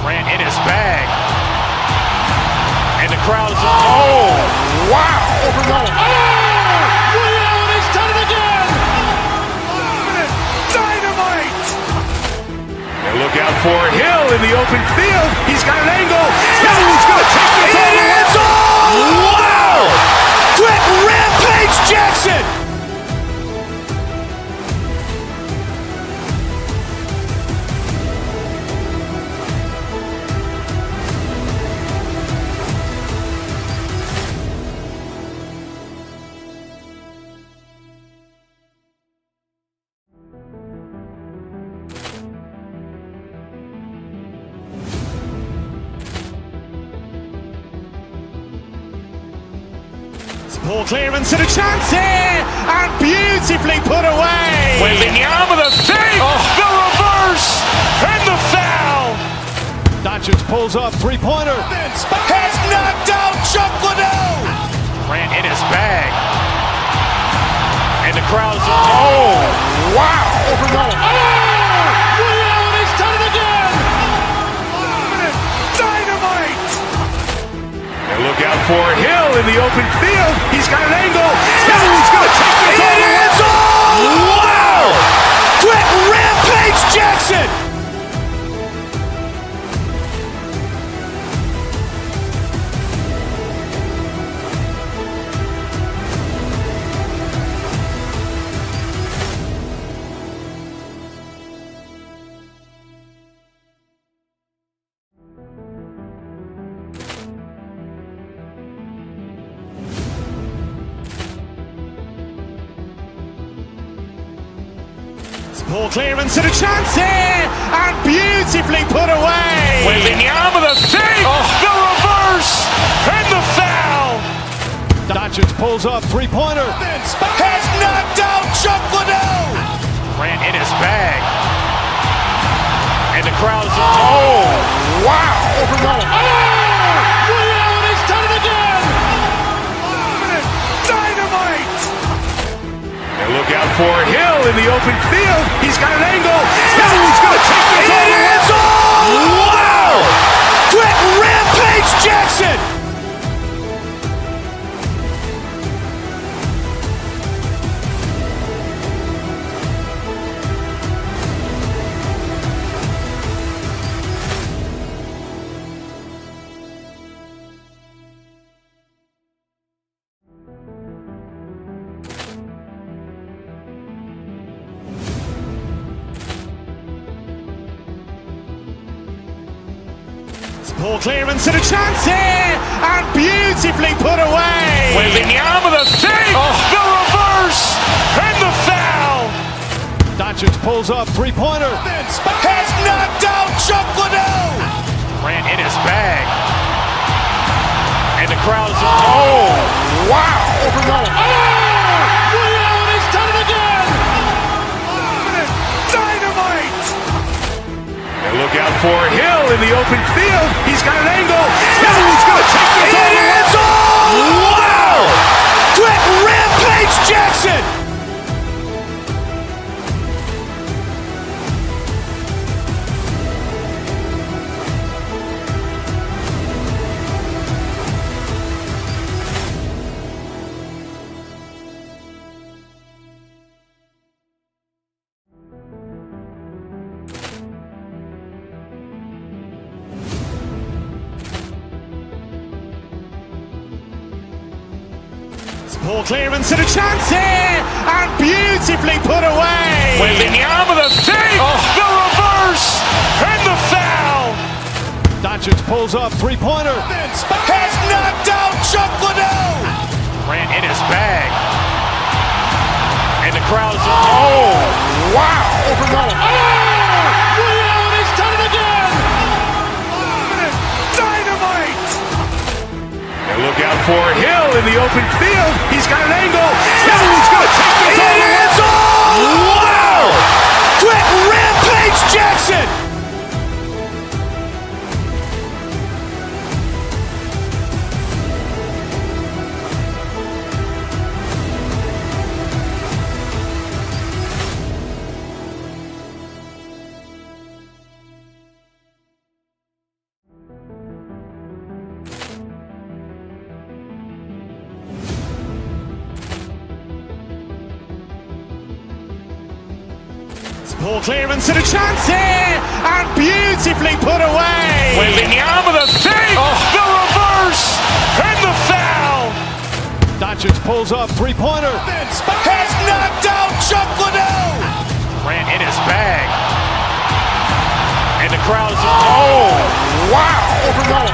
Grant in his bag. And the crowd is, oh, wow. Overrun. Oh! Ray Allen has done it again! Dynamite! And look out for Hill in the open field. He's got an angle. He's going to take this all the way. It's all! Wow! Quick Rampage Jackson! Ball clearance and a chance here, and beautifully put away. Wembanyama the fake, the reverse, and the foul. Doncic pulls up, three-pointer. Has knocked out Chuck Liddell. Grant in his bag. And the crowd is, oh, wow. Overrun. Oh! Ray Allen has done it again! Dynamite! And look out for Hill in the open field. He's got an angle. He's going to take this all the way. It's all! Wow! Quick Rampage Jackson! Ball clearance and a chance here, and beautifully put away. Wembanyama the fake, the reverse, and the foul. Doncic pulls up, three-pointer. Has knocked out Chuck Liddell. Grant in his bag. And the crowd is, oh, wow. Overrun. Oh! Ray Allen has done it again! Dynamite! And look out for Hill in the open field. He's got an angle. He's going to take this all the way. It's all! Wow! Quick Rampage Jackson! Ball clearance and a chance here, and beautifully put away. Wembanyama the fake, the reverse, and the foul. Doncic pulls up, three-pointer. Has knocked out Chuck Liddell. Grant in his bag. And the crowd is, oh, wow. Overrun. Oh! Ray Allen has done it again! Dynamite! And look out for Hill in the open field. He's got an angle. He's going to take this all the way. It's all! Wow! Quick Rampage Jackson! Ball clearance and a chance here, and beautifully put away. Wembanyama the fake, the reverse, and the foul. Doncic pulls up, three-pointer. Has knocked out Chuck Liddell. Grant in his bag. And the crowd is, oh, wow. Overrun. Oh! Ray Allen has done it again! Dynamite! And look out for Hill in the open field. He's got an angle. He's going to take this all the way. It's all! Wow! Quick Rampage Jackson! Ball clearance and a chance here, and beautifully put away. Wembanyama with a save, the reverse, and the foul. Doncic pulls up, three-pointer. Has knocked out Chuck Liddell. Grant in his bag. And the crowd is, oh, wow. Overrun.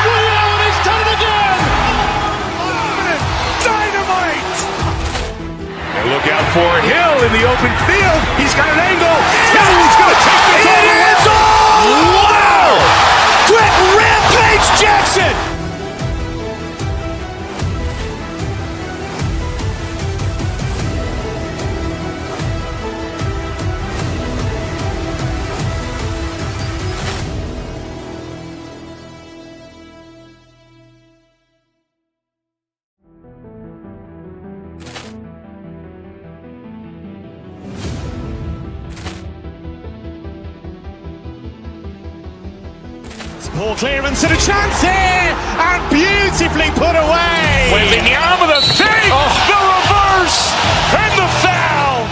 Ray Allen has done it again. Dynamite. And look out for Hill in the open field. He's got an angle. He's going to take this all the way. Wow! Quick Rampage Jackson. Ball clearance and a chance here, and beautifully put away. Wembanyama with a save, the reverse, and the foul.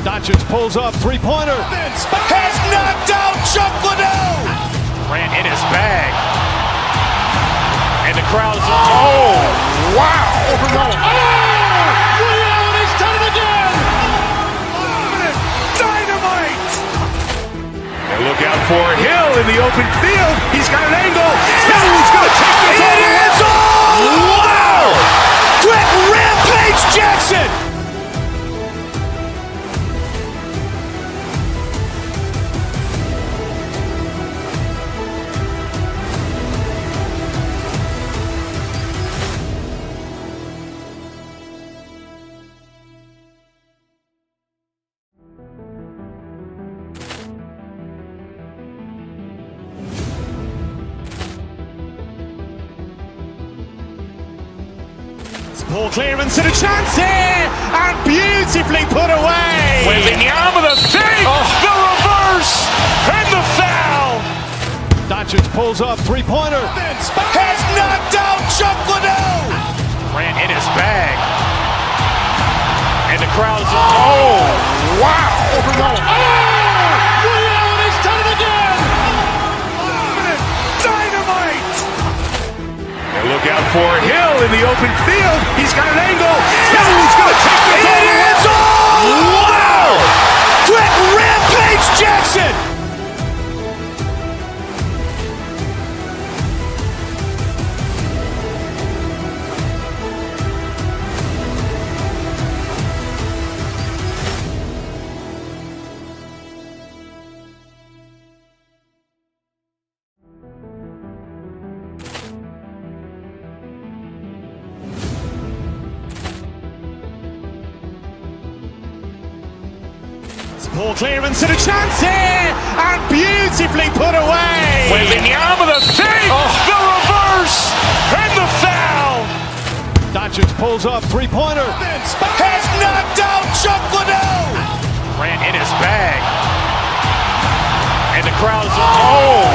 Doncic pulls up, three-pointer. Has knocked out Chuck Liddell. Grant in his bag. And the crowd is, oh, wow. Overrun. Ray Allen has done it again. Dynamite. And look out for Hill in the open field. He's got an angle. He's going to take this all the way. Wow! Quick Rampage Jackson. Ball clearance and a chance here, and beautifully put away. Wembanyama with a save, the reverse, and the foul. Doncic pulls up, three-pointer. Has knocked out Chuck Liddell. Grant in his bag. And the crowd is, oh, wow. Overrun. Ray Allen has done it again. Dynamite. And look out for Hill in the open field. He's got an angle. He's going to take this all the way. Wow! Quick Rampage Jackson. Ball clearance and a chance here, and beautifully put away. Wembanyama with a save, the reverse, and the foul. Doncic pulls up, three-pointer. Has knocked out Chuck Liddell. Grant in his bag. And the crowd is, oh,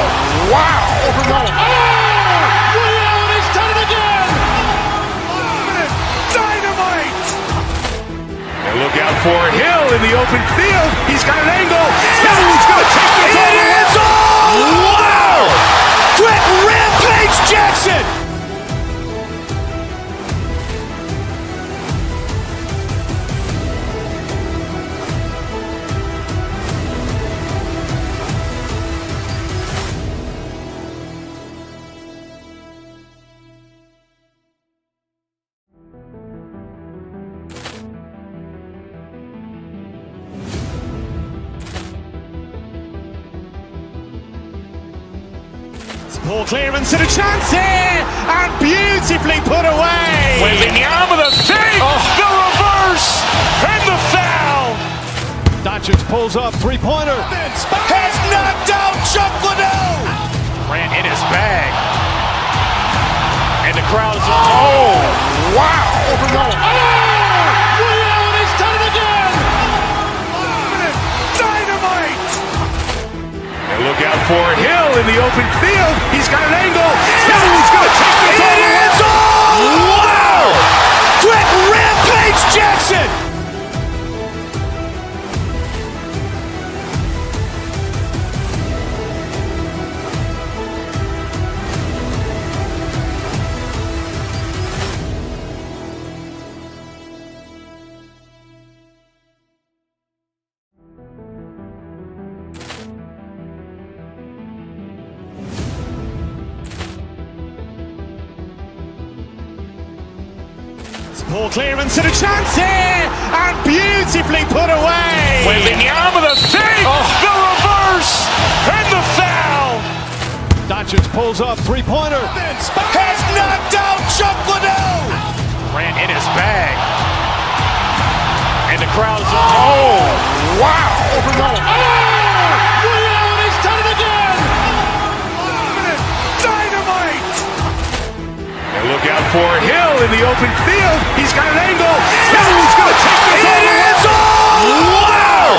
wow. Overrun. Ray Allen has done it again. Dynamite. And look out for Hill in the open field. He's got an angle. He's going to take this all the way. Wow! Quick Rampage Jackson. Ball clearance and a chance here, and beautifully put away. Wembanyama with a save, the reverse, and the foul. Doncic pulls up, three-pointer. Has knocked out Chuck Liddell. Grant in his bag. And the crowd is, oh, wow. Overrun. Ray Allen has done it again. Dynamite. And look out for Hill in the open field. He's got an angle. He's going to take this all the way. Wow! Quick Rampage Jackson. Ball clearance and a chance here, and beautifully put away. Wembanyama the fake, the reverse, and the foul. Doncic pulls up, three-pointer. Has knocked out Chuck Liddell. Grant in his bag. And the crowd's wow! Ray Allen has done it again. Dynamite! And look out for Hill in the open field. He's got an angle. Hill's going to take this all the way. Wow!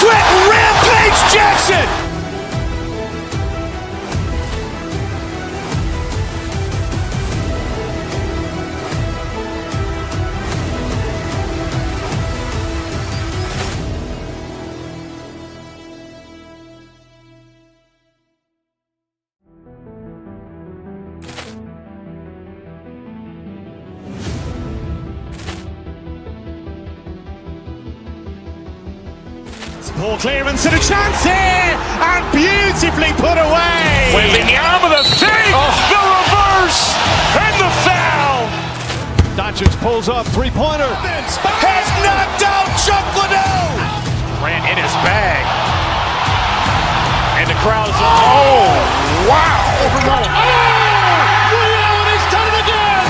Brett Rampage Jackson. Ball clearance and a chance here, and beautifully put away. Wembanyama the fake, the reverse, and the foul. Doncic pulls up, three-pointer. Has knocked out Chuck Liddell. Grant in his bag. And the crowd's wow! Ray Allen has done it again.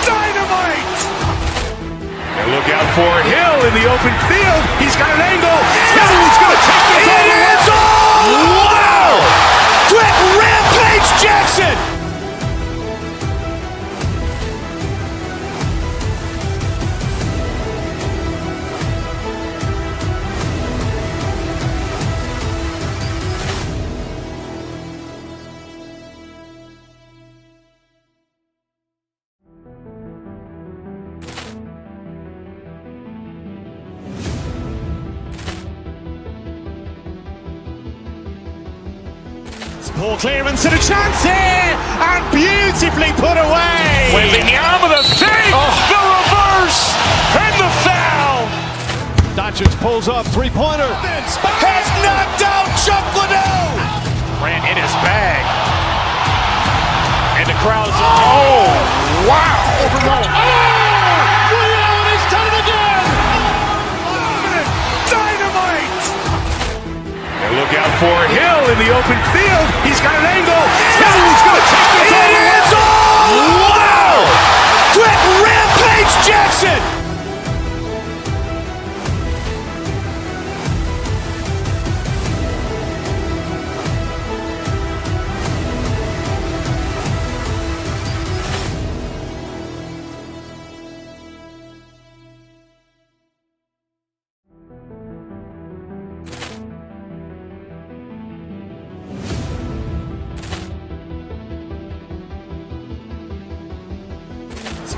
Dynamite! And look out for Hill in the open field. He's got an angle. Hill's going to take this all the way. Wow! Brett Rampage Jackson. Ball clearance and a chance here, and beautifully put away. Wembanyama the fake, the reverse, and the foul. Doncic pulls up, three-pointer. Has knocked out Chuck Liddell. Grant in his bag. And the crowd's wow! Ray Allen has done it again. Dynamite! And look out for Hill in the open field. He's got an angle. Hill's going to take this all the way. Wow! Brett Rampage Jackson.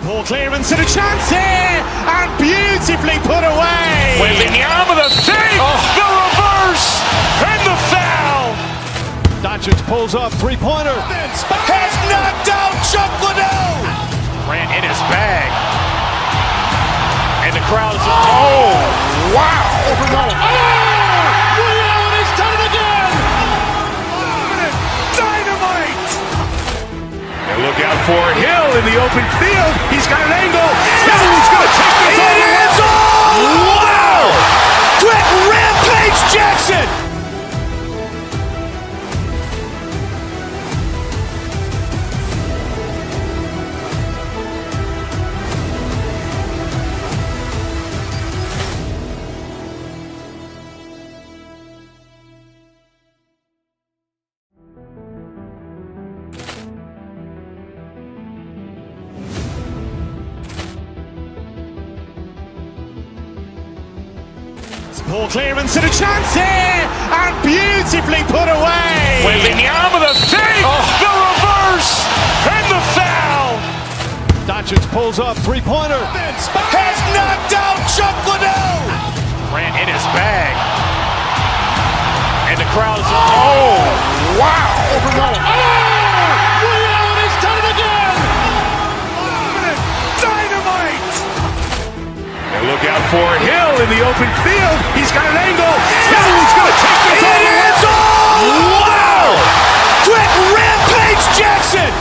Ball clearance and a chance here, and beautifully put away. Wembanyama the fake, the reverse, and the foul. Doncic pulls up, three-pointer. Has knocked out Chuck Liddell. Grant in his bag. And the crowd's wow! Ray Allen has done it again. Dynamite! And look out for Hill in the open field. He's got an angle. Hill's going to take this all the way. Wow! Brett Rampage Jackson. Ball clearance and a chance here, and beautifully put away. Wembanyama the fake, the reverse, and the foul. Doncic pulls up, three-pointer. Has knocked out Chuck Liddell. Grant in his bag. And the crowd's wow! Ray Allen has done it again. Dynamite! And look out for Hill in the open field. He's got an angle. Hill's going to take this all the way. Wow! Brett Rampage Jackson.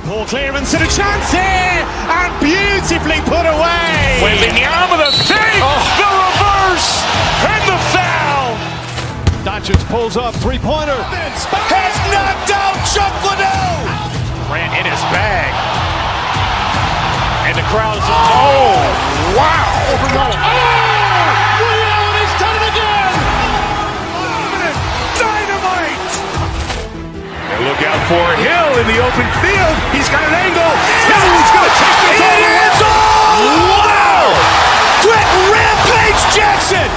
Ball clearance and a chance here, and beautifully put away. Waving the arm of the fake, the reverse, and the foul. Doncic pulls up, three-pointer. Has knocked out Chuck Liddell. Grant in his bag. And the crowd is, wow. Ray Allen has done it again. Dynamite. And look out for Hill in the open field. He's got an angle. Hill's going to take this all the way. Wow! Quick Rampage Jackson.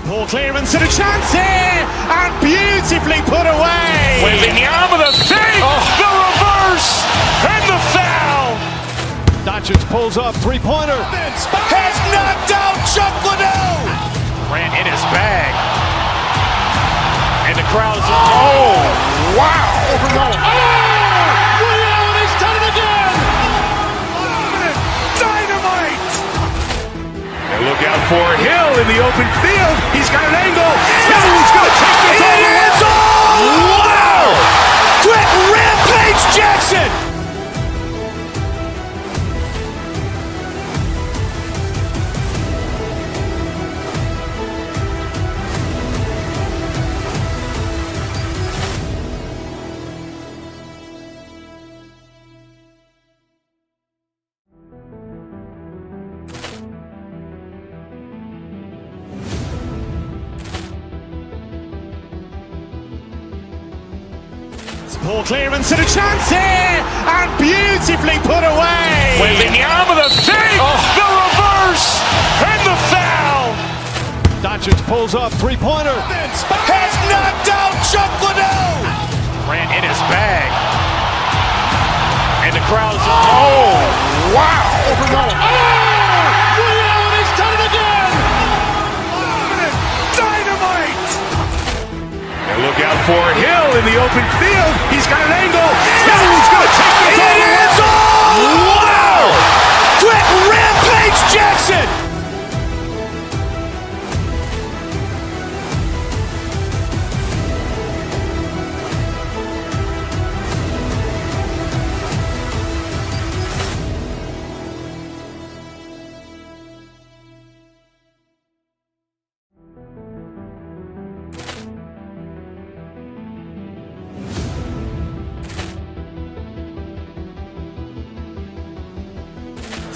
Ball clearance and a chance here, and beautifully put away. Waving the arm of the fake, the reverse, and the foul. Doncic pulls up, three-pointer. Has knocked out Chuck Liddell. Grant in his bag. And the crowd is, wow. Ray Allen has done it again. Dynamite. And look out for Hill in the open field. He's got an angle. Hill's going to take this all the way. Wow! Quick Rampage Jackson. Ball clearance and a chance here, and beautifully put away. Waving the arm of the fake, the reverse, and the foul. Doncic pulls up, three-pointer. Has knocked out Chuck Liddell. Grant in his bag. And the crowd is, wow. Ray Allen has done it again. Dynamite. And look out for Hill in the open field. He's got an angle. Hill's going to take this all the way. Wow! Quick Rampage Jackson.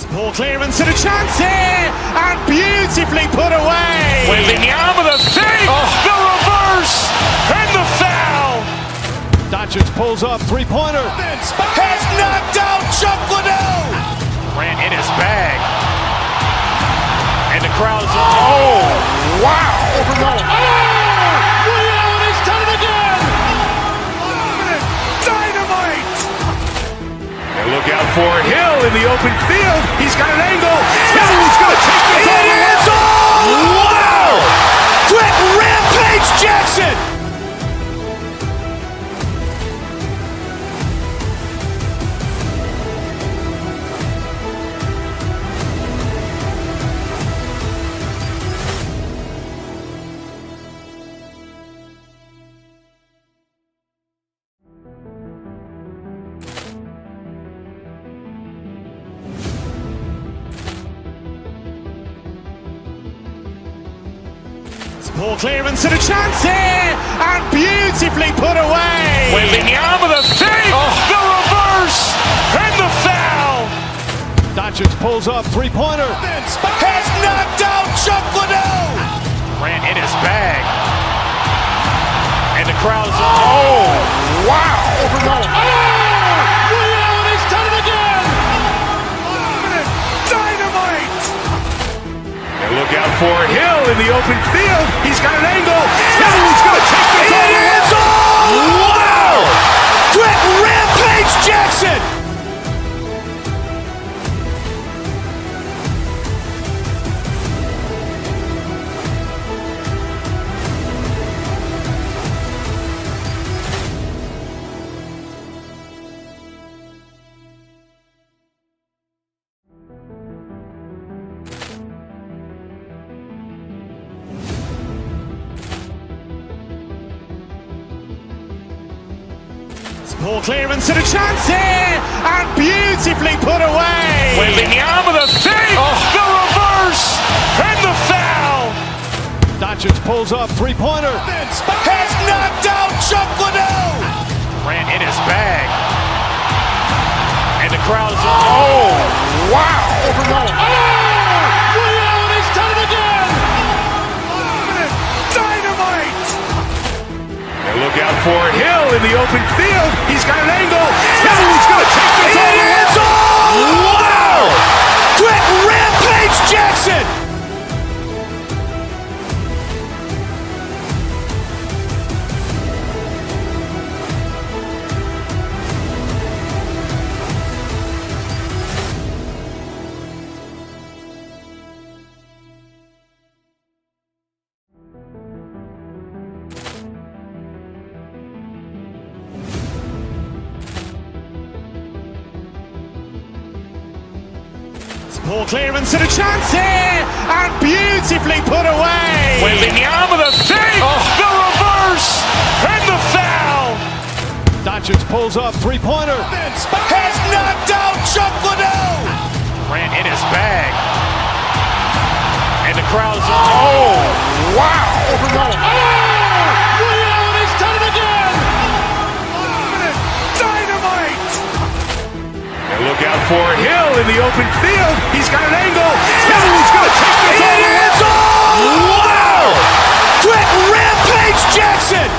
Ball clearance and a chance here, and beautifully put away. Waving the arm of the fake, the reverse, and the foul. Doncic pulls up, three-pointer. Has knocked out Chuck Liddell. Grant in his bag. And the crowd is, wow. Ray Allen has done it again. Dynamite. And look out for Hill in the open field. He's got an angle. Hill's going to take this all the way. Wow! Quick Rampage Jackson. Ball clearance and a chance here, and beautifully put away. Waving the arm of the fake, the reverse, and the foul. Doncic pulls up, three-pointer. Has knocked out Chuck Liddell. Grant in his bag. And the crowd is, wow. Ray Allen has done it again. Dynamite. And look out for Hill in the open field. He's got an angle. Hill's going to take this all the way. Wow! Quick Rampage Jackson. Poor clearance and a chance here, and beautifully put away. Wembanyama with a save, the reverse, and the foul. Doncic pulls up, three-pointer. Has knocked out Chuck Liddell. Grant in his bag. And the crowd is, oh, wow. Ray Allen has done it again. Dynamite. And look out for Hill in the open field. He's got an angle. He's going to take this all the way. Wow. Quick Rampage Jackson. Poor clearance and a chance here, and beautifully put away. Wembanyama with a save, the reverse, and the foul. Doncic pulls up, three-pointer. Has knocked out Chuck Liddell. Grant in his bag. And the crowd is, oh, wow. Ray Allen has done it again. Dynamite. And look out for Hill in the open field. He's got an angle. He's going to take this all the way. Wow. Quick Rampage Jackson.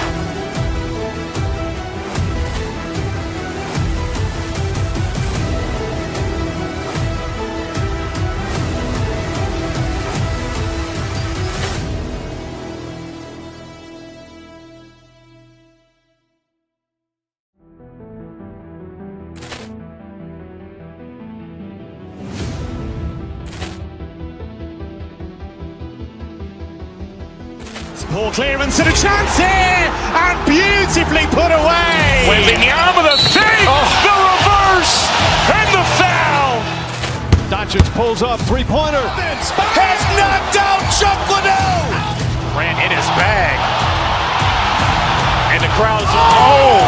Poor clearance and a chance here, and beautifully put away. Wembanyama with a save, the reverse, and the foul. Doncic pulls up, three-pointer. Has knocked out Chuck Liddell. Grant in his bag. And the crowd is, oh,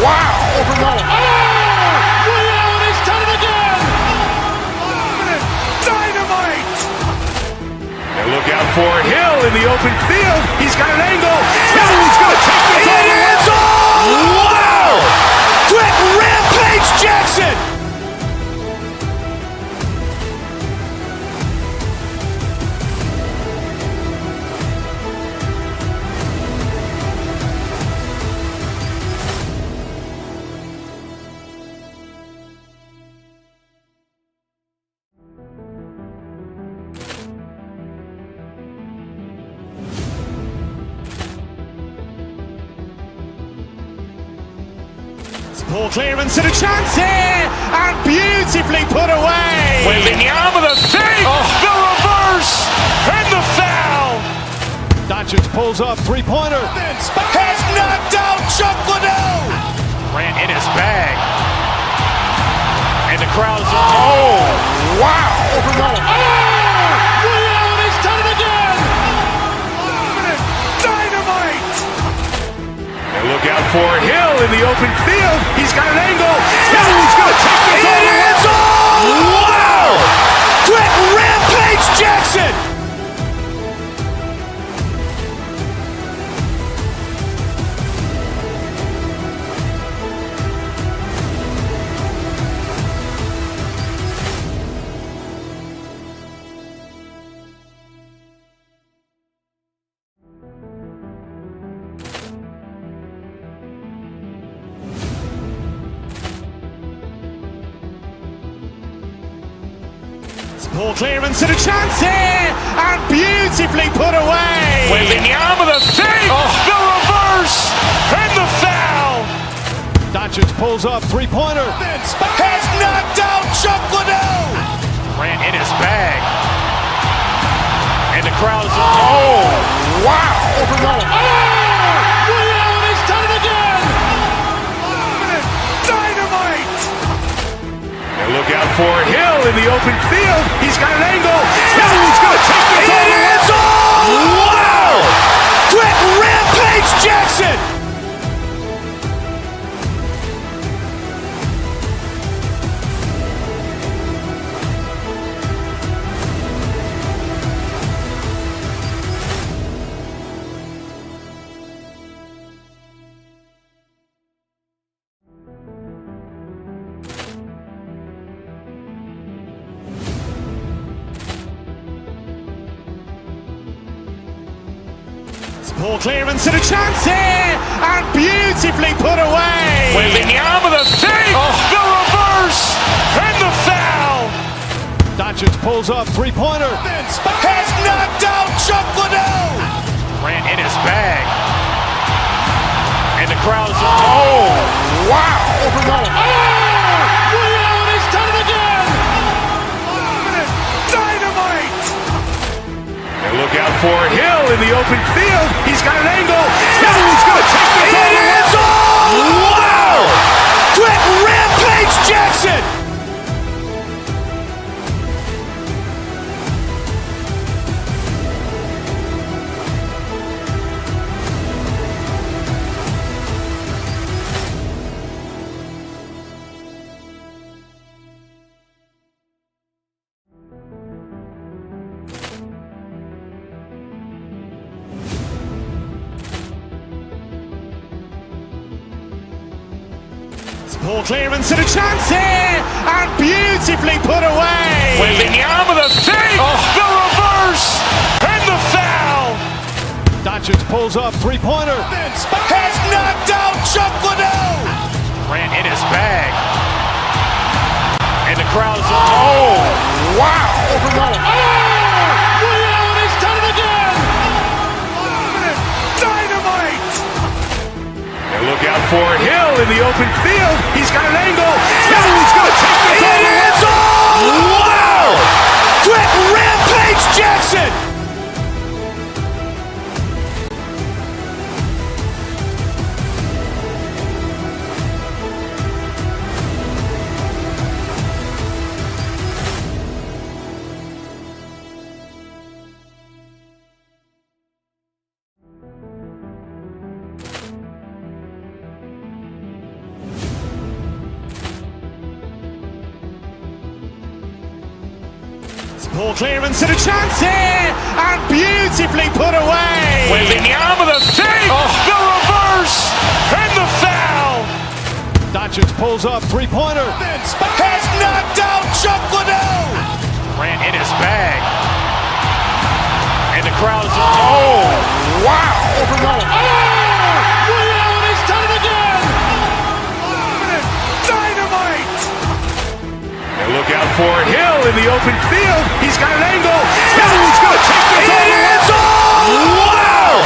wow. Ray Allen has done it again. Dynamite. And look out for Hill in the open field. He's got an angle. He's going to take this all the way. Wow. Quick Rampage Jackson. Poor clearance and a chance here, and beautifully put away. Wembanyama with a save, the reverse, and the foul. Doncic pulls up, three-pointer. Has knocked out Chuck Liddell. Grant in his bag. And the crowd is, oh, wow. Ray Allen has done it again. Dynamite. And look out for Hill in the open field. He's got an angle. He's going to take this all the way. Wow. Quick Rampage Jackson. Poor clearance and a chance here, and beautifully put away. Wembanyama with a save, the reverse, and the foul. Doncic pulls up, three-pointer. Has knocked out Chuck Liddell. Grant in his bag. And the crowd is, oh, wow. Ray Allen has done it again. Dynamite. And look out for Hill in the open field. He's got an angle. He's going to take this all the way. Wow. Quick Rampage Jackson. Ball clearance and a chance here, and beautifully put away. Waving the arm of the fake, the reverse, and the foul. Doncic pulls up, three-pointer. Has knocked out Chuck Liddell. Grant in his bag. And the crowd's oh, wow. Ray Allen has done it again. Dynamite. And look out for Hill in the open field. He's got an angle. Hill's going to take this all the way. Wow. Quick Rampage Jackson. Ball clearance and a chance here, and beautifully put away. Waving the arm of the fake, the reverse, and the foul. Doncic pulls up, three-pointer. Has knocked out Chuck Liddell. Grant in his bag. And the crowd's oh, wow. Ray Allen has done it again. Dynamite. And look out for Hill in the open field. He's got an angle. Hill's going to take this all the way. Wow. Quick Rampage Jackson. Ball clearance and a chance here, and beautifully put away. Waving the arm of the fake, the reverse, and the foul. Doncic pulls up, three-pointer. Has knocked out Chuck Liddell. Grant in his bag. And the crowd's oh, wow. Ray Allen has done it again. Dynamite. And look out for Hill in the open field. He's got an angle. Hill's going to take this all the way. Wow.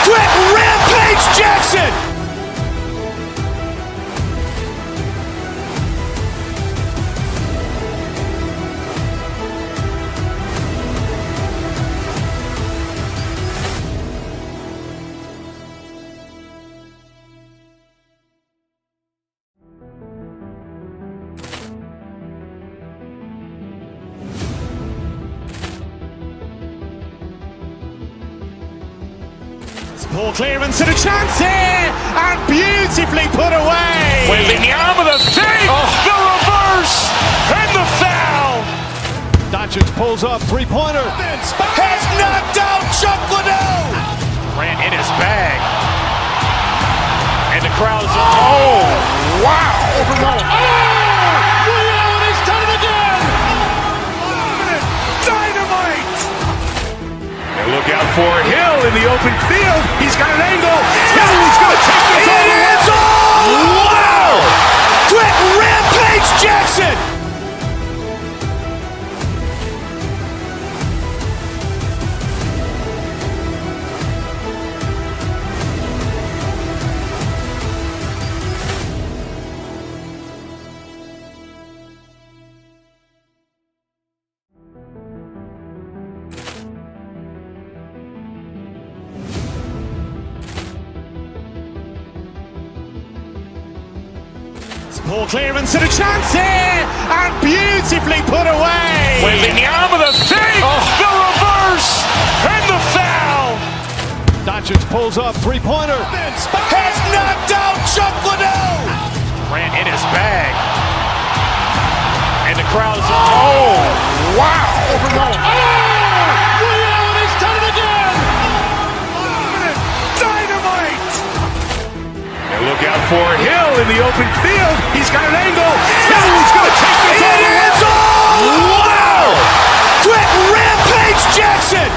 Quick Rampage Jackson. Ball clearance and a chance here, and beautifully put away. Waving the arm of the fake, the reverse, and the foul. Doncic pulls up, three-pointer. Has knocked out Chuck Liddell. Grant in his bag. And the crowd's oh, wow. Ray Allen has done it again. Dynamite. And look out for Hill in the open field. He's got an angle. Hill's going to take this all the way. Wow. Quick Rampage Jackson. Ball clearance and a chance here, and beautifully put away. Waving the arm of the fake, the reverse, and the foul. Doncic pulls up, three-pointer. Has knocked out Chuck Liddell. Grant in his bag. And the crowd's oh, wow. Ray Allen has done it again. Dynamite. And look out for Hill in the open field. He's got an angle. Hill's going to take this all the way. Wow. Quick Rampage Jackson.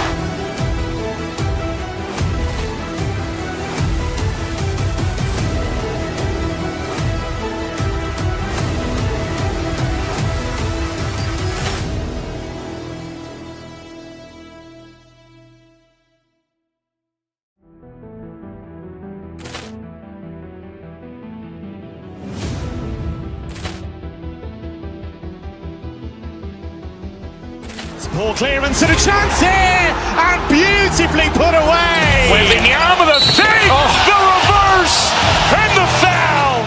Ball clearance and a chance here, and beautifully put away. Wembanyama the save, the reverse, and the foul.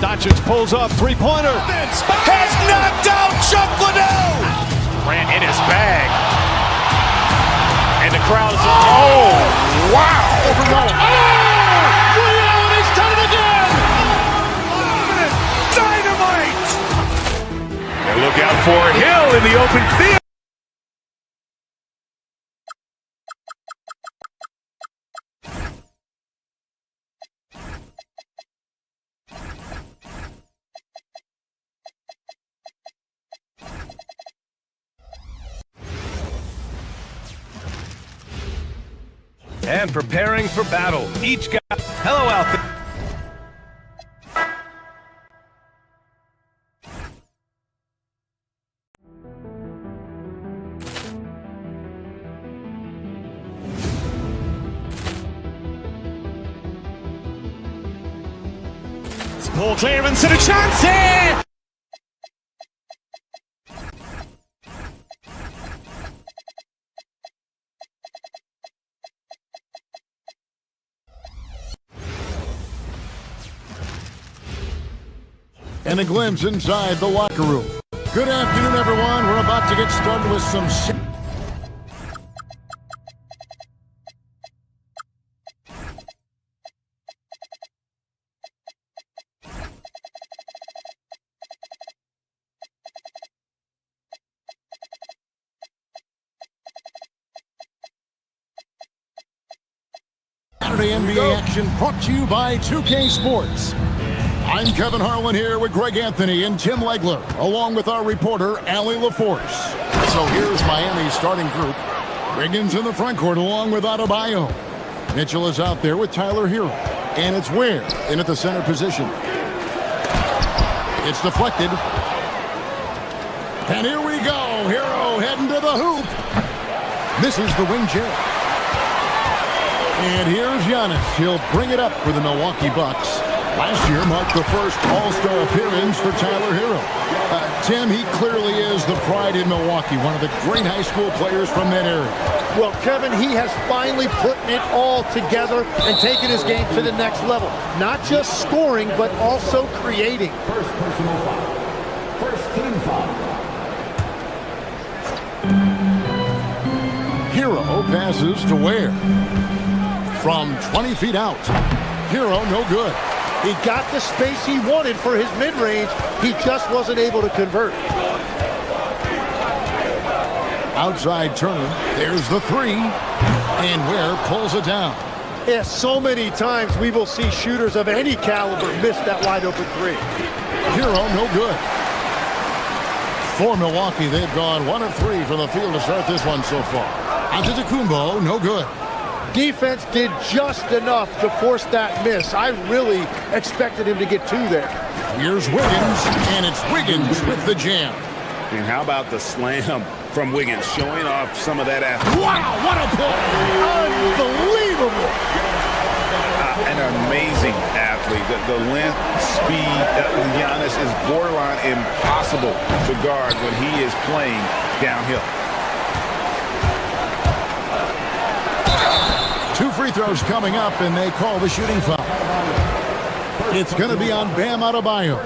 Doncic pulls up, three-pointer. Has knocked out Chuck Liddell. Grant in his bag. And the crowd is oh, wow. Woody Allen has done it again. Dynamite. And look out for Hill in the open field. And preparing for battle. Each guy. Hello out there. Ball clearance and a chance here. And a glimpse inside the locker room. Good afternoon, everyone. We're about to get started with some Saturday NBA action brought to you by 2K Sports. I'm Kevin Harlan here with Greg Anthony and Tim Legler, along with our reporter, Allie LaForce. So here's Miami's starting group. Wiggins in the front court along with Adebayo. Mitchell is out there with Tyler Hero. And it's Ware in at the center position. It's deflected. And here we go. Hero heading to the hoop. Misses the wing chair. And here's Giannis. He'll bring it up for the Milwaukee Bucks. Last year marked the first All-Star appearance for Tyler Hero. Tim, he clearly is the pride in Milwaukee, one of the great high school players from that area. Well, Kevin, he has finally put it all together and taken his game to the next level. Not just scoring, but also creating. First personal foul. First team foul. Hero passes to Ware. From 20 feet out. Hero no good. He got the space he wanted for his mid-range. He just wasn't able to convert. Outside Turner. There's the three. And Ware pulls it down. Yeah, so many times we will see shooters of any caliber miss that wide-open three. Hero no good. For Milwaukee, they've gone 1 of 3 from the field to start this one so far. Antetokounmpo, no good. Defense did just enough to force that miss. I really expected him to get 2 there. Here's Wiggins, and it's Wiggins with the jam. And how about the slam from Wiggins, showing off some of that athlete. Wow, what a play! Unbelievable! An amazing athlete. The length, speed, Giannis is borderline impossible to guard when he is playing downhill. 2 free throws coming up, and they call the shooting foul. It's going to be on Bam Adebayo.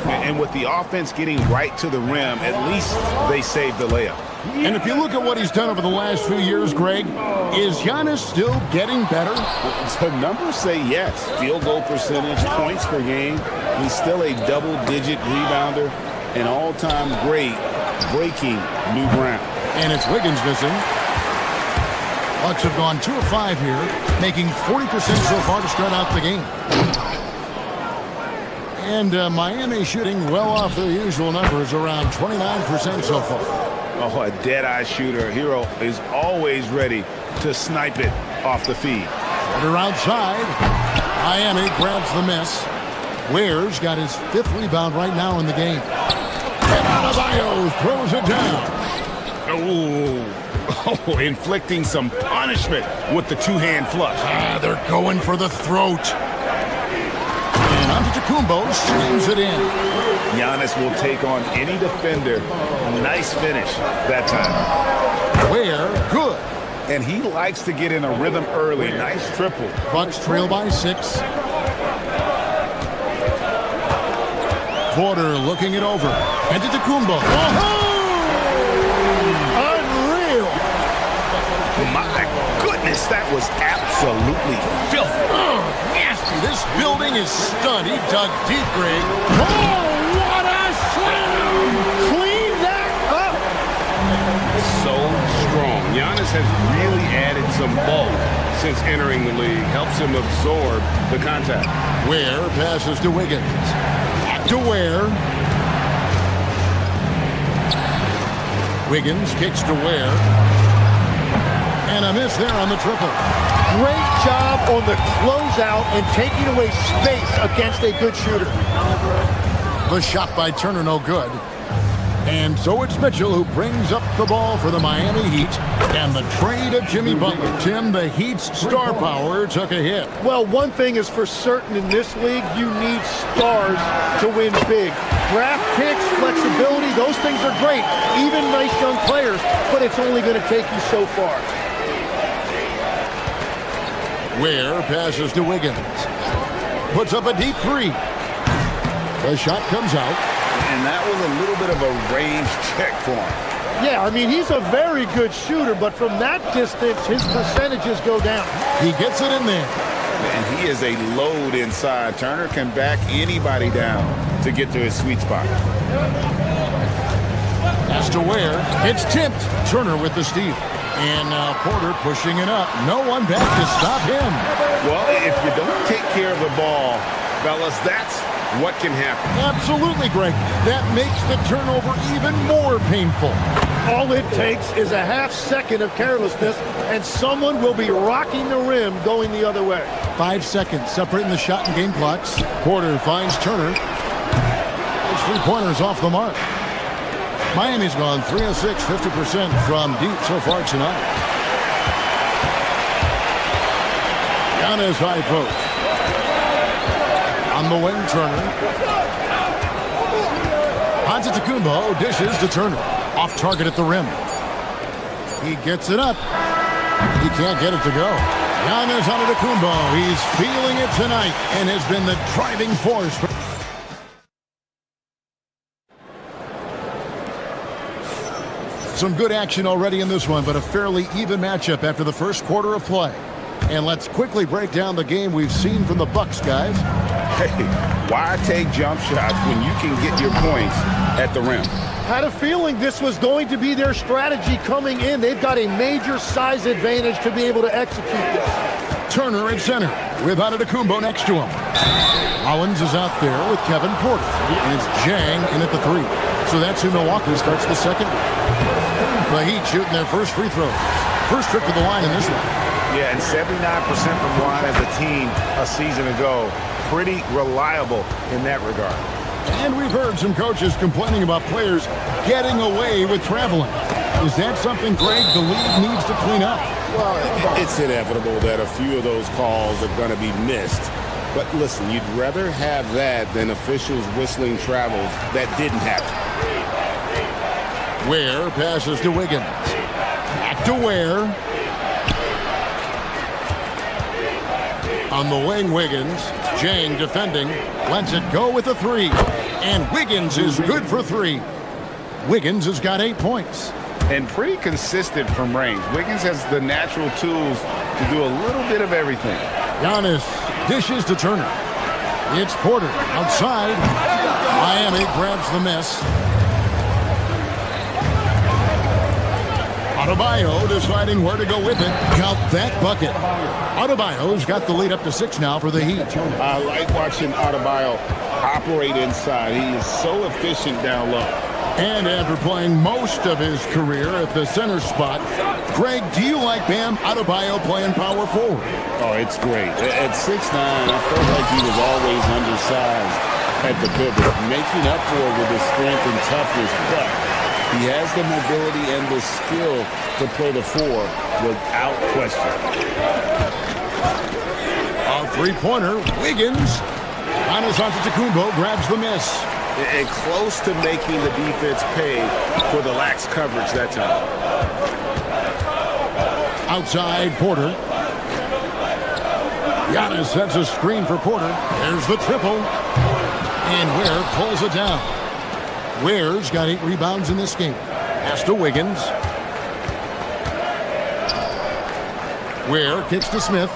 And with the offense getting right to the rim, at least they saved the layup. And if you look at what he's done over the last few years, Greg, is Giannis still getting better? The numbers say yes. Field goal percentage, points per game. He's still a double-digit rebounder, an all-time great, breaking new ground. And it's Wiggins missing. Bucks have gone 2 of 5 here, making 40% so far to start out the game. And Miami shooting well off their usual numbers, around 29% so far. Oh, a dead-eye shooter. Hero is always ready to snipe it off the feed. Quarter outside. Miami grabs the miss. Ware's got his 5th rebound right now in the game. And Adebayo throws it down. Oh, inflicting some punishment with the 2-hand flush. They're going for the throat. And Antetokounmpo slams it in. Giannis will take on any defender. Nice finish that time. Ware, good. And he likes to get in a rhythm early. Nice triple. Bucks trail by 6. Porter looking it over. Antetokounmpo. Unreal. My goodness, that was absolutely filthy. Oh, nasty. This building is stunned. He dug deep, Greg. Oh, what a slam! Clean that up. So strong. Giannis has really added some bulk since entering the league. Helps him absorb the contact. Ware passes to Wiggins. Back to Ware. Wiggins kicks to Ware. And a miss there on the triple. Great job on the closeout and taking away space against a good shooter. The shot by Turner no good. And so it's Mitchell who brings up the ball for the Miami Heat. And the trade of Jimmy Butler. Tim, the Heat's star power took a hit. Well, one thing is for certain in this league, you need stars to win big. Draft picks, flexibility, those things are great. Even nice young players, but it's only going to take you so far. Ware passes to Wiggins. Puts up a deep 3. The shot comes out. And that was a little bit of a range check for him. Yeah, I mean, he's a very good shooter, but from that distance, his percentages go down. He gets it in there. And he is a load inside. Turner can back anybody down to get to his sweet spot. Pass to Ware. It's tipped. Turner with the steal. And now Porter pushing it up. No one back to stop him. Well, if you don't take care of the ball, fellas, that's what can happen. Absolutely, Greg. That makes the turnover even more painful. All it takes is a half second of carelessness, and someone will be rocking the rim going the other way. 5 seconds separating the shot and game clocks. Porter finds Turner. Those 3-pointers off the mark. Miami's gone 3 of 6, 50% from deep so far tonight. Giannis high post. On the wing, Turner. Antetokounmpo dishes to Turner. Off target at the rim. He gets it up. He can't get it to go. Giannis Antetokounmpo. He's feeling it tonight and has been the driving force. Some good action already in this one, but a fairly even matchup after the first quarter of play. And let's quickly break down the game we've seen from the Bucks, guys. Hey, why take jump shots when you can get your points at the rim? Had a feeling this was going to be their strategy coming in. They've got a major size advantage to be able to execute this. Turner at center with Antetokounmpo next to him. Hollins is out there with Kevin Porter. And it's Jang in at the 3. So that's who Milwaukee starts the second. The Heat shooting their first free throws. First trip to the line in this one. Yeah, and 79% from the line as a team a season ago. Pretty reliable in that regard. And we've heard some coaches complaining about players getting away with traveling. Is that something, Greg, the league needs to clean up? Well, it's inevitable that a few of those calls are going to be missed. But listen, you'd rather have that than officials whistling travels that didn't happen. Ware passes to Wiggins. Back to Ware. On the wing, Wiggins. Jang defending. Lets it go with a 3. And Wiggins is good for 3. Wiggins has got 8 points. And pretty consistent from range. Wiggins has the natural tools to do a little bit of everything. Giannis dishes to Turner. It's Porter outside. Miami grabs the miss. Adebayo deciding where to go with it. Count that bucket. Adebayo's got the lead up to 6 now for the Heat. I like watching Adebayo operate inside. He is so efficient down low. And after playing most of his career at the center spot, Greg, do you like Bam Adebayo playing power forward? Oh, it's great. At 6'9", I felt like he was always undersized at the pivot, making up for it with his strength and toughness. But he has the mobility and the skill to play the 4 without question. A 3-pointer, Wiggins. Giannis Antetokounmpo grabs the miss. and close to making the defense pay for the lax coverage that time. Outside Porter. Giannis sets a screen for Porter. There's the triple. And Ware pulls it down. Ware's got 8 rebounds in this game. Pass to Wiggins. Ware kicks to Smith.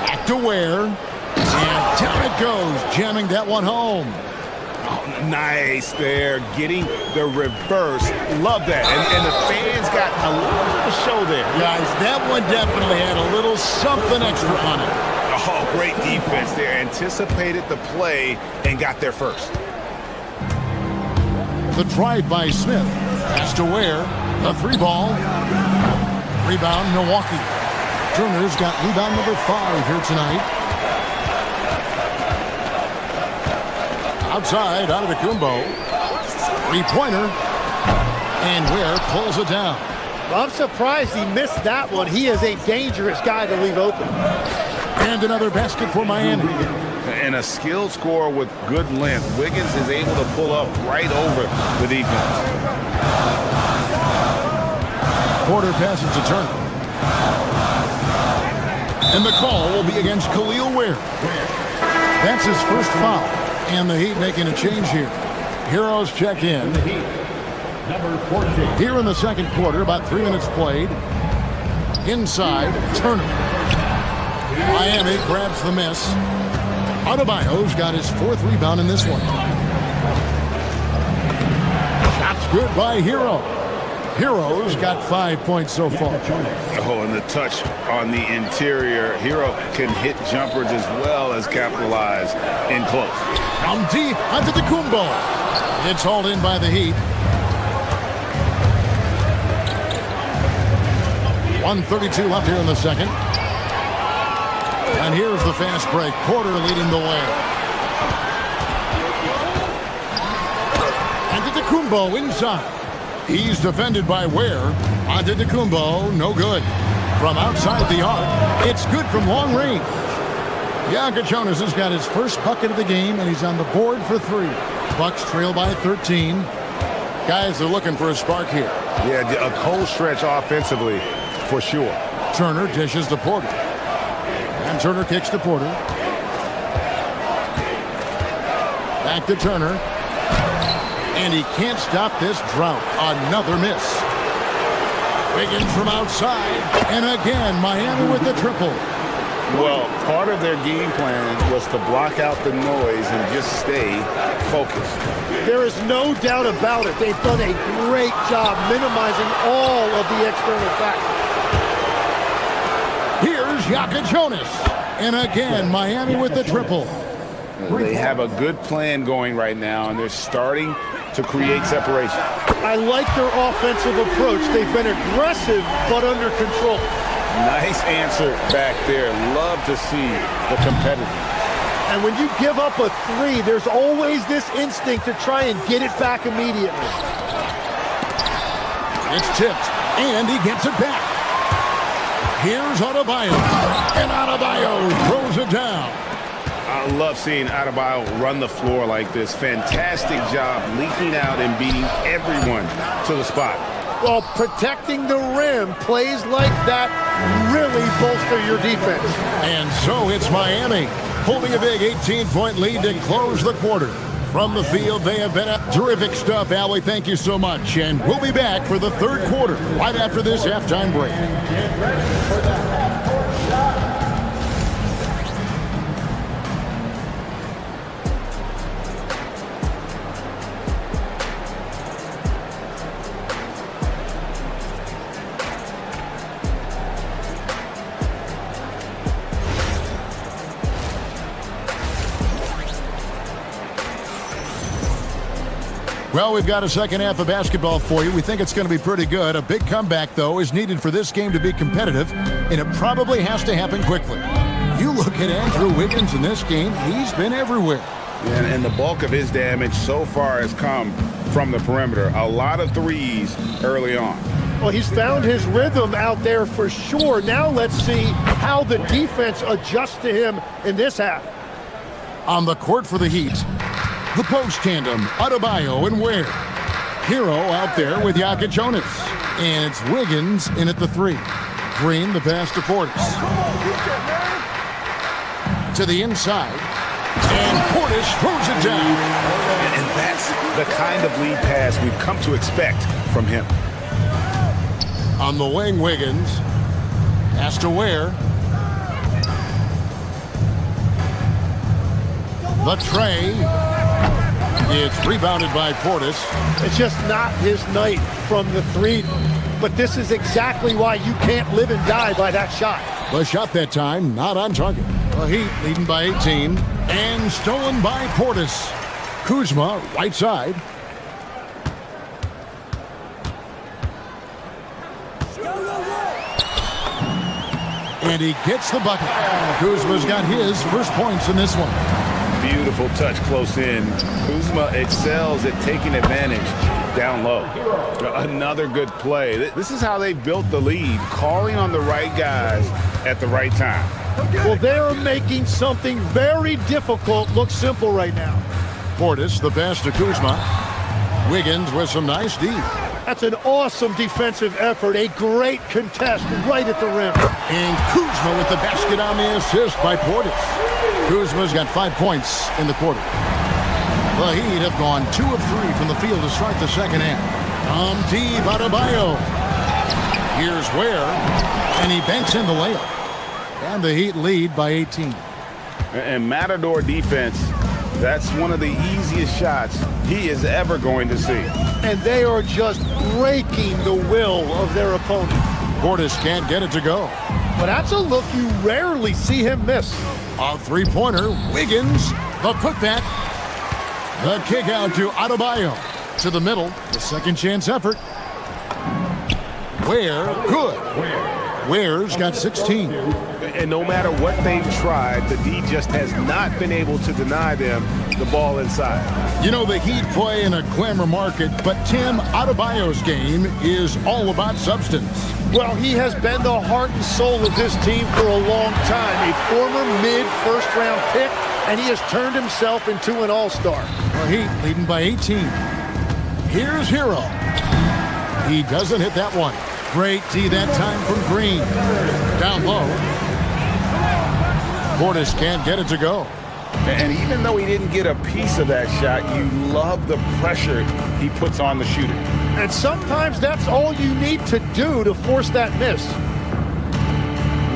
Back to Ware. And down it goes, jamming that one home. Oh, nice there, getting the reverse. Love that. And the fans got a little show there. Guys, that one definitely had a little something extra on it. Oh, great defense there. Anticipated the play and got there first. The drive by Smith. Pass to Ware. The 3-ball. Rebound, Milwaukee. Turner's got rebound number 5 here tonight. Outside, out of the Kumbo. 3-pointer. And Ware pulls it down. I'm surprised he missed that one. He is a dangerous guy to leave open. And another basket for Miami. And a skilled scorer with good length. Wiggins is able to pull up right over the defense. Porter passes to Turner. And the call will be against Khalil Ware. That's his first foul. And the Heat making a change here. Heroes check in. Here in the second quarter, about 3 minutes played. Inside, Turner. Miami grabs the miss. Adebayo's got his 4th rebound in this one. Shots good by Hero. Hero's got 5 points so far. Oh, and the touch on the interior. Hero can hit jumpers as well as capitalize in close. From deep onto the Kumbo. It's hauled in by the Heat. 1:32 left here in the second. And here's the fast break. Porter leading the way. Antetokounmpo inside. He's defended by Ware. Antetokounmpo, no good. From outside the arc, it's good from long range. Jonas has got his first bucket of the game, and he's on the board for 3. Bucks trail by 13. Guys are looking for a spark here. Yeah, a cold stretch offensively, for sure. Turner dishes to Porter. And Turner kicks to Porter. Back to Turner. And he can't stop this drought. Another miss. Wiggins from outside. And again, Miami with the triple. Well, part of their game plan was to block out the noise and just stay focused. There is no doubt about it. They've done a great job minimizing all of the external factors. Here's Jonas. And again, Miami with the triple. They have a good plan going right now, and they're starting to create separation. I like their offensive approach. They've been aggressive, but under control. Nice answer back there. Love to see the competitiveness. And when you give up a 3, there's always this instinct to try and get it back immediately. It's tipped, and he gets it back. Here's Adebayo, and Adebayo throws it down. I love seeing Adebayo run the floor like this. Fantastic job leaking out and beating everyone to the spot. Well, protecting the rim, plays like that really bolster your defense. And so it's Miami holding a big 18-point lead to close the quarter. From the field, they have been at terrific stuff, Allie. Thank you so much. And we'll be back for the third quarter right after this halftime break. Well, we've got a second half of basketball for you. We think it's going to be pretty good. A big comeback, though, is needed for this game to be competitive, and it probably has to happen quickly. You look at Andrew Wiggins in this game, he's been everywhere. And the bulk of his damage so far has come from the perimeter. A lot of threes early on. Well, he's found his rhythm out there for sure. Now let's see how the defense adjusts to him in this half. On the court for the Heat, The post tandem, Adebayo and Ware. Hero out there with Jonas. And it's Wiggins in at the 3. Green, the pass to Portis. To the inside. And Portis throws it down. And that's the kind of lead pass we've come to expect from him. On the wing, Wiggins. Pass to Ware. The tray. It's rebounded by Portis. It's just not his night from the 3. But this is exactly why you can't live and die by that shot. The shot that time, not on target. The Heat leading by 18. And stolen by Portis. Kuzma, right side. And he gets the bucket. Kuzma's got his first points in this one. Beautiful touch close in. Kuzma excels at taking advantage down low. Another good play. This is how they built the lead, calling on the right guys at the right time. Well, they're making something very difficult look simple right now. Portis, the pass to Kuzma. Wiggins with some nice D. That's an awesome defensive effort. A great contest right at the rim. And Kuzma with the basket on the assist by Portis. Kuzma's got 5 points in the quarter. The Heat have gone 2 of 3 from the field to start the second half. Deep, Adebayo. Here's Ware. And he banks in the layup. And the Heat lead by 18. And Matador defense, that's one of the easiest shots he is ever going to see. And they are just breaking the will of their opponent. Portis can't get it to go. But that's a look you rarely see him miss. A three-pointer, Wiggins, the putback. The kick out to Adebayo. To the middle, the second chance effort. Ware, good. Ware's got 16. And no matter what they've tried, the D just has not been able to deny them the ball inside. You know, the Heat play in a glamour market, but Tim, Adebayo's game is all about substance. Well, he has been the heart and soul of this team for a long time. A former mid-first-round pick, and he has turned himself into an all-star. The Heat leading by 18. Here's Hero. He doesn't hit that one. Great D that time from Green. Down low. Portis can't get it to go. And even though he didn't get a piece of that shot, you love the pressure he puts on the shooter. And sometimes that's all you need to do to force that miss.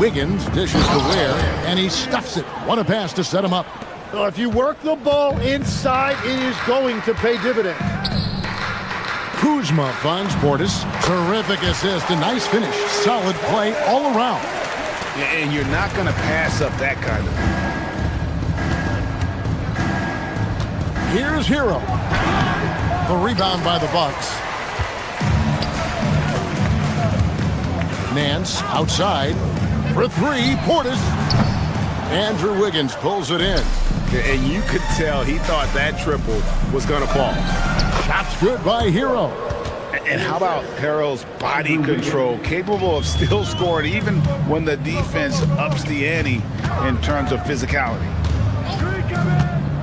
Wiggins dishes to Ware, and he stuffs it. What a pass to set him up. Well, if you work the ball inside, it is going to pay dividends. Kuzma finds Portis. Terrific assist, a nice finish. Solid play all around. And you're not going to pass up that kind of thing. Here's Hero. The rebound by the Bucks. Nance outside for 3. Portis. Andrew Wiggins pulls it in. And you could tell he thought that triple was going to fall. Shots good by Hero. And how about Hero's body control, capable of still scoring even when the defense ups the ante in terms of physicality.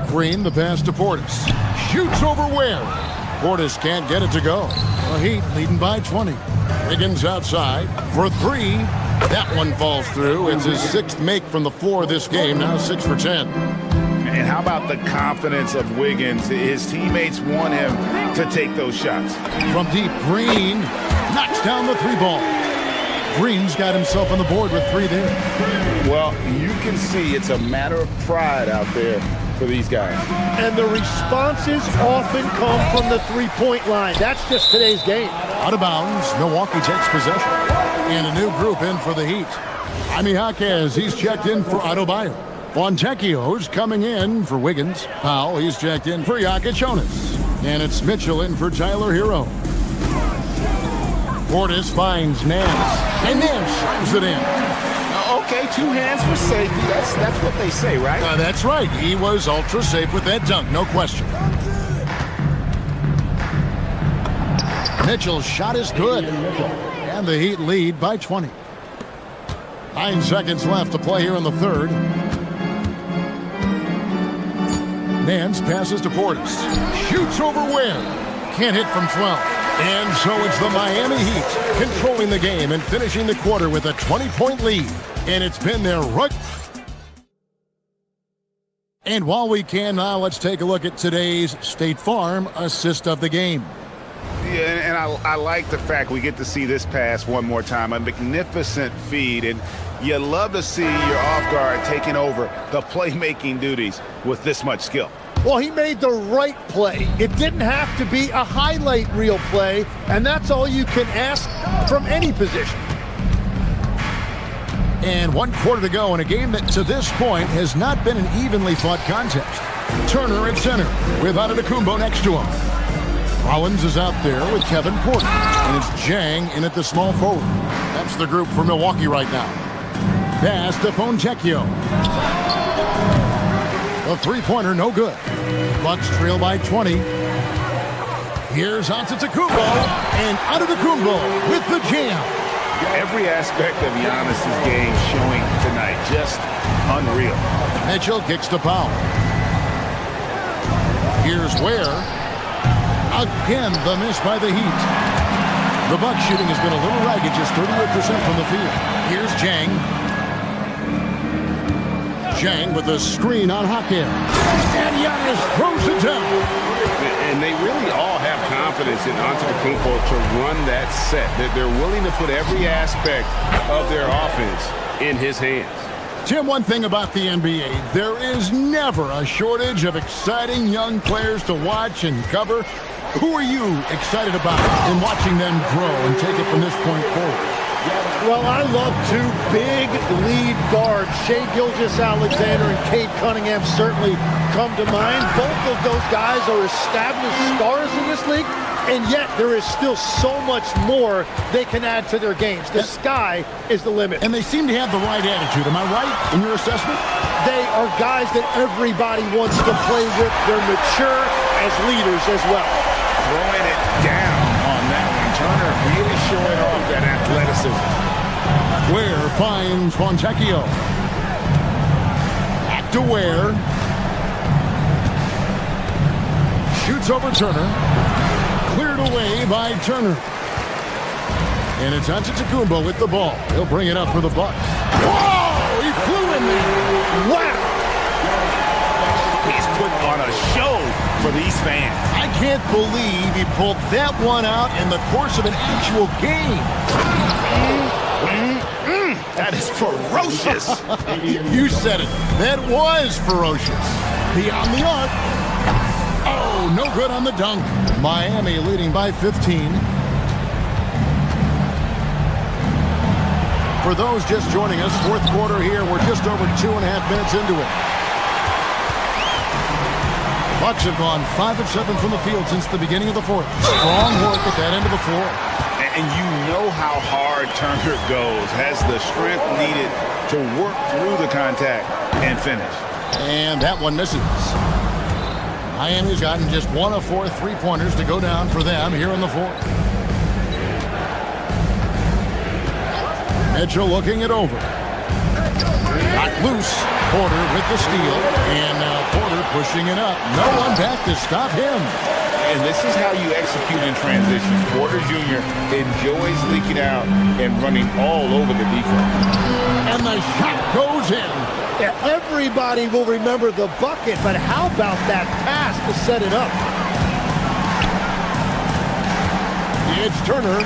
Green, the pass to Portis. Shoots over Ware. Portis can't get it to go. The Heat leading by 20. Wiggins outside for 3. That one falls through. It's his 6th make from the floor this game, now 6 for 10. And how about the confidence of Wiggins? His teammates want him to take those shots. From deep, Green knocks down the 3 ball. Green's got himself on the board with 3 there. Well, you can see it's a matter of pride out there for these guys. And the responses often come from the three-point line. That's just today's game. Out of bounds, Milwaukee takes possession. And a new group in for the Heat. Jaime Jaquez, he's checked in for Adebayo. Fontecchio's coming in for Wiggins. Powell, he's checked in for Jonas. And it's Mitchell in for Tyler Hero. Portis finds Nance. And Nance slams it in. Okay, 2 hands for safety. That's what they say, right? That's right. He was ultra safe with that dunk, no question. Mitchell's shot is good. And the Heat lead by 20. 9 seconds left to play here in the third. Nance passes to Portis. Shoots over Ware. Can't hit from 12. And so it's the Miami Heat controlling the game and finishing the quarter with a 20-point lead. And it's been their right. And while we can now, let's take a look at today's State Farm assist of the game. Yeah, and I like the fact we get to see this pass one more time. A magnificent feed, and you love to see your off guard taking over the playmaking duties with this much skill. Well, he made the right play. It didn't have to be a highlight reel play, and that's all you can ask from any position. And 1 quarter to go in a game that to this point has not been an evenly fought contest. Turner at center with Antetokounmpo next to him. Rollins is out there with Kevin Porter. And it's Jang in at the small forward. That's the group for Milwaukee right now. Pass to Fontecchio. The three-pointer, no good. Bucks trail by 20. Here's Antetokounmpo. And Antetokounmpo with the jam. Every aspect of Giannis's game showing tonight. Just unreal. Mitchell kicks to Powell. Here's Ware. Again, the miss by the Heat. The Bucks shooting has been a little ragged, just 38% from the field. Here's Jang. Jang with a screen on Hakim. And Giannis throws it down. And they really all have confidence in Antetokounmpo to run that set. They're willing to put every aspect of their offense in his hands. Tim, one thing about the NBA, there is never a shortage of exciting young players to watch and cover. Who are you excited about in watching them grow and take it from this point forward? Well, I love two big lead guards. Shai Gilgeous-Alexander and Cade Cunningham certainly come to mind. Both of those guys are established stars in this league, and yet there is still so much more they can add to their games. The sky is the limit. And they seem to have the right attitude. Am I right in your assessment? They are guys that everybody wants to play with. They're mature as leaders as well. Throwing it down on that one. Turner really showing off that athleticism. Ware finds Fontecchio. Back to Ware. Shoots over Turner. Cleared away by Turner. And it's Antetokounmpo with the ball. He'll bring it up for the Bucks. Whoa! He flew in there. Wow! He's putting on a show for these fans. I can't believe he pulled that one out in the course of an actual game. That is ferocious. You said it. That was ferocious. Beyond the arc. Oh, no good on the dunk. Miami leading by 15. For those just joining us, fourth quarter here. We're just over 2.5 minutes into it. Bucks have gone 5 of 7 from the field since the beginning of the fourth. Strong work at that end of the floor. And you know how hard Turner goes. Has the strength needed to work through the contact and finish. And that one misses. Miami's gotten just 1 of 4 three-pointers to go down for them here in the fourth. Mitchell looking it over. Got loose. Porter with the steal. And now Porter pushing it up. No one back to stop him. And this is how you execute in transition. Porter Jr. enjoys leaking out and running all over the defense. And the shot goes in. Yeah, everybody will remember the bucket, but how about that pass to set it up? It's Turner.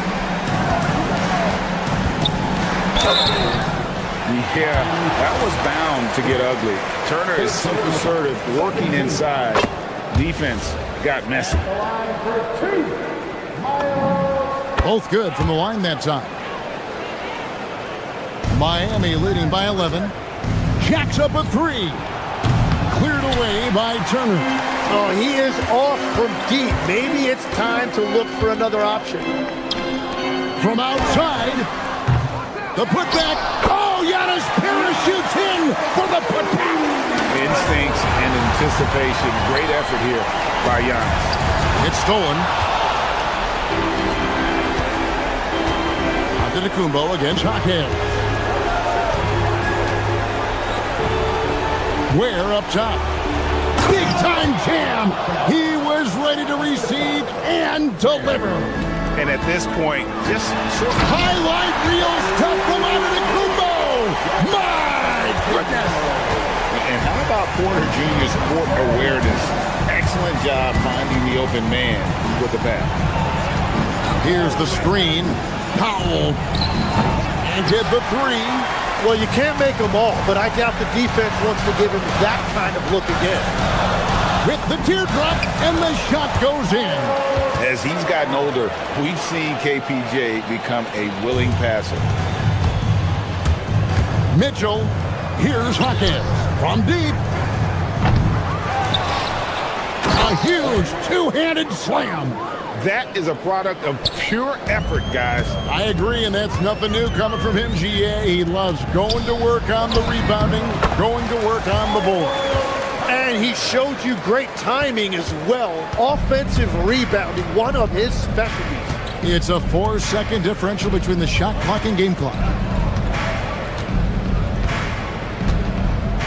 Yeah, that was bound to get ugly. Turner is so assertive, working inside. Defense got messy. Both good from the line that time. Miami leading by 11. Jacks up a 3. Cleared away by Turner. Oh, he is off from deep. Maybe it's time to look for another option. From outside, the putback. Oh, Giannis parachutes in for the putback. Instincts and anticipation. Great effort here by Giannis. It's stolen. Antetokounmpo against Hakim. Ware up top. Big big-time jam. He was ready to receive and deliver. And at this point, just sort of Highlight reels to Kumbo. My goodness. And how about Porter Jr.'s court awareness? Excellent job finding the open man with the bat. Here's the screen. Powell. And hit the three. Well, you can't make them all, but I doubt the defense wants to give him that kind of look again. With the teardrop, and the shot goes in. as he's gotten older, we've seen KPJ become a willing passer. Mitchell, here's Hawkins from deep. A huge two-handed slam. That is a product of pure effort, guys. I agree, and that's nothing new coming from him, GA. He loves going to work on the rebounding, going to work on the board. And he showed you great timing as well. Offensive rebounding, one of his specialties. It's a 4-second differential between the shot clock and game clock.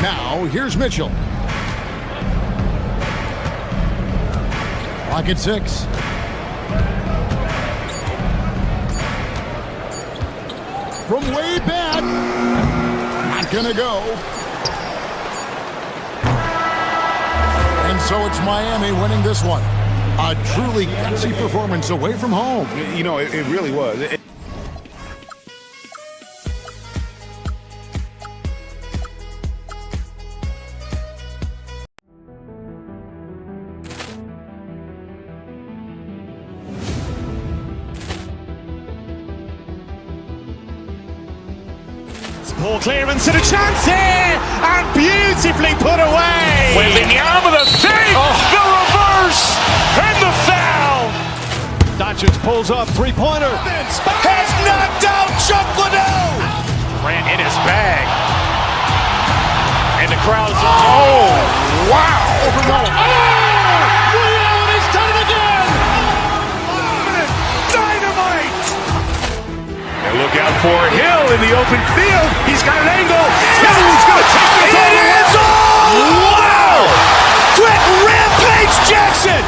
Now, here's Mitchell. Clock at 6. From way back. Not gonna go. And so it's Miami winning this one. A truly gutsy performance away from home. You know, it really was. Ball clearance and a chance here, and beautifully put away. Wembanyama the save, the reverse, and the foul. Doncic pulls up, three-pointer. Has knocked out Chuck Liddell. Ran in his bag. And the crowd's wow. Liddell has done it again. Dynamite. And look out for Hill in the open field. He's got an angle. Hill's going to take this all the way. Wow! Quick Rampage Jackson.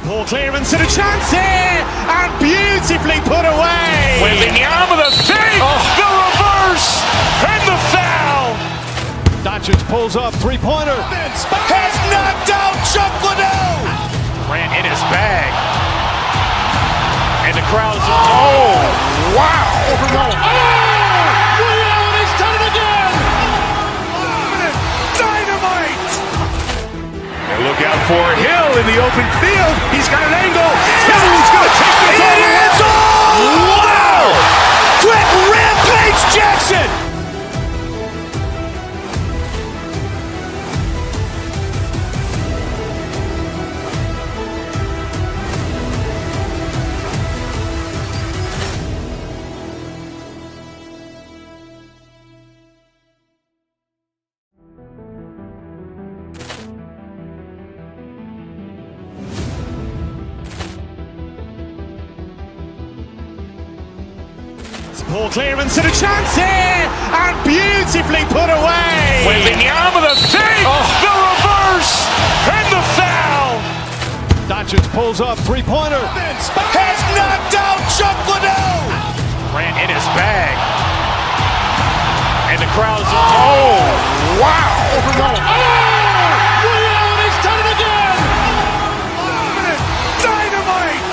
Ball clearance and a chance here, and beautifully put away. Wembanyama the save, the reverse, and the foul. Doncic pulls up, three-pointer. Has knocked out Chuck Liddell. Ran in his bag. And the crowd's wow. Liddell has done it again. Dynamite. And look out for Hill in the open field. He's got an angle. Hill's going to take this all the way. Wow! Quick Rampage Jackson. Ball clearance and a chance here, and beautifully put away. Wembanyama the save, the reverse, and the foul. Doncic pulls up, three-pointer. Has knocked out Chuck Liddell. Ran in his bag. And the crowd's wow. Liddell has done it again. Dynamite.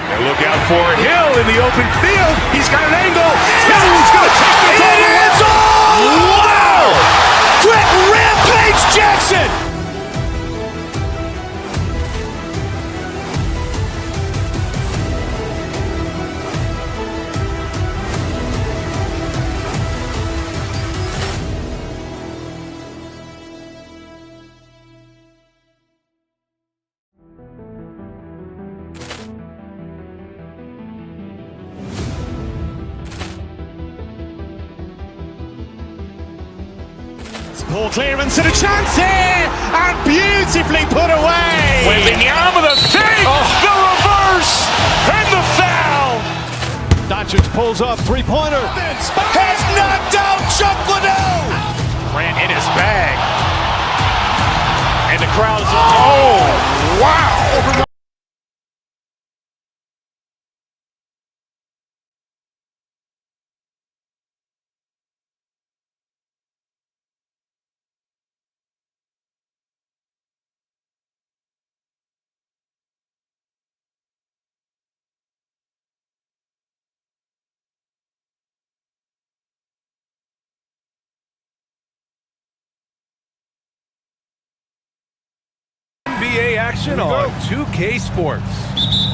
And look out for Hill in the open field. He's got an angle. Hill's going to take this all the way. Wow! Quick Rampage Jackson. Poor clearance and a chance here, and beautifully put away. Wembanyama with a fake, the reverse, and the foul. Doncic pulls up, three-pointer. Has knocked out Chocolate. Grant in his bag. And the crowd is... Oh, wow. NBA action on 2K Sports.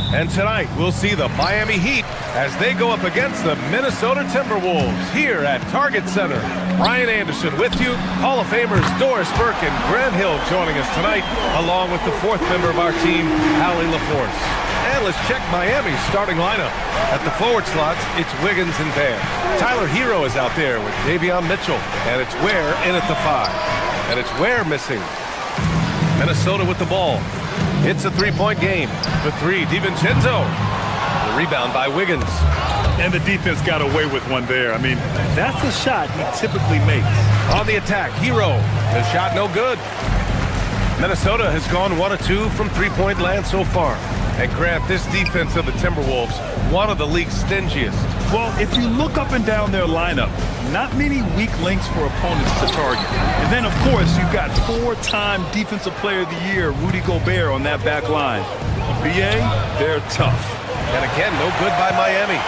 And tonight, we'll see the Miami Heat as they go up against the Minnesota Timberwolves here at Target Center. Brian Anderson with you, Hall of Famers Doris Burke and Grant Hill joining us tonight, along with the fourth member of our team, Allie LaForce. And let's check Miami's starting lineup. At the forward slots, it's Wiggins and Bam. Tyler Hero is out there with Davion Mitchell, and it's Ware in at the 5. And it's Ware missing. Minnesota with the ball. It's a three-point game. The three, DiVincenzo. The rebound by Wiggins. And the defense got away with one there. I mean, that's a shot he typically makes. On the attack, Hero. The shot no good. Minnesota has gone 1 of 2 from three-point land so far. And Grant, this defense of the Timberwolves, one of the league's stingiest. Well, if you look up and down their lineup, not many weak links for opponents to target. And then, of course, you've got 4-time Defensive Player of the Year, Rudy Gobert, on that back line. BA, they're tough. And again, no good by Miami.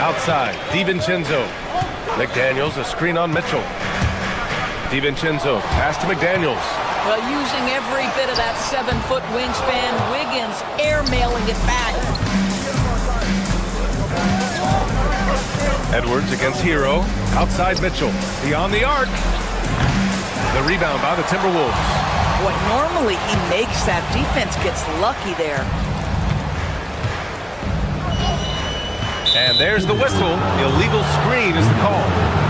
Outside, DiVincenzo. McDaniels, a screen on Mitchell. DiVincenzo, pass to McDaniels. Well, using every bit of that 7-foot wingspan, Wiggins airmailing it back. Edwards against Hero. Outside Mitchell. Beyond the arc. The rebound by the Timberwolves. Boy, normally he makes that. Defense gets lucky there. And there's the whistle. Illegal screen is the call.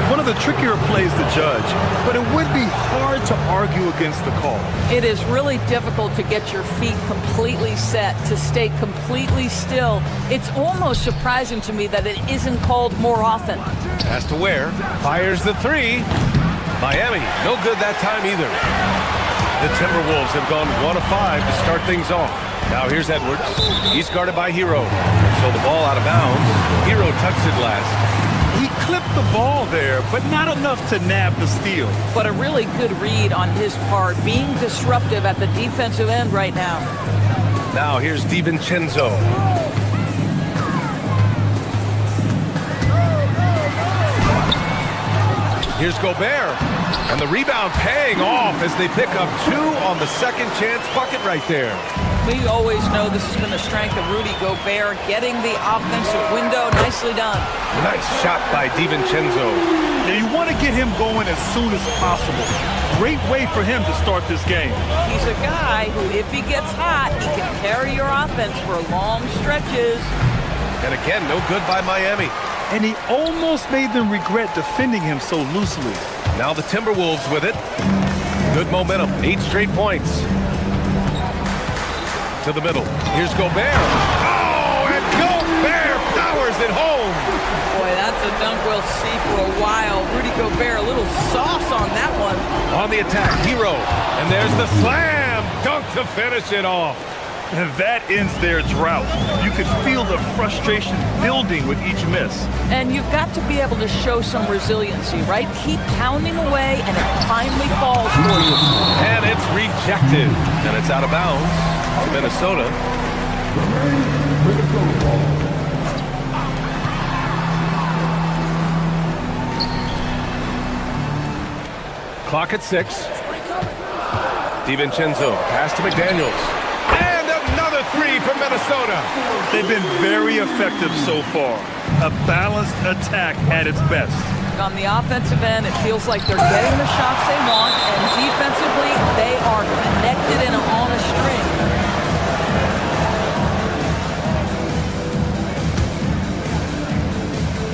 One of the trickier plays to judge, but it would be hard to argue against the call. It is really difficult to get your feet completely set, to stay completely still. It's almost surprising to me that it isn't called more often. Pass to Ware. Fires the three. Miami, no good that time either. The Timberwolves have gone 1 of 5 to start things off. Now here's Edwards. He's guarded by Hero. So the ball out of bounds. Hero touched it last. He clipped the ball there, but not enough to nab the steal. But a really good read on his part, being disruptive at the defensive end right now. Now here's DiVincenzo. Here's Gobert. And the rebound paying off as they pick up 2 on the second chance bucket right there. We always know this has been the strength of Rudy Gobert, getting the offensive window. Nicely done. Nice shot by DiVincenzo. Now you want to get him going as soon as possible. Great way for him to start this game. He's a guy who, if he gets hot, he can carry your offense for long stretches. And again, no good by Miami. And he almost made them regret defending him so loosely. Now the Timberwolves with it. Good momentum, 8 straight points. To the middle. Here's Gobert. Oh, and Gobert powers it home. Boy, that's a dunk we'll see for a while. Rudy Gobert, a little sauce on that one. On the attack, Hero. And there's the slam dunk to finish it off. And that ends their drought. You could feel the frustration building with each miss. And you've got to be able to show some resiliency, right? Keep pounding away, and it finally falls for you. And it's rejected. And it's out of bounds to Minnesota. Clock at 6. DiVincenzo, pass to McDaniels. Three from Minnesota. They've been very effective so far. A balanced attack at its best. On the offensive end, it feels like they're getting the shots they want, and defensively, they are connected and on a string.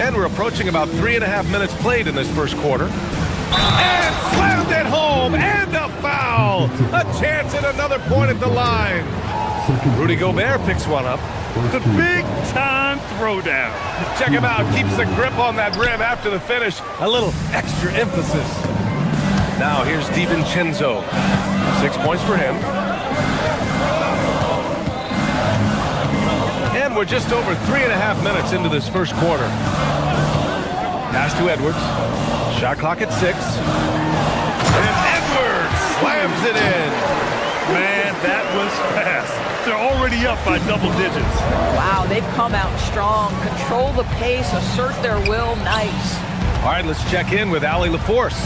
And we're approaching about 3.5 minutes played in this first quarter. And slammed it home, and a foul. A chance at another point at the line. Rudy Gobert picks one up. The big-time throwdown. Check him out. Keeps the grip on that rim after the finish. A little extra emphasis. Now here's DiVincenzo. 6 points for him. And we're just over 3.5 minutes into this first quarter. Pass to Edwards. Shot clock at 6. And Edwards slams it in. Man, that was fast. They're already up by double digits. Wow, they've come out strong. Control the pace, assert their will. Nice. All right, let's check in with Allie LaForce.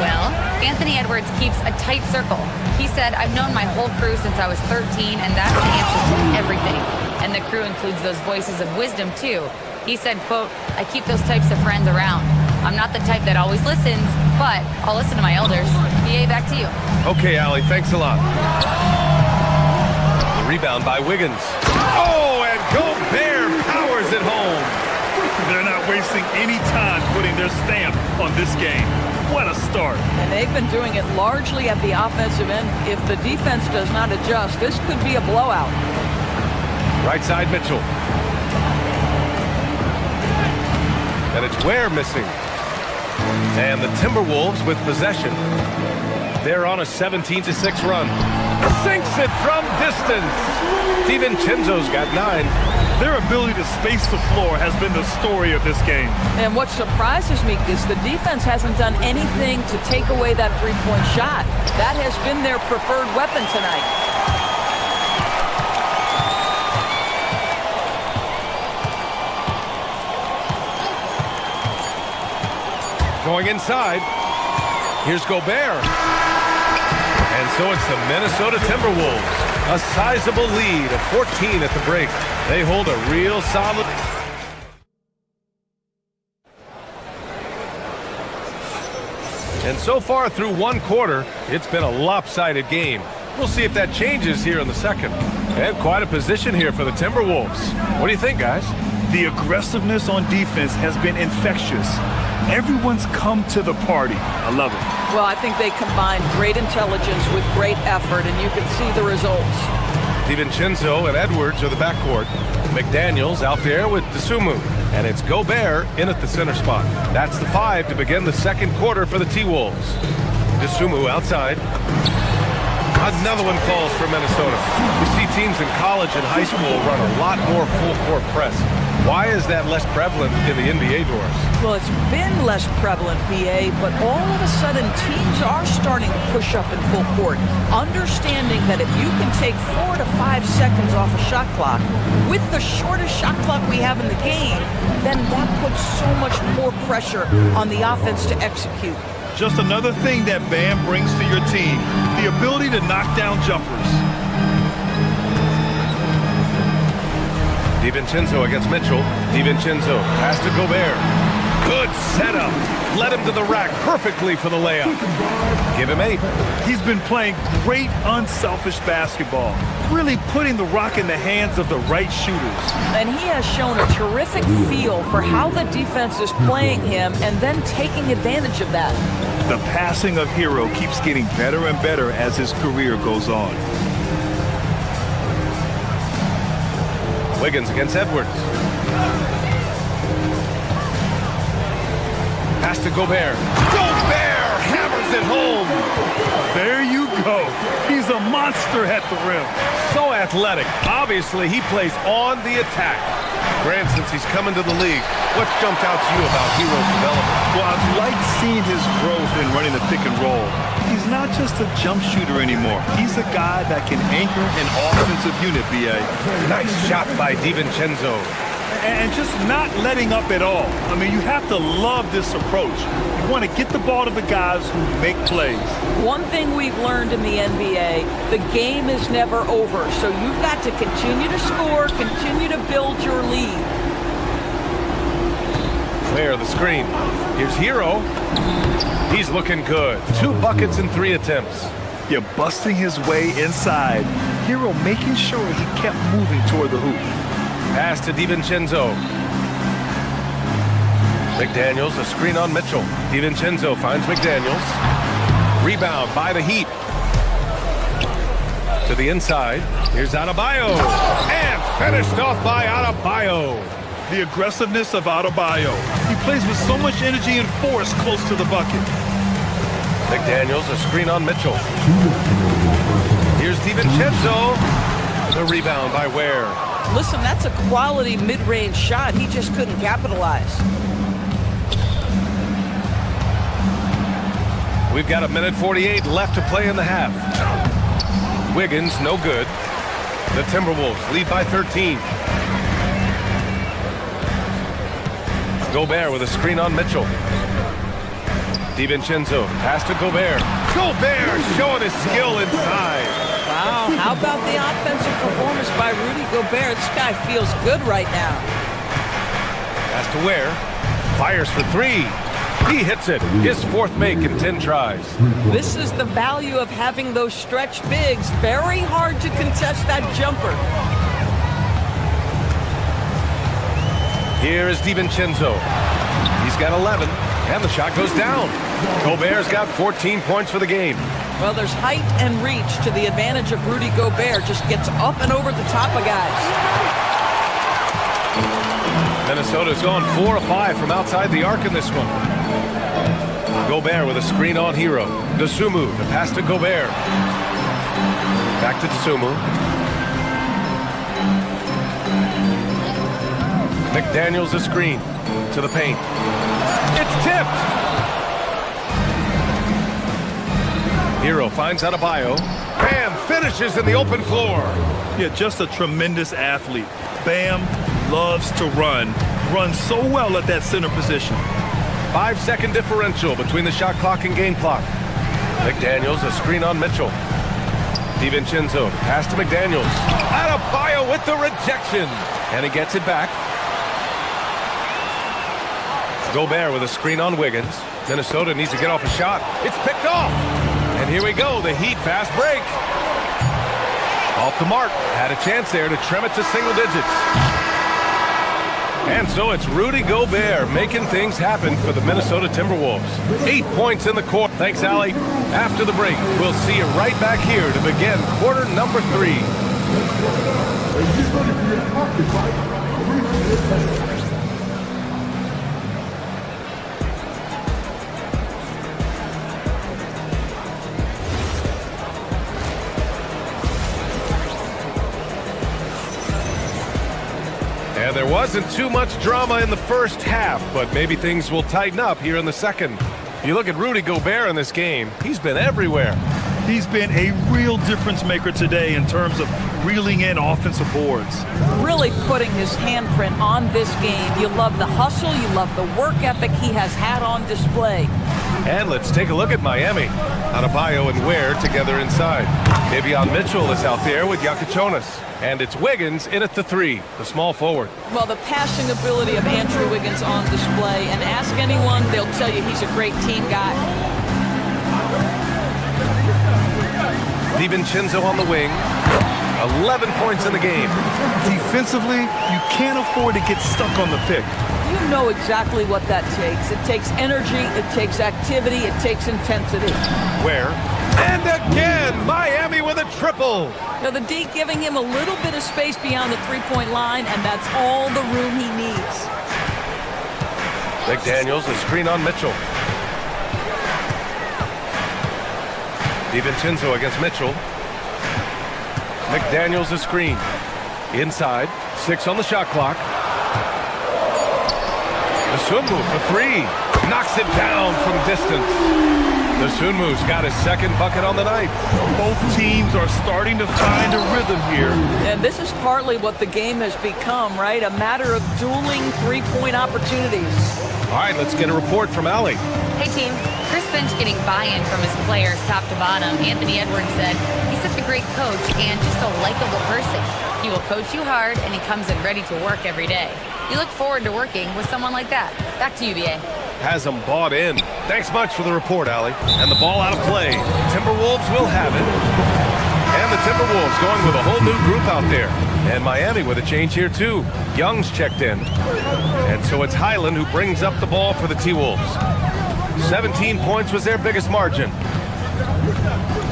Well, Anthony Edwards keeps a tight circle. He said, I've known my whole crew since I was 13, and that's the answer to everything. And the crew includes those voices of wisdom, too. He said, quote, I keep those types of friends around. I'm not the type that always listens, but I'll listen to my elders. BA, back to you. Okay, Allie, thanks a lot. The rebound by Wiggins. Oh, and Gobert powers it home. They're not wasting any time putting their stamp on this game. What a start. And they've been doing it largely at the offensive end. If the defense does not adjust, this could be a blowout. Right side, Mitchell. And it's Ware missing. And the Timberwolves with possession. They're on a 17-6 run. Sinks it from distance. DiVincenzo's got 9. Their ability to space the floor has been the story of this game. And what surprises me is the defense hasn't done anything to take away that three-point shot. That has been their preferred weapon tonight. Going inside. Here's Gobert. And so it's the Minnesota Timberwolves. A sizable lead of 14 at the break. They hold a real solid. And so far through one quarter, it's been a lopsided game. We'll see if that changes here in the second. And quite a position here for the Timberwolves. What do you think, guys? The aggressiveness on defense has been infectious. Everyone's come to the party. I love it. Well, I think they combine great intelligence with great effort, and you can see the results. DiVincenzo and Edwards are the backcourt. McDaniels out there with DeSumo. And it's Gobert in at the center spot. That's the 5 to begin the second quarter for the T-Wolves. DeSumo outside. Another one falls for Minnesota. We see teams in college and high school run a lot more full-court press. Why is that less prevalent in the NBA doors? Well, it's been less prevalent, BA, but all of a sudden teams are starting to push up in full court, understanding that if you can take 4 to 5 seconds off a shot clock with the shortest shot clock we have in the game, then that puts so much more pressure on the offense to execute. Just another thing that Bam brings to your team, the ability to knock down jumpers. DiVincenzo against Mitchell. DiVincenzo pass to Gobert. Good setup. Led him to the rack perfectly for the layup. Give him 8. He's been playing great unselfish basketball, really putting the rock in the hands of the right shooters. And he has shown a terrific feel for how the defense is playing him and then taking advantage of that. The passing of Hero keeps getting better and better as his career goes on. Wiggins against Edwards. Pass to Gobert. Gobert hammers it home. There you go. He's a monster at the rim. So athletic. Obviously, he plays on the attack. Grant, since he's come into the league, what's jumped out to you about Hero's development? Well, I've liked seeing his growth in running the pick and roll. He's not just a jump shooter anymore. He's a guy that can anchor an offensive unit, B.A. Nice shot by DiVincenzo. And just not letting up at all. I mean, you have to love this approach. You want to get the ball to the guys who make plays. One thing we've learned in the NBA, the game is never over. So you've got to continue to score, continue to build your lead. There, the screen. Here's Hero. He's looking good. 2 buckets in 3 attempts. You're busting his way inside. Hero making sure he kept moving toward the hoop. Pass to DiVincenzo. McDaniels, a screen on Mitchell. DiVincenzo finds McDaniels. Rebound by the Heat. To the inside. Here's Adebayo. And finished off by Adebayo. The aggressiveness of Adebayo. He plays with so much energy and force close to the bucket. McDaniels, a screen on Mitchell. Here's DiVincenzo. The rebound by Ware. Listen, that's a quality mid-range shot. He just couldn't capitalize. We've got 1:48 left to play in the half. Wiggins, no good. The Timberwolves lead by 13. Gobert with a screen on Mitchell. DiVincenzo, pass to Gobert. Gobert showing his skill inside. Wow, how about the offensive performance by Rudy Gobert? This guy feels good right now. Pass to Ware. Fires for three. He hits it. His fourth make in 10 tries. This is the value of having those stretch bigs. Very hard to contest that jumper. Here is DiVincenzo. He's got 11, and the shot goes down. Gobert's got 14 points for the game. Well, there's height and reach to the advantage of Rudy Gobert. Just gets up and over the top of guys. Minnesota's gone 4 of 5 from outside the arc in this one. Gobert with a screen on Hero. Dosunmu, the pass to Gobert. Back to Dosunmu. McDaniels a screen to the paint. It's tipped. Hero finds Adebayo. Bam finishes in the open floor. Yeah, just a tremendous athlete. Bam loves to run. Runs so well at that center position. 5-second differential between the shot clock and game clock. McDaniels a screen on Mitchell. DiVincenzo pass to McDaniels. Adebayo with the rejection. And he gets it back. Gobert with a screen on Wiggins. Minnesota needs to get off a shot. It's picked off. And here we go. The Heat fast break. Off the mark. Had a chance there to trim it to single digits. And so it's Rudy Gobert making things happen for the Minnesota Timberwolves. 8 points in the court. Thanks, Allie. After the break, we'll see you right back here to begin quarter number 3. And there wasn't too much drama in the first half, but maybe things will tighten up here in the second. You look at Rudy Gobert in this game, he's been everywhere. He's been a real difference maker today in terms of reeling in offensive boards. Really putting his handprint on this game. You love the hustle, you love the work ethic he has had on display. And let's take a look at Miami. Adebayo and Ware together inside. Davion Mitchell is out there with Jakichonis. And it's Wiggins in at the 3, the small forward. Well, the passing ability of Andrew Wiggins on display. And ask anyone, they'll tell you he's a great team guy. DiVincenzo on the wing. 11 points in the game. Defensively, you can't afford to get stuck on the pick. You know exactly what that takes. It takes energy, it takes activity, it takes intensity. Where? And again, Miami with a triple. Now the D giving him a little bit of space beyond the three-point line, and that's all the room he needs. McDaniels, a screen on Mitchell. DiVincenzo against Mitchell. McDaniels a screen. Inside, 6 on the shot clock. Dosunmu for 3. Knocks it down from distance. Dosunmu's got his second bucket on the night. Both teams are starting to find a rhythm here. And this is partly what the game has become, right? A matter of dueling three-point opportunities. All right, let's get a report from Allie. Hey, team. Chris Finch getting buy-in from his players top to bottom. Anthony Edwards said he's such a great coach and just a likable person. He will coach you hard, and he comes in ready to work every day. You look forward to working with someone like that. Back to you, BA. Has them bought in. Thanks much for the report, Allie. And the ball out of play. Timberwolves will have it. And the Timberwolves going with a whole new group out there. And Miami with a change here too. Young's checked in. And so it's Highland who brings up the ball for the T-Wolves. 17 points was their biggest margin.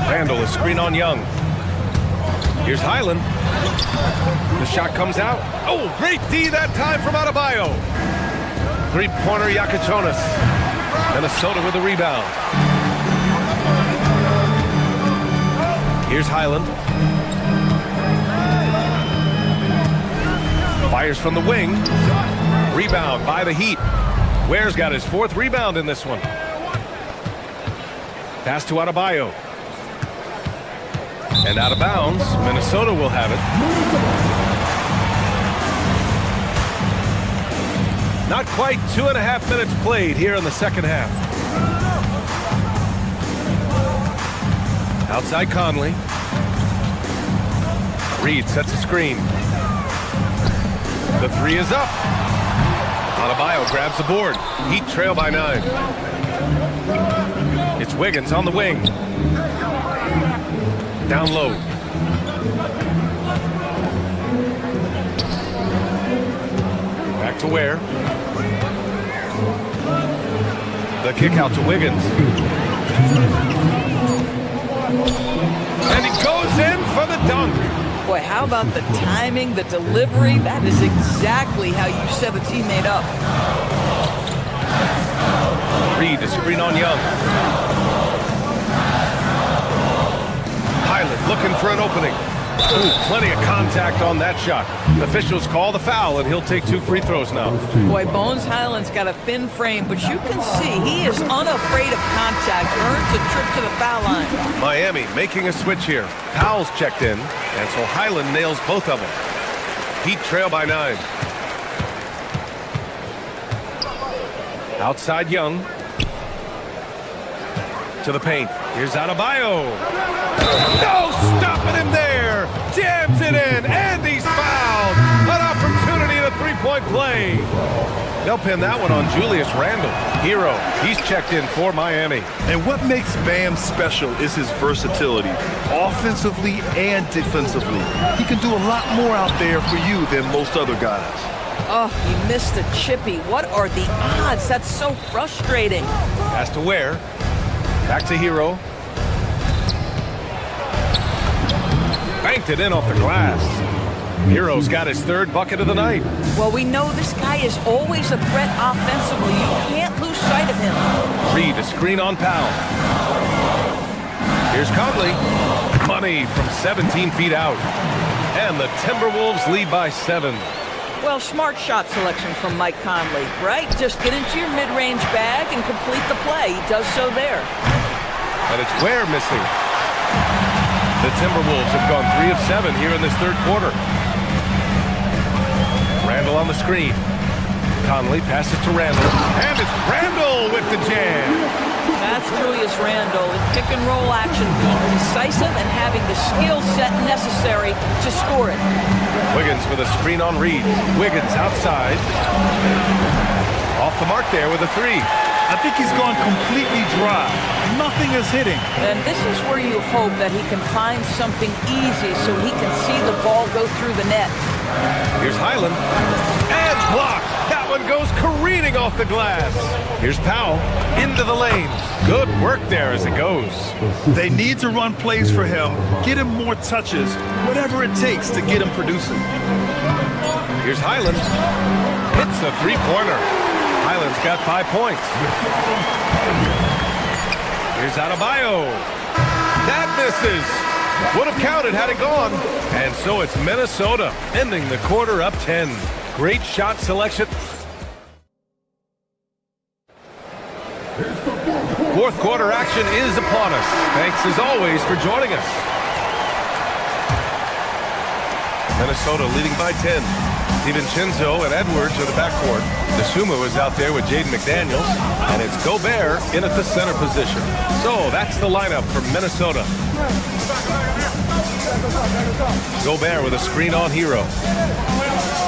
Randall is screen on Young. Here's Highland. The shot comes out. Oh, great D that time from Adebayo. Three-pointer Yakuchonis. Minnesota with the rebound. Here's Highland. Fires from the wing. Rebound by the Heat. Ware's got his 4th rebound in this one. Pass to Adebayo. And out of bounds. Minnesota will have it. Not quite 2.5 minutes played here in the second half. Outside Conley. Reed sets a screen. The 3 is up. Adebayo grabs the board. Heat trail by 9. It's Wiggins on the wing. Down low. Back to Ware. The kick out to Wiggins. And he goes in for the dunk. Boy, how about the timing, the delivery? That is exactly how you set a teammate up. Reed to screen on Young. Highland looking for an opening. Ooh, plenty of contact on that shot. Officials call the foul, and he'll take 2 free throws now. Boy, Bones Highland's got a thin frame, but you can see he is unafraid of contact. Earns a trip to the foul line. Miami making a switch here. Powell's checked in, and so Highland nails both of them. Heat trail by 9. Outside Young. To the paint. Here's Adebayo. No stopping him there. Jams it in, and he's fouled. An opportunity at a 3-point play. They'll pin that one on Julius Randle. Hero, he's checked in for Miami. And what makes Bam special is his versatility, offensively and defensively. He can do a lot more out there for you than most other guys. Oh, he missed the chippy. What are the odds? That's so frustrating. Pass to Ware. Back to Hero. Banked it in off the glass. Hero's got his 3rd bucket of the night. Well, we know this guy is always a threat offensively. You can't lose sight of him. Reed a screen on Powell. Here's Conley. Money from 17 feet out. And the Timberwolves lead by 7. Well, smart shot selection from Mike Conley, right? Just get into your mid-range bag and complete the play. He does so there. And it's Ware missing. The Timberwolves have gone 3 of 7 here in this 3rd quarter. Randall on the screen. Conley passes to Randall. And it's Randall with the jam. That's Julius Randall in pick-and-roll action, being decisive and having the skill set necessary to score it. Wiggins with a screen on Reed. Wiggins outside. Off the mark there with a 3. I think he's gone completely dry. Nothing is hitting. And this is where you hope that he can find something easy so he can see the ball go through the net. Here's Highland. And blocked. That one goes careening off the glass. Here's Powell into the lane. Good work there as it goes. They need to run plays for him, get him more touches, whatever it takes to get him producing. Here's Highland. Hits a 3-pointer. Highland's got 5 points. Here's Adebayo. That misses. Would have counted had it gone. And so it's Minnesota ending the quarter up 10. Great shot selection. 4th quarter action is upon us. Thanks as always for joining us. Minnesota leading by 10. DiVincenzo and Edwards are the backcourt. Dosunmu is out there with Jaden McDaniels. And it's Gobert in at the center position. So that's the lineup for Minnesota. Gobert with a screen on Hero.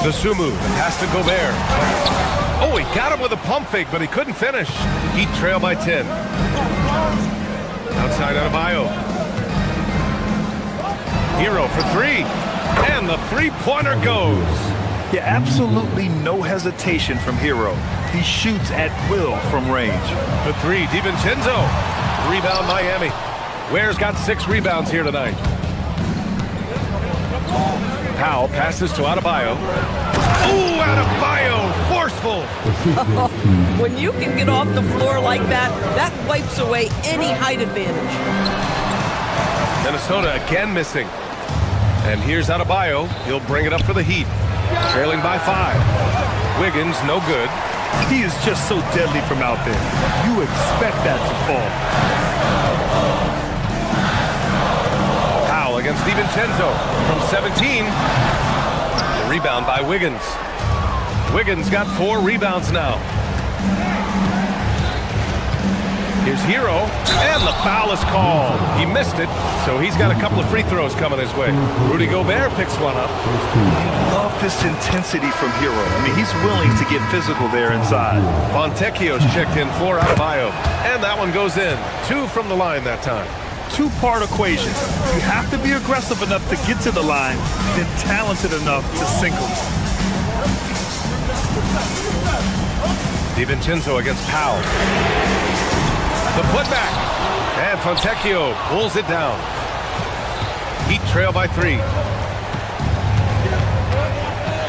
Dosunmu, the pass to Gobert. Oh, he got him with a pump fake, but he couldn't finish. Heat trail by 10. Outside Adebayo. Hero for three. And the three-pointer goes. Yeah, absolutely no hesitation from Hero. He shoots at will from range. The three, DiVincenzo. Rebound, Miami. Ware's got 6 rebounds here tonight. Powell passes to Adebayo. Ooh, Adebayo, forceful. When you can get off the floor like that, that wipes away any height advantage. Minnesota again missing. And here's Adebayo. He'll bring it up for the Heat. Trailing by 5. Wiggins, no good. He is just so deadly from out there. You expect that to fall. Powell against DiVincenzo from 17. The rebound by Wiggins. Wiggins got 4 rebounds now. Here's Hero, and the foul is called. He missed it, so he's got a couple of free throws coming his way. Rudy Gobert picks one up. I love this intensity from Hero. I mean, he's willing to get physical there inside. Fontecchio's checked in for Adebayo, and that one goes in. 2 from the line that time. Two-part equation. You have to be aggressive enough to get to the line, then talented enough to sink them. DiVincenzo against Powell. The putback, and Fontecchio pulls it down. Heat trail by 3.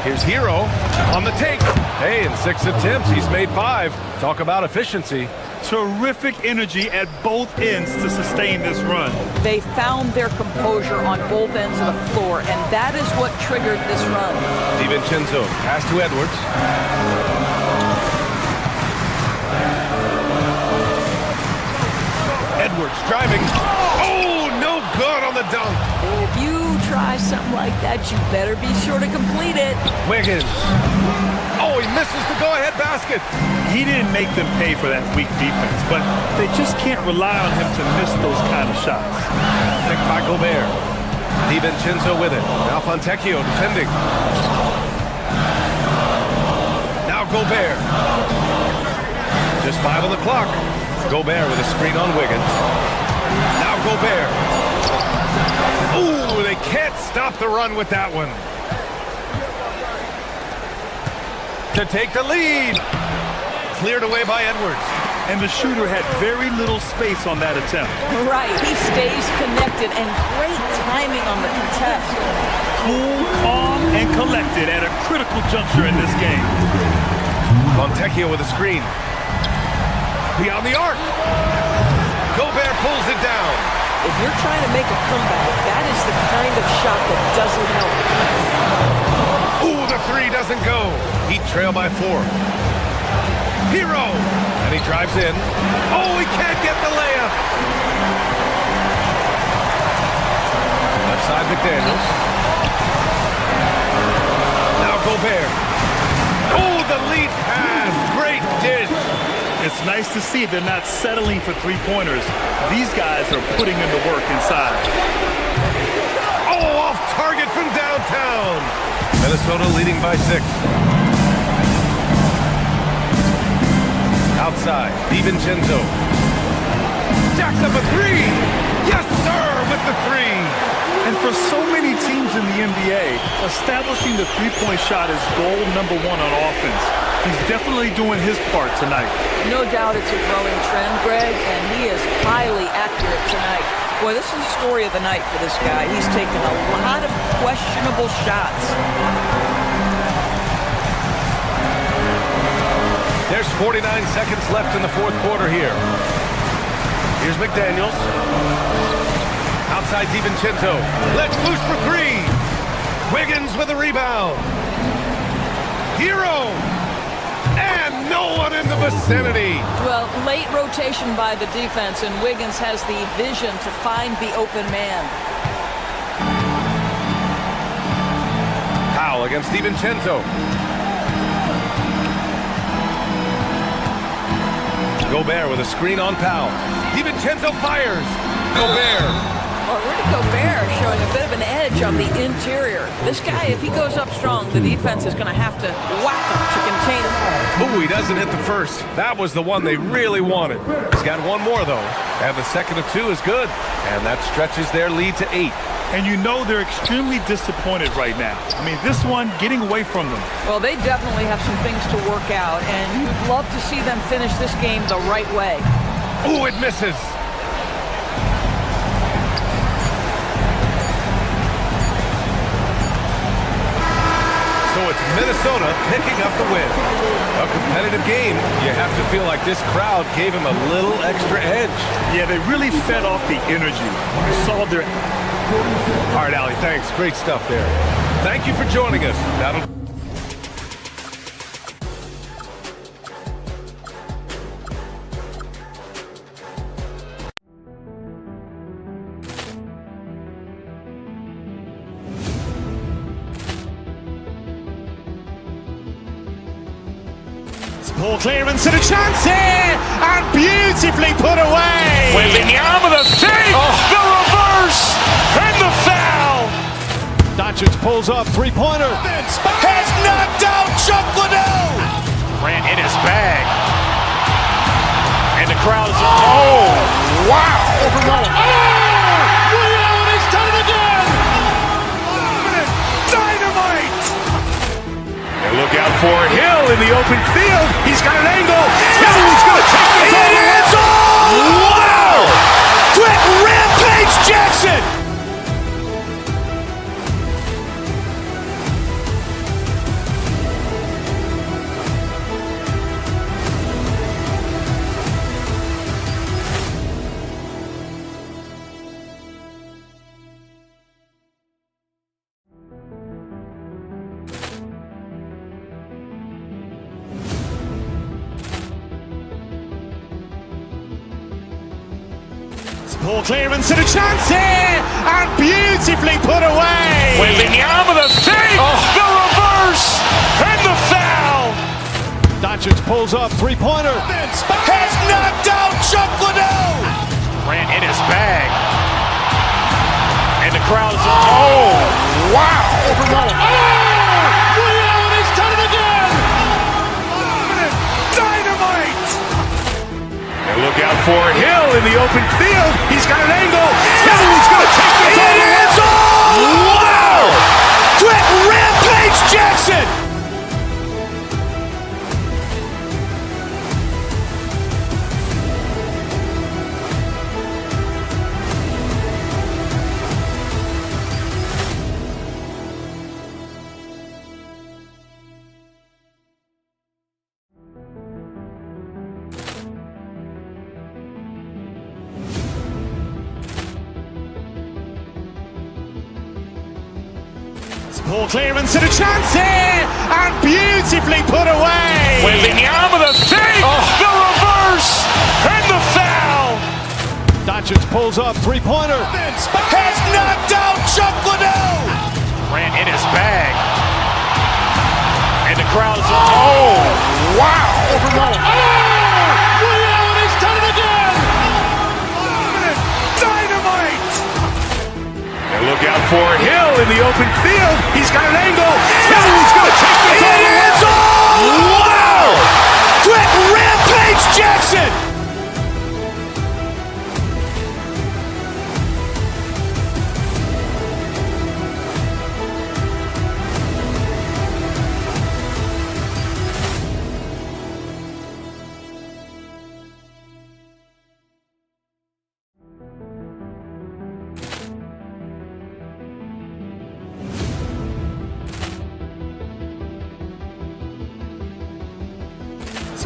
Here's Hero on the take. Hey, in 6 attempts, he's made 5. Talk about efficiency. Terrific energy at both ends to sustain this run. They found their composure on both ends of the floor, and that is what triggered this run. DiVincenzo, pass to Edwards. Edwards driving. Oh, no good on the dunk. If you try something like that, you better be sure to complete it. Wiggins. Oh, he misses the go-ahead basket. He didn't make them pay for that weak defense, but they just can't rely on him to miss those kind of shots. Picked by Gobert. DiVincenzo with it. Now Fontecchio defending. Now Gobert. Just 5 on the clock. Gobert with a screen on Wiggins. Now Gobert. Ooh, they can't stop the run with that one. To take the lead. Cleared away by Edwards. And the shooter had very little space on that attempt. Right, he stays connected, and great timing on the contest. Cool, calm, and collected at a critical juncture in this game. Fontecchio with a screen. Beyond the arc. Gobert pulls it down. If you're trying to make a comeback, that is the kind of shot that doesn't help. Ooh, the 3 doesn't go. Heat trail by 4. Hero. And he drives in. Oh, he can't get the layup. Left side, McDaniels. Now Gobert. Oh, the lead pass. Great dish. It's nice to see they're not settling for three-pointers. These guys are putting in the work inside. Oh, off target from downtown. Minnesota leading by 6. Outside, DiVincenzo. Jacks up a 3. Yes, sir, with the 3. And for so many teams in the NBA, establishing the three-point shot is goal number 1 on offense. He's definitely doing his part tonight. No doubt it's a growing trend, Greg, and he is highly accurate tonight. Boy, this is the story of the night for this guy. He's taken a lot of questionable shots. There's 49 seconds left in the 4th quarter here. Here's McDaniels. Outside DiVincenzo. Let's loose for 3. Wiggins with a rebound. Hero. And no one in the vicinity. Well, late rotation by the defense, and Wiggins has the vision to find the open man. Powell against DiVincenzo. Gobert with a screen on Powell. DiVincenzo fires. Gobert. Well, Rudy Gobert showing a bit of an edge on the interior. This guy, if he goes up strong, the defense is going to have to whack him to contain him. Ooh, he doesn't hit the first. That was the one they really wanted. He's got one more, though. And the second of 2 is good. And that stretches their lead to 8. And you know they're extremely disappointed right now. I mean, this one, getting away from them. Well, they definitely have some things to work out, and you'd love to see them finish this game the right way. Ooh, it misses. So it's Minnesota picking up the win. A competitive game. You have to feel like this crowd gave him a little extra edge. Yeah, they really fed off the energy. You saw their... All right, Allie, thanks. Great stuff there. Thank you for joining us. Ball clearance and a chance here, and beautifully put away. Wembanyama the fake, the reverse, and the foul. Doncic pulls up, three-pointer. Has knocked out Chuck Liddell. Ran in his bag. And the crowd is, oh, wow. Ray Allen has done it again. Dynamite. And look out for Hill in the open field. He's got an angle. Hill's going to take this all the way. Wow. Quick Rampage Jackson. Ball clearance and a chance here, and beautifully put away. Wembanyama the fake, the reverse, and the foul. Doncic pulls up, three-pointer. Has knocked out Chuck Liddell. Ran in his bag. And the crowd is, oh, wow. Ray Allen has done it again. Dynamite. And look out for Hill in the open field. He's got an angle. Hill's going to take this all the way. Wow. Quick Rampage Jackson. Ball clearance and a chance here, and beautifully put away. Wembanyama the fake, the reverse, and the foul. Doncic pulls up, three-pointer. Has knocked out Chuck Liddell. Ran in his bag. And the crowd is, oh, wow. Ray Allen has done it again. Dynamite. And look out for Hill in the open field. He's got an angle. Hill's going to take this all the way. Wow. Quick Rampage Jackson.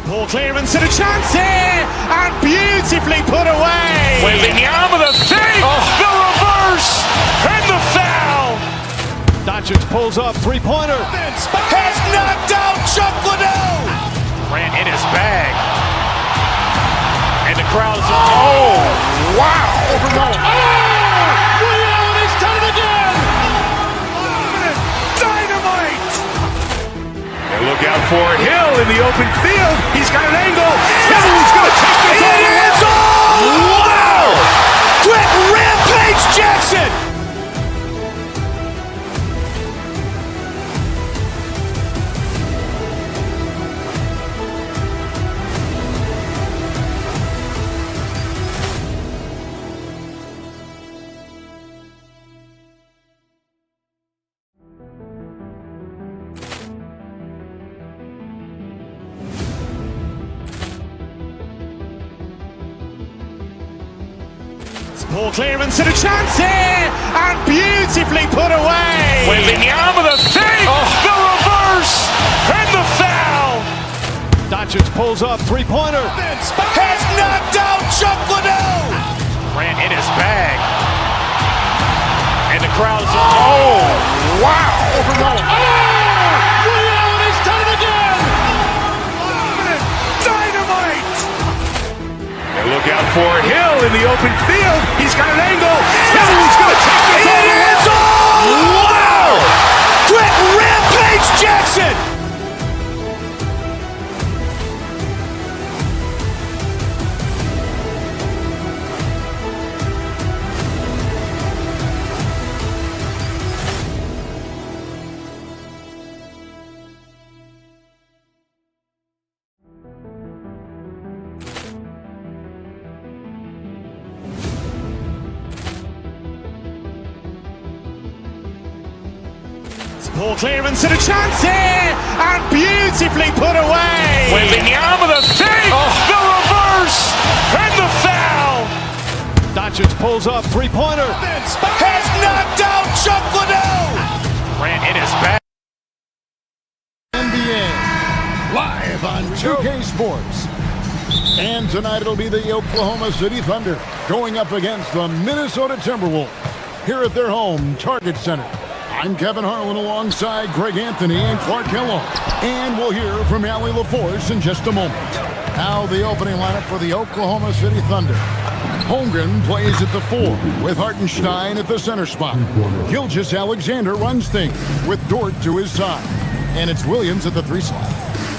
Ball clearance and a chance here, and beautifully put away. Wembanyama the fake, the reverse, and the foul. Doncic pulls up, three-pointer. Has knocked out Chuck Liddell. Ran in his bag. And the crowd is, oh, wow. Ray Allen has done it again. Dynamite. And look out for Hill in the open field. He's got an angle. Hill's going to take this all the way. Wow. Quick Rampage Jackson. Ball clearance and a chance here, and beautifully put away. Wembanyama the save, the reverse, and the foul. Doncic pulls up, three-pointer. Has knocked out Chuck Liddell. Ran in his bag. And the crowd's oh, wow. Ray Allen has done it again. Dynamite. And look out for Hill in the open field. He's got an angle. Hill's going to take this all the way. Wow. Quick rampage Jackson. Ball clearance and a chance here, and beautifully put away. Wembanyama the save, the reverse, and the foul. Doncic pulls up, three-pointer. Has knocked out Chuck Liddell. Ran in his bag. NBA, live on 2K Sports. And tonight it'll be the Oklahoma City Thunder going up against the Minnesota Timberwolves here at their home, Target Center. I'm Kevin Harlan alongside Greg Anthony and Clark Kellogg. And we'll hear from Allie LaForce in just a moment. Now the opening lineup for the Oklahoma City Thunder. Holmgren plays at the 4 with Hartenstein at the center spot. Gilgeous-Alexander runs things with Dort to his side. And it's Williams at the 3 slot.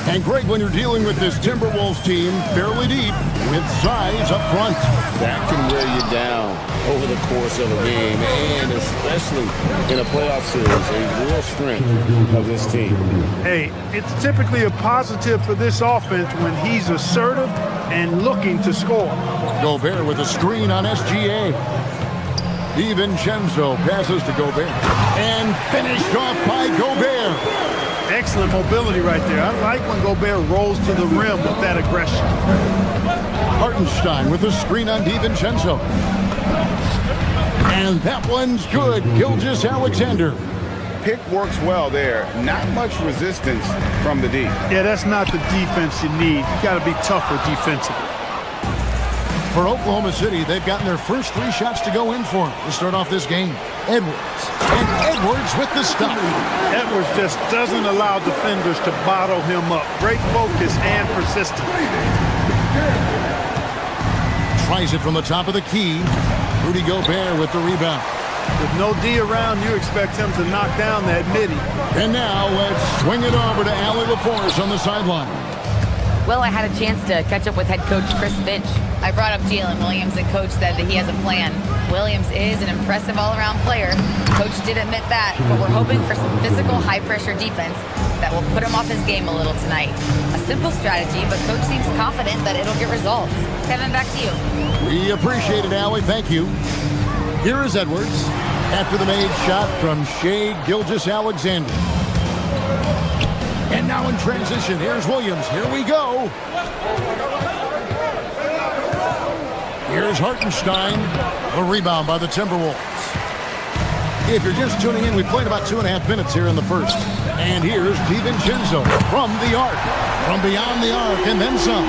And Greg, when you're dealing with this Timberwolves team fairly deep with size up front, That can wear you down over the course of a game, and especially in a playoff series, a real strength of this team. Hey, it's typically a positive for this offense when he's assertive and looking to score. Gobert with a screen on SGA. DiVincenzo passes to Gobert. And finished off by Gobert. Excellent mobility right there. I like when Gobert rolls to the rim with that aggression. Hartenstein with a screen on DiVincenzo. And that one's good. Gilgeous-Alexander. Pick works well there. Not much resistance from the D. Yeah, that's not the defense you need. You got to be tougher defensively. For Oklahoma City, they've gotten their first 3 shots to go in for to start off this game. Edwards. And Edwards with the stop. Edwards just doesn't allow defenders to bottle him up. Great focus and persistence. Tries it from the top of the key. Rudy Gobert with the rebound. With no D around, you expect him to knock down that midi. And now let's swing it over to Allie LaForce on the sideline. Well, I had a chance to catch up with head coach Chris Finch. I brought up Jalen Williams, and coach said that he has a plan. Williams is an impressive all-around player. Coach did admit that, but we're hoping for some physical, high-pressure defense that will put him off his game a little tonight. A simple strategy, but coach seems confident that it'll get results. Kevin, back to you. We appreciate it, Allie. Thank you. Here is Edwards after the made shot from Shai Gilgeous-Alexander. And now in transition, here's Williams. Here we go. Here's Hartenstein. A rebound by the Timberwolves. If you're just tuning in, we played about 2.5 minutes here in the first. And here's DiVincenzo from the arc. From beyond the arc and then some.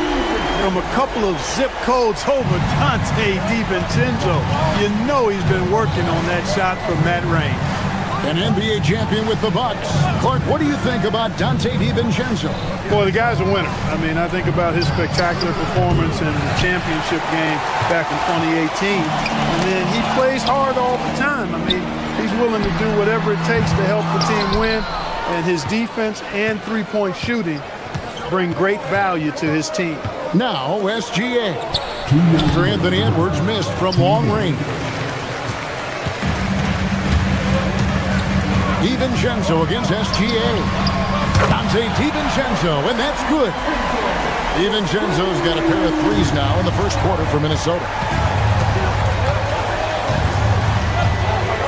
From a couple of zip codes over Dante DiVincenzo. You know he's been working on that shot from that range. An NBA champion with the Bucks. Clark, what do you think about Dante DiVincenzo? Boy, the guy's a winner. I mean, I think about his spectacular performance in the championship game back in 2018. And then he plays hard all the time. I mean, he's willing to do whatever it takes to help the team win. And his defense and three-point shooting bring great value to his team. Now, SGA. After Anthony Edwards missed from long range. DiVincenzo against SGA. Dante DiVincenzo, and that's good. DiVincenzo's got a pair of threes now in the first quarter for Minnesota.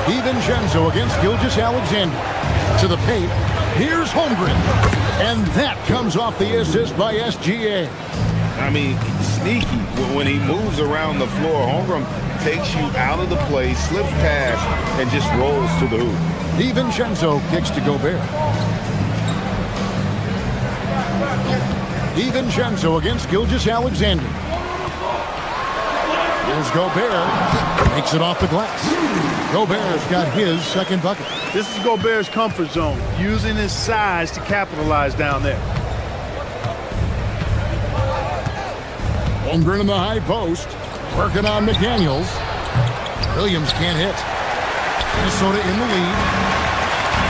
DiVincenzo against Gilgeous-Alexander. To the paint. Here's Holmgren. And that comes off the assist by SGA. I mean, sneaky when he moves around the floor. Holmgren takes you out of the play, slips past, and just rolls to the hoop. DiVincenzo kicks to Gobert. DiVincenzo against Gilgeous-Alexander. Here's Gobert. Makes it off the glass. Gobert's got his second bucket. This is Gobert's comfort zone, using his size to capitalize down there. Holmgren in the high post. Working on McDaniels. Williams can't hit. Minnesota in the lead.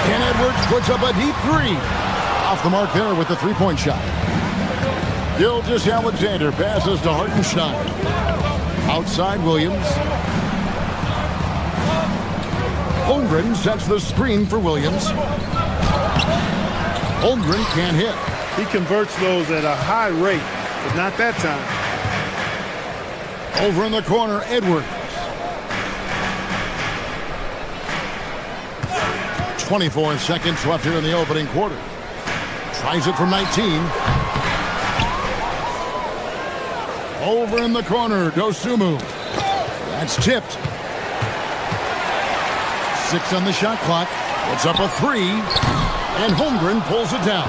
Ken Edwards puts up a deep three. Off the mark there with the three-point shot. Gilgeous-Alexander passes to Hartenstein. Outside Williams. Holmgren sets the screen for Williams. Holmgren can't hit. He converts those at a high rate, but not that time. Over in the corner, Edwards. 24 seconds left here in the opening quarter. Tries it from 19. Over in the corner, Dosunmu. That's tipped. 6 on the shot clock. It's up a 3. And Holmgren pulls it down.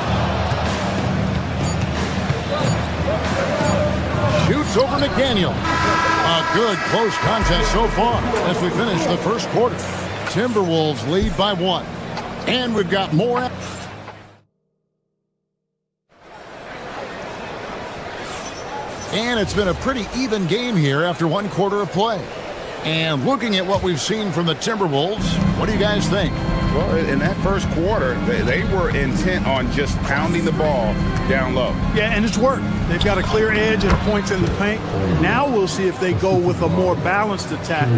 Shoots over McDaniel. A good close contest so far as we finish the first quarter. Timberwolves lead by 1. And we've got more. And it's been a pretty even game here after one quarter of play. And looking at what we've seen from the Timberwolves, what do you guys think? Well, in that first quarter, they were intent on just pounding the ball down low. Yeah, and it's worked. They've got a clear edge and points in the paint. Now we'll see if they go with a more balanced attack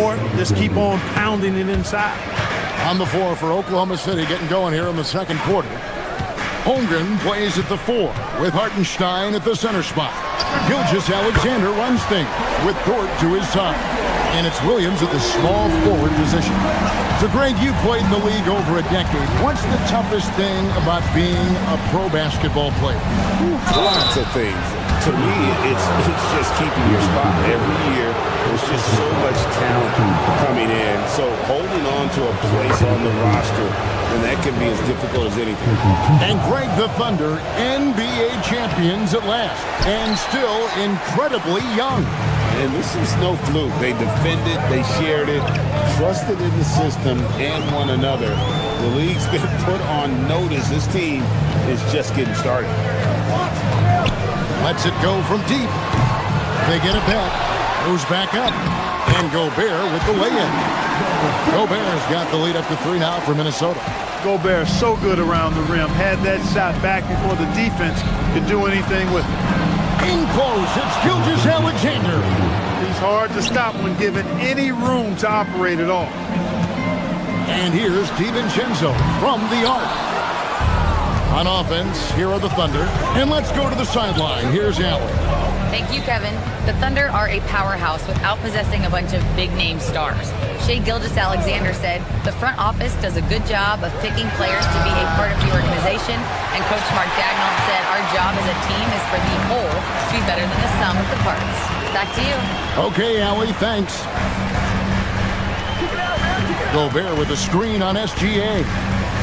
or just keep on pounding it inside. On the floor for Oklahoma City getting going here in the second quarter. Holmgren plays at the 4 with Hartenstein at the center spot. Gilgeous-Alexander runs things with Dort to his side. And it's Williams at the small forward position. So, Greg, you played in the league over a decade. What's the toughest thing about being a pro basketball player? Lots of things. To me, it's just keeping your spot. Every year, there's just so much talent coming in. So holding on to a place on the roster, and that can be as difficult as anything. And Greg, the Thunder, NBA champions at last, and still incredibly young. And this is no fluke. They defended, they shared it, trusted in the system and one another. The league's been put on notice. This team is just getting started. Lets it go from deep. They get it back. Goes back up. And Gobert with the lay-in. Gobert's got the lead up to 3 now for Minnesota. Gobert so good around the rim. Had that shot back before the defense could do anything with it. In close, it's Gilgeous-Alexander. He's hard to stop when given any room to operate at all. And here's DiVincenzo from the arc. On offense, here are the Thunder. And let's go to the sideline. Here's Allen. Thank you, Kevin. The Thunder are a powerhouse without possessing a bunch of big-name stars. Shai Gilgeous-Alexander said, the front office does a good job of picking players to be a part of the organization, and Coach Mark Daigneault said, our job as a team is for the whole to be better than the sum of the parts. Back to you. Okay, Allie, thanks. Gobert with a screen on SGA.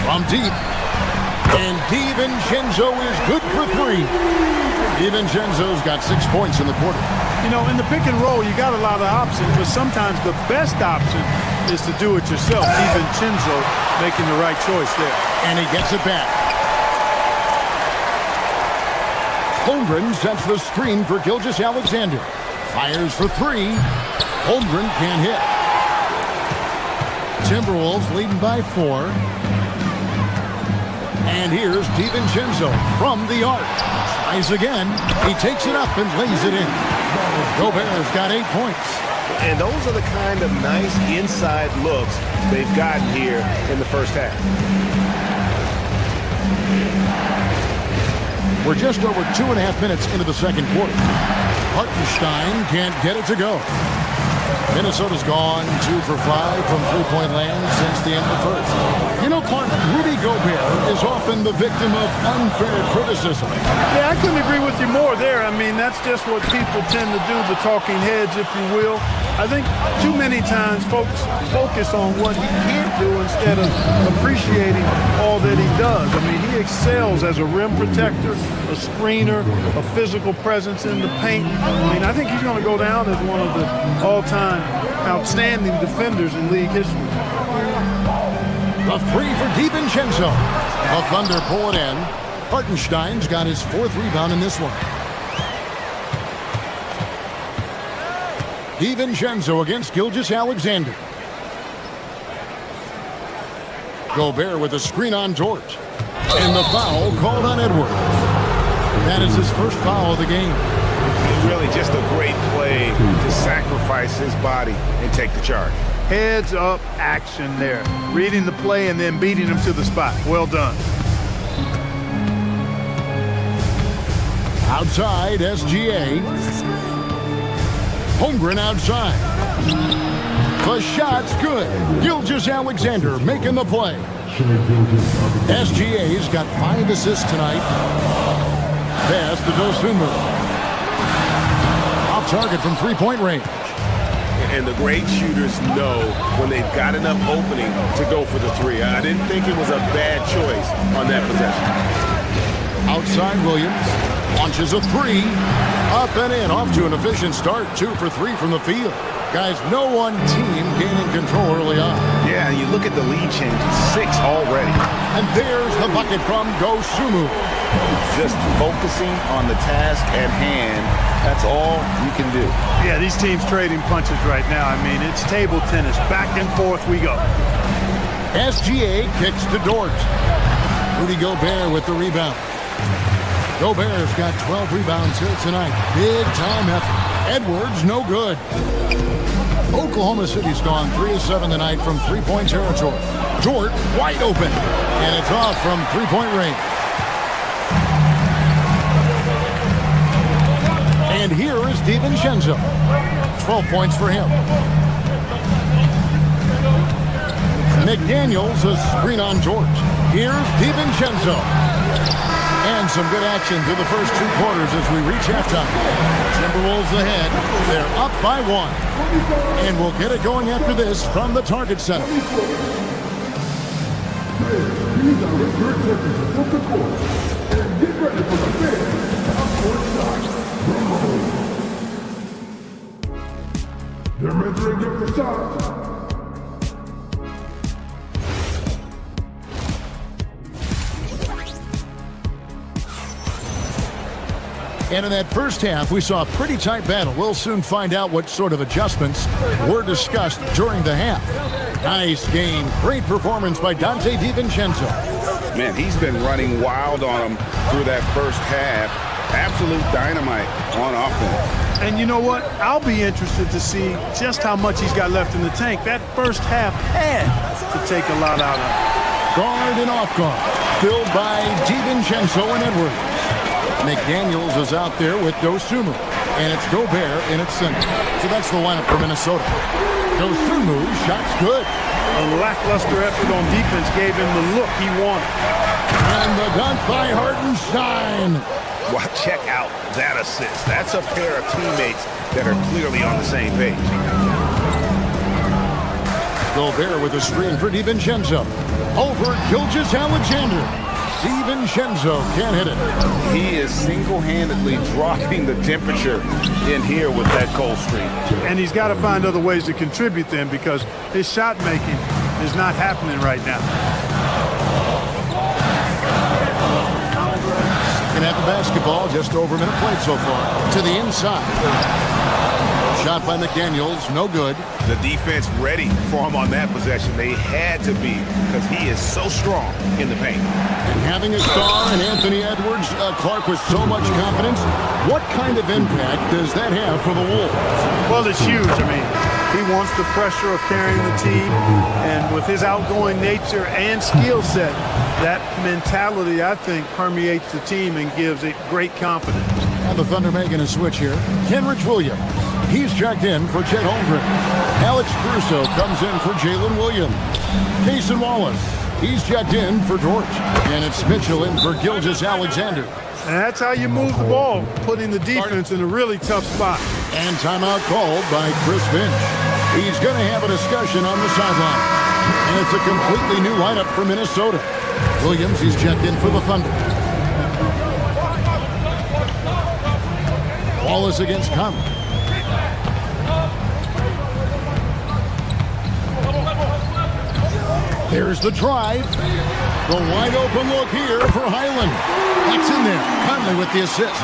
From deep. And DiVincenzo is good for 3. DiVincenzo's got 6 points in the quarter. You know, in the pick and roll, you got a lot of options, but sometimes the best option is to do it yourself. DiVincenzo making the right choice there. And he gets it back. Holmgren sets the screen for Gilgeous-Alexander. Fires for 3. Holmgren can't hit. Timberwolves leading by 4. And here's DiVincenzo from the arc. Tries again. He takes it up and lays it in. Gobert's got 8 points. And those are the kind of nice inside looks they've gotten here in the first half. We're just over 2.5 minutes into the second quarter. Hartenstein can't get it to go. Minnesota's gone 2 for 5 from three-point land since the end of the first. You know, Clark, Rudy Gobert is often the victim of unfair criticism. Yeah, I couldn't agree with you more there. I mean, that's just what people tend to do, the talking heads, if you will. I think too many times folks focus on what he can't do instead of appreciating all that he does. I mean, he excels as a rim protector, a screener, a physical presence in the paint. I mean, I think he's going to go down as one of the all-time outstanding defenders in league history. The three for DiVincenzo. The Thunder pull it in. Hartenstein's got his 4th rebound in this one. DiVincenzo against Gilgeous-Alexander. Gobert with a screen on George. And the foul called on Edwards. That is his first foul of the game. Really just a great play to sacrifice his body and take the charge. Heads up action there. Reading the play and then beating him to the spot. Well done. Outside, SGA. Holmgren outside. The shot's good. Gilgeous-Alexander making the play. SGA's got 5 assists tonight. Pass to Dosunmu. Off target from three-point range. And the great shooters know when they've got enough opening to go for the three. I didn't think it was a bad choice on that possession. Outside Williams. Launches a 3. Up and in. Off to an efficient start. 2 for 3 from the field. Guys, no one team gaining control early on. Yeah, you look at the lead changes. 6 already. And there's the bucket from Dosunmu. Just focusing on the task at hand. That's all you can do. Yeah, these teams trading punches right now. I mean, it's table tennis. Back and forth we go. SGA kicks to Dort. Rudy Gobert with the rebound. Gobert's got 12 rebounds here tonight. Big time effort. Edwards, no good. Oklahoma City's gone 3 of 7 tonight from three-point territory. Dort wide open. And it's off from three-point range. And here is DiVincenzo. 12 points for him. McDaniels, a screen on George. Here's DiVincenzo. And some good action through the first 2 quarters as we reach halftime. Timberwolves ahead. They're up by 1. And we'll get it going after this from the Target Center. They're measuring up the shot. And in that first half, we saw a pretty tight battle. We'll soon find out what sort of adjustments were discussed during the half. Nice game. Great performance by Dante DiVincenzo. Man, he's been running wild on him through that first half. Absolute dynamite on offense. And you know what? I'll be interested to see just how much he's got left in the tank. That first half had to take a lot out of him. Guard and off guard. Filled by DiVincenzo and Edwards. McDaniels is out there with Dosunmu. And it's Gobert in its center. So that's the lineup for Minnesota. Dosunmu, shot's good. A lackluster effort on defense gave him the look he wanted. And the dunk by Hartenstein. Well, check out that assist. That's a pair of teammates that are clearly on the same page. Gobert with a screen for DiVincenzo. Over Gilgeous-Alexander. DiVincenzo can't hit it. He is single-handedly dropping the temperature in here with that cold streak. And he's got to find other ways to contribute then because his shot making is not happening right now. Second half of basketball, just over a minute played so far. To the inside. Shot by McDaniels, no good. The defense ready for him on that possession. They had to be because he is so strong in the paint. And having a star in Anthony Edwards, Clark with so much confidence, what kind of impact does that have for the Wolves? Well, it's huge. I mean, he wants the pressure of carrying the team, and with his outgoing nature and skill set, that mentality, I think, permeates the team and gives it great confidence. And the Thunder making a switch here. Kenrich Williams. He's checked in for Chet Holmgren. Alex Caruso comes in for Jalen Williams. Jason Wallace, he's checked in for Dort. And it's Mitchell in for Gilgeous Alexander. And that's how you move the ball, putting the defense in a really tough spot. And timeout called by Chris Finch. He's going to have a discussion on the sideline. And it's a completely new lineup for Minnesota. Williams, he's checked in for the Thunder. Wallace against Conley. There's the drive. The wide open look here for Highland. That's in there. Conley with the assist.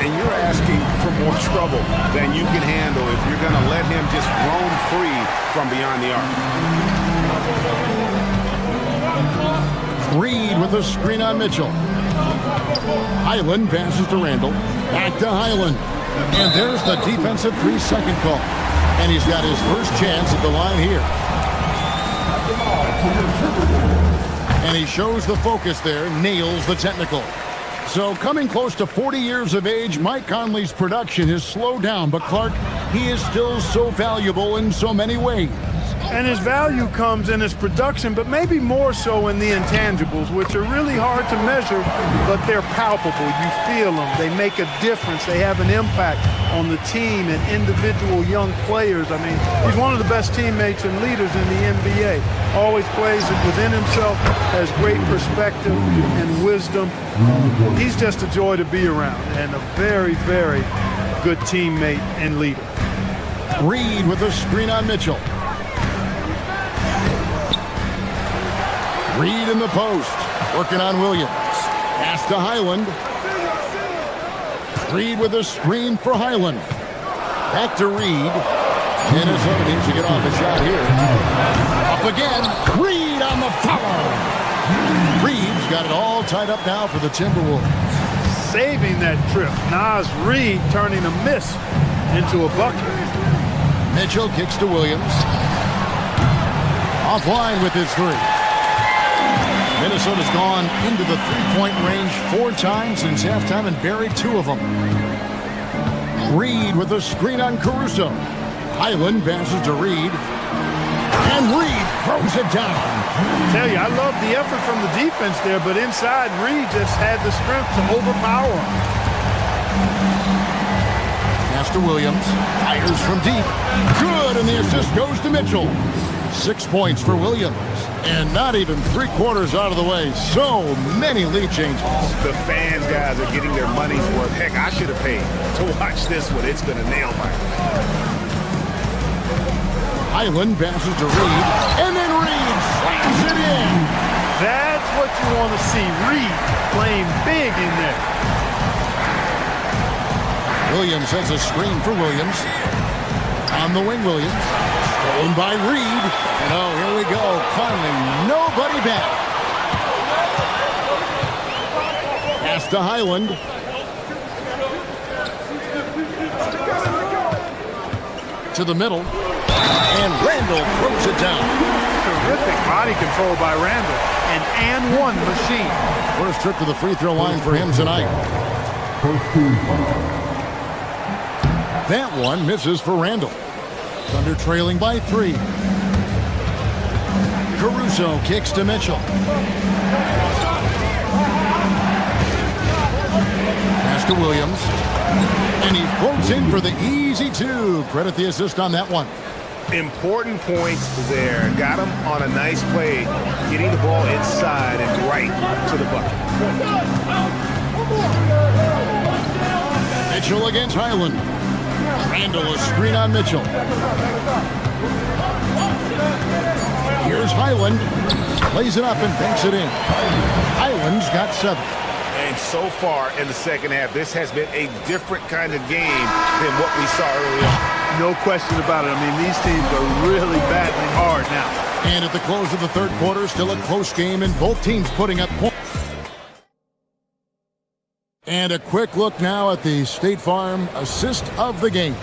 And you're asking for more trouble than you can handle if you're going to let him just roam free from beyond the arc. Reed with a screen on Mitchell. Highland passes to Randall. Back to Highland. And there's the defensive 3-second call. And he's got his first chance at the line here. And he shows the focus there, nails the technical. So coming close to 40 years of age, Mike Conley's production has slowed down. But Clark, he is still so valuable in so many ways. And his value comes in his production, but maybe more so in the intangibles, which are really hard to measure, but they're palpable. You feel them. They make a difference. They have an impact on the team and individual young players. I mean, he's one of the best teammates and leaders in the NBA. Always plays it within himself, has great perspective and wisdom. He's just a joy to be around and a very, very good teammate and leader. Reed with a screen on Mitchell. Reed in the post, working on Williams. Pass to Highland. Reed with a screen for Highland. Back to Reed. Minnesota needs to get off a shot here. Up again. Reed on the follow. Reed's got it all tied up now for the Timberwolves. Saving that trip. Nas Reed turning a miss into a bucket. Mitchell kicks to Williams. Offline with his three. Minnesota's gone into the three-point range 4 times since halftime and buried 2 of them. Reed with a screen on Caruso. Highland passes to Reed. And Reed throws it down. I tell you, I love the effort from the defense there, but inside, Reed just had the strength to overpower him. Pass to Williams. Fires from deep. Good, and the assist goes to Mitchell. 6 points for Williams. And not even 3/4 out of the way. So many lead changes. The fans, guys, are getting their money's worth. Heck, I should have paid to watch this one. It's been a nail biter. Highland passes to Reed. And then Reed slams it in. That's what you want to see. Reed playing big in there. Williams has a screen for Williams. On the wing, Williams. Stolen by Reed. And oh, here we go. Conley, nobody back. Pass to Highland. To the middle. And Randall throws it down. Terrific body control by Randall. An and one machine. First trip to the free throw line for him tonight. That one misses for Randall. Thunder trailing by 3. Caruso kicks to Mitchell. Pass to Williams. And he floats in for the easy 2. Credit the assist on that one. Important points there. Got him on a nice play, getting the ball inside and right to the bucket. Mitchell against Highland. Randall a screen on Mitchell. Here's Highland. Plays it up and banks it in. Highland's got 7. And so far in the second half, this has been a different kind of game than what we saw early on. No question about it. I mean, these teams are really battling hard now. And at the close of the third quarter, still a close game and both teams putting up points. And a quick look now at the State Farm assist of the game.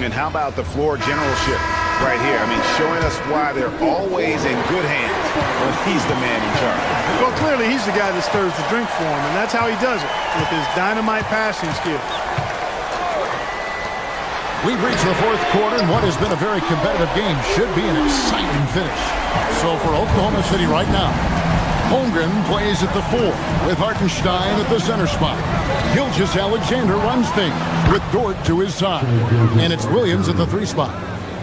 And how about the floor generalship right here? I mean, showing us why they're always in good hands when he's the man in charge. Well, clearly he's the guy that stirs the drink for him, and that's how he does it, with his dynamite passing skill. We've reached the fourth quarter, and what has been a very competitive game should be an exciting finish. So for Oklahoma City right now, Holmgren plays at the 4 with Hartenstein at the center spot. Gilgeous-Alexander runs things with Dort to his side. And it's Williams at the 3 spot.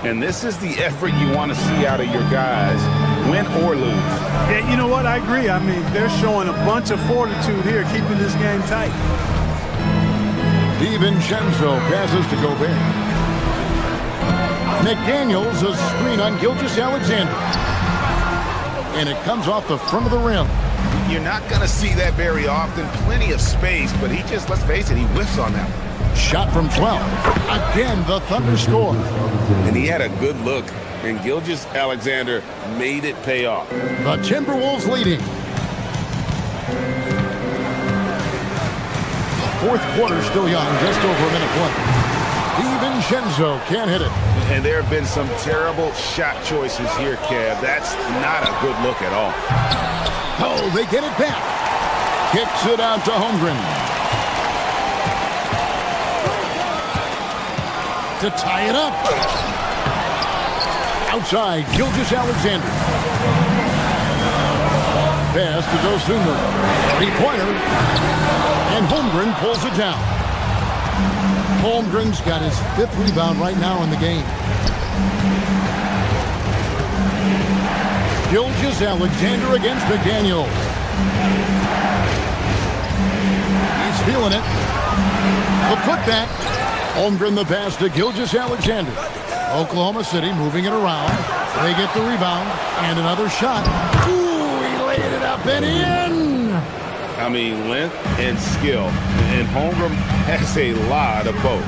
And this is the effort you want to see out of your guys, win or lose. Yeah, you know what? I agree. I mean, they're showing a bunch of fortitude here, keeping this game tight. DiVincenzo passes to Gobert. McDaniels a screen on Gilgeous-Alexander. And it comes off the front of the rim. You're not going to see that very often. Plenty of space, but he just, let's face it, he whiffs on that one. Shot from 12. Again, the Thunder score. And he had a good look, and Gilgeous-Alexander made it pay off. The Timberwolves leading. Fourth quarter still young, just over a minute played. DiVincenzo can't hit it. And there have been some terrible shot choices here, Kev. That's not a good look at all. Oh, they get it back. Kicks it out to Holmgren. To tie it up. Outside, Gilgeous-Alexander. Pass to Dosunmu. 3-pointer. And Holmgren pulls it down. Holmgren's got his 5th rebound right now in the game. Gilgeous-Alexander against McDaniel. He's feeling it. The putback. Holmgren the pass to Gilgeous-Alexander. Oklahoma City moving it around. They get the rebound. And another shot. Ooh, he laid it up and in. I mean, length and skill. And Holmgren has a lot of both.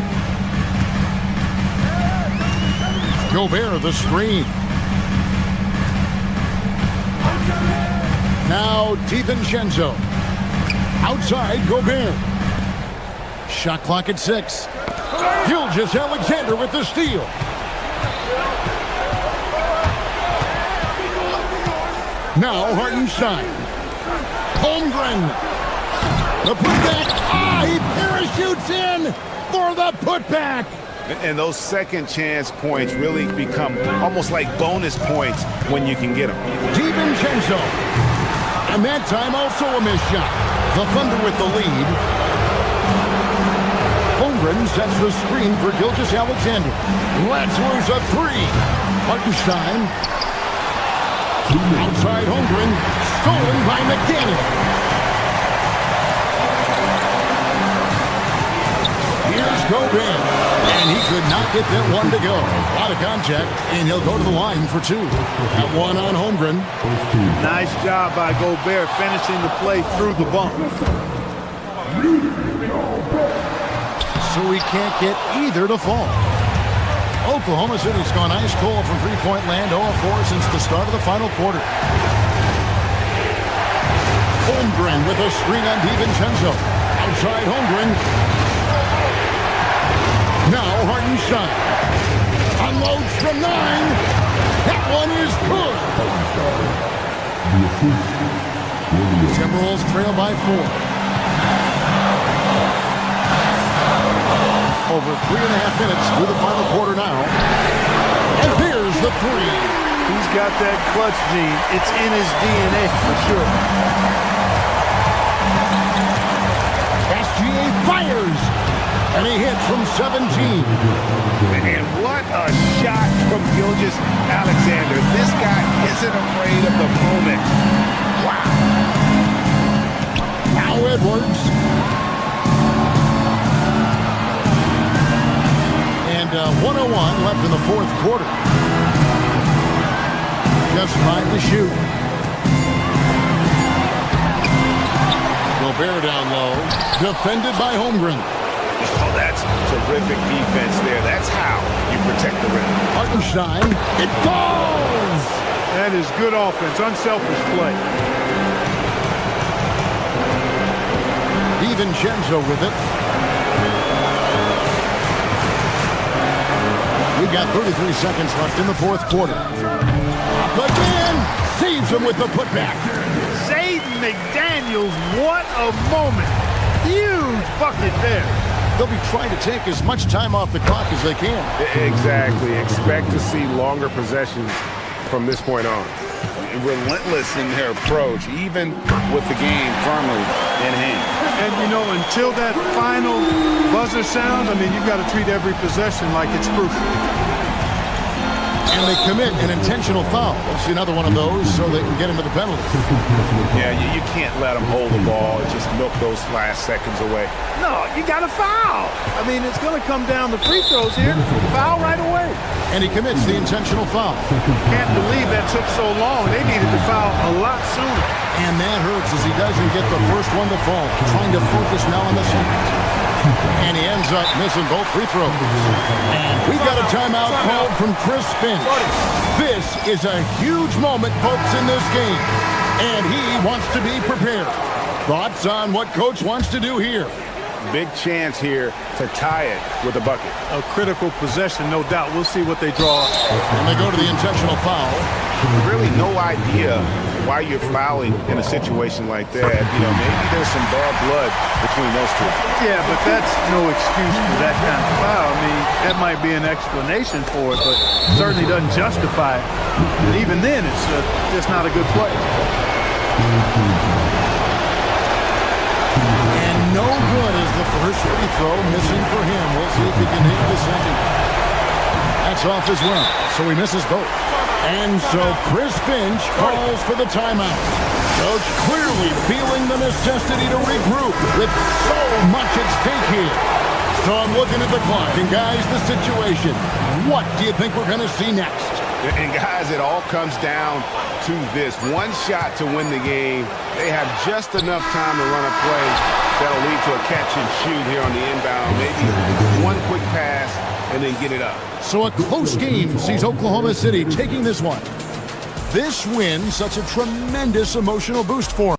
Gobert the screen. Now DiVincenzo. Outside Gobert. Shot clock at 6. Gilgeous-Alexander with the steal. Now Hartenstein. Holmgren. The putback. He parachutes in for the putback. And those second chance points really become almost like bonus points when you can get them. DiVincenzo. And that time also a missed shot. The Thunder with the lead. Holmgren sets the screen for Gilgeous-Alexander. Lets loose a 3. Hartenstein. Outside Holmgren. Stolen by McDaniel. Here's Gobert. And he could not get that one to go. A lot of contact, and he'll go to the line for 2. That one on Holmgren. Nice job by Gobert finishing the play through the bump. So he can't get either to fall. Oklahoma City's gone ice cold from three-point land, 0-4 since the start of the final quarter. Holmgren with a screen on DiVincenzo. Outside Holmgren. Now Hartenstein. Unloads from 9. That one is good. Timberwolves trail by 4. Over 3.5 minutes through the final quarter now. And here's the 3. He's got that clutch gene. It's in his DNA for sure. SGA fires. And he hits from 17. And what a shot from Gilgeous-Alexander. This guy isn't afraid of the moment. Wow. Now Edwards. And 1:01 left in the fourth quarter. Just 5 to shoot. Gobert down low. Defended by Holmgren. Oh, that's terrific defense there. That's how you protect the rim. Hartenstein. It falls! That is good offense. Unselfish play. DiVincenzo with it. We've got 33 seconds left in the fourth quarter. Again, saves him with the putback. Zayden McDaniels, what a moment. Huge bucket there. they'll be trying to take as much time off the clock as they can. Exactly. Expect to see longer possessions from this point on. Relentless in their approach, even with the game firmly in hand. And, you know, until that final buzzer sounds, I mean, you've got to treat every possession like it's crucial. And they commit an intentional foul. It's another one of those so they can get into the penalty. Yeah, you can't let them hold the ball and just milk those last seconds away. No, you got to foul. I mean, it's going to come down to free throws here. Foul right away. And he commits the intentional foul. Can't believe that took so long. They needed to foul a lot sooner. And that hurts as he doesn't get the first one to fall. Trying to focus now on the second. And he ends up missing both free throws. And we've got a timeout called from Chris Finch. This is a huge moment, folks, in this game. And he wants to be prepared. Thoughts on what Coach wants to do here? Big chance here to tie it with a bucket. A critical possession, no doubt. We'll see what they draw. And they go to the intentional foul. Really no idea why you're fouling in a situation like that. You know, maybe there's some bad blood between those two. Yeah, but that's no excuse for that kind of foul. I mean, that might be an explanation for it, but certainly doesn't justify it. And even then, it's just not a good play. And no good is the first free throw missing for him. We'll see if he can hit the second. That's off as well, so he misses both. And so Chris Finch calls for the timeout. Coach clearly feeling the necessity to regroup with so much at stake here. So I'm looking at the clock, and guys, the situation. What do you think we're going to see next? And guys, it all comes down to this. One shot to win the game. They have just enough time to run a play that'll lead to a catch and shoot here on the inbound. Maybe one quick pass and then get it up. So a close game sees Oklahoma City taking this one. This win, such a tremendous emotional boost for them.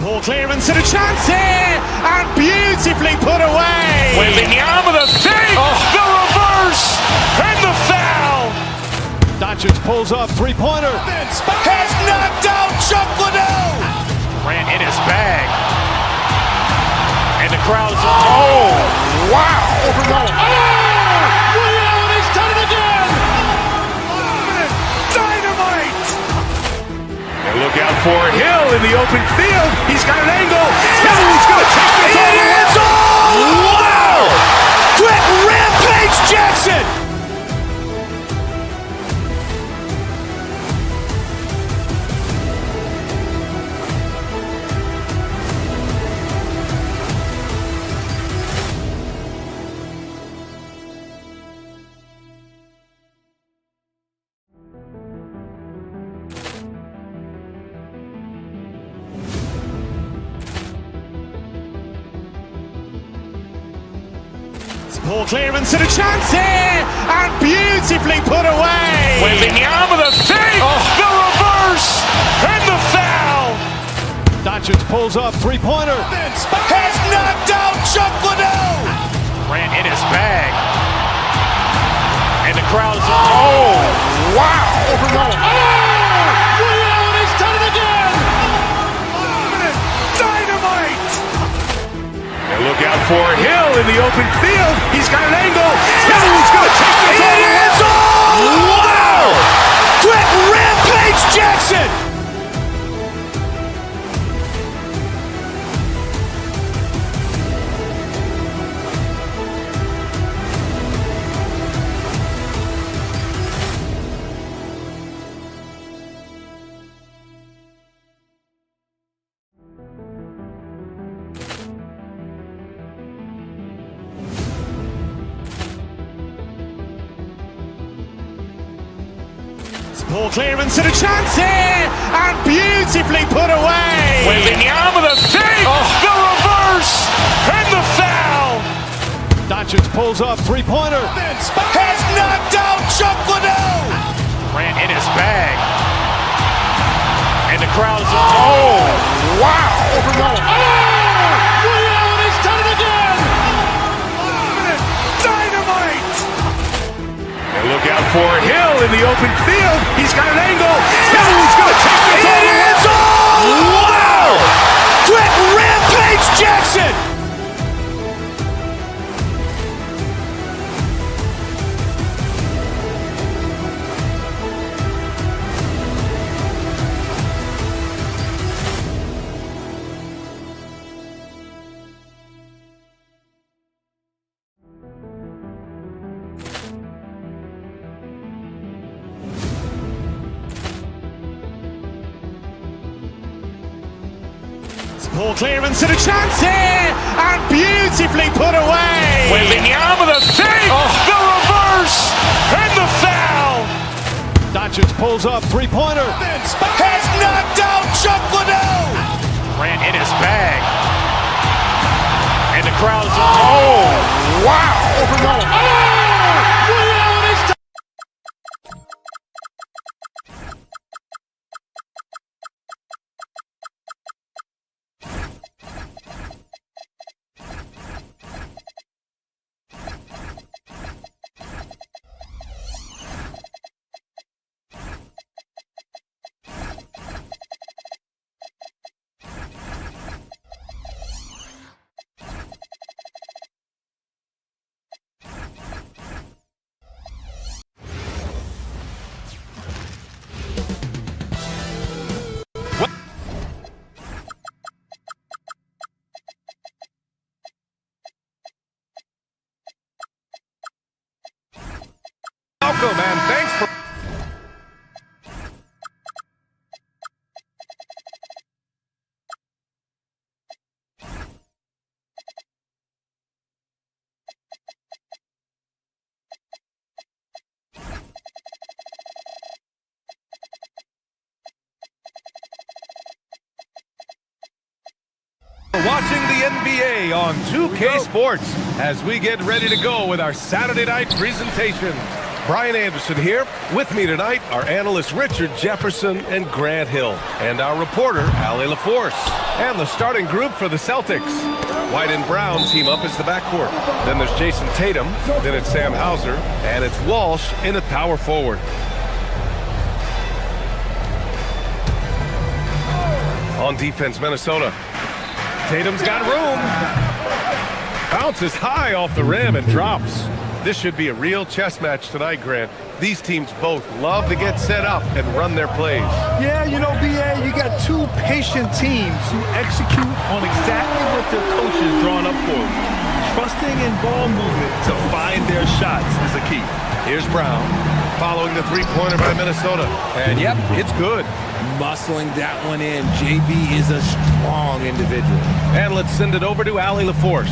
Ball clearance and a chance here, and beautifully put away. Wembanyama the fake, the reverse, and the foul. Doncic pulls up, three-pointer. Has knocked out Chuck Liddell. Ran in his bag, and the crowd is. Oh, wow! Ray Allen has done it again. Dynamite. And look out for Hill in the open field. He's got an angle. Hill's going to take this all the way. Wow! Quick rampage Jackson. Ball clearance and a chance here, and beautifully put away. Wembanyama the fake, the reverse, and the foul. Doncic pulls up, three-pointer. Has knocked out Chuck Liddell. Ran in his bag, and the crowd is. Oh, wow! Ray Allen has done it again. Dynamite. And look out for Hill in the open field. He's got an angle. Hill's going to take this all the way. Wow! Quick rampage Jackson. Ball clearance and a chance here, and beautifully put away. Wembanyama the fake, the reverse, and the foul. Doncic pulls up, three-pointer. Has knocked out Chuck Liddell. Ran in his bag, and the crowd is. Oh, wow! open field. He's got an angle. He's going to take this all the way. Wow! Quick rampage Jackson! Ball clearance and a chance here, and beautifully put away. Wembanyama the save, the reverse, and the foul. Doncic pulls up, three-pointer. Has knocked out Chuck Liddell. Grant in his bag. And the crowd is Wow! Welcome and thanks for... watching the NBA on 2K Sports as we get ready to go with our Saturday night presentation. Brian Anderson here. With me tonight are analysts Richard Jefferson and Grant Hill, and our reporter Allie LaForce. And the starting group for the Celtics. White and Brown team up as the backcourt. Then there's Jason Tatum, then it's Sam Hauser, and it's Walsh in at power forward. On defense, Minnesota. Tatum's got room. Bounces high off the rim and drops. This should be a real chess match tonight, Grant. These teams both love to get set up and run their plays. Yeah, you know, BA, you got two patient teams who execute on exactly what their coach has drawn up for them. Trusting in ball movement to find their shots is the key. Here's Brown, following the three-pointer by Minnesota. And yep, it's good. Muscling that one in. JB is a strong individual. And let's send it over to Allie LaForce.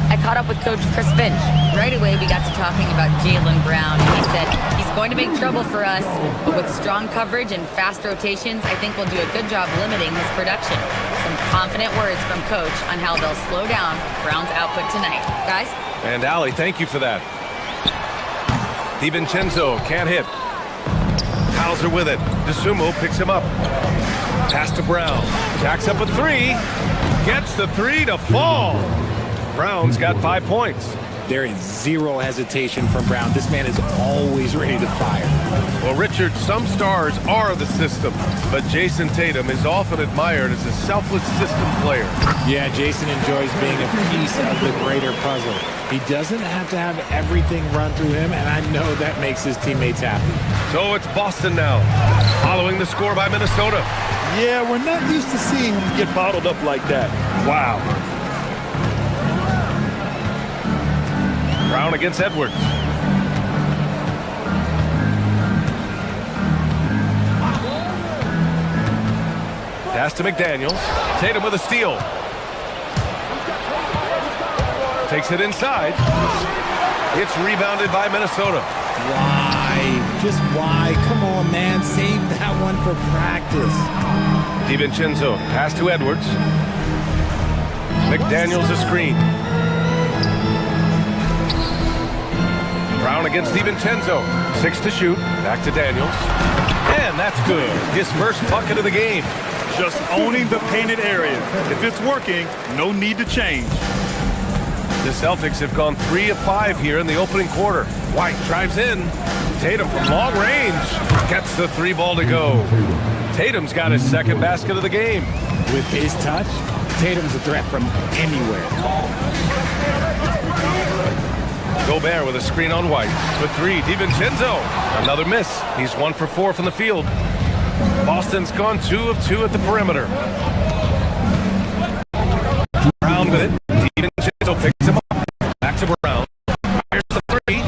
I caught up with Coach Chris Finch. Right away, we got to talking about Jaylen Brown, and he said he's going to make trouble for us, but with strong coverage and fast rotations, I think we'll do a good job limiting his production. Some confident words from Coach on how they'll slow down Brown's output tonight. Guys? And Allie, thank you for that. DiVincenzo can't hit. Hauser with it. DeSumo picks him up. Pass to Brown. Jacks up a three. Gets the three to fall. Brown's got 5 points. There is zero hesitation from Brown. This man is always ready to fire. Well, Richard, some stars are the system, but Jason Tatum is often admired as a selfless system player. Yeah, Jason enjoys being a piece of the greater puzzle. He doesn't have to have everything run through him, and I know that makes his teammates happy. So it's Boston now, following the score by Minnesota. Yeah, we're not used to seeing him get bottled up like that. Wow. Brown against Edwards. Pass to McDaniels. Tatum with a steal. Takes it inside. It's rebounded by Minnesota. Why? Just why? Come on, man. Save that one for practice. DiVincenzo. Pass to Edwards. McDaniels a screen. Brown against DiVincenzo. 6 to shoot. Back to Daniels. And that's good. His first bucket of the game. Just owning the painted area. If it's working, no need to change. The Celtics have gone 3 of 5 here in the opening quarter. White drives in. Tatum from long range gets the 3 ball to go. Tatum's got his second basket of the game. With his touch, Tatum's a threat from anywhere. Gobert with a screen on White. For 3, DiVincenzo. Another miss. He's 1 for 4 from the field. Boston's gone 2 of 2 at the perimeter. Brown with it. DiVincenzo picks him up. Back to Brown. Here's the 3.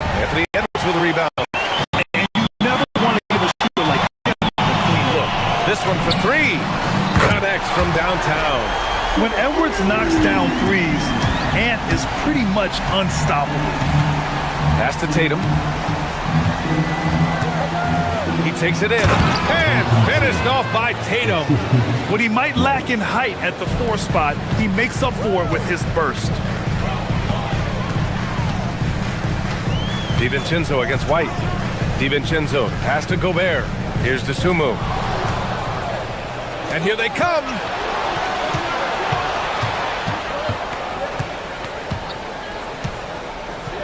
Anthony Edwards with a rebound. And you never want to give a shooter like him a clean look. This one for 3. Connects from downtown. When Edwards knocks down threes, Ant is pretty much unstoppable. Pass to Tatum. He takes it in. And finished off by Tatum. What he might lack in height at the 4 spot, he makes up for it with his burst. DiVincenzo against White. DiVincenzo, pass to Gobert. Here's Dosunmu. And here they come.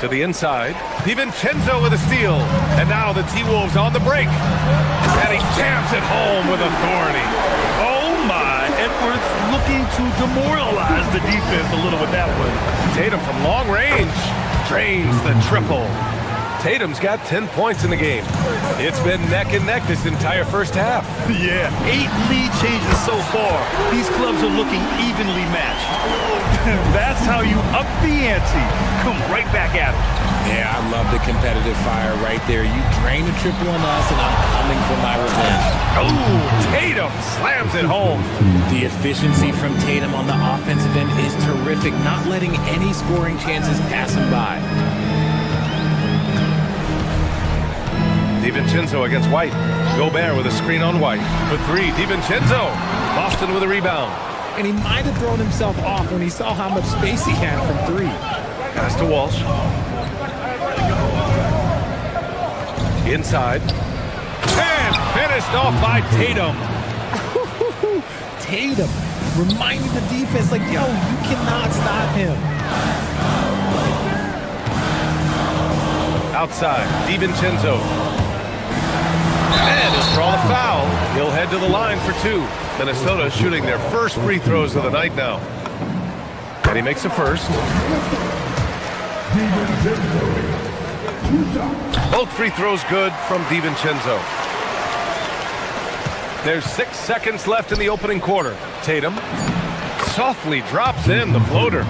To the inside. DiVincenzo with a steal. And now the T-Wolves on the break. And he jams it home with authority. Oh my, Edwards looking to demoralize the defense a little with that one. Tatum from long range drains the triple. Tatum's got 10 points in the game. It's been neck and neck this entire first half. Yeah, 8 lead changes so far. These clubs are looking evenly matched. That's how you up the ante. Come right back at it. Yeah, I love the competitive fire right there. You drain a triple on us, and I'm coming for my revenge. Oh, Tatum slams it home. The efficiency from Tatum on the offensive end is terrific, not letting any scoring chances pass him by. DiVincenzo against White. Gobert with a screen on White. For 3, DiVincenzo. Boston with a rebound. And he might have thrown himself off when he saw how much space he had from 3. Pass to Walsh. Inside. And finished off by Tatum. Tatum reminding the defense, like, yo, you cannot stop him. Outside, DiVincenzo. And he'll draw the foul. He'll head to the line for 2. Minnesota shooting their first free throws of the night now. And he makes the first. Both free throws good from DiVincenzo. There's 6 seconds left in the opening quarter. Tatum softly drops in the floater.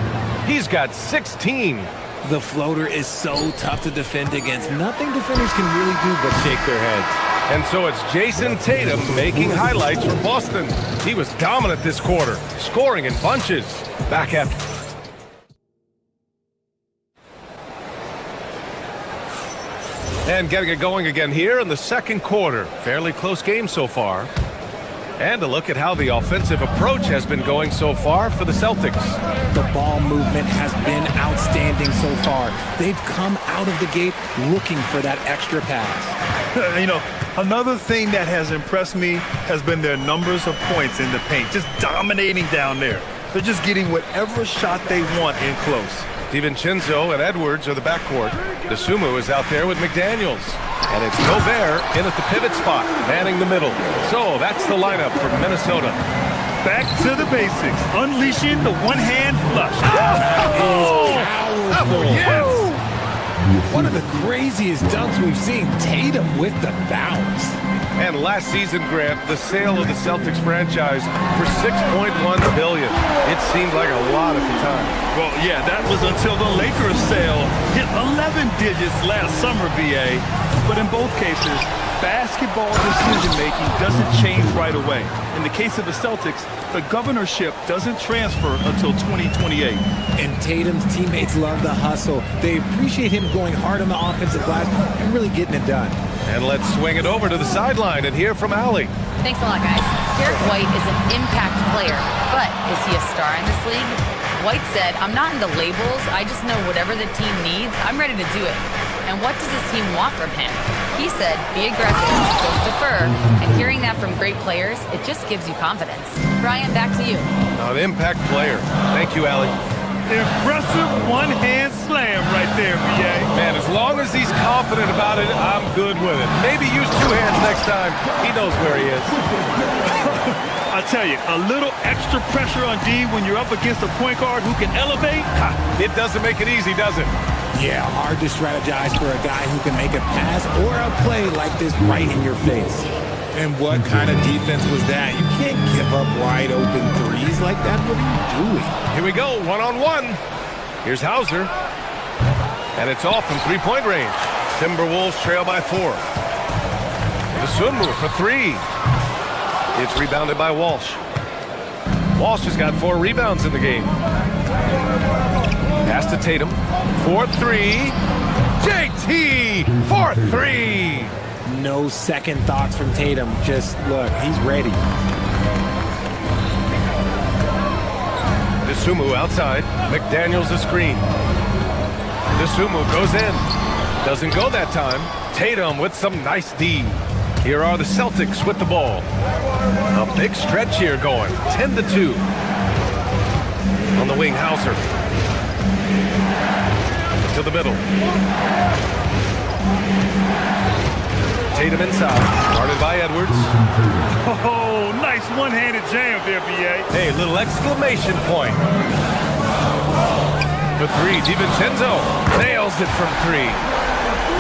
He's got 16. The floater is so tough to defend against. Nothing defenders can really do but shake their heads. And so it's Jason Tatum making highlights for Boston. He was dominant this quarter, scoring in bunches. Back after. And getting it going again here in the second quarter. Fairly close game so far. And a look at how the offensive approach has been going so far for the Celtics. The ball movement has been outstanding so far. They've come out of the gate looking for that extra pass. You know, another thing that has impressed me has been their numbers of points in the paint, just dominating down there. They're just getting whatever shot they want in close. DiVincenzo and Edwards are the backcourt. Dosunmu is out there with McDaniels. And it's Gobert in at the pivot spot, manning the middle. So that's the lineup for Minnesota. Back to the basics, unleashing the one-hand flush. Yes! One of the craziest dunks we've seen. Tatum with the bounce. And last season, Grant, the sale of the Celtics franchise for $6.1 billion. It seemed like a lot at the time. Well, yeah, that was until the Lakers sale hit 11 digits last summer, BA. But in both cases, basketball decision-making doesn't change right away. In the case of the Celtics, the governorship doesn't transfer until 2028. And Tatum's teammates love the hustle. They appreciate him going hard on the offensive glass and really getting it done. And let's swing it over to the sideline and hear from Allie. Thanks a lot, guys. Derek White is an impact player, but is he a star in this league? White said, I'm not into labels. I just know whatever the team needs, I'm ready to do it. And what does his team want from him? He said, be aggressive, don't defer. And hearing that from great players, it just gives you confidence. Brian, back to you. An impact player. Thank you, Allie. Impressive one-hand slam right there, B.A. Man, as long as he's confident about it, I'm good with it. Maybe use two hands next time. He knows where he is. I tell you, a little extra pressure on D when you're up against a point guard who can elevate. It doesn't make it easy, does it? Yeah, hard to strategize for a guy who can make a pass or a play like this right in your face. And what kind of defense was that? You can't give up wide open threes like that. What are you doing? Here we go, one-on-one. Here's Hauser. And it's off from three-point range. Timberwolves trail by 4. The Sunmu for 3. It's rebounded by Walsh. Walsh has got 4 rebounds in the game. Pass to Tatum. 4-3. JT for 3. No second thoughts from Tatum. Just look, he's ready. DeSumo outside. McDaniels a screen. DeSumo goes in. Doesn't go that time. Tatum with some nice D. Here are the Celtics with the ball. A big stretch here going. 10-2. On the wing, Hauser. To the middle. Tatum inside, guarded by Edwards. Oh, nice one-handed jam there, B.A. Hey, little exclamation point. For 3, DiVincenzo nails it from 3.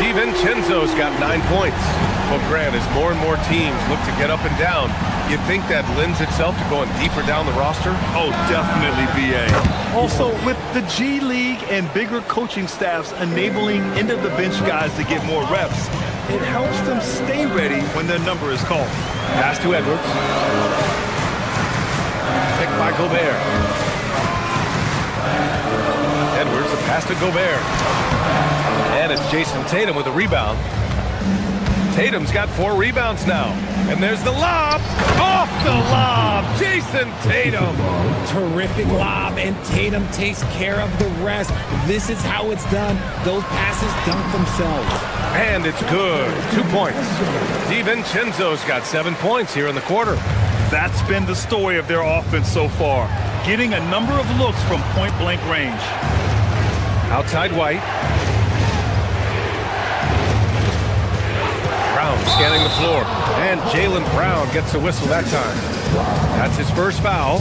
DiVincenzo's got 9 points. Well, Grant, as more and more teams look to get up and down, you think that lends itself to going deeper down the roster? Oh, definitely, B.A. Also, with the G League and bigger coaching staffs enabling end-of-the-bench guys to get more reps, it helps them stay ready when their number is called. Pass to Edwards. Picked by Gobert. Edwards, a pass to Gobert. And it's Jason Tatum with a rebound. Tatum's got 4 rebounds now. And there's the lob. Off the lob. Jason Tatum. Terrific lob, and Tatum takes care of the rest. This is how it's done. Those passes dunk themselves. And it's good. 2 points. DiVincenzo's got 7 points here in the quarter. That's been the story of their offense so far. Getting a number of looks from point-blank range. Outside White. Brown scanning the floor. And Jaylen Brown gets a whistle that time. That's his first foul.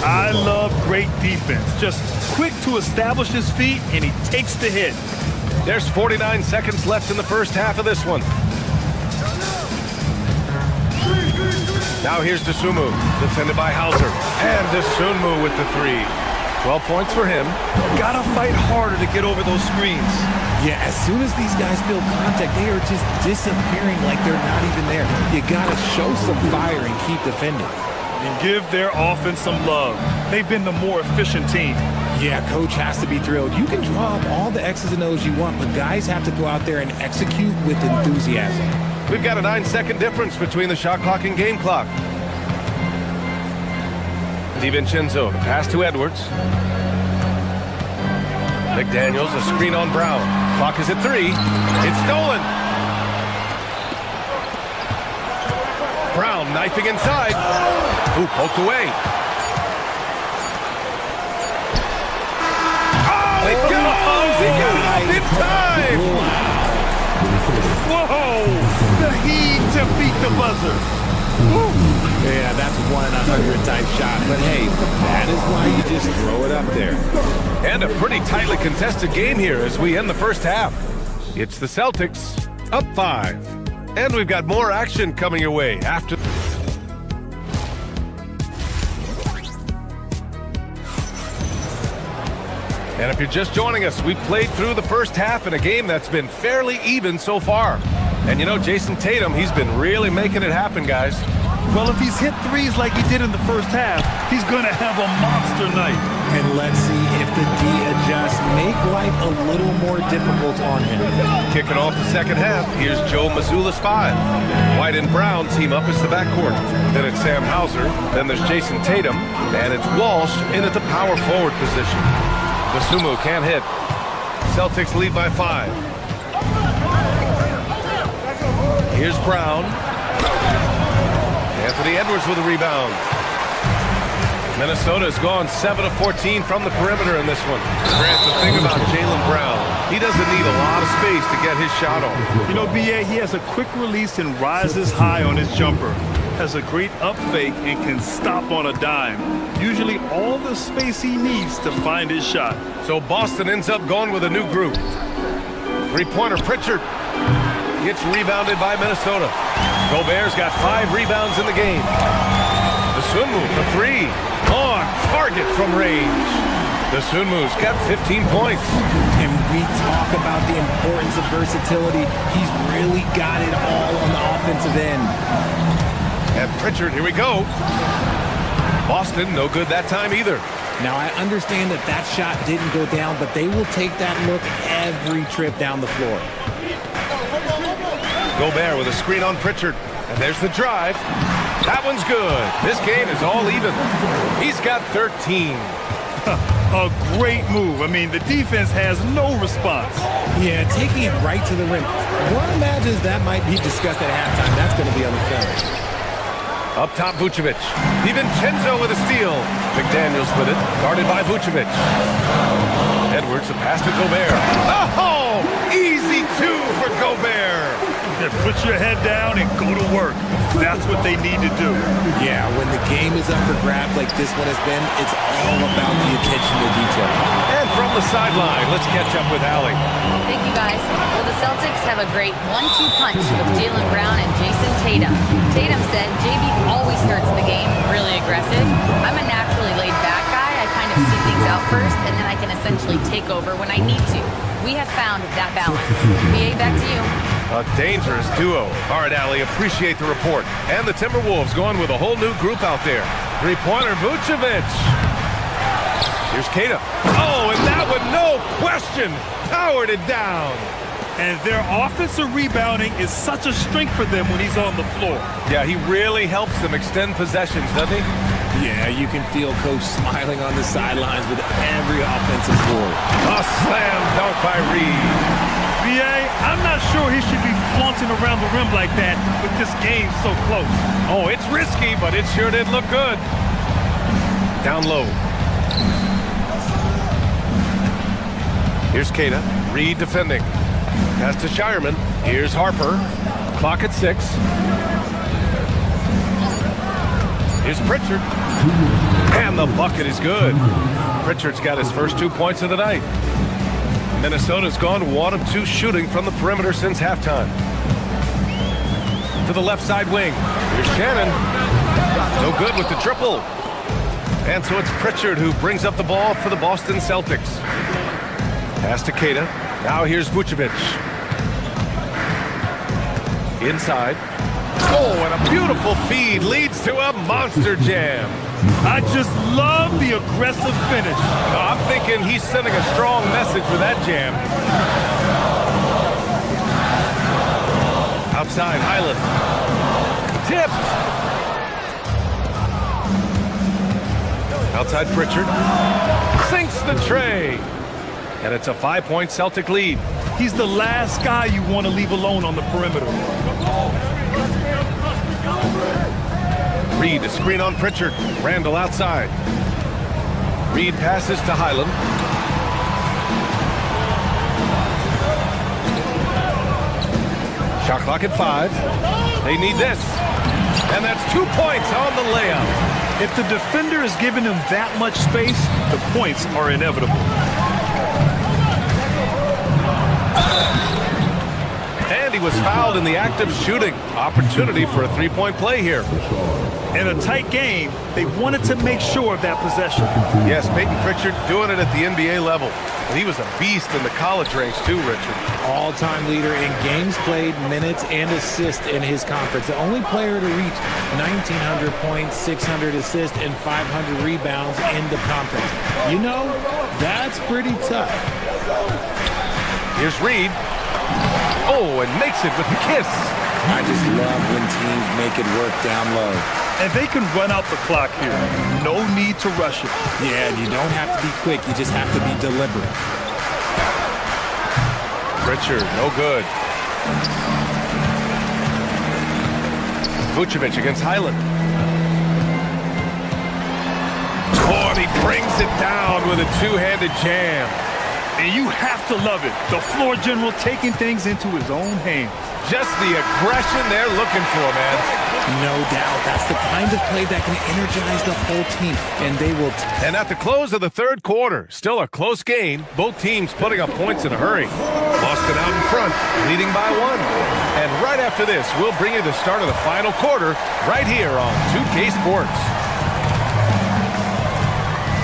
I love great defense. Just quick to establish his feet, and he takes the hit. There's 49 seconds left in the first half of this one. Now here's DeSumo, defended by Hauser. And DeSumo with the 3. 12 points for him. Gotta fight harder to get over those screens. Yeah, as soon as these guys feel contact, they are just disappearing like they're not even there. You gotta show some fire and keep defending. And give their offense some love. They've been the more efficient team. Yeah, coach has to be thrilled. You can draw up all the X's and O's you want, but guys have to go out there and execute with enthusiasm. We've got a 9-second difference between the shot clock and game clock. DiVincenzo, the pass to Edwards. McDaniels, a screen on Brown. Clock is at 3. It's stolen. Brown knifing inside. Ooh, poked away. Oh, it goes! He got it off in time! Whoa! The heat to beat the buzzer. Woo. Yeah, that's 1 in 100 type shot. But hey, that is why you just throw it up there. And a pretty tightly contested game here as we end the first half. It's the Celtics up 5. And we've got more action coming your way after. And if you're just joining us, we played through the first half in a game that's been fairly even so far. And you know, Jason Tatum, he's been really making it happen, guys. Well, if he's hit threes like he did in the first half, he's going to have a monster night. And let's see if the D adjusts, make life a little more difficult on him. Kicking off the second half, here's Joe Mazzulla's 5. White and Brown team up as the backcourt. Then it's Sam Hauser. Then there's Jason Tatum. And it's Walsh in at the power forward position. DeSumo can't hit. Celtics lead by 5. Here's Brown. Anthony Edwards with a rebound. Minnesota's gone 7 of 14 from the perimeter in this one. Grant, the thing about Jaylen Brown, he doesn't need a lot of space to get his shot off. You know, B.A., he has a quick release and rises high on his jumper. Has a great up fake and can stop on a dime. Usually all the space he needs to find his shot. So Boston ends up going with a new group. Three-pointer Pritchard gets rebounded by Minnesota. Gobert's got 5 rebounds in the game. The Sunmu for 3. On target from range. The Sunmu's got 15 points. And we talk about the importance of versatility. He's really got it all on the offensive end. And Pritchard, here we go. Boston, no good that time either. Now, I understand that that shot didn't go down, but they will take that look every trip down the floor. Gobert with a screen on Pritchard. And there's the drive. That one's good. This game is all even. He's got 13. A great move. I mean, the defense has no response. Yeah, taking it right to the rim. One imagines that might be discussed at halftime. That's going to be on the film. Up top, Vucevic. DiVincenzo with a steal. McDaniels with it, guarded by Vucevic. Edwards, a pass to Gobert. Oh, easy 2 for Gobert. Yeah, put your head down and go to work. That's what they need to do. Yeah, when the game is up for grabs like this one has been, it's all about the attention to detail. And from the sideline, let's catch up with Allie. Thank you, guys. Well, the Celtics have a great 1-2 punch with Jaylen Brown and Jason Tatum. Tatum said, JB always starts the game really aggressive. I'm a naturally laid-back guy. I kind of see things out first, and then I can essentially take over when I need to. We have found that balance. BA, back to you. A dangerous duo. All right, Allie, appreciate the report. And the Timberwolves going with a whole new group out there. Three-pointer, Vucevic. Here's Kata. Oh, and that one, no question, powered it down. And their offensive rebounding is such a strength for them when he's on the floor. Yeah, he really helps them extend possessions, doesn't he? Yeah, you can feel Coach smiling on the sidelines with every offensive board. A slam dunk by Reed. B.A., I'm not sure he should be flaunting around the rim like that with this game so close. Oh, it's risky, but it sure did look good. Down low. Here's Kata. Reed defending. Pass to Shireman. Here's Harper. Clock at 6. Here's Pritchard. And the bucket is good. Pritchard's got his first 2 points of the night. Minnesota's gone 1 of 2 shooting from the perimeter since halftime. To the left side wing. Here's Shannon. No good with the triple. And so it's Pritchard who brings up the ball for the Boston Celtics. Pass to Kata. Now here's Vucevic. Inside. Oh, and a beautiful feed leads to a monster jam. I just love the aggressive finish. I'm thinking he's sending a strong message with that jam. Outside, Highland. Tipped. Outside, Pritchard. Sinks the tray. And it's a 5-point Celtic lead. He's the last guy you want to leave alone on the perimeter. Reed, a screen on Pritchard. Randall outside. Reed passes to Highland. Shot clock at 5. They need this. And that's 2 points on the layup. If the defender is giving him that much space, the points are inevitable. And he was fouled in the act of shooting. Opportunity for a 3-point play here. In a tight game, they wanted to make sure of that possession. Yes, Peyton Pritchard doing it at the NBA level. And he was a beast in the college ranks too, Richard. All-time leader in games played, minutes, and assists in his conference. The only player to reach 1,900 points, 600 assists, and 500 rebounds in the conference. You know, that's pretty tough. Here's Reed. Oh, and makes it with the kiss. I just love when teams make it work down low. And they can run out the clock here. No need to rush it. Yeah, you don't have to be quick. You just have to be deliberate. Pritchard, no good. Vucevic against Highland. he brings it down with a two-handed jam. And you have to love it. The floor general taking things into his own hands. Just the aggression they're looking for, man. No doubt. That's the kind of play that can energize the whole team, and they will. And at the close of the third quarter, still a close game. Both teams putting up points in a hurry. Boston out in front, leading by 1. And right after this, we'll bring you the start of the final quarter right here on 2K Sports.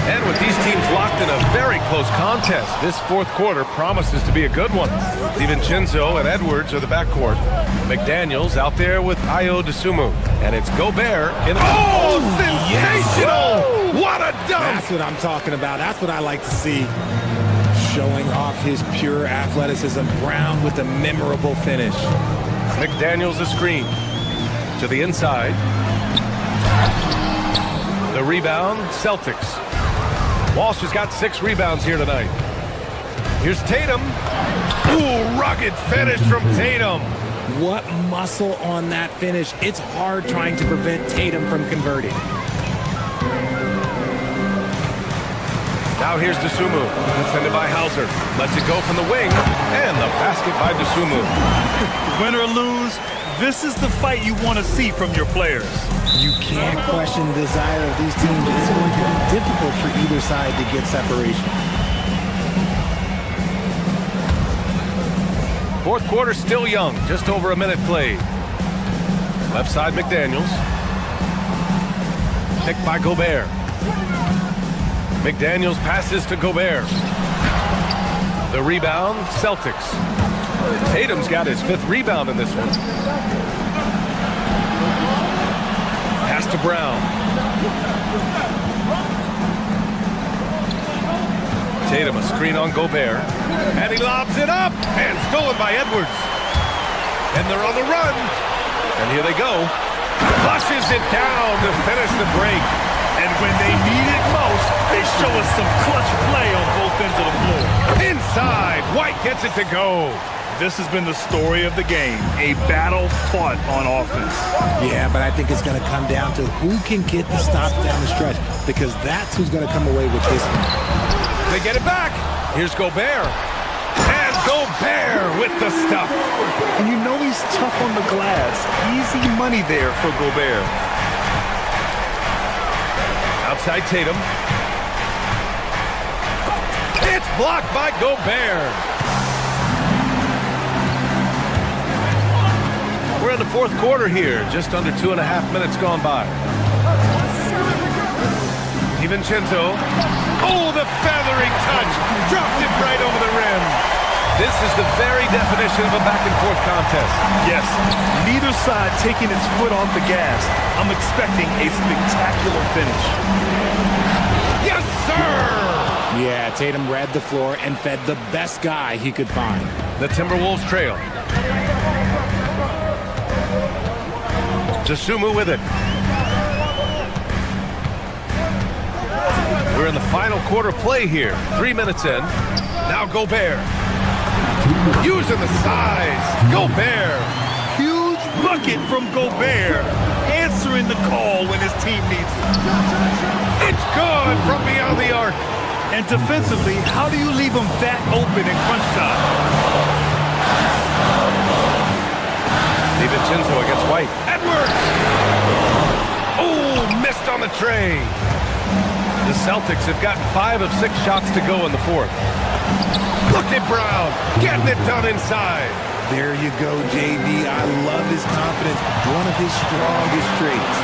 And with these teams locked in a very close contest, this fourth quarter promises to be a good one. DiVincenzo and Edwards are the backcourt. McDaniels out there with Ayo Dosunmu. And it's Gobert in. Oh, sensational! Yes. What a dunk! That's what I'm talking about. That's what I like to see. Showing off his pure athleticism. Brown with a memorable finish. McDaniels a screen. To the inside. The rebound, Celtics. Walsh has got 6 rebounds here tonight. Here's Tatum. Ooh, rugged finish from Tatum. What muscle on that finish. It's hard trying to prevent Tatum from converting. Now here's Dosunmu, defended by Hauser. Lets it go from the wing, and the basket by Dosunmu. Win or lose, this is the fight you want to see from your players. You can't question the desire of these teams. It's going to be difficult for either side to get separation. Fourth quarter still young, just over a minute played. Left side McDaniels. Picked by Gobert. McDaniels passes to Gobert. The rebound, Celtics. Tatum's got his 5th rebound in this one. Pass to Brown. Tatum a screen on Gobert. And he lobs it up. And stolen by Edwards. And they're on the run. And here they go. Flushes it down to finish the break. And when they need it most, they show us some clutch play on both ends of the floor. Inside, White gets it to go. This has been the story of the game, a battle fought on offense. Yeah, but I think it's going to come down to who can get the stops down the stretch, because that's who's going to come away with this one. They get it back. Here's Gobert. And Gobert with the stuff. And you know he's tough on the glass. Easy money there for Gobert. Outside Tatum. It's blocked by Gobert. We're in the fourth quarter here, just under 2.5 minutes gone by. DiVincenzo. Oh, the feathery touch. Dropped it right over the rim. This is the very definition of a back-and-forth contest. Yes, neither side taking its foot off the gas. I'm expecting a spectacular finish. Yes, sir! Yeah, Tatum read the floor and fed the best guy he could find. The Timberwolves trail. Dosunmu with it. We're in the final quarter play here. 3 minutes in. Now Gobert. Using the size. Gobert. Huge bucket from Gobert. Answering the call when his team needs it. It's good from beyond the arc. And defensively, how do you leave him that open in crunch time? DiVincenzo against White. Edwards! Oh, missed on the tray. The Celtics have gotten 5 of 6 shots to go in the fourth. Look at Brown, getting it done inside. There you go, JB. I love his confidence. One of his strongest traits.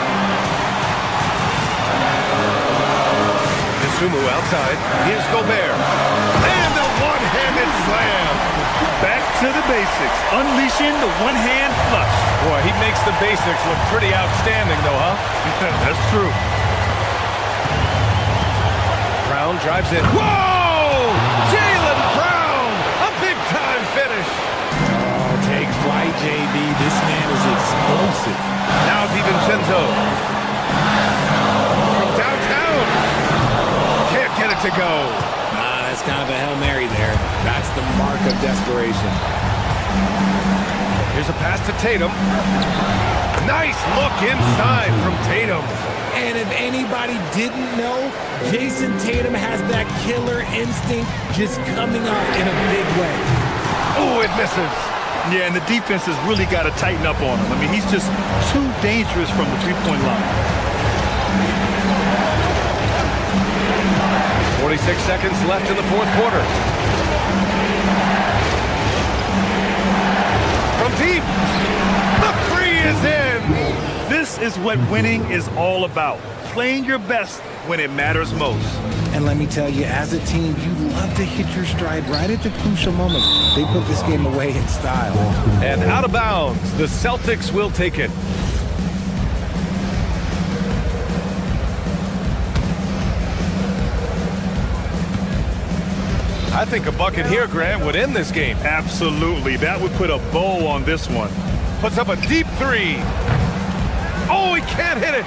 Dosunmu outside. Here's Gobert. And a one-handed slam. Back to the basics. Unleashing the one-hand flush. Boy, he makes the basics look pretty outstanding, though, huh? That's true. Brown drives it. Whoa! Jaylen Brown! A big-time finish. Oh, take flight, JB. This man is explosive. Now DiVincenzo. From downtown. Can't get it to go. That's kind of a Hail Mary there. That's the mark of desperation. Here's a pass to Tatum. Nice look inside from Tatum. And if anybody didn't know, Jason Tatum has that killer instinct just coming up in a big way. Oh, it misses. Yeah, and the defense has really got to tighten up on him. I mean, he's just too dangerous from the three-point line. 46 seconds left in the fourth quarter. From deep, the three is in. This is what winning is all about. Playing your best when it matters most. And let me tell you, as a team, you love to hit your stride right at the crucial moments. They put this game away in style. And out of bounds, the Celtics will take it. I think a bucket here, Grant, would end this game. Absolutely. That would put a bow on this one. Puts up a deep three. Oh, he can't hit it.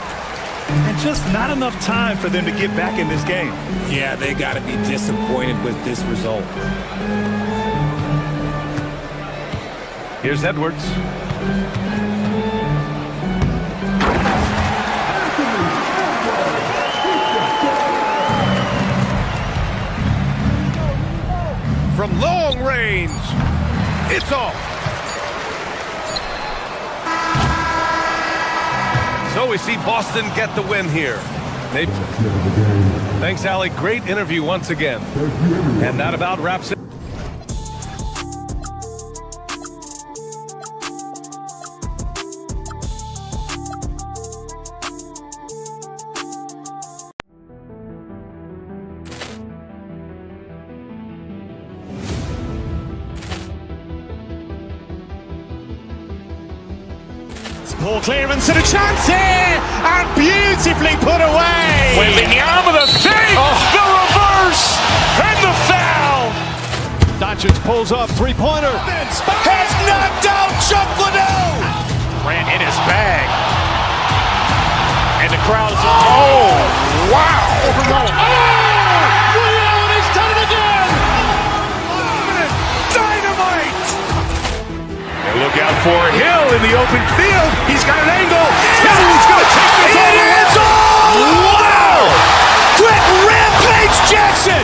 And just not enough time for them to get back in this game. Yeah, they got to be disappointed with this result. Here's Edwards. From long range, it's off. So we see Boston get the win here. Thanks, Allie. Great interview once again. And that about wraps it. Ball clearance and a chance here, and beautifully put away. Wembanyama the save, the reverse, and the foul. Doncic pulls up, three-pointer. Has knocked out Chuck Liddell. Ran in his bag. And the crowd is, oh, wow. Liddell has done it again. Dynamite. Look out for Hill in the open field. He's got an angle. He's going to take this all the way. Wow! Quick rampage Jackson.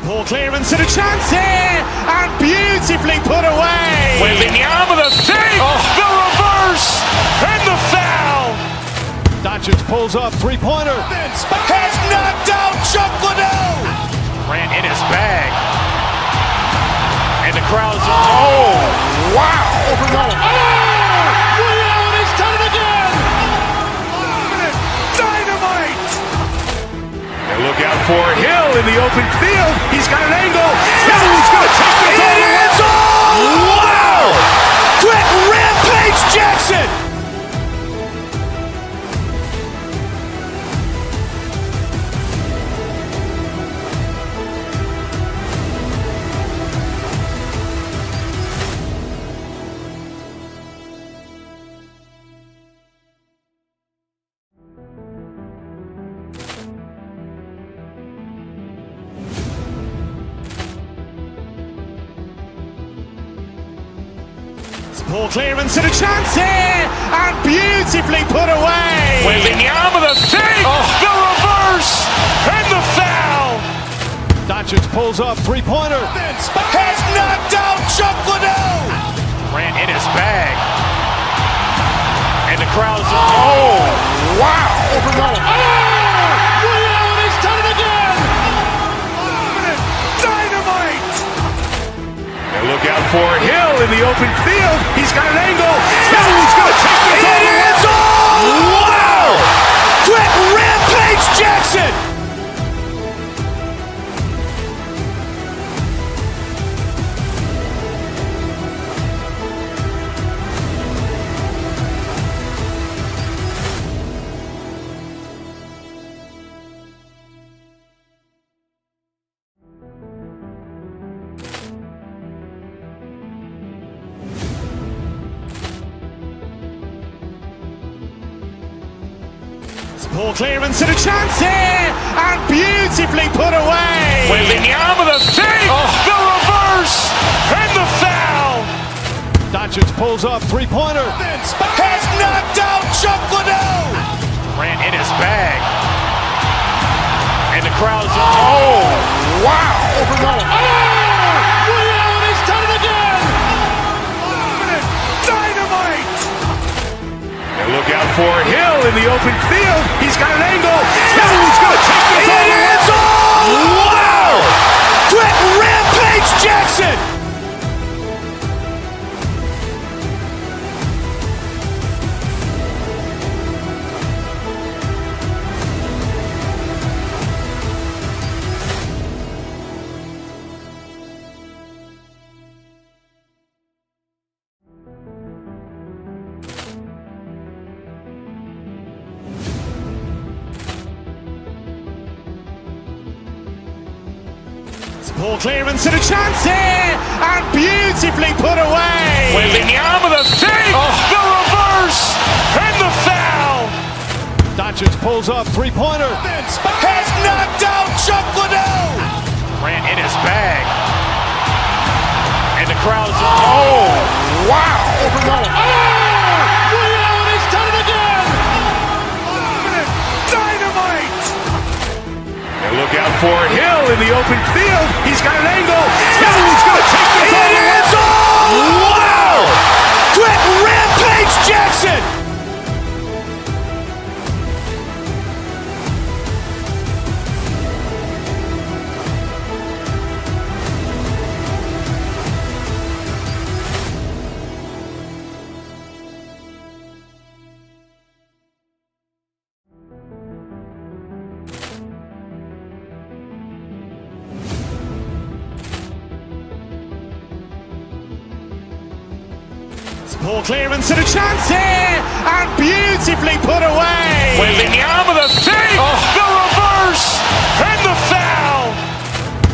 Ball clearance and a chance here, and beautifully put away. Wembanyama the save, the reverse, and the foul. Doncic pulls up, three-pointer. Has knocked out Chuck Liddell. Ran in his bag. And the crowd is, oh, wow. Liddell has done it again. Dynamite. And look out for Hill in the open field. He's got an angle. He's going to take this all the way. Wow! Quick rampage Jackson. Ball clearance and a chance here, and beautifully put away. Wembanyama the save, the reverse, and the foul. Doncic pulls up, three-pointer. Has knocked out Chuck Liddell. Ran in his bag. And the crowd is, oh, wow. Liddell has done it again. Dynamite. And look out for Hill in the open field. He's got an angle. He's going to take this all the way. Wow! Quick rampage Jackson. Ball clearance and a chance here, and beautifully put away. Wembanyama the fake, the reverse, and the foul. Doncic pulls up, three-pointer. Has knocked out Chocolate. Ran in his bag. And the crowd's wow. He's done it again. Dynamite. And look out for Hill in the open field. He's got an angle. He's going to take this all the way. Wow. Quick rampage Jackson. Ball clearance and a chance here, and beautifully put away. Wembanyama the fake, the reverse, and the foul. Doncic pulls up, three-pointer. Has knocked out Chocolate. Ran in his bag. And the crowd's wow. He's done it again. Dynamite. And look out for Hill in the open field. He's got an angle. He's going to take this all the way. Wow. Quick rampage Jackson. Ball clearance and a chance here, and beautifully put away. Wembanyama the fake, the reverse, and the foul.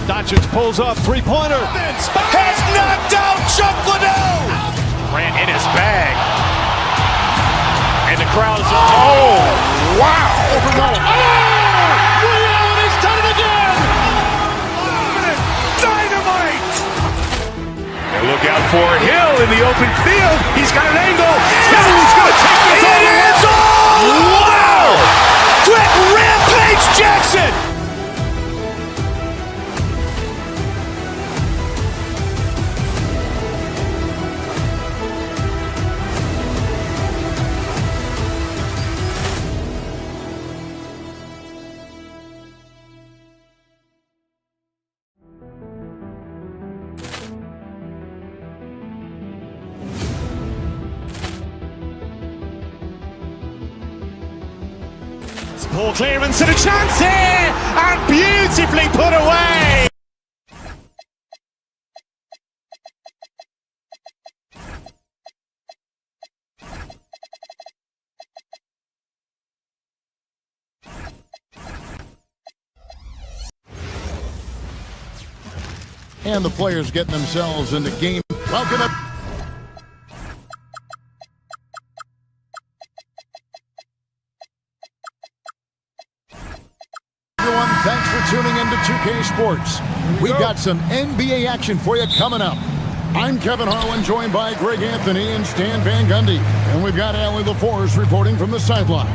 Doncic pulls up, three-pointer. Has knocked out Chocolate. Ran in his bag. And the crowd's wow. He's done it again. Dynamite. And look out for Hill in the open field. He's got an angle. He's going to take this all the way. Wow. Quick rampage Jackson. Ball clearance and a chance here, and beautifully put away. And the players getting themselves into game. Welcome up. Thanks for tuning in to 2K Sports. We've got some NBA action for you coming up. I'm Kevin Harlan, joined by Greg Anthony and Stan Van Gundy. And we've got Allie LaForce reporting from the sideline.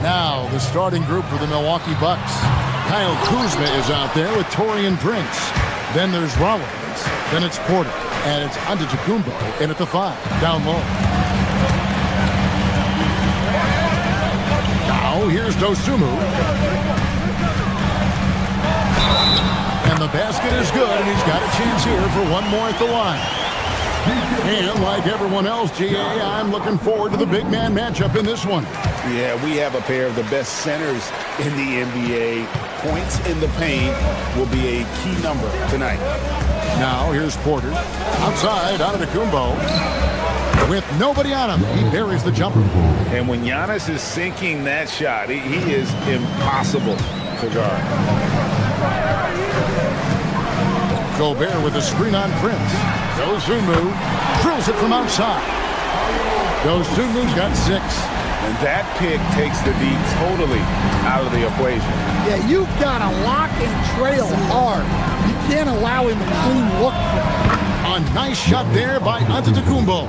Now, the starting group for the Milwaukee Bucks. Kyle Kuzma is out there with Taurean Prince. Then there's Rollins. Then it's Porter. And it's Antetokounmpo in at the 5, down low. Now, here's Dosunmu. And the basket is good, and he's got a chance here for one more at the line. And like everyone else, GA, I'm looking forward to the big man matchup in this one. Yeah, we have a pair of the best centers in the NBA. Points in the paint will be a key number tonight. Now here's Porter. Outside, Antetokounmpo. With nobody on him, he buries the jumper. And when Giannis is sinking that shot, he is impossible to guard. Gobert with a screen on Prince. Dosunmu drills it from outside. Dosunmu's got 6. And that pick takes the D totally out of the equation. Yeah, you've got to lock and trail hard. You can't allow him a clean look. A nice shot there by Antetokounmpo.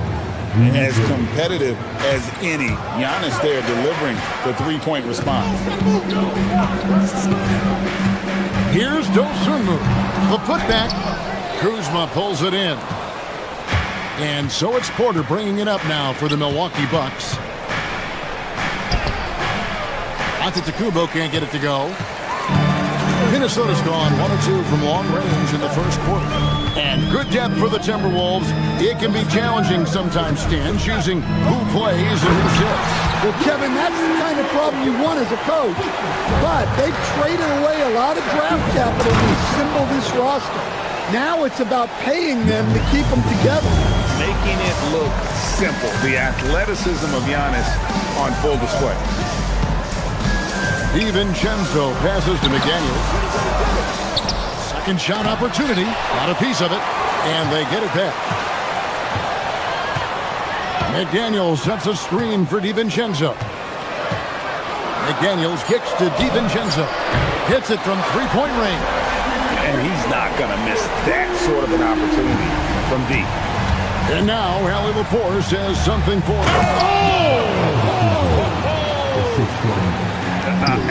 As competitive as any. Giannis there delivering the three-point response. Here's Dosunmu. The putback. Kuzma pulls it in. And so it's Porter bringing it up now for the Milwaukee Bucks. Antetokounmpo can't get it to go. Minnesota's gone 1 of 2 from long range in the first quarter. And good depth for the Timberwolves. It can be challenging sometimes, Stan, choosing who plays and who sits. Well, Kevin, that's the kind of problem you want as a coach. But they've traded away a lot of draft capital to assemble this roster. Now it's about paying them to keep them together. Making it look simple. The athleticism of Giannis on full display. DiVincenzo passes to McDaniels. Second shot opportunity. Got a piece of it. And they get it back. McDaniels sets a screen for DiVincenzo. McDaniels kicks to DiVincenzo. Hits it from three-point range. And he's not going to miss that sort of an opportunity from deep. And now, Allie LaForce says something for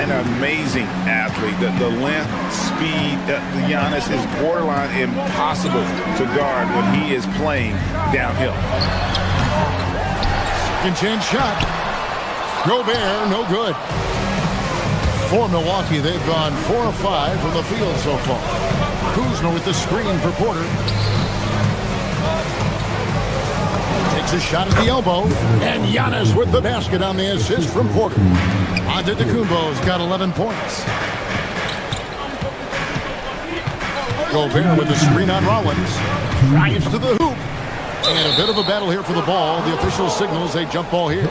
an amazing athlete. The length, speed, Giannis is borderline impossible to guard when he is playing downhill. Second chance shot. Gobert, no good. For Milwaukee, they've gone 4 of 5 from the field so far. Kuzma with the screen for Porter. Takes a shot at the elbow. And Giannis with the basket on the assist from Porter. Antetokounmpo's got 11 points. Gobert with the screen on Rollins. Drives to the hoop. And a bit of a battle here for the ball. The official signals a jump ball here.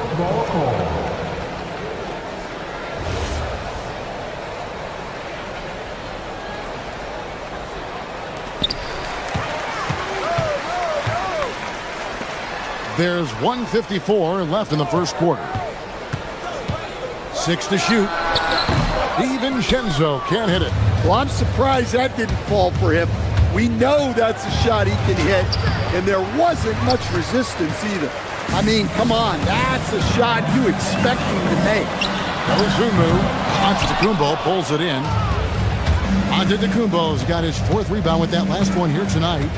There's 1:54 left in the first quarter. 6 to shoot. DiVincenzo can't hit it. Well, I'm surprised that didn't fall for him. We know that's a shot he can hit, and there wasn't much resistance either. I mean, come on, that's a shot you expect him to make. Dosunmu. Antetokounmpo pulls it in. Antetokounmpo's got his 4th rebound with that last one here tonight.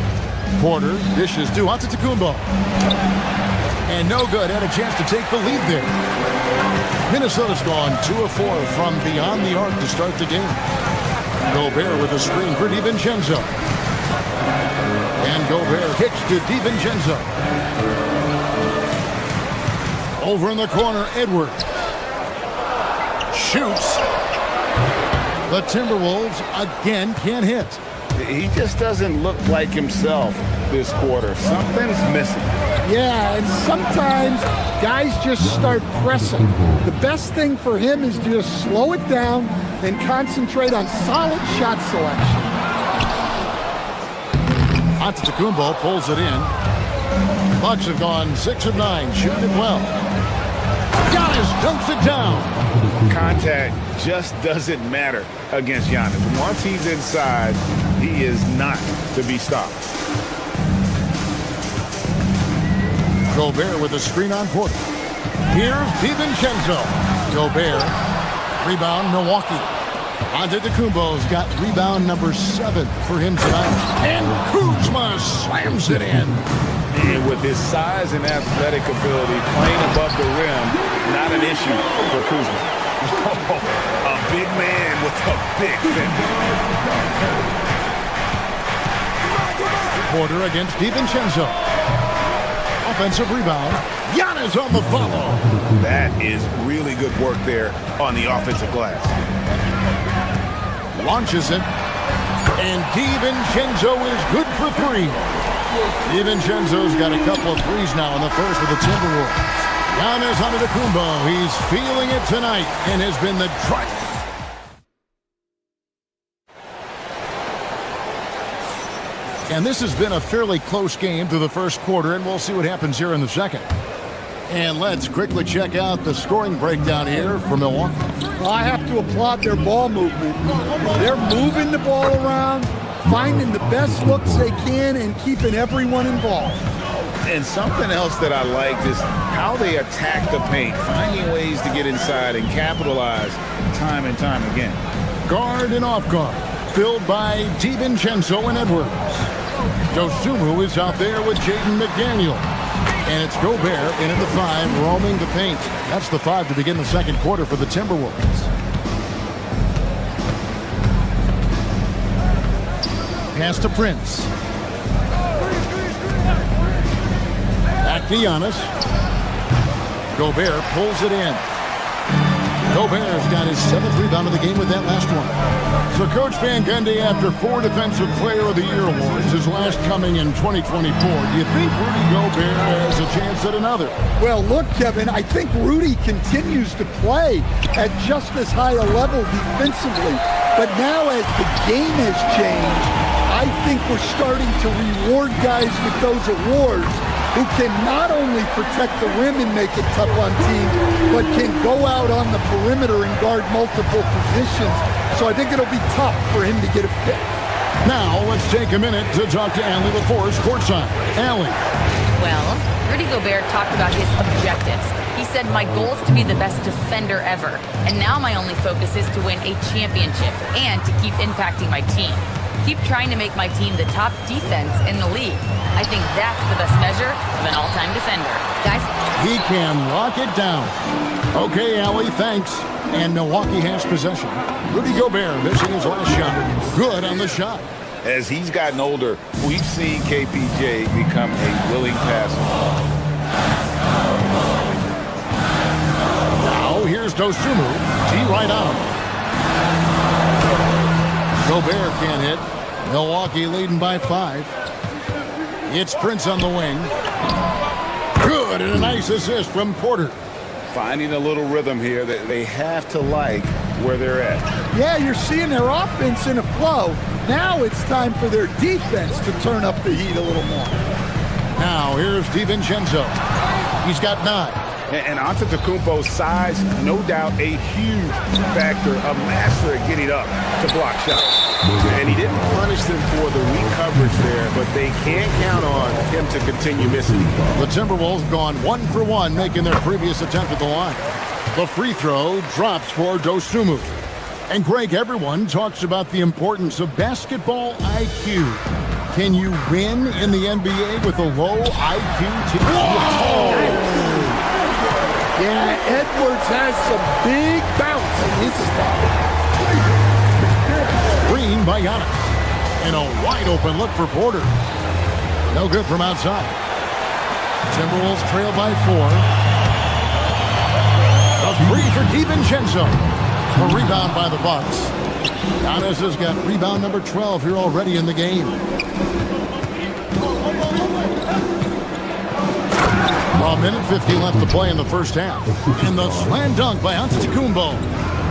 Porter dishes to Antetokounmpo. And no good. Had a chance to take the lead there. Minnesota's gone 2 of 4 from beyond the arc to start the game. Gobert with a screen for DiVincenzo. And Gobert kicks to DiVincenzo. Over in the corner, Edwards. Shoots. The Timberwolves again can't hit. He just doesn't look like himself this quarter. Something's missing. Yeah, and sometimes guys just start pressing. The best thing for him is to just slow it down and concentrate on solid shot selection. Antetokounmpo pulls it in. Bucks have gone 6 of 9, shooting it well. Giannis dumps it down. Contact just doesn't matter against Giannis. Once he's inside, he is not to be stopped. Gobert with a screen on Porter. Here's DiVincenzo. Gobert. Rebound, Milwaukee. Antetokounmpo's got rebound number 7 for him tonight. And Kuzma slams it in. And with his size and athletic ability, playing above the rim, not an issue for Kuzma. A big man with a big finish. Porter against DiVincenzo. Offensive rebound. Giannis on the follow. That is really good work there on the offensive glass. Launches it. And DiVincenzo is good for 3. DiVincenzo's got a couple of threes now in the first for the Timberwolves. Giannis Antetokounmpo. He's feeling it tonight and has been the driver. And this has been a fairly close game through the first quarter, and we'll see what happens here in the second. And let's quickly check out the scoring breakdown here for Milwaukee. Well, I have to applaud their ball movement. They're moving the ball around, finding the best looks they can, and keeping everyone involved. And something else that I liked is how they attack the paint, finding ways to get inside and capitalize time and time again. Guard and off guard, filled by DiVincenzo and Edwards. Dosunmu is out there with Jaden McDaniel. And it's Gobert in at the 5, roaming the paint. That's the 5 to begin the second quarter for the Timberwolves. Pass to Prince. Back to Giannis. Gobert pulls it in. Gobert's got his 7th rebound of the game with that last one. So Coach Van Gundy, after 4 Defensive Player of the Year awards, his last coming in 2024, do you think Rudy Gobert has a chance at another? Well, look, Kevin, I think Rudy continues to play at just as high a level defensively. But now as the game has changed, I think we're starting to reward guys with those awards who can not only protect the rim and make it tough on teams, but can go out on the perimeter and guard multiple positions. So I think it'll be tough for him to get a fit. Now let's take a minute to talk to Allie LaForce courtside. Allie. Well, Rudy Gobert talked about his objectives. He said, my goal is to be the best defender ever. And now my only focus is to win a championship and to keep impacting my team. Keep trying to make my team the top defense in the league. I think that's the best measure of an all-time defender. Guys? He can lock it down. Okay, Allie, thanks. And Milwaukee has possession. Rudy Gobert missing his last shot. Good on the shot. As he's gotten older, we've seen KPJ become a willing passer. Now here's Dosunmu. T right on him. Gobert can't hit. Milwaukee leading by 5. It's Prince on the wing. Good, and a nice assist from Porter. Finding a little rhythm here that they have to like where they're at. Yeah, you're seeing their offense in a flow. Now it's time for their defense to turn up the heat a little more. Now here's DiVincenzo. He's got 9. And Antetokounmpo's size, no doubt a huge factor, a master at getting up to block shots. And he didn't punish them for the weak coverage there, but they can't count on him to continue missing. The Timberwolves gone 1 for 1, making their previous attempt at the line. The free throw drops for Dosunmu. And Greg, everyone talks about the importance of basketball IQ. Can you win in the NBA with a low IQ team? Whoa! Yeah, Edwards has some big bounce in his step. Screen by Giannis. And a wide open look for Porter. No good from outside. Timberwolves trail by 4. A free for DiVincenzo. A rebound by the Bucks. Giannis has got rebound number 12 here already in the game. A minute 50 left to play in the first half. And the slam dunk by Antetokounmpo.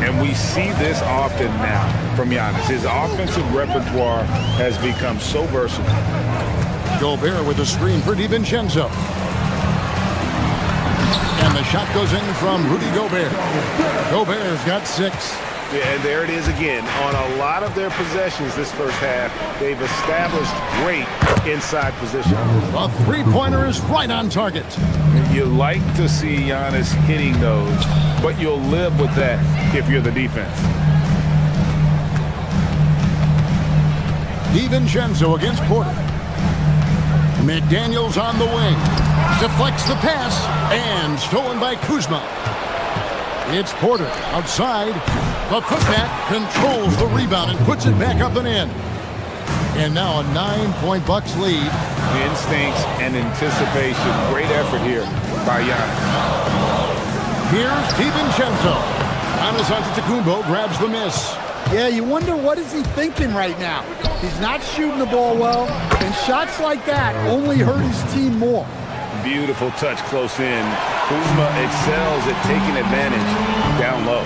And we see this often now from Giannis. His offensive repertoire has become so versatile. Gobert with a screen for DiVincenzo. And the shot goes in from Rudy Gobert. Gobert's got 6. Yeah, and there it is again. On a lot of their possessions this first half, they've established great inside position. A three-pointer is right on target. You like to see Giannis hitting those, but you'll live with that if you're the defense. DiVincenzo against Porter. McDaniels on the wing. Deflects the pass, and stolen by Kuzma. It's Porter outside. The putback controls the rebound and puts it back up and in. And now a 9-point Bucks lead. Instincts and anticipation. Great effort here by Giannis. Here's DiVincenzo. Giannis Antetokounmpo grabs the miss. Yeah, you wonder what is he thinking right now. He's not shooting the ball well, and shots like that only hurt his team more. Beautiful touch close in. Kuzma excels at taking advantage down low.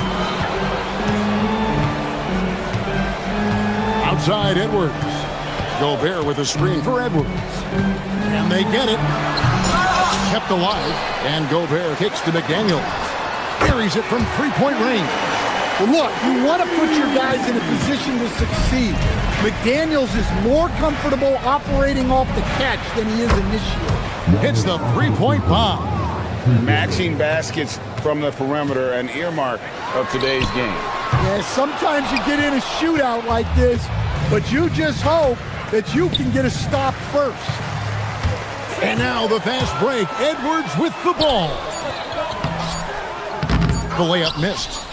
Outside Edwards. Gobert with a screen for Edwards. And they get it. kept alive, and Gobert kicks to McDaniels. Buries it from three-point range. Well, look, you want to put your guys in a position to succeed. McDaniels is more comfortable operating off the catch than he is initiating. Hits the three-point bomb. Matching baskets from the perimeter, an earmark of today's game. Yeah, sometimes you get in a shootout like this, but you just hope that you can get a stop first. And now the fast break. Edwards with the ball. The layup missed.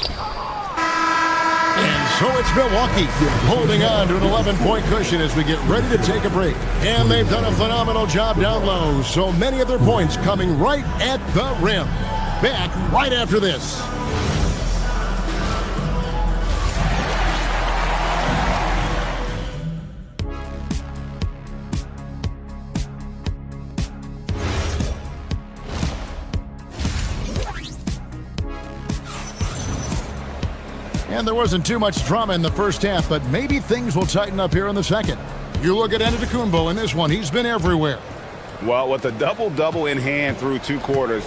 And so it's Milwaukee holding on to an 11-point cushion as we get ready to take a break. And they've done a phenomenal job down low. So many of their points coming right at the rim. Back right after this. And there wasn't too much drama in the first half, but maybe things will tighten up here in the second. You look at Antetokounmpo in this one. He's been everywhere. Well, with a double-double in hand through 2 quarters,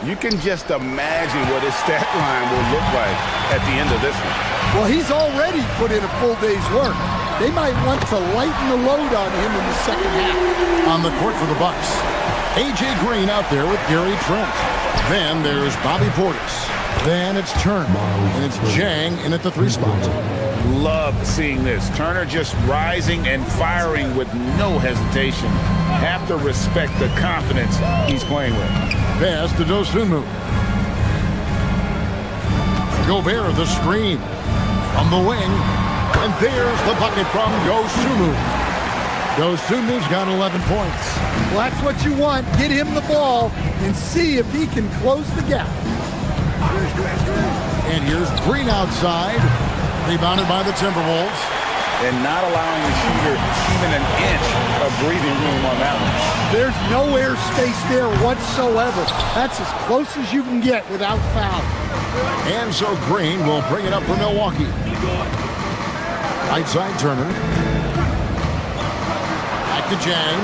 you can just imagine what his stat line will look like at the end of this one. Well, he's already put in a full day's work. They might want to lighten the load on him in the second half. On the court for the Bucks, A.J. Green out there with Gary Trent. Then there's Bobby Portis. Then it's Turner, and it's Jang in at the 3 spot. Love seeing this. Turner just rising and firing with no hesitation. Have to respect the confidence he's playing with. Pass to Dosunmu. Gobert the screen from the wing, and there's the bucket from Dosunmu. Dosunmu's got 11 points. Well, that's what you want. Get him the ball and see if he can close the gap. And here's Green outside, rebounded by the Timberwolves. And not allowing the shooter even an inch of breathing room on that one. There's no air space there whatsoever. That's as close as you can get without foul. And so Green will bring it up for Milwaukee. Right side Turner. Back to Jang.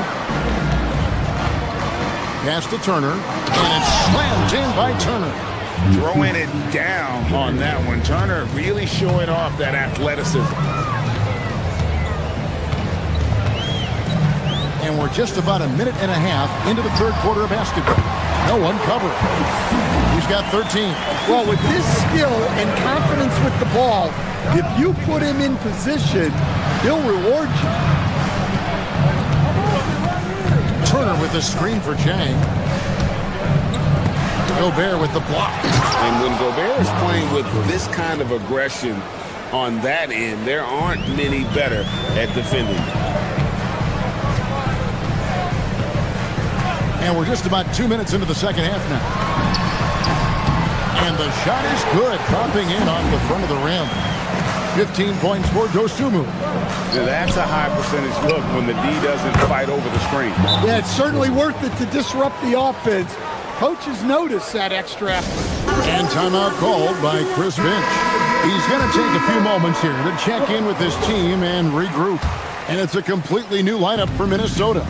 Pass to Turner. And it's slammed in by Turner. Throwing it down on that one. Turner really showing off that athleticism. And we're just about a minute and a half into the third quarter of basketball. No one covering. He's got 13. Well, with his skill and confidence with the ball, if you put him in position, he'll reward you. Turner with the screen for Jang. Gobert with the block. And when Gobert is playing with this kind of aggression on that end, there aren't many better at defending. And we're just about 2 minutes into the second half now. And the shot is good, dropping in on the front of the rim. 15 points for Dosunmu. Now that's a high percentage look when the D doesn't fight over the screen. Yeah, it's certainly worth it to disrupt the offense. Coaches notice that extra effort. And timeout called by Chris Finch. He's going to take a few moments here to check in with his team and regroup. And it's a completely new lineup for Minnesota.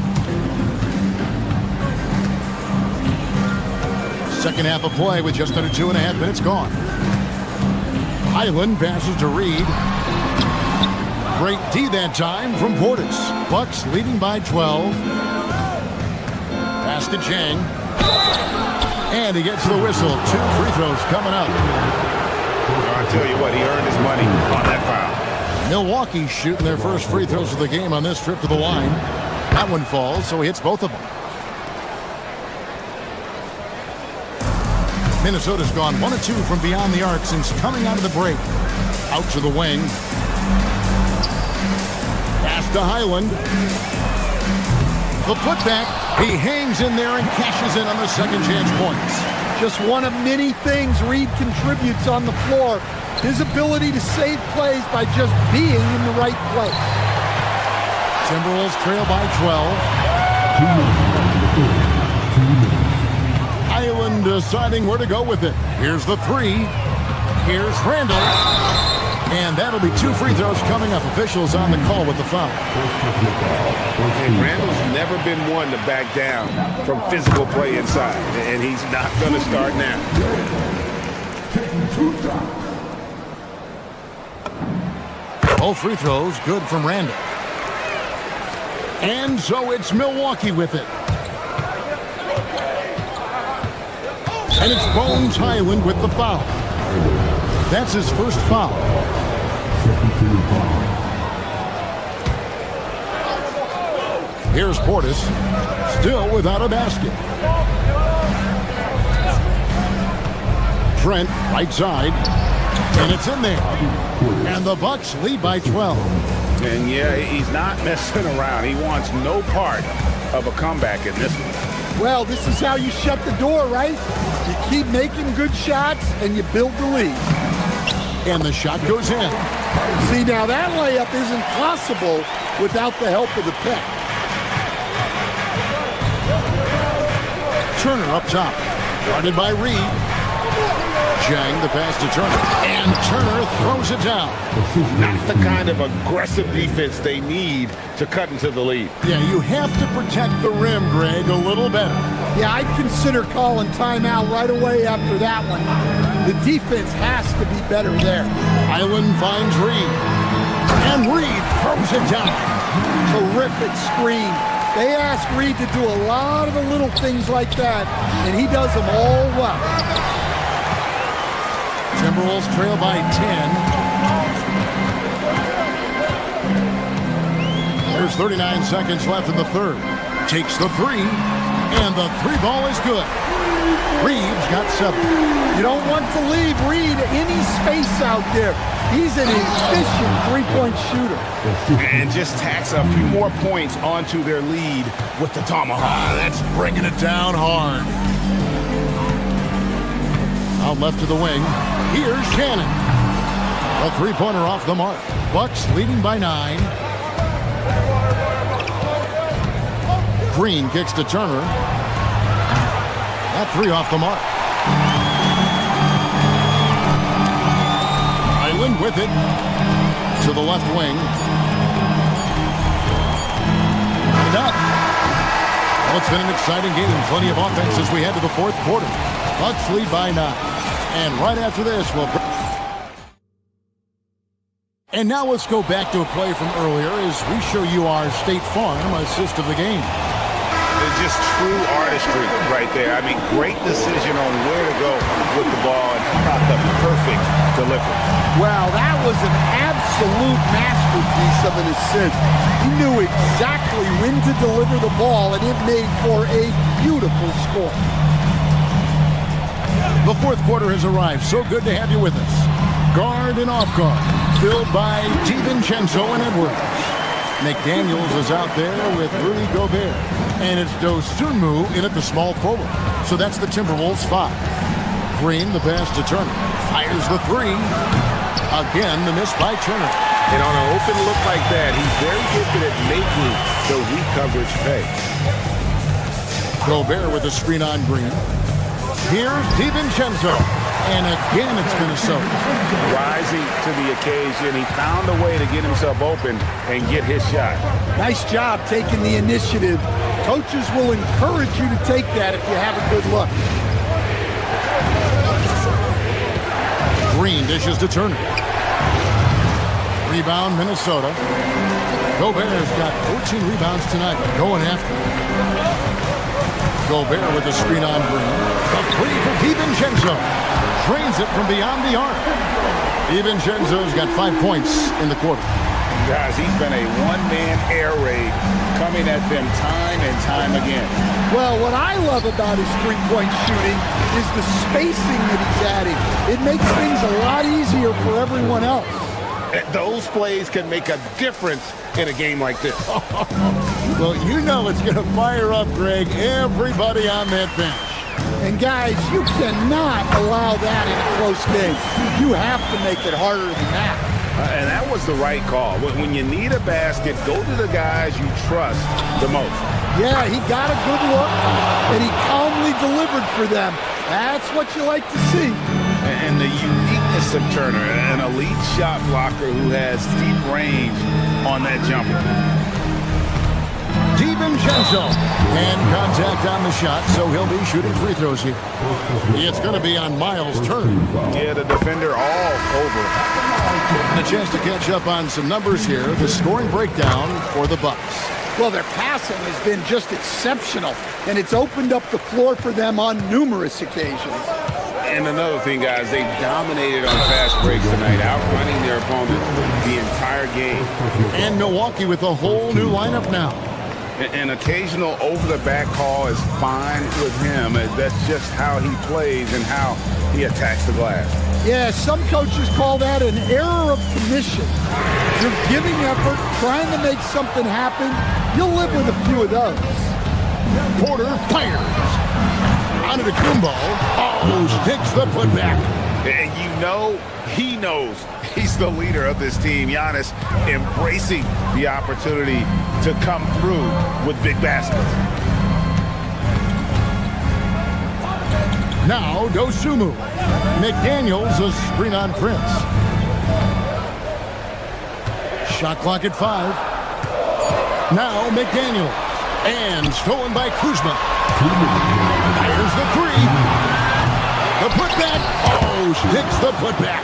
Second half of play with just under 2.5 minutes gone. Highland passes to Reed. Great D that time from Portis. Bucks leading by 12. Pass to Jang. And he gets the whistle. 2 free throws coming up. I'll tell you what, he earned his money on that foul. Milwaukee shooting their first free throws of the game on this trip to the line. That one falls, so he hits both of them. Minnesota's gone 1 of 2 from beyond the arc since coming out of the break. Out to the wing. Pass to Highland. The putback. He hangs in there and cashes in on the second chance points. Just one of many things Reed contributes on the floor. His ability to save plays by just being in the right place. Timberwolves trail by 12. Highland deciding where to go with it. Here's the 3. Here's Randall. And that'll be 2 free throws coming up. Officials on the call with the foul. And Randall's never been one to back down from physical play inside, and he's not going to start now. All free throws good from Randall. And so it's Milwaukee with it. And it's Bones Highland with the foul. That's his first foul. Here's Portis, still without a basket. Trent, right side, and it's in there. And the Bucks lead by 12. And yeah, he's not messing around. He wants no part of a comeback in this one. Well, this is how you shut the door, right? You keep making good shots and you build the lead. And the shot goes in. See, now that layup isn't possible without the help of the pick. Turner up top, guarded by Reed. Chang, the pass to Turner, and Turner throws it down. Not the kind of aggressive defense they need to cut into the lead. Yeah, you have to protect the rim, Greg, a little better. Yeah, I'd consider calling timeout right away after that one. The defense has to be better there. Highland finds Reed, and Reed throws it down. Terrific screen. They ask Reed to do a lot of the little things like that, and he does them all well. Timberwolves trail by 10. There's 39 seconds left in the third. Takes the three, and the three ball is good. Reeves got 7. You don't want to leave Reed any space out there. He's an efficient three-point shooter. And just tacks a few more points onto their lead with the tomahawk. That's bringing it down hard. Out left to the wing. Here's Shannon. A three-pointer off the mark. Bucks leading by 9. Green kicks to Turner. That 3 off the mark. Highland with it. To the left wing. And up. Well, it's been an exciting game. Plenty of offense as we head to the fourth quarter. Bucks lead by 9. And right after this, we'll... And now let's go back to a play from earlier as we show you our State Farm assist of the game. It's just true artistry right there. I mean, great decision on where to go with the ball and how about the perfect delivery. Wow, that was an absolute masterpiece of an assist. He knew exactly when to deliver the ball, and it made for a beautiful score. The fourth quarter has arrived. So good to have you with us. Guard and off guard, filled by DiVincenzo and Edwards. McDaniels is out there with Rudy Gobert. And it's Dosunmu in at the small forward. So that's the Timberwolves 5. Green, the pass to Turner. Fires the 3. Again, the miss by Turner. And on an open look like that, he's very gifted at making the weak coverage pay. Gobert with a screen on Green. Here's DiVincenzo. And again, it's Minnesota. Rising to the occasion, he found a way to get himself open and get his shot. Nice job taking the initiative. Coaches will encourage you to take that if you have a good look. Green dishes to Turner. Rebound, Minnesota. Gobert's got 14 rebounds tonight. Going after it. Gobert with the screen on Green. The 3 for DiVincenzo. Drains it from beyond the arc. DiVincenzo's got 5 points in the quarter. Guys, he's been a one-man air raid coming at them time and time again. Well, what I love about his three-point shooting is the spacing that he's adding. It makes things a lot easier for everyone else. Those plays can make a difference in a game like this. Well, you know it's going to fire up, Greg, everybody on that bench. And guys, you cannot allow that in a close game. You have to make it harder than that. And that was the right call. When you need a basket, go to the guys you trust the most. Yeah, he got a good look, and he calmly delivered for them. That's what you like to see. And the unique massive turner, an elite shot blocker who has deep range on that jumper. DiVincenzo, and contact on the shot, so he'll be shooting free throws here. It's going to be on Miles' turn. Yeah, the defender all over. And a chance to catch up on some numbers here. The scoring breakdown for the Bucks. Well, their passing has been just exceptional, and it's opened up the floor for them on numerous occasions. And another thing, guys, they've dominated on fast breaks tonight, outrunning their opponent the entire game. And Milwaukee with a whole new lineup now. An occasional over-the-back call is fine with him. That's just how he plays and how he attacks the glass. Yeah, some coaches call that an error of commission. You're giving effort, trying to make something happen. You'll live with a few of those. Porter fires. Antetokounmpo. Oh, sticks the putback. And you know he knows he's the leader of this team. Giannis embracing the opportunity to come through with big baskets. Now Dosunmu. McDaniels a screen on Prince. Shot clock at 5. Now McDaniels. And stolen by Kuzma. Fires the 3. The putback. Oh, sticks the putback.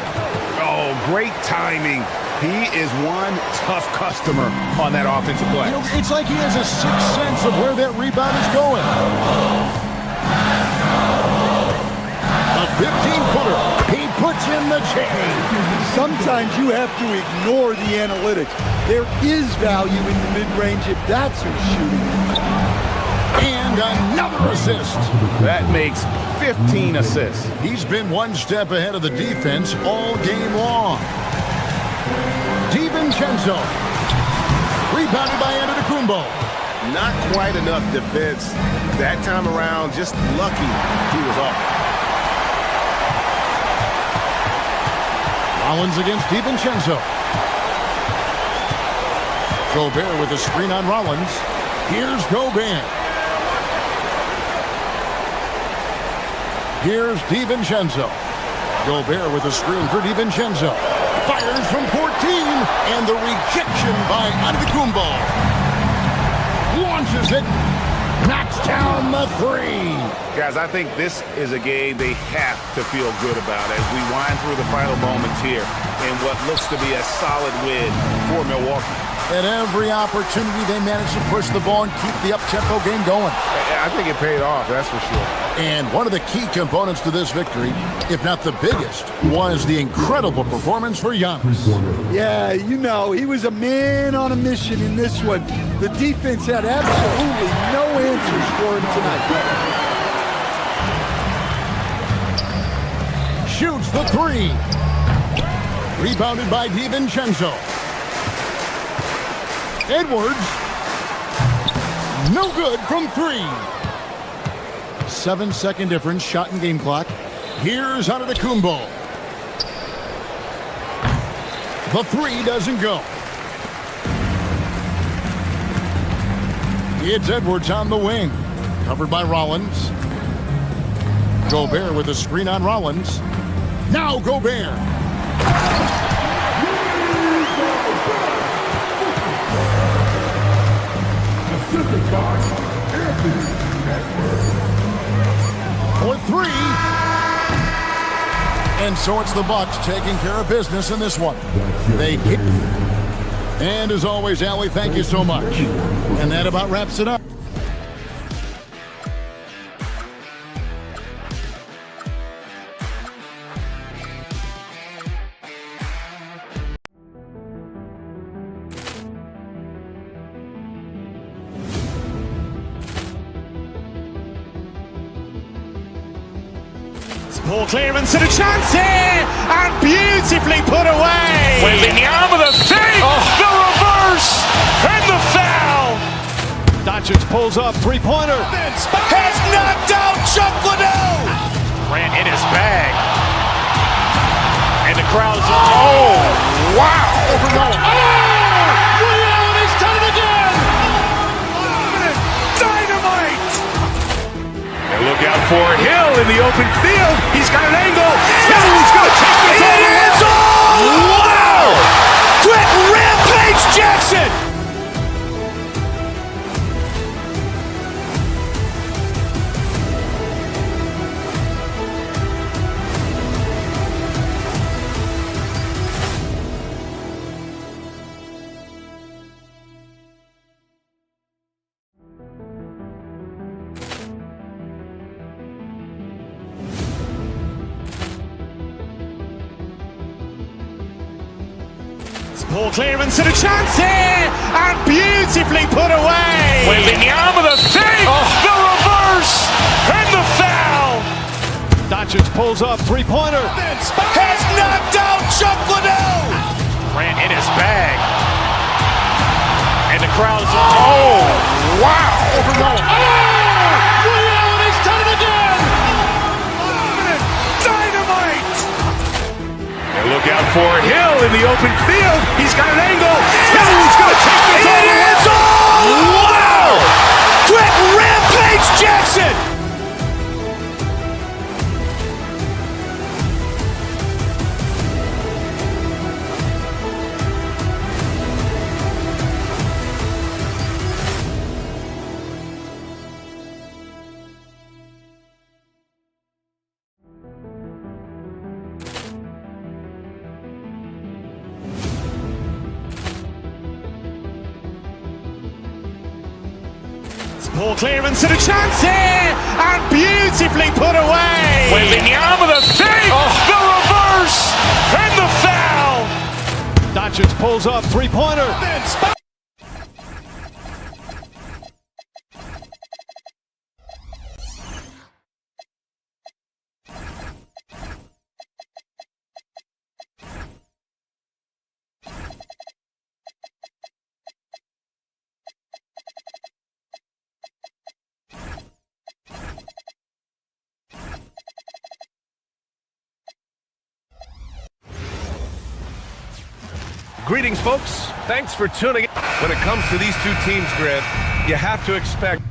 Oh, great timing. He is one tough customer on that offensive glass. You know, it's like he has a sixth sense of where that rebound is going. A 15-footer. He puts in the chain. Sometimes you have to ignore the analytics. There is value in the mid-range if that's who's shooting. And another assist. That makes 15 assists. He's been one step ahead of the defense all game long. DiVincenzo. Rebounded by Antetokounmpo. Not quite enough defense that time around. Just lucky he was off. Rollins against DiVincenzo. Gobert with a screen on Rollins. Here's Gobert. Here's DiVincenzo. Gobert with a screen for DiVincenzo. Fires from 14, and the rejection by Antetokounmpo. Launches it. Knocks down the 3. Guys, I think this is a game they have to feel good about as we wind through the final moments here in what looks to be a solid win for Milwaukee. At every opportunity, they managed to push the ball and keep the up-tempo game going. I think it paid off, that's for sure. And one of the key components to this victory, if not the biggest, was the incredible performance for Giannis. Yeah, you know, he was a man on a mission in this one. The defense had absolutely no answers for him tonight. Shoots the 3. Rebounded by DiVincenzo. Edwards. No good from 3. 7-second difference, shot and game clock. Here's Antetokounmpo. The 3 doesn't go. It's Edwards on the wing. Covered by Rollins. Gobert with a screen on Rollins. Now Gobert. For 3. And so it's the Bucks taking care of business in this one. They get. And as always, Allie, thank you so much. And that about wraps it up. Ball clearance and a chance here, and beautifully put away. Wembanyama the fake, the reverse, and the foul. Doncic pulls up, three-pointer. Has knocked out Chuck Liddell. Ran in his bag, and the crowd's wow! Over Nolan. He's done it again. Dynamite. And look out for Hill in the open field. He's got an angle. He's going to take this all the way. Wow! Quick rampage Jackson! Ball clearance and a chance here, and beautifully put away. Wembanyama the save, the reverse, and the foul. Doncic pulls up, three-pointer. Has knocked out Chuck Liddell. Ran in his bag. And the crowd is... Oh, wow. Liddell, and he's done it again. Dynamite. And look out for Hill in the open field. He's got an angle. Hill's going to take this all the way. Wow. Quick rampage Jackson. Ball clearance and a chance here, and beautifully put away. Wembanyama the save, the reverse, and the foul. Doncic pulls up, three-pointer. Greetings, folks. Thanks for tuning in. When it comes to these two teams, Grant, you have to expect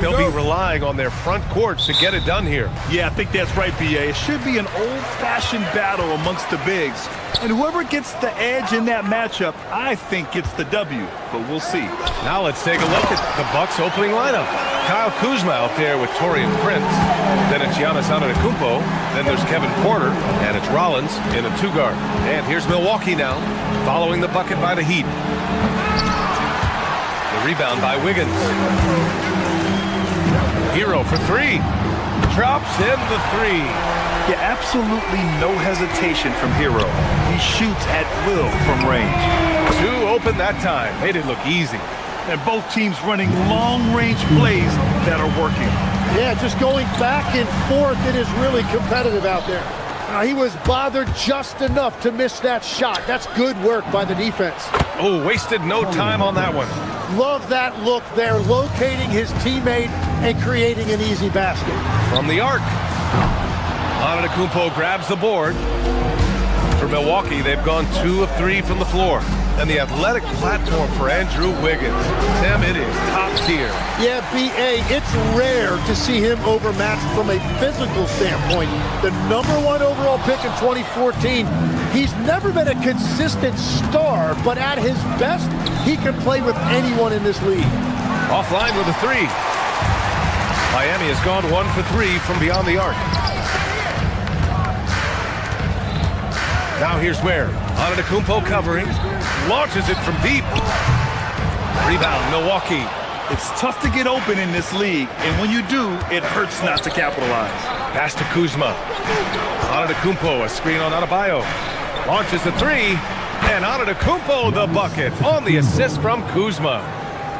they'll be relying on their front courts to get it done here. Yeah, I think that's right, B.A. It should be an old-fashioned battle amongst the bigs. And whoever gets the edge in that matchup, I think gets the W. But we'll see. Now let's take a look at the Bucks' opening lineup. Kyle Kuzma out there with Taurean Prince. Then it's Giannis Antetokounmpo. Then there's Kevin Porter. And it's Rollins in a two-guard. And here's Milwaukee now, following the bucket by the Heat. The rebound by Wiggins. Hero for three. Drops in the three. Yeah, absolutely no hesitation from Hero. He shoots at will from range. Two open that time. Made it look easy. And both teams running long-range plays that are working. Yeah, just going back and forth. It is really competitive out there. He was bothered just enough to miss that shot. That's good work by the defense. Oh, wasted no time on that one. Love that look there, locating his teammate and creating an easy basket. From the arc. Antetokounmpo grabs the board. For Milwaukee, they've gone 2 of 3 from the floor. And the athletic platform for Andrew Wiggins. Tim, it is top tier. Yeah, B.A., it's rare to see him overmatched from a physical standpoint. The #1 overall pick in 2014. He's never been a consistent star, but at his best, he can play with anyone in this league. Offline with a three. Miami has gone 1 for 3 from beyond the arc. Now here's where Antetokounmpo covering, launches it from deep. Rebound, Milwaukee. It's tough to get open in this league, and when you do, it hurts not to capitalize. Pass to Kuzma. Antetokounmpo, a screen on Adebayo. Launches the three, and Antetokounmpo the bucket on the assist from Kuzma.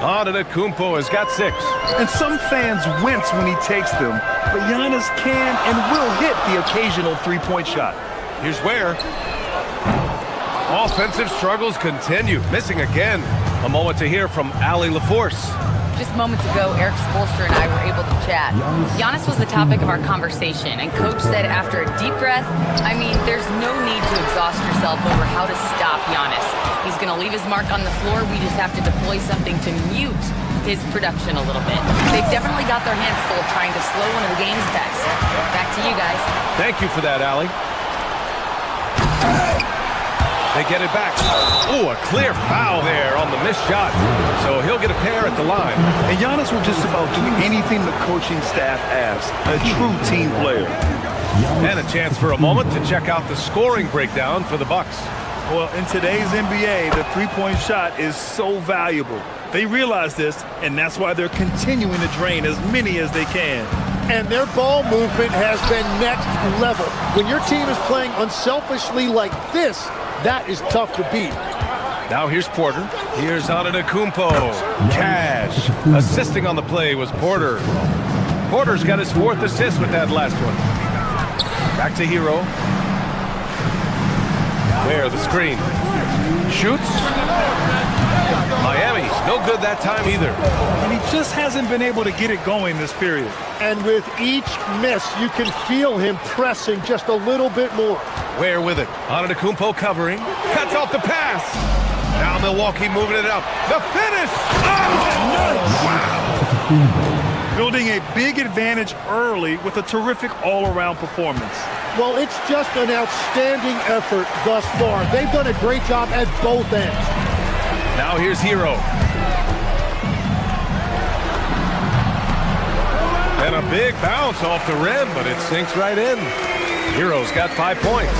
Antetokounmpo has got 6. And some fans wince when he takes them, but Giannis can and will hit the occasional three-point shot. Here's where. Offensive struggles continue. Missing again. A moment to hear from Allie LaForce. Just moments ago, Eric Spoelstra and I were able to chat. Giannis was the topic of our conversation, and Coach said after a deep breath, I mean, there's no need to exhaust yourself over how to stop Giannis. He's going to leave his mark on the floor. We just have to deploy something to mute his production a little bit. They've definitely got their hands full trying to slow one of the game's best. Back to you guys. Thank you for that, Allie. They get it back. Ooh, a clear foul there on the missed shot. So he'll get a pair at the line. And Giannis will just about do anything the coaching staff asks. A true team player. And a chance for a moment to check out the scoring breakdown for the Bucks. Well, in today's NBA, the three-point shot is so valuable. They realize this, and that's why they're continuing to drain as many as they can. And their ball movement has been next level. When your team is playing unselfishly like this, that is tough to beat. Now here's Porter. Here's Antetokounmpo. Cash. Assisting on the play was Porter. Porter's got his 4th assist with that last one. Back to Hero. Where the screen. Shoots. Miami, no good that time either. And he just hasn't been able to get it going this period. And with each miss, you can feel him pressing just a little bit more. Where with it? Antetokounmpo covering. Cuts off the pass. Now Milwaukee moving it up. The finish! Oh! Wow! Building a big advantage early with a terrific all-around performance. Well, it's just an outstanding effort thus far. They've done a great job at both ends. Now here's Hero. And a big bounce off the rim, but it sinks right in. Hero's got 5 points.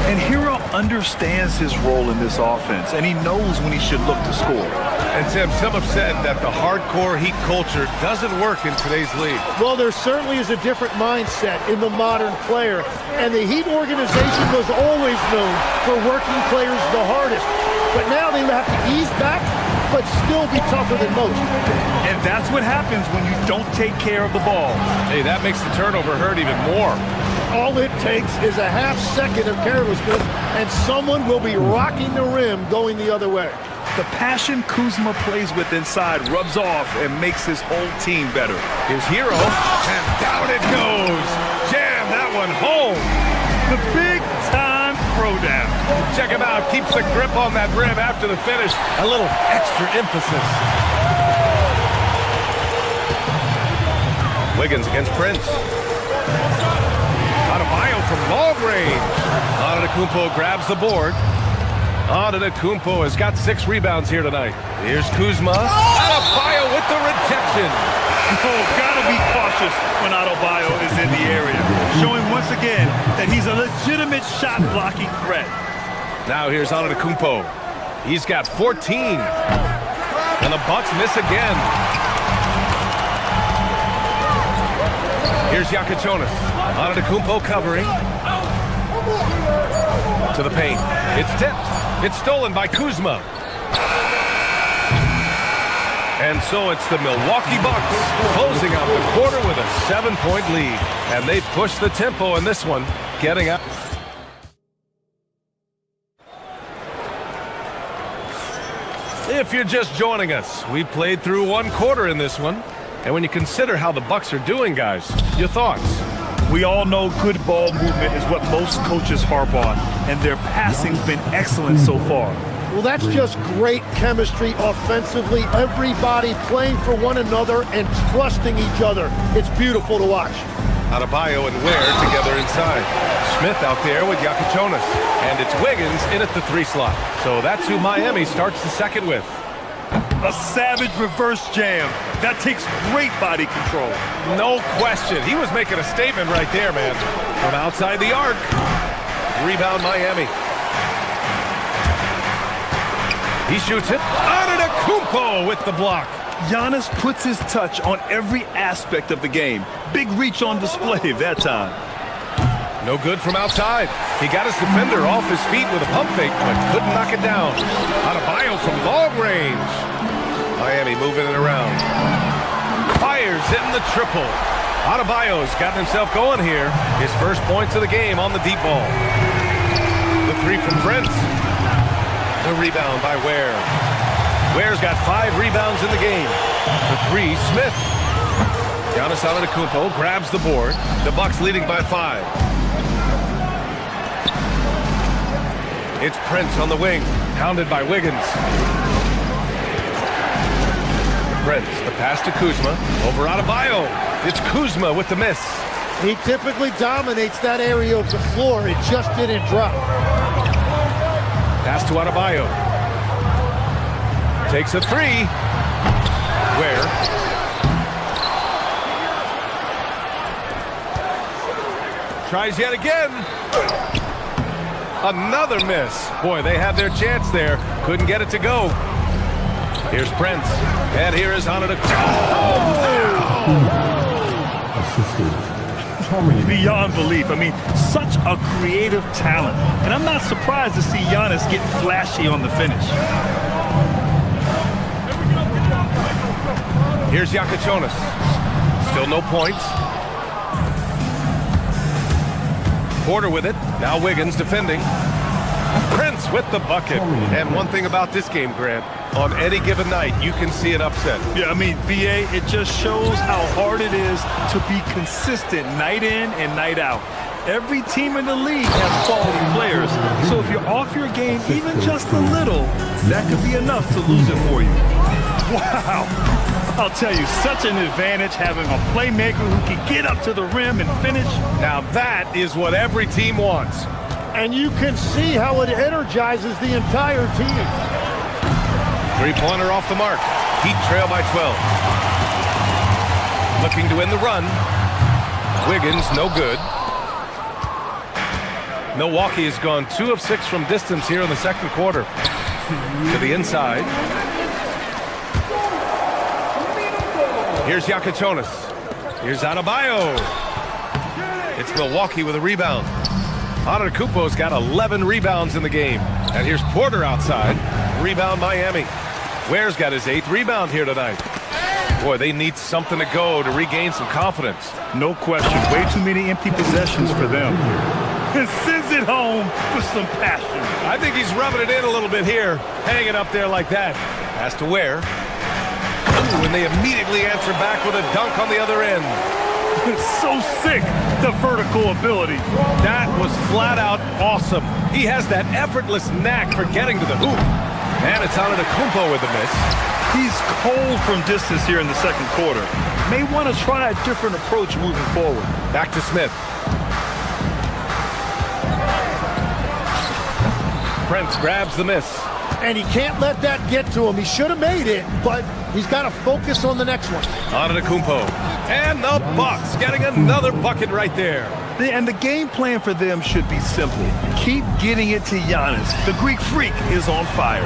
And Hero understands his role in this offense, and he knows when he should look to score. And Tim, some have said that the hardcore Heat culture doesn't work in today's league. Well, there certainly is a different mindset in the modern player, and the Heat organization was always known for working players the hardest. But now they have to ease back, but still be tougher than most. And that's what happens when you don't take care of the ball. Hey, that makes the turnover hurt even more. All it takes is a half second of carelessness, and someone will be rocking the rim going the other way. The passion Kuzma plays with inside rubs off and makes his whole team better. His Hero, and down it goes. Jam that one home. The big-time throwdown. Check him out. Keeps the grip on that rim after the finish. A little extra emphasis. Wiggins against Prince. Adebayo from long range. Antetokounmpo grabs the board. Antetokounmpo has got 6 rebounds here tonight. Here's Kuzma. Adebayo with the rejection. Oh, gotta be cautious when Adebayo is in the area. Showing once again that he's a legitimate shot-blocking threat. Now here's Antetokounmpo. He's got 14. And the Bucks miss again. Here's Yakichonis. Antetokounmpo covering. To the paint. It's tipped. It's stolen by Kuzma. And so it's the Milwaukee Bucks closing out the quarter with a 7-point lead. And they push the tempo in this one, getting up. If you're just joining us, we played through 1 quarter in this one. And when you consider how the Bucks are doing, guys, your thoughts? We all know good ball movement is what most coaches harp on, and their passing's been excellent so far. Well, that's just great chemistry offensively. Everybody playing for one another and trusting each other. It's beautiful to watch. Adebayo and Ware together inside. Smith out there with Yakichonis. And it's Wiggins in at the 3 slot. So that's who Miami starts the second with. A savage reverse jam. That takes great body control. No question. He was making a statement right there, man. From outside the arc. Rebound Miami. He shoots it. Antetokounmpo with the block. Giannis puts his touch on every aspect of the game. Big reach on display that time. No good from outside. He got his defender off his feet with a pump fake, but couldn't knock it down. Adebayo from long range. Miami moving it around. Fires in the triple. Adebayo's gotten himself going here. His first points of the game on the deep ball. The 3 from Prince. The rebound by Ware. Ware's got 5 rebounds in the game. For 3, Smith. Giannis Antetokounmpo grabs the board. The Bucks leading by 5. It's Prince on the wing, hounded by Wiggins. Prince, the pass to Kuzma, over Adebayo. It's Kuzma with the miss. He typically dominates that area of the floor. It just didn't drop. Pass to Adebayo. Takes a 3. Ware. Tries yet again. Another miss. Boy, they had their chance there. Couldn't get it to go. Here's Prince. And here is Beyond belief. I mean, such a creative talent. And I'm not surprised to see Giannis get flashy on the finish. Here's Yakachonis. Still no points. Porter with it. Now Wiggins defending. Prince with the bucket. And one thing about this game, Grant, on any given night, you can see an upset. Yeah, I mean, BA, it just shows how hard it is to be consistent night in and night out. Every team in the league has quality players. So if you're off your game even just a little, that could be enough to lose it for you. Wow. I'll tell you, such an advantage having a playmaker who can get up to the rim and finish. Now that is what every team wants. And you can see how it energizes the entire team. 3-pointer off the mark. Heat trail by 12. Looking to win the run. Wiggins, no good. Milwaukee has gone 2 of 6 from distance here in the second quarter. To the inside. Here's Yakachonis. Here's Adebayo. It's Milwaukee with a rebound. Antetokounmpo's got 11 rebounds in the game. And here's Porter outside. Rebound Miami. Ware's got his 8th rebound here tonight. Boy, they need something to go to regain some confidence. No question. Way too many empty possessions for them. And sends it home with some passion. I think he's rubbing it in a little bit here. Hanging up there like that. Pass to Ware. Ooh, and they immediately answer back with a dunk on the other end. It's so sick, the vertical ability. That was flat out awesome. He has that effortless knack for getting to the hoop. And it's Antetokounmpo with the miss. He's cold from distance here in the second quarter. May want to try a different approach moving forward. Back to Smith. Prince grabs the miss. And he can't let that get to him. He should have made it, but he's got to focus on the next one. Antetokounmpo. And the Bucks getting another bucket right there. And the game plan for them should be simple. Keep getting it to Giannis. The Greek freak is on fire.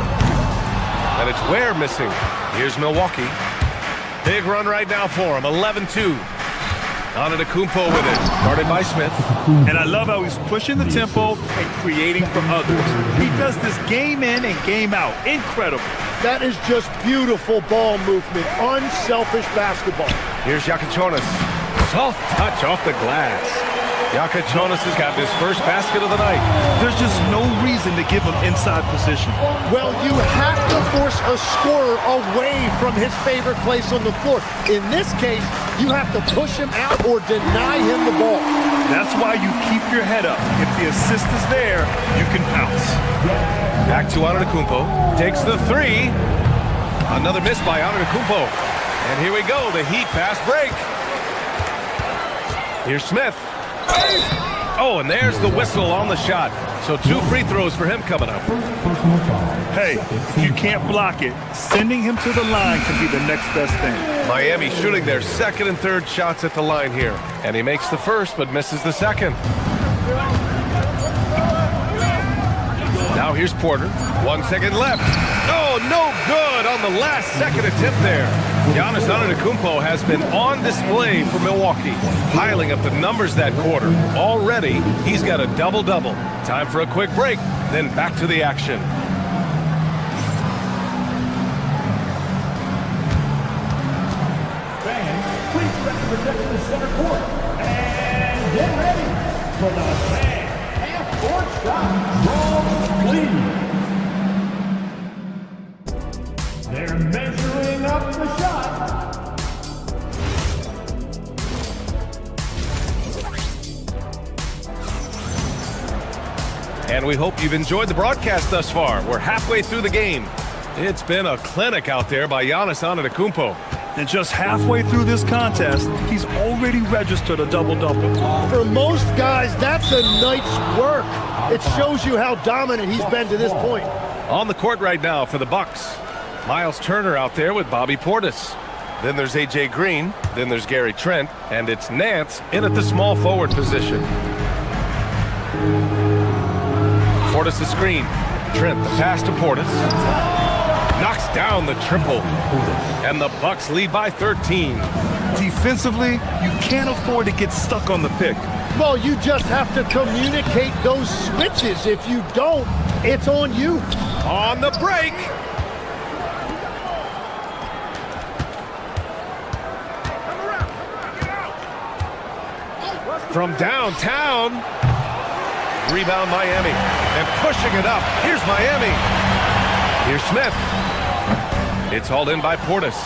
And it's Ware missing. Here's Milwaukee. Big run right now for him. 11-2. Antetokounmpo with it. Guarded by Smith. And I love how he's pushing the tempo and creating for others. He does this game in and game out. Incredible. That is just beautiful ball movement. Unselfish basketball. Here's Yakachonis. Soft touch off the glass. Yakachonis has got his first basket of the night. There's just no reason to give him inside position. Well, you have to force a scorer away from his favorite place on the floor. In this case, you have to push him out or deny him the ball. That's why you keep your head up. If the assist is there, you can pounce. Back to Antetokounmpo. Takes the 3. Another miss by Antetokounmpo. And here we go, the Heat fast break. Here's Smith. Oh, and there's the whistle on the shot. So 2 free throws for him coming up. Hey, if you can't block it, sending him to the line can be the next best thing. Miami shooting their second and third shots at the line here. And he makes the first, but misses the second. Now here's Porter. 1 second left. Oh, no good on the last second attempt there. Giannis Antetokounmpo has been on display for Milwaukee, piling up the numbers that quarter. Already, he's got a double-double. Time for a quick break, then back to the action. Fans, please represent the center court. And get ready for the half-court shot from Cleveland. And we hope you've enjoyed the broadcast thus far. We're halfway through the game. It's been a clinic out there by Giannis Antetokounmpo. And just halfway through this contest, he's already registered a double-double. For most guys, that's a night's work. It shows you how dominant he's been to this point. On the court right now for the Bucks, Miles Turner out there with Bobby Portis. Then there's A.J. Green. Then there's Gary Trent. And it's Nance in at the small forward position. Portis the screen. Trent the pass to Portis. Knocks down the triple. And the Bucks lead by 13. Defensively, you can't afford to get stuck on the pick. Well, you just have to communicate those switches. If you don't, it's on you. On the break. From downtown. Rebound Miami. And pushing it up. Here's Miami. Here's Smith. It's hauled in by Portis.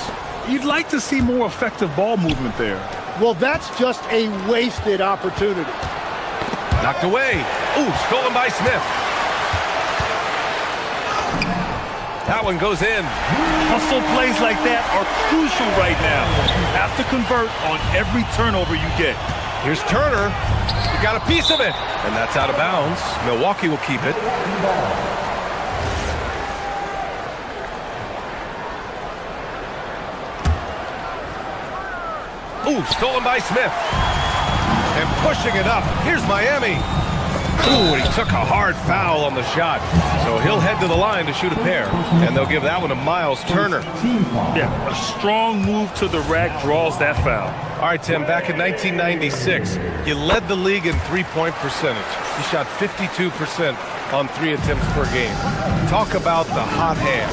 You'd like to see more effective ball movement there. Well, that's just a wasted opportunity. Knocked away. Ooh, stolen by Smith. That one goes in. Hustle plays like that are crucial right now. You have to convert on every turnover you get. Here's Turner. He got a piece of it. And that's out of bounds. Milwaukee will keep it. Ooh, stolen by Smith. And pushing it up. Here's Miami. Ooh, and he took a hard foul on the shot. So he'll head to the line to shoot a pair. And they'll give that one to Miles Turner. Yeah, a strong move to the rack draws that foul. All right, Tim, back in 1996, you led the league in three-point percentage. You shot 52% on 3 attempts per game. Talk about the hot hand.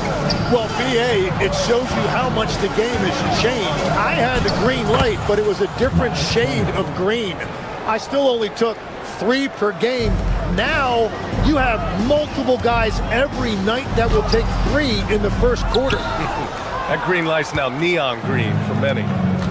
Well, BA, it shows you how much the game has changed. I had the green light, but it was a different shade of green. I still only took 3 per game. Now you have multiple guys every night that will take 3 in the first quarter. That green light's now neon green for many.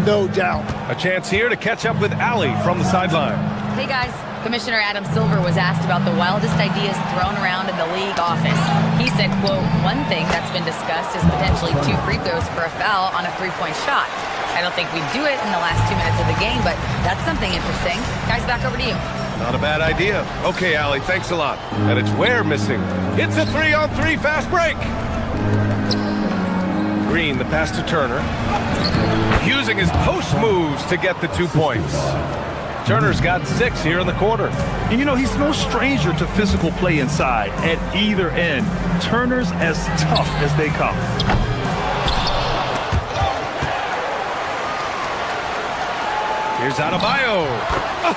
No doubt. A chance here to catch up with Allie from the sideline. Hey guys, Commissioner Adam Silver was asked about the wildest ideas thrown around in the league office. He said, quote, one thing that's been discussed is potentially 2 free throws for a foul on a 3-point shot. I don't think we'd do it in the last 2 minutes of the game, but that's something interesting. Guys, back over to you. Not a bad idea. Okay, Allie, thanks a lot. And it's Ware missing. It's a 3-on-3 fast break. Green, the pass to Turner. Using his post moves to get the 2 points. Turner's got 6 here in the quarter. And you know, he's no stranger to physical play inside at either end. Turner's as tough as they come. Here's Adebayo.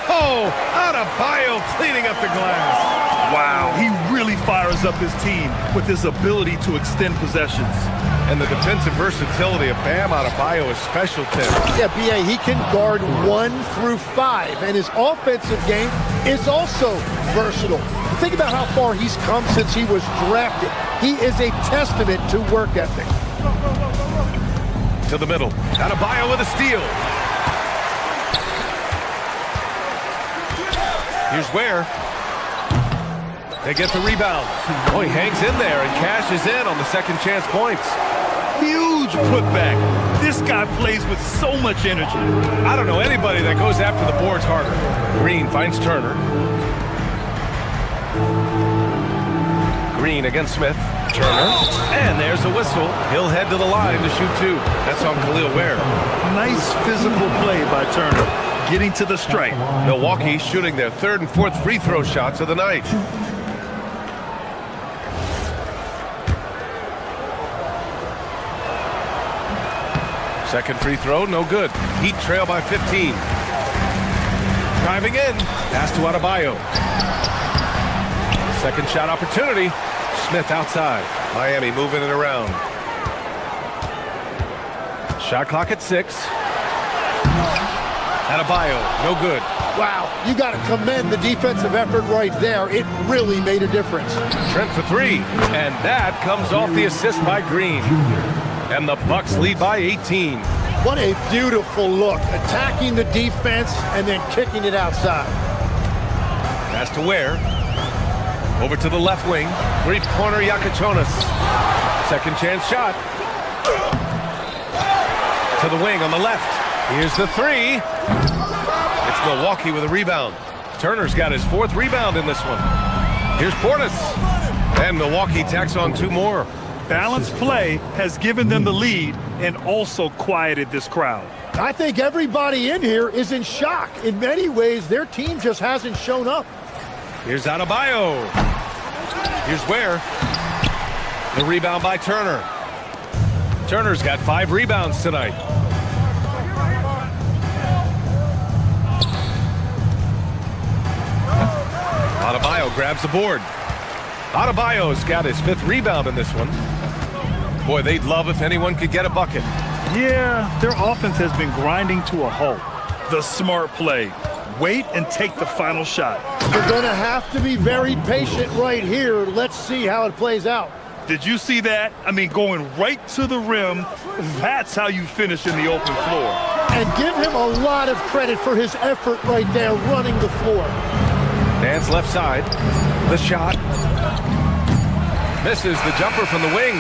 Oh, Adebayo cleaning up the glass. Wow, he really fires up his team with his ability to extend possessions. And the defensive versatility of Bam Adebayo is special, Tim. Yeah, B.A., he can guard 1 through 5, and his offensive game is also versatile. Think about how far he's come since he was drafted. He is a testament to work ethic. To the middle. Adebayo with a steal. Here's Ware. They get the rebound. Oh, he hangs in there and cashes in on the second chance points. Huge putback. This guy plays with so much energy. I don't know anybody that goes after the boards harder. Green finds Turner. Green against Smith. Turner. And there's a whistle. He'll head to the line to shoot 2. That's on Khalil Ware. Nice physical play by Turner, getting to the stripe. Milwaukee shooting their 3rd and 4th free throw shots of the night. Second free throw, no good. Heat trail by 15. Driving in. Pass to Adebayo. Second shot opportunity. Smith outside. Miami moving it around. Shot clock at 6. Adebayo, no good. Wow, you got to commend the defensive effort right there. It really made a difference. Trent for 3. And that comes off the assist by Green. And the Bucks lead by 18. What a beautiful look. Attacking the defense and then kicking it outside. Pass to Ware. Over to the left wing. Three-pointer Yakachonis. Second chance shot. To the wing on the left. Here's the three. It's Milwaukee with a rebound. Turner's got his fourth rebound in this one. Here's Portis. And Milwaukee tacks on two more. Balanced play has given them the lead and also quieted this crowd. I think everybody in here is in shock. In many ways, their team just hasn't shown up. Here's Adebayo. Here's Ware. The rebound by Turner. Turner's got 5 rebounds tonight. Adebayo grabs the board. Adebayo's got his 5th rebound in this one. Boy, they'd love if anyone could get a bucket. Yeah, their offense has been grinding to a halt. The smart play. Wait and take the final shot. They're going to have to be very patient right here. Let's see how it plays out. Did you see that? I mean, going right to the rim, that's how you finish in the open floor. And give him a lot of credit for his effort right there running the floor. Nance left side. The shot. Misses the jumper from the wing.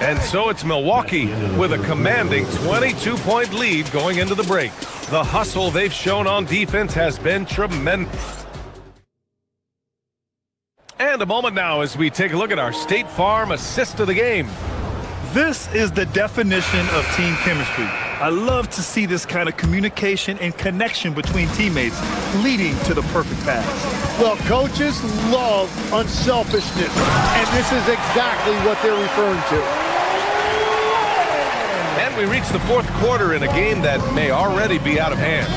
And so it's Milwaukee with a commanding 22-point lead going into the break. The hustle they've shown on defense has been tremendous. And a moment now as we take a look at our State Farm assist of the game. This is the definition of team chemistry. I love to see this kind of communication and connection between teammates leading to the perfect pass. Well, coaches love unselfishness, and this is exactly what they're referring to. And we reach the fourth quarter in a game that may already be out of hand.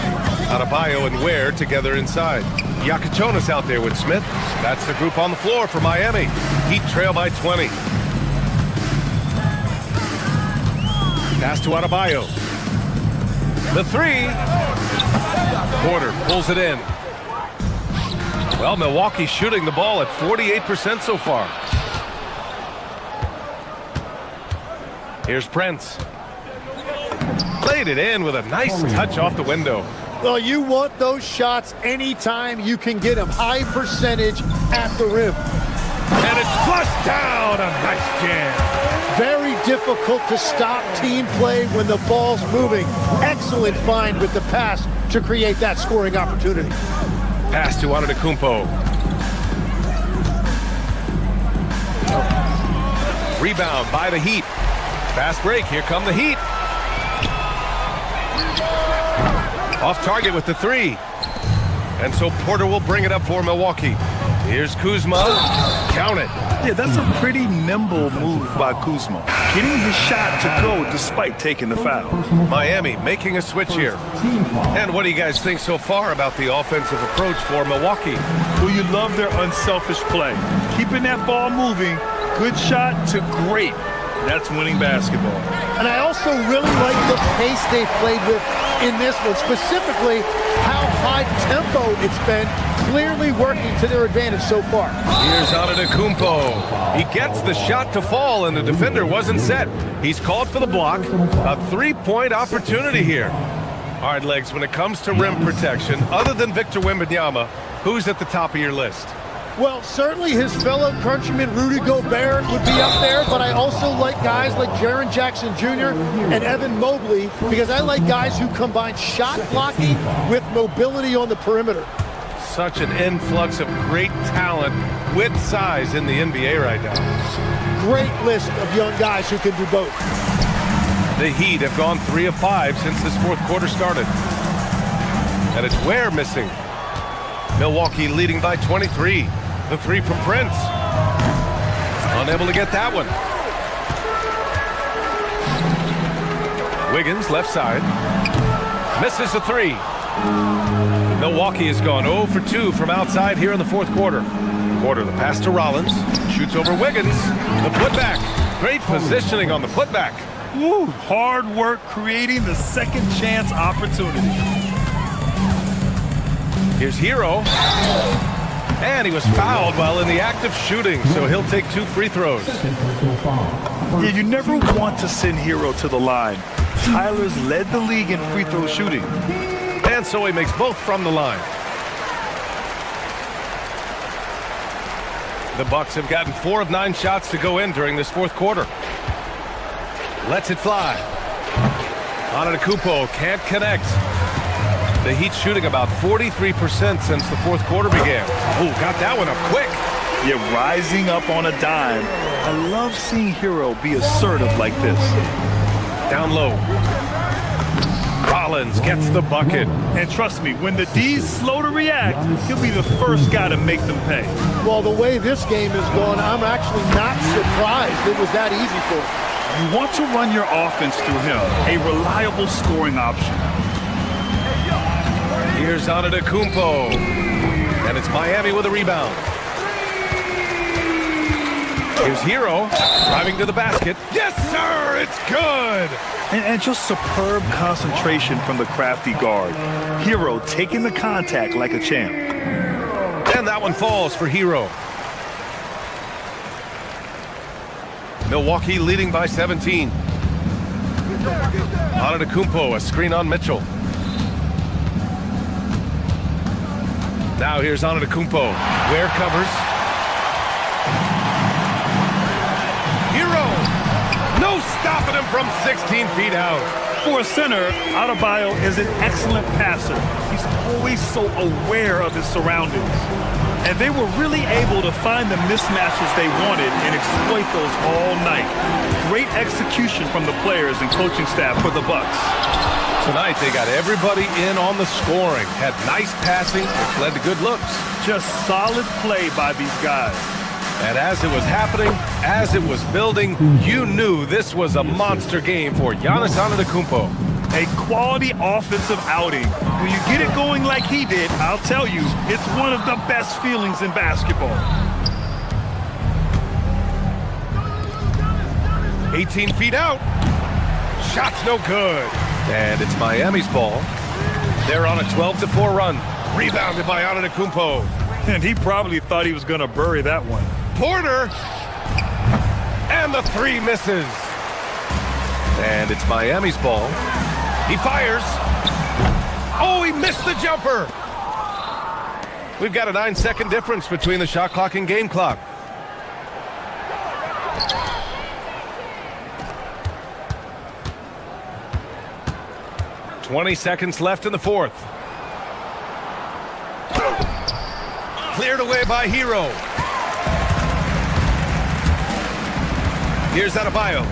Adebayo and Ware together inside. Yakachonis out there with Smith. That's the group on the floor for Miami. Heat trail by 20. Pass to Adebayo. The three. Porter pulls it in. Well, Milwaukee shooting the ball at 48% so far. Here's Prince. Played it in with a nice touch off the window. Well, you want those shots anytime you can get them. High percentage at the rim. And it's flushed down. A nice jam. Very difficult to stop team play when the ball's moving. Excellent find with the pass to create that scoring opportunity. Pass to Antetokounmpo. Rebound by the Heat. Fast break. Here come the Heat. Off target with the three. And so Porter will bring it up for Milwaukee. Here's Kuzma. Count it. Yeah, that's a pretty nimble move by Kuzma. Getting his shot to go despite taking the foul. Miami making a switch here. And what do you guys think so far about the offensive approach for Milwaukee? Well, you love their unselfish play. Keeping that ball moving, good shot to great. That's winning basketball. And I also really like the pace they've played with in this one, specifically how high tempo it's been, clearly working to their advantage so far. Here's Antetokounmpo. He gets the shot to fall, and the defender wasn't set. He's called for the block. A three-point opportunity here. All right, Legs, when it comes to rim protection, other than Victor Wembanyama, who's at the top of your list? Well, certainly his fellow countryman Rudy Gobert would be up there, but I also like guys like Jaren Jackson Jr. and Evan Mobley because I like guys who combine shot blocking with mobility on the perimeter. Such an influx of great talent with size in the NBA right now. Great list of young guys who can do both. The Heat have gone 3 of 5 since this fourth quarter started. And it's Ware missing. Milwaukee leading by 23. The three from Prince. Unable to get that one. Wiggins left side. Misses the three. Milwaukee has gone 0 for 2 from outside here in the fourth quarter. The pass to Rollins. Shoots over Wiggins. The putback. Great positioning on the putback. Woo, hard work creating the second chance opportunity. Here's Hero. And he was fouled while in the act of shooting, so he'll take 2 free throws. Yeah, you never want to send Hero to the line. Tyler's led the league in free throw shooting. And so he makes both from the line. The Bucks have gotten 4 of 9 shots to go in during this fourth quarter. Lets it fly. Antetokounmpo can't connect. The Heat shooting about 43% since the fourth quarter began. Oh, got that one up quick. Yeah, rising up on a dime. I love seeing Hero be assertive like this. Down low. Rollins gets the bucket. And trust me, when the D's slow to react, he'll be the first guy to make them pay. Well, the way this game is going, I'm actually not surprised it was that easy for him. You want to run your offense through him, a reliable scoring option. Here's Antetokounmpo. And it's Miami with a rebound. Here's Hero driving to the basket. Yes, sir, it's good. And just superb concentration from the crafty guard. Hero taking the contact like a champ. And that one falls for Hero. Milwaukee leading by 17. Antetokounmpo, a screen on Mitchell. Now here's Antetokounmpo. Ware covers. Hero! No stopping him from 16 feet out. For a center, Adebayo is an excellent passer. He's always so aware of his surroundings. And they were really able to find the mismatches they wanted and exploit those all night. Great execution from the players and coaching staff for the Bucks. Tonight they got everybody in on the scoring. Had nice passing, which led to good looks. Just solid play by these guys. And as it was happening, as it was building, you knew this was a monster game for Giannis Antetokounmpo. A quality offensive outing. When you get it going like he did, I'll tell you, it's one of the best feelings in basketball. 18 feet out. Shot's no good. And it's Miami's ball. They're on a 12-4 run. Rebounded by Antetokounmpo. And he probably thought he was going to bury that one. Porter. And the three misses. And it's Miami's ball. He fires. Oh, he missed the jumper. We've got a 9-second difference between the shot clock and game clock. "20 seconds left in the fourth. Cleared away by Hero. Here's Adebayo.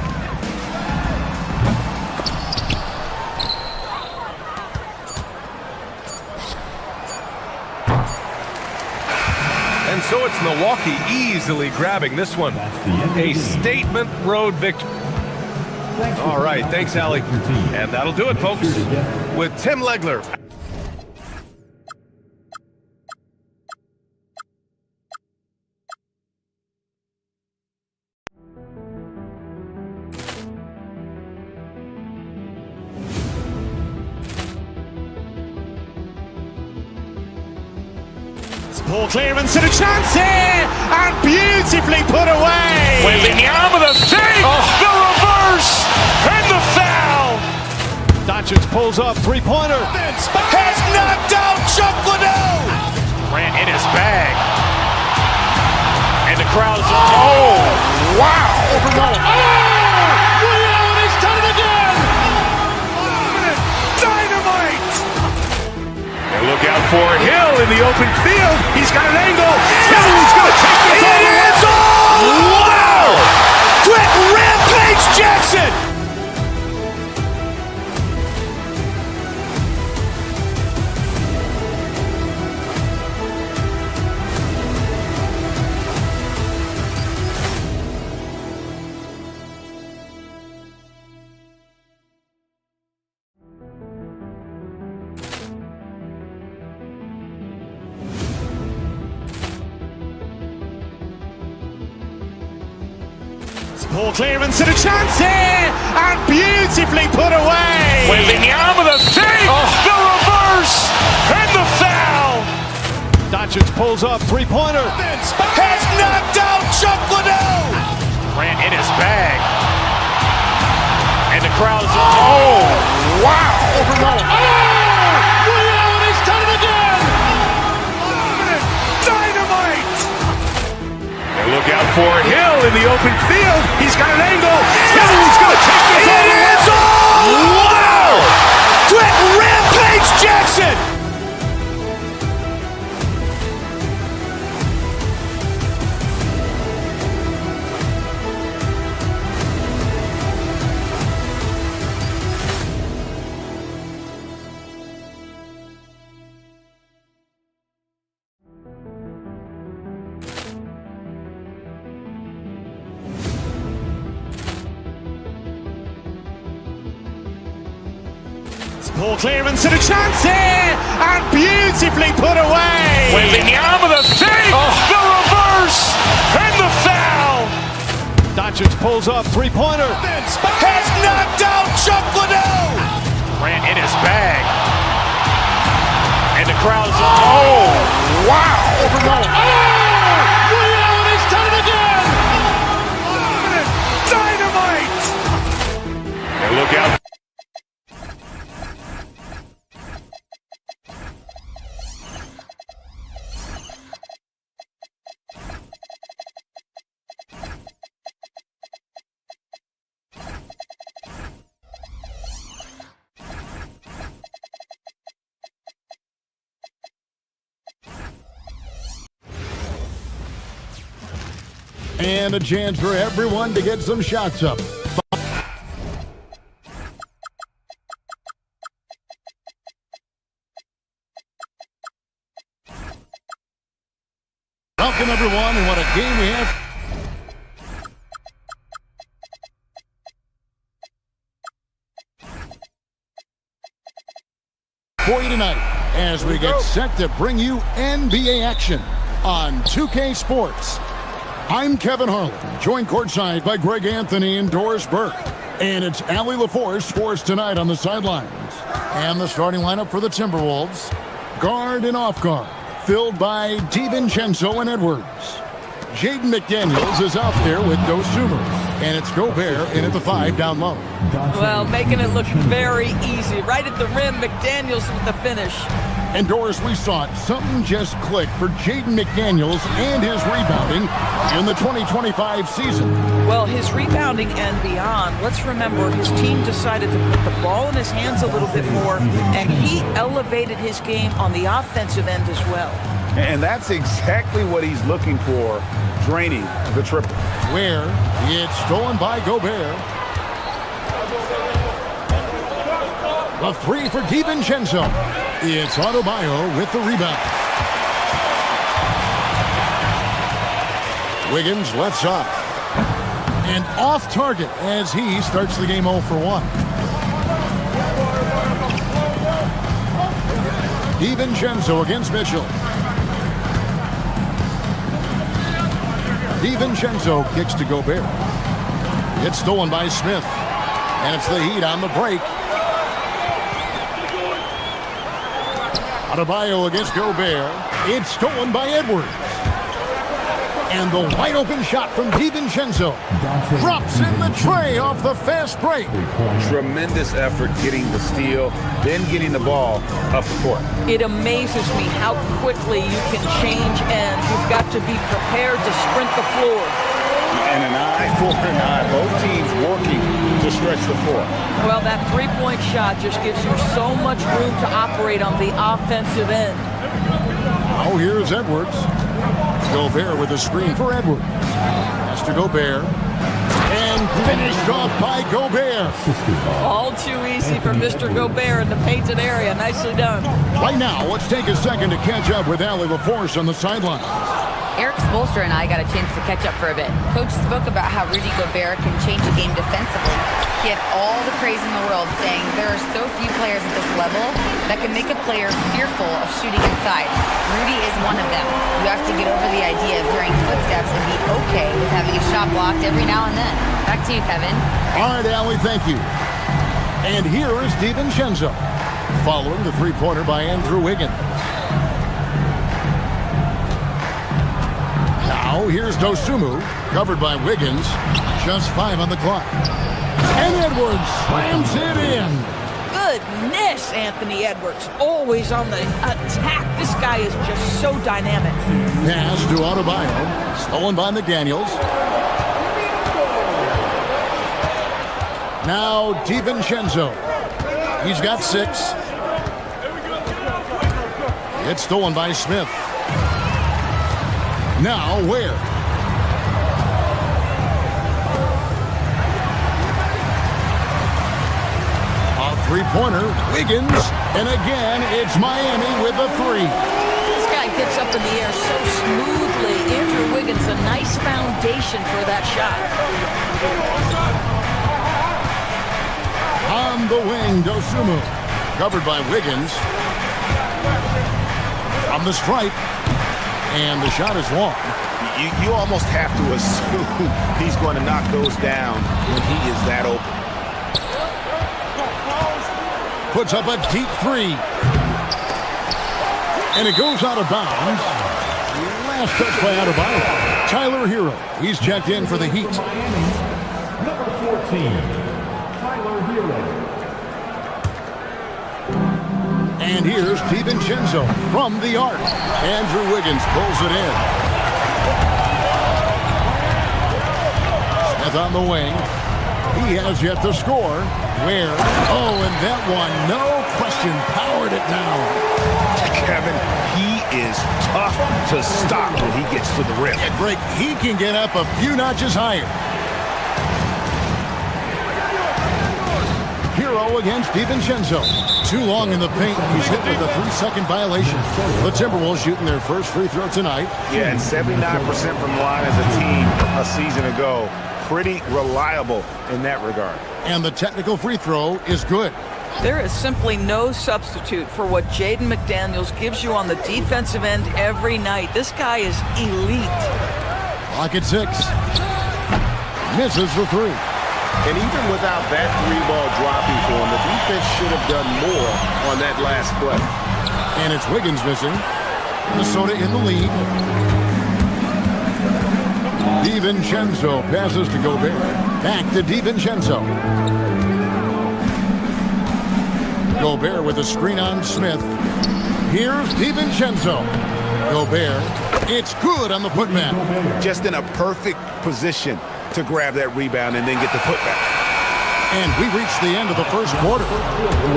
And so it's Milwaukee easily grabbing this one. A statement road victory. All right, thanks, Allie. And that'll do it, folks, with Tim Legler. Ball clearance and a chance here, and beautifully put away. Wembanyama the save, the reverse, and the foul. Doncic pulls up, three-pointer. Has knocked out Chuck Liddell. Ran in his bag. And the crowd is, oh, wow. He's done it again. Dynamite. And look out for Hill in the open field. He's got an angle. Hill's going to take this all the way. Wow! Quick rampage Jackson. Ball clearance and a chance here, and beautifully put away. Wembanyama the save, the reverse, and the foul. Doncic pulls up, three-pointer. Has knocked out Chuck Liddell. Ran in his bag. And the crowd is, oh, wow. He's done it again. Dynamite. Look out for Hill in the open field. He's got an angle. Hill's going to take this all the way. Wow! Quick rampage Jackson! Ball clearance and a chance here, and beautifully put away. Wembanyama the save, the reverse, and the foul. Doncic pulls up, three-pointer. Has knocked out Chuck Liddell. Ran in his bag. And the crowd is, oh, wow. Overrun. Oh, Rio has done it again. Dynamite. And look out. And a chance for everyone to get some shots up. Welcome everyone, and what a game we have. For you tonight, as we get set to bring you NBA action on 2K Sports. I'm Kevin Harlan, joined courtside by Greg Anthony and Doris Burke. And it's Allie LaForce for us tonight on the sidelines. And the starting lineup for the Timberwolves, guard and off guard, filled by DiVincenzo and Edwards. Jaden McDaniels is out there with Dosumu. And it's Gobert in at the 5 down low. Well, making it look very easy. Right at the rim, McDaniels with the finish. And Doris, we saw it. Something just clicked for Jaden McDaniels and his rebounding in the 2025 season. Well, his rebounding and beyond, let's remember his team decided to put the ball in his hands a little bit more, and he elevated his game on the offensive end as well. And that's exactly what he's looking for, draining the triple. Where it's stolen by Gobert. A 3 for DiVincenzo. It's Adebayo with the rebound. Wiggins left side. And off target as he starts the game 0 for 1. DiVincenzo against Mitchell. DiVincenzo kicks to Gobert. It's stolen by Smith. And it's the Heat on the break. Adebayo against Gobert. It's stolen by Edwards. And the wide open shot from DiVincenzo drops in the tray off the fast break. Tremendous effort getting the steal, then getting the ball up the court. It amazes me how quickly you can change ends. You've got to be prepared to sprint the floor. And an eye for an eye. Both teams working to stretch the floor. Well, that three-point shot just gives you so much room to operate on the offensive end. Oh, here's Edwards. Gobert with a screen for Edwards. Has to Gobert. And finished off by Gobert. All too easy for Mr. Gobert in the painted area. Nicely done. Right now, let's take a second to catch up with Allie LaForce on the sideline. Eric Spoelstra and I got a chance to catch up for a bit. Coach spoke about how Rudy Gobert can change a game defensively. He had all the praise in the world, saying there are so few players at this level that can make a player fearful of shooting inside. Rudy is one of them. You have to get over the idea of hearing footsteps and be okay with having a shot blocked every now and then. Back to you, Kevin. All right, Allie, thank you. And here is DiVincenzo, following the three-pointer by Andrew Wiggins. Now, here's Dosumu, covered by Wiggins. Just 5 on the clock. And Edwards slams it in. goodness, Anthony Edwards, always on the attack. This guy is just so dynamic. Pass to Adebayo, stolen by McDaniels. Now DiVincenzo. He's got 6. It's stolen by Smith. Now Ware. A three-pointer, Wiggins, and again it's Miami with a 3. This guy gets up in the air so smoothly. Andrew Wiggins, a nice foundation for that shot. On the wing, Dosunmu. Covered by Wiggins. From the stripe. And the shot is long. You almost have to assume he's going to knock those down when he is that open. Puts up a deep 3. And it goes out of bounds. Last touch by Adebayo. Tyler Hero. He's checked in for the Heat. Number 14, Tyler Hero. And here's DiVincenzo from the arc. Andrew Wiggins pulls it in. Smith on the wing. He has yet to score. Where? Oh, and that one, no question, powered it down. Kevin, he is tough to stop when he gets to the rim. Yeah, Greg, he can get up a few notches higher. Hero against DiVincenzo. Too long in the paint. He's hit with a 3-second violation. The Timberwolves shooting their first free throw tonight. Yeah, and 79% from the line as a team a season ago. Pretty reliable in that regard. And the technical free throw is good. There is simply no substitute for what Jaden McDaniels gives you on the defensive end every night. This guy is elite. Clock at 6. Misses the 3. And even without that 3-ball dropping for him, the defense should have done more on that last play. And it's Wiggins missing. Minnesota in the lead. DiVincenzo passes to Gobert. Back to DiVincenzo. Gobert with a screen on Smith. Here's DiVincenzo. Gobert. It's good on the putback. Just in a perfect position to grab that rebound and then get the putback. And we reach the end of the first quarter.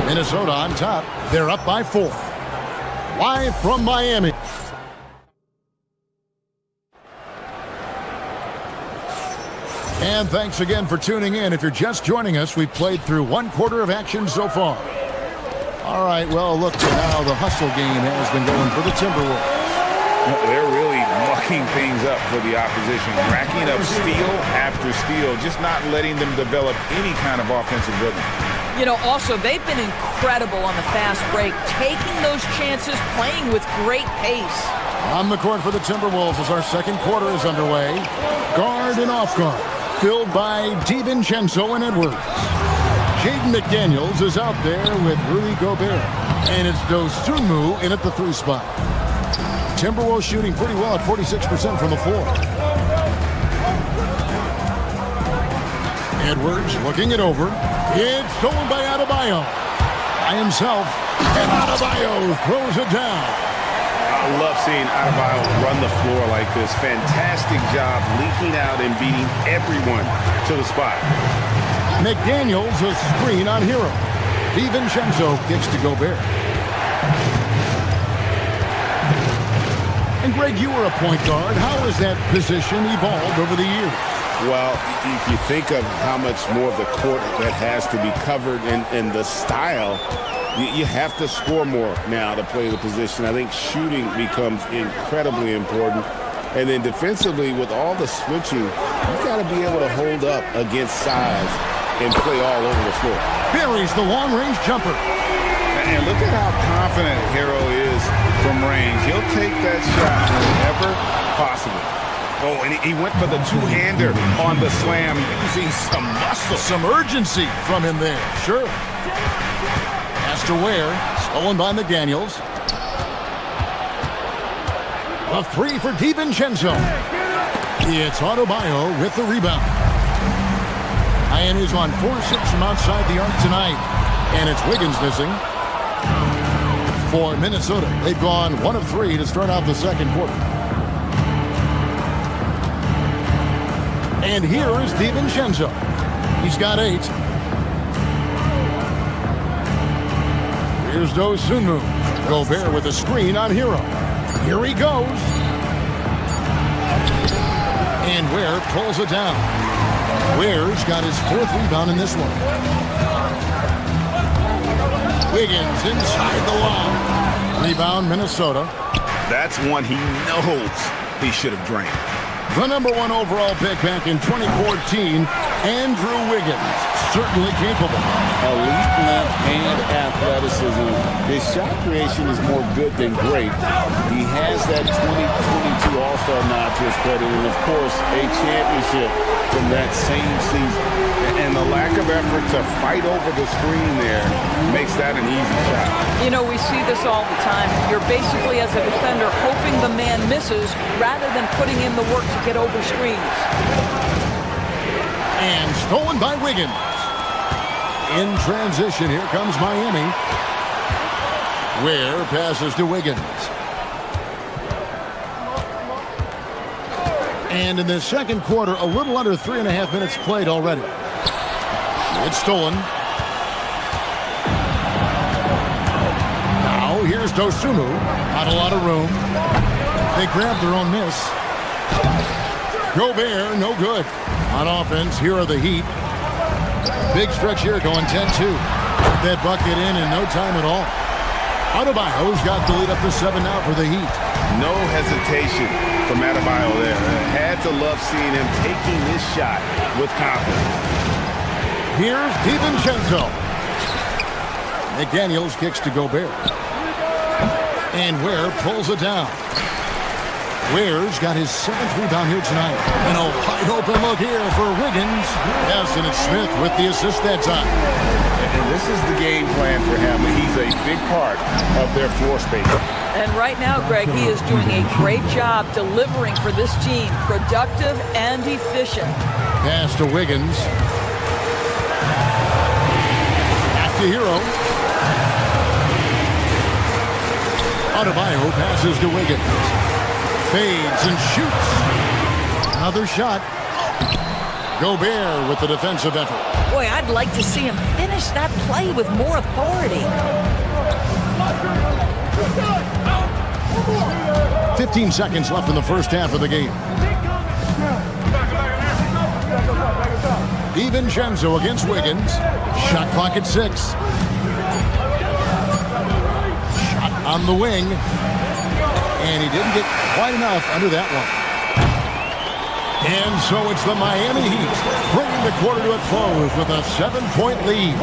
Minnesota on top. They're up by 4. Live from Miami. And thanks again for tuning in. If you're just joining us, we've played through 1 quarter of action so far. All right, well, look at how the hustle game has been going for the Timberwolves. They're really mucking things up for the opposition, racking up steal after steal, just not letting them develop any kind of offensive rhythm. You know, also, they've been incredible on the fast break, taking those chances, playing with great pace. On the court for the Timberwolves as our second quarter is underway. Guard and off guard, filled by DiVincenzo and Edwards. Jaden McDaniels is out there with Rudy Gobert. And it's Dosunmu in at the 3 spot. Timberwolves shooting pretty well at 46% from the floor. Edwards looking it over. It's stolen by Adebayo. By himself. And Adebayo throws it down. I love seeing Adebayo run the floor like this. Fantastic job leaking out and beating everyone to the spot. McDaniels a screen on Hero. DiVincenzo kicks to Gobert. And Greg, you were a point guard. How has that position evolved over the years? Well, if you think of how much more of the court that has to be covered and the style, you have to score more now to play the position. I think shooting becomes incredibly important. And then defensively, with all the switching, you got to be able to hold up against size and play all over the floor. Buries the long-range jumper. And look at how confident Hero is from range. He'll take that shot whenever possible. Oh, and he went for the two-hander on the slam, using some muscle. Some urgency from him there. Sure. Pass to Ware. Stolen by McDaniels. A 3 for DiVincenzo. It's Adebayo with the rebound. Miami's on 4-6 from outside the arc tonight. And it's Wiggins missing for Minnesota. They've gone 1 of 3 to start out the second quarter. And here is DiVincenzo. He's got 8. Here's Dosunmu. Gobert with a screen on Hero. Here he goes. And Ware pulls it down. Ware's got his 4th rebound in this one. Wiggins inside the line. Rebound, Minnesota. That's one he knows he should have drained. The number 1 overall pick back in 2014, Andrew Wiggins. Certainly capable. Elite length and athleticism. His shot creation is more good than great. He has that 2022 All-Star nod to his credit, and of course, a championship from that same season. And the lack of effort to fight over the screen there makes that an easy shot. You know, we see this all the time. You're basically, as a defender, hoping the man misses rather than putting in the work to get over screens. And stolen by Wiggins. In transition, here comes Miami. Ware passes to Wiggins. And in the second quarter, a little under 3.5 minutes played already. It's stolen. Now here's Dosunmu. Not a lot of room. They grab their own miss. Gobert, no good. On offense, here are the Heat. Big stretch here going 10-2. Put that bucket in no time at all. Adebayo's got the lead up to 7 now for the Heat. No hesitation from Adebayo there. Had to love seeing him taking this shot with confidence. Here's DiVincenzo. McDaniels kicks to Gobert. And Ware pulls it down. Ware's got his 7th rebound here tonight. And a wide open look here for Wiggins. Yes, and it's Smith with the assist that time. And this is the game plan for him. He's a big part of their floor space. And right now, Greg, he is doing a great job delivering for this team. Productive and efficient. Pass to Wiggins. Back to Hero. Adebayo passes to Wiggins. Fades and shoots. Another shot. Gobert with the defensive effort. Boy, I'd like to see him finish that play with more authority. 15 seconds left in the first half of the game. DiVincenzo against Wiggins. Shot clock at 6. Shot on the wing. And he didn't get quite enough under that one. And so it's the Miami Heat bringing the quarter to a close with a 7-point lead.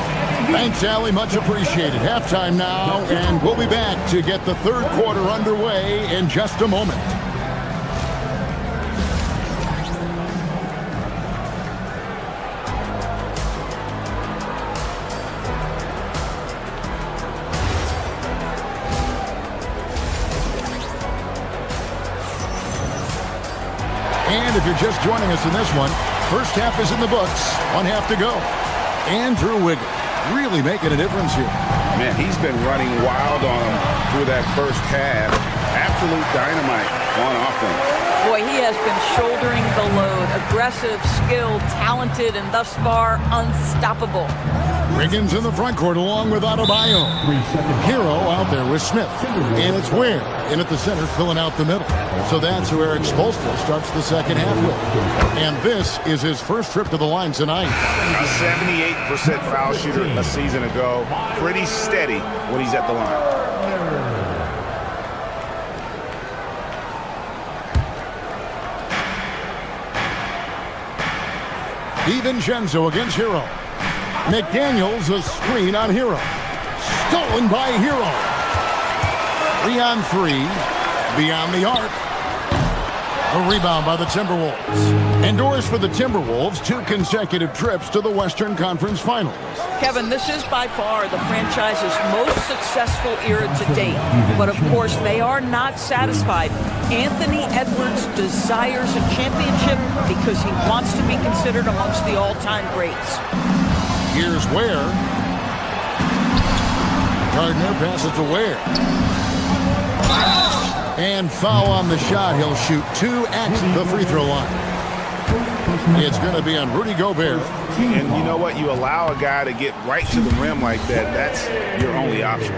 Thanks, Allie. Much appreciated. Halftime now, and we'll be back to get the third quarter underway in just a moment. And if you're just joining us in this one, first half is in the books. 1 half to go. Andrew Wiggins really making a difference here. Man, he's been running wild on him through that first half. Absolute dynamite on offense. Boy, he has been shouldering the load. Aggressive, skilled, talented, and thus far unstoppable. Wiggins in the front court along with Adebayo. Hero out there with Smith. And it's Ware in at the center filling out the middle. So that's who Eric Spoelstra starts the second half with. And this is his first trip to the line tonight. A 78% foul shooter a season ago. Pretty steady when he's at the line. DiVincenzo against Hero. McDaniels a screen on Hero. Stolen by Hero. 3 on 3. Beyond the arc. A rebound by the Timberwolves. Endorsed for the Timberwolves 2 consecutive trips to the Western Conference Finals. Kevin, this is by far the franchise's most successful era to date. But of course, they are not satisfied. Anthony Edwards desires a championship because he wants to be considered amongst the all-time greats. Here's Ware. Gardner passes to Ware. And foul on the shot. He'll shoot 2 at the free throw line. It's going to be on Rudy Gobert. And you know what? You allow a guy to get right to the rim like that, that's your only option.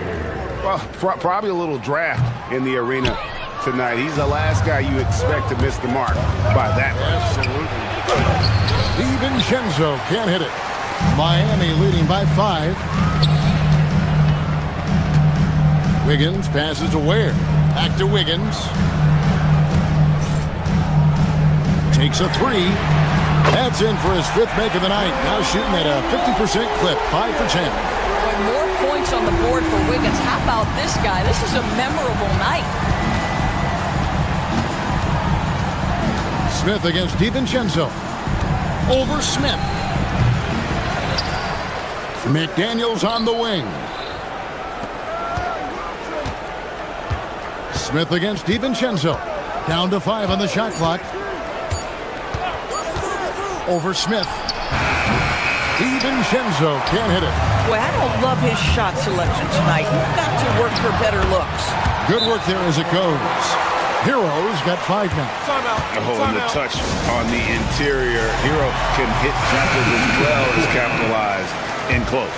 Well, probably a little draft in the arena tonight. He's the last guy you expect to miss the mark by that much. Absolutely. DiVincenzo can't hit it. Miami leading by 5. Wiggins passes to Ware. Back to Wiggins. Takes a 3. That's in for his 5th make of the night. Now shooting at a 50% clip. 5 for 10. More points on the board for Wiggins. How about this guy? This is a memorable night. Smith against DiVincenzo. Over Smith. McDaniels on the wing. Smith against DiVincenzo. Down to 5 on the shot clock. Over Smith. DiVincenzo can't hit it. Boy, I don't love his shot selection tonight. You've got to work for better looks. Good work there as it goes. Hero's got 5 now. And the touch on the interior. Hero can hit jumpers as well as capitalize in close.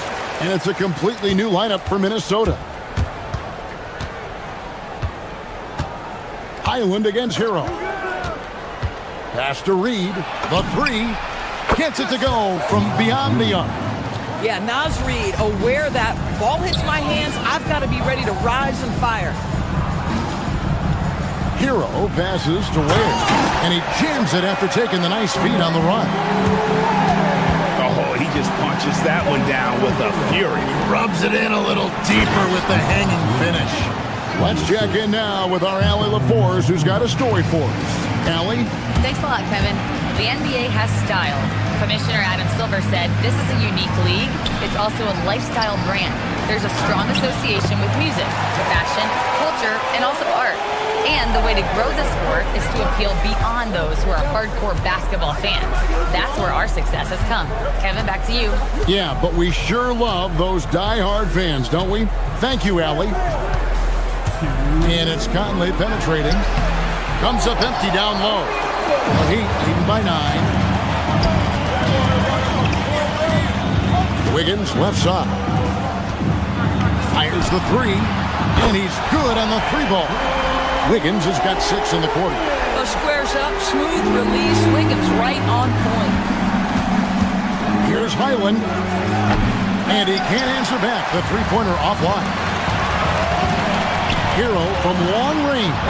And it's a completely new lineup for Minnesota. Highland against Hero. Pass to Reed. The 3. Gets it to go from beyond the arc. Yeah, Naz Reid, aware that ball hits my hands, I've got to be ready to rise and fire. Hero passes to Ware, and he jams it after taking the nice feed on the run. Oh, he just punches that one down with a fury. Rubs it in a little deeper with the hanging finish. Let's check in now with our Allie LaForce, who's got a story for us. Allie? Thanks a lot, Kevin. The NBA has style. Commissioner Adam Silver said, this is a unique league. It's also a lifestyle brand. There's a strong association with music, fashion, culture, and also art. And the way to grow the sport is to appeal beyond those who are hardcore basketball fans. That's where our success has come. Kevin, back to you. Yeah, but we sure love those die-hard fans, don't we? Thank you, Allie. And it's Conley penetrating. Comes up empty down low. The Heat leading by 9. Wiggins left side. Fires the 3. And he's good on the 3-ball. Wiggins has got 6 in the quarter. Squares up, smooth release. Wiggins right on point. Here's Highland. And he can't answer back. The 3-pointer offline. Hero from long range.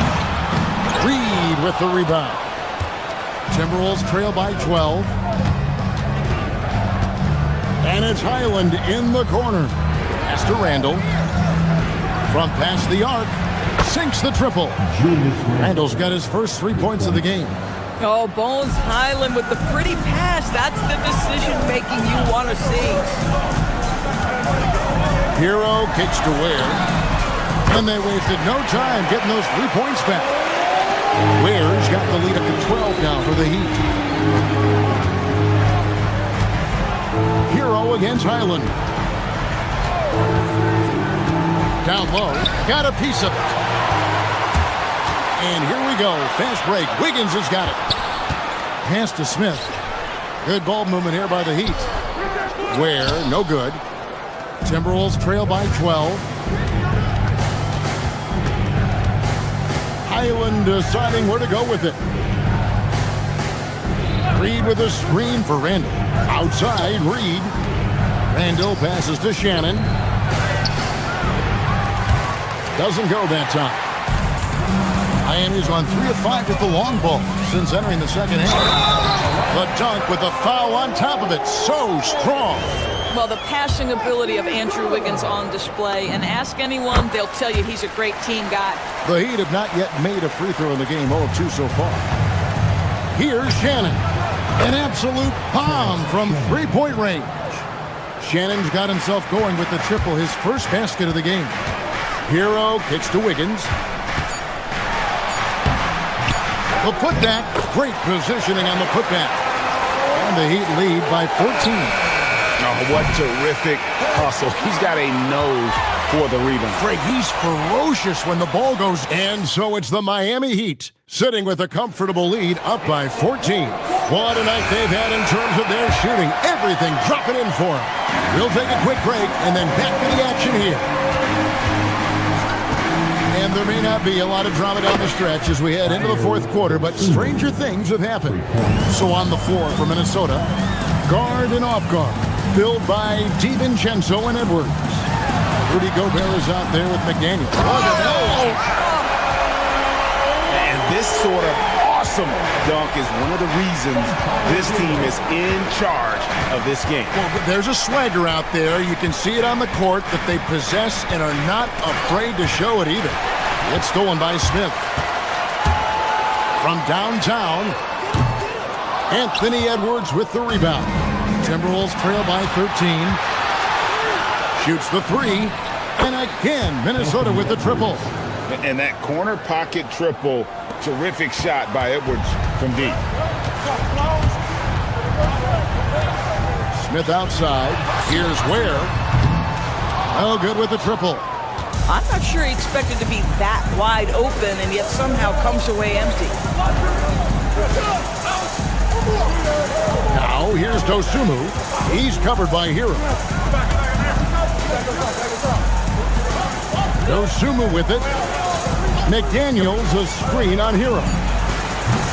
Reed with the rebound. Timberwolves trail by 12. And it's Highland in the corner. Pass to Randall. From past the arc. Sinks the triple. Randall's got his first 3 points of the game. Oh, Bones Highland with the pretty pass. That's the decision-making you want to see. Hero kicks to Ware. And they wasted no time getting those 3 points back. Ware's got the lead up to 12 now for the Heat. Hero against Highland. Down low. Got a piece of it. And here we go. Fast break. Wiggins has got it. Pass to Smith. Good ball movement here by the Heat. Ware, no good. Timberwolves trail by 12. Highland deciding where to go with it. Reed with a screen for Randall. Outside, Reed. Randall passes to Shannon. Doesn't go that time. Miami's on 3 of 5 with the long ball since entering the second half. The dunk with the foul on top of it. So strong. Well, the passing ability of Andrew Wiggins on display. And ask anyone, they'll tell you he's a great team guy. The Heat have not yet made a free throw in the game. 0 of 2 so far. Here's Shannon. An absolute bomb from 3-point range. Shannon's got himself going with the triple, his first basket of the game. Hero kicks to Wiggins. The putback. Great positioning on the putback. And the Heat lead by 14. Oh, what terrific hustle. He's got a nose for the rebound. Greg, he's ferocious when the ball goes. And so it's the Miami Heat sitting with a comfortable lead up by 14. What a night they've had in terms of their shooting. Everything dropping in for them. We'll take a quick break and then back to the action here. And there may not be a lot of drama down the stretch as we head into the fourth quarter, but stranger things have happened. So on the floor for Minnesota, guard and off guard, filled by DiVincenzo and Edwards. Rudy Gobert is out there with McDaniel. And this sort of awesome dunk is one of the reasons this team is in charge of this game. Well, there's a swagger out there. You can see it on the court that they possess and are not afraid to show it either. It's stolen by Smith. From downtown, Anthony Edwards with the rebound. Timberwolves trail by 13. Shoots the three. And again, Minnesota with the triple. And that corner pocket triple, terrific shot by Edwards from deep. Smith outside. Here's Ware. Oh, good with the triple. I'm not sure he expected to be that wide open and yet somehow comes away empty. Now, here's Dosunmu. He's covered by Hero. Dosunmu with it. McDaniels a screen on Hero.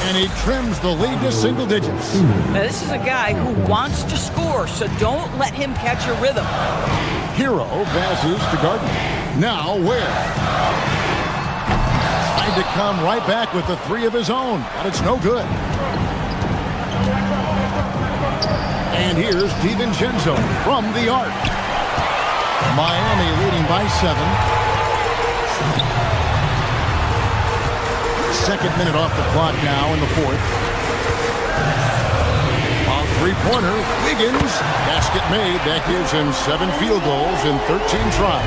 And he trims the lead to single digits. Now, this is a guy who wants to score, so don't let him catch a rhythm. Hero passes to Gardner. Now, Ware. Tried to come right back with the three of his own, but it's no good. And here's DiVincenzo from the arc. Miami leading by 7. Second minute off the clock now in the fourth. A three-pointer, Wiggins, basket made. That gives him 7 field goals in 13 tries.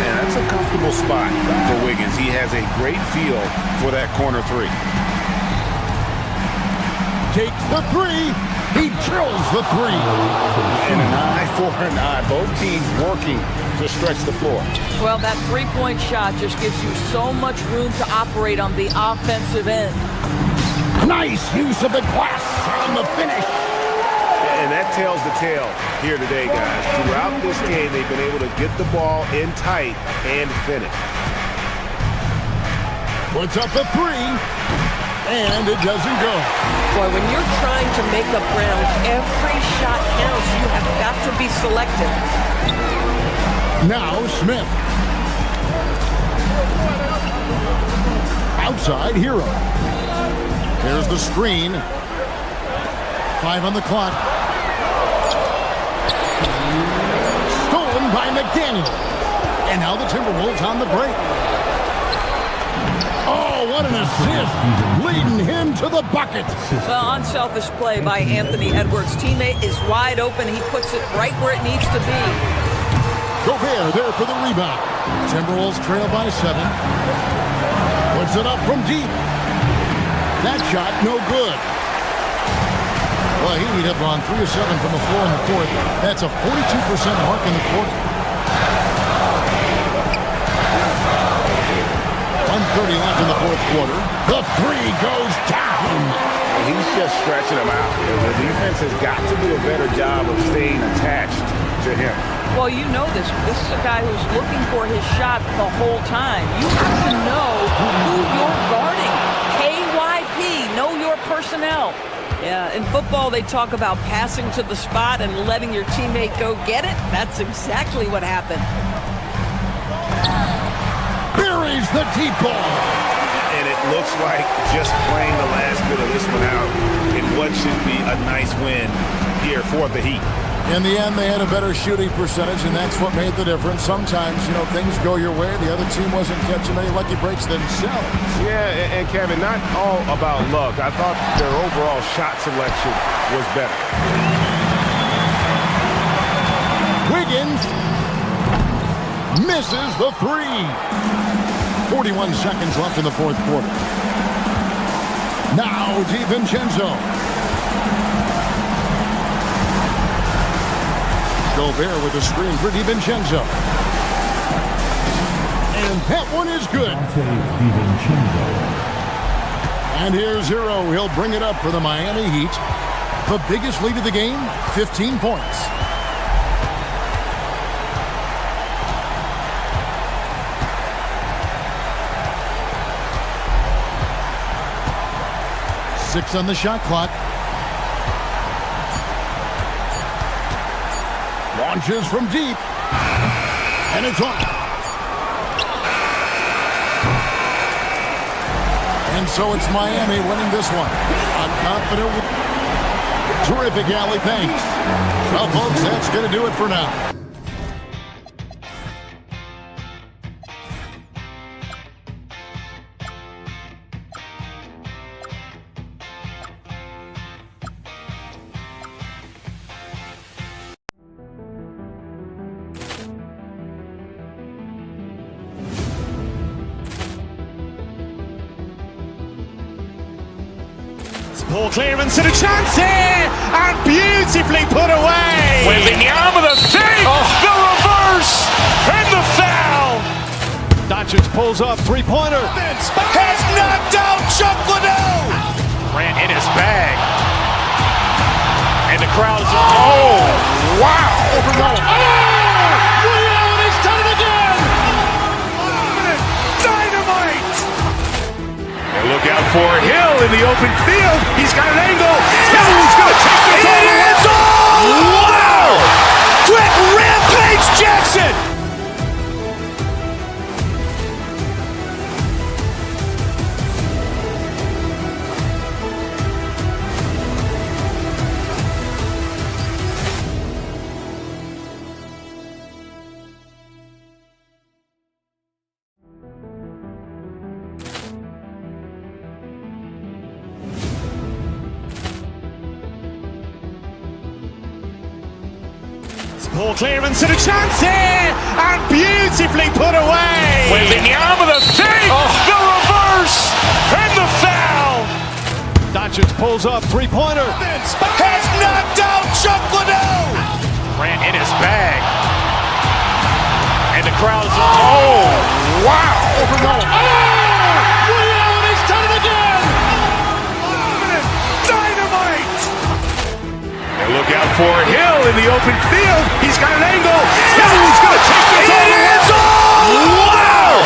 Yeah, that's a comfortable spot for Wiggins. He has a great feel for that corner three. Takes the three. He drills the three. And an eye for an eye. Both teams working to stretch the floor. Well, that three-point shot just gives you so much room to operate on the offensive end. Nice use of the glass on the finish. And that tells the tale here today, guys. Throughout this game, they've been able to get the ball in tight and finish. Puts up the three, and it doesn't go. Boy, when you're trying to make up ground, every shot counts. You have got to be selective. Now Smith. Outside, Hero. There's the screen. 5 on the clock. Stolen by McDaniel. And now the Timberwolves on the break. Oh, what an assist. Leading him to the bucket. Well, unselfish play by Anthony Edwards. Teammate is wide open. He puts it right where it needs to be. Gobert there for the rebound. Timberwolves trail by 7. Puts it up from deep. That shot, no good. Well, he'd have gone 3 of 7 from the floor in the fourth. That's a 42% mark in the quarter. 1:30 left in the fourth quarter. The three goes down. He's just stretching them out. The defense has got to do a better job of staying attached to him. Well, you know this. This is a guy who's looking for his shot the whole time. You have to know who you're guarding. KYP, know your personnel. Yeah, in football, they talk about passing to the spot and letting your teammate go get it. That's exactly what happened. Buries the deep ball. And it looks like just playing the last bit of this one out in what should be a nice win here for the Heat. In the end, they had a better shooting percentage, and that's what made the difference. Sometimes, things go your way. The other team wasn't catching any lucky breaks themselves. Yeah, and Kevin, not all about luck. I thought their overall shot selection was better. Wiggins misses the three. 41 seconds left in the fourth quarter. Now DiVincenzo. Gobert with a screen for DiVincenzo. And that one is good. And here's Hero. He'll bring it up for the Miami Heat. The biggest lead of the game, 15 points. Six on the shot clock. Launches from deep. And it's on. And so it's Miami winning this one. A confident win. Terrific, Allie. Thanks. Well, folks, that's going to do it for now. Ball clearance and a chance here, and beautifully put away. Wembanyama the save, the reverse, and the foul. Doncic pulls up, three-pointer. Has knocked out Chuck Liddell. Grant in his bag. And the crowd is, oh, wow. He's done it again. Dynamite. Look out for Hill in the open field. He's got an angle. Hill's going to take this all the way. Wow! Quick rampage Jackson. Ball clearance and a chance here, and beautifully put away. Wembanyama the save, the reverse, and the foul. Doncic pulls up, three-pointer. Has knocked out Chuck Liddell. Grant in his bag. And the crowd is, oh, wow. He's done it again. Dynamite. Look out for Hill in the open field. He's got an angle. Hill's going to take this all the way. Wow!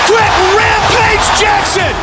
Quick rampage Jackson.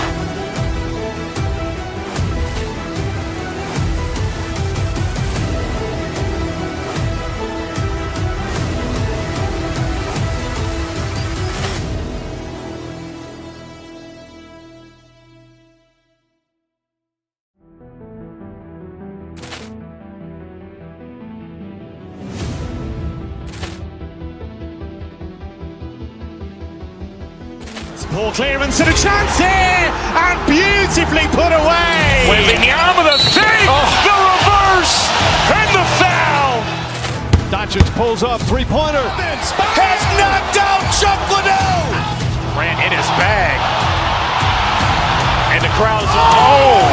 Ball clearance and a chance here, and beautifully put away. Wembanyama the save, the reverse, and the foul. Doncic pulls up, three-pointer. Has knocked out Chuck Liddell. Grant in his bag. And the crowd is, oh,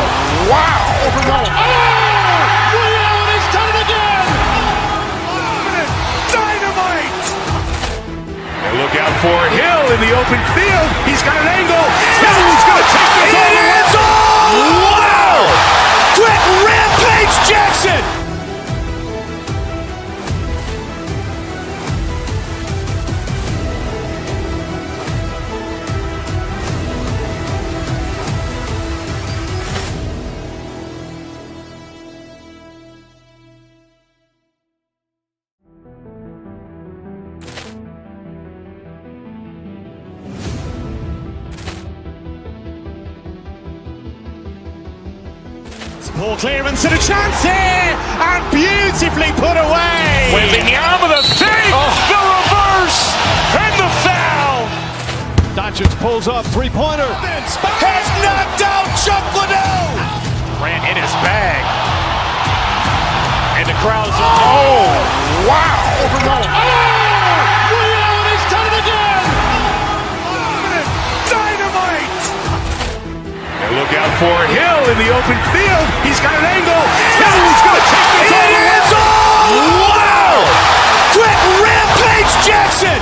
wow. He's done it again. Dynamite. Look out for Hill in the open field. He's got an angle. Hill's going to take this all the way. Wow! Quick rampage Jackson. Ball clearance and a chance here, and beautifully put away. Wembanyama the save, the reverse, and the foul. Doncic pulls up, three-pointer. Has knocked out Chuck Liddell. Grant in his bag. And the crowd is, oh, wow. He's done it again. Dynamite. Look out for Hill in the open field. He's got an angle. Hill's going to take this all the way. Wow! Quick rampage Jackson.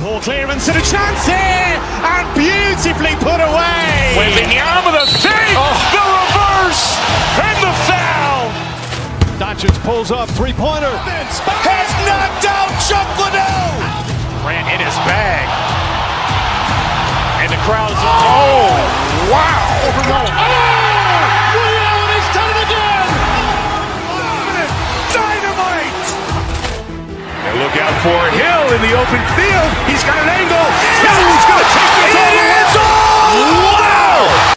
Ball clearance and a chance here, and beautifully put away. Wembanyama the save, the reverse, and the foul. Doncic pulls up, three-pointer. Has knocked out Chuck Liddell. Ran in his bag. And the crowd is... Oh, wow. Willie Allen has done it again. Dynamite. And look out for Hill in the open field. He's got an angle. Hill's going to take this all the way. Wow.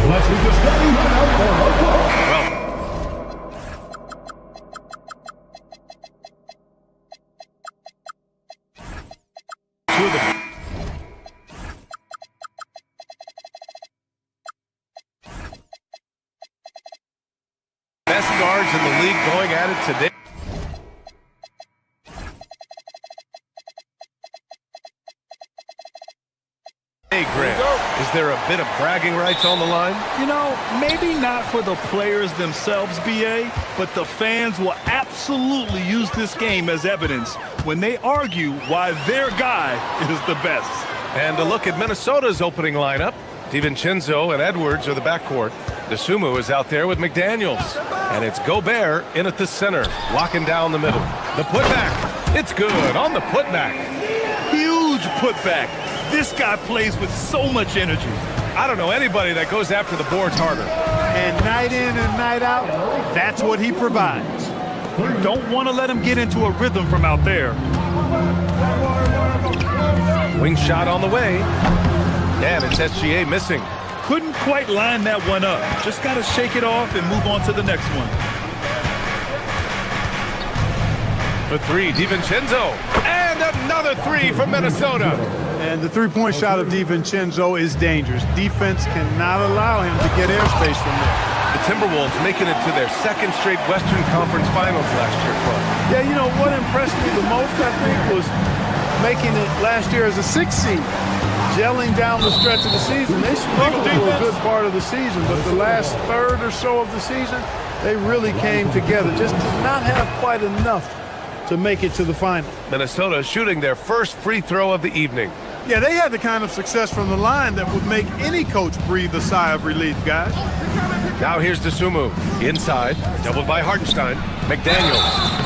Let's see the starting lineup for Oklahoma. Best guards in the league going at it today. Hey, Grant, is there a bit of bragging rights on the line? You know, maybe not for the players themselves, BA, but the fans will absolutely use this game as evidence when they argue why their guy is the best. And a look at Minnesota's opening lineup. DiVincenzo and Edwards are the backcourt. DeSumo is out there with McDaniels. And it's Gobert in at the center, locking down the middle. The putback, it's good on the putback. Huge putback. This guy plays with so much energy. I don't know anybody that goes after the boards harder. And night in and night out, that's what he provides. You don't want to let him get into a rhythm from out there. Wing shot on the way. And it's SGA missing. Couldn't quite line that one up. Just got to shake it off and move on to the next one. For three, DiVincenzo. And another three from Minnesota. And the three-point shot of DiVincenzo is dangerous. Defense cannot allow him to get airspace from there. The Timberwolves making it to their second straight Western Conference Finals last year, Clark. Yeah, you know, what impressed me the most, I think, was making it last year as a 6th seed. Gelling down the stretch of the season. They struggled for a good part of the season, but the last third or so of the season, they really came together. Just did not have quite enough to make it to the final. Minnesota shooting their first free throw of the evening. Yeah, they had the kind of success from the line that would make any coach breathe a sigh of relief, guys. Now here's DeSumo. Inside, doubled by Hartenstein. McDaniels.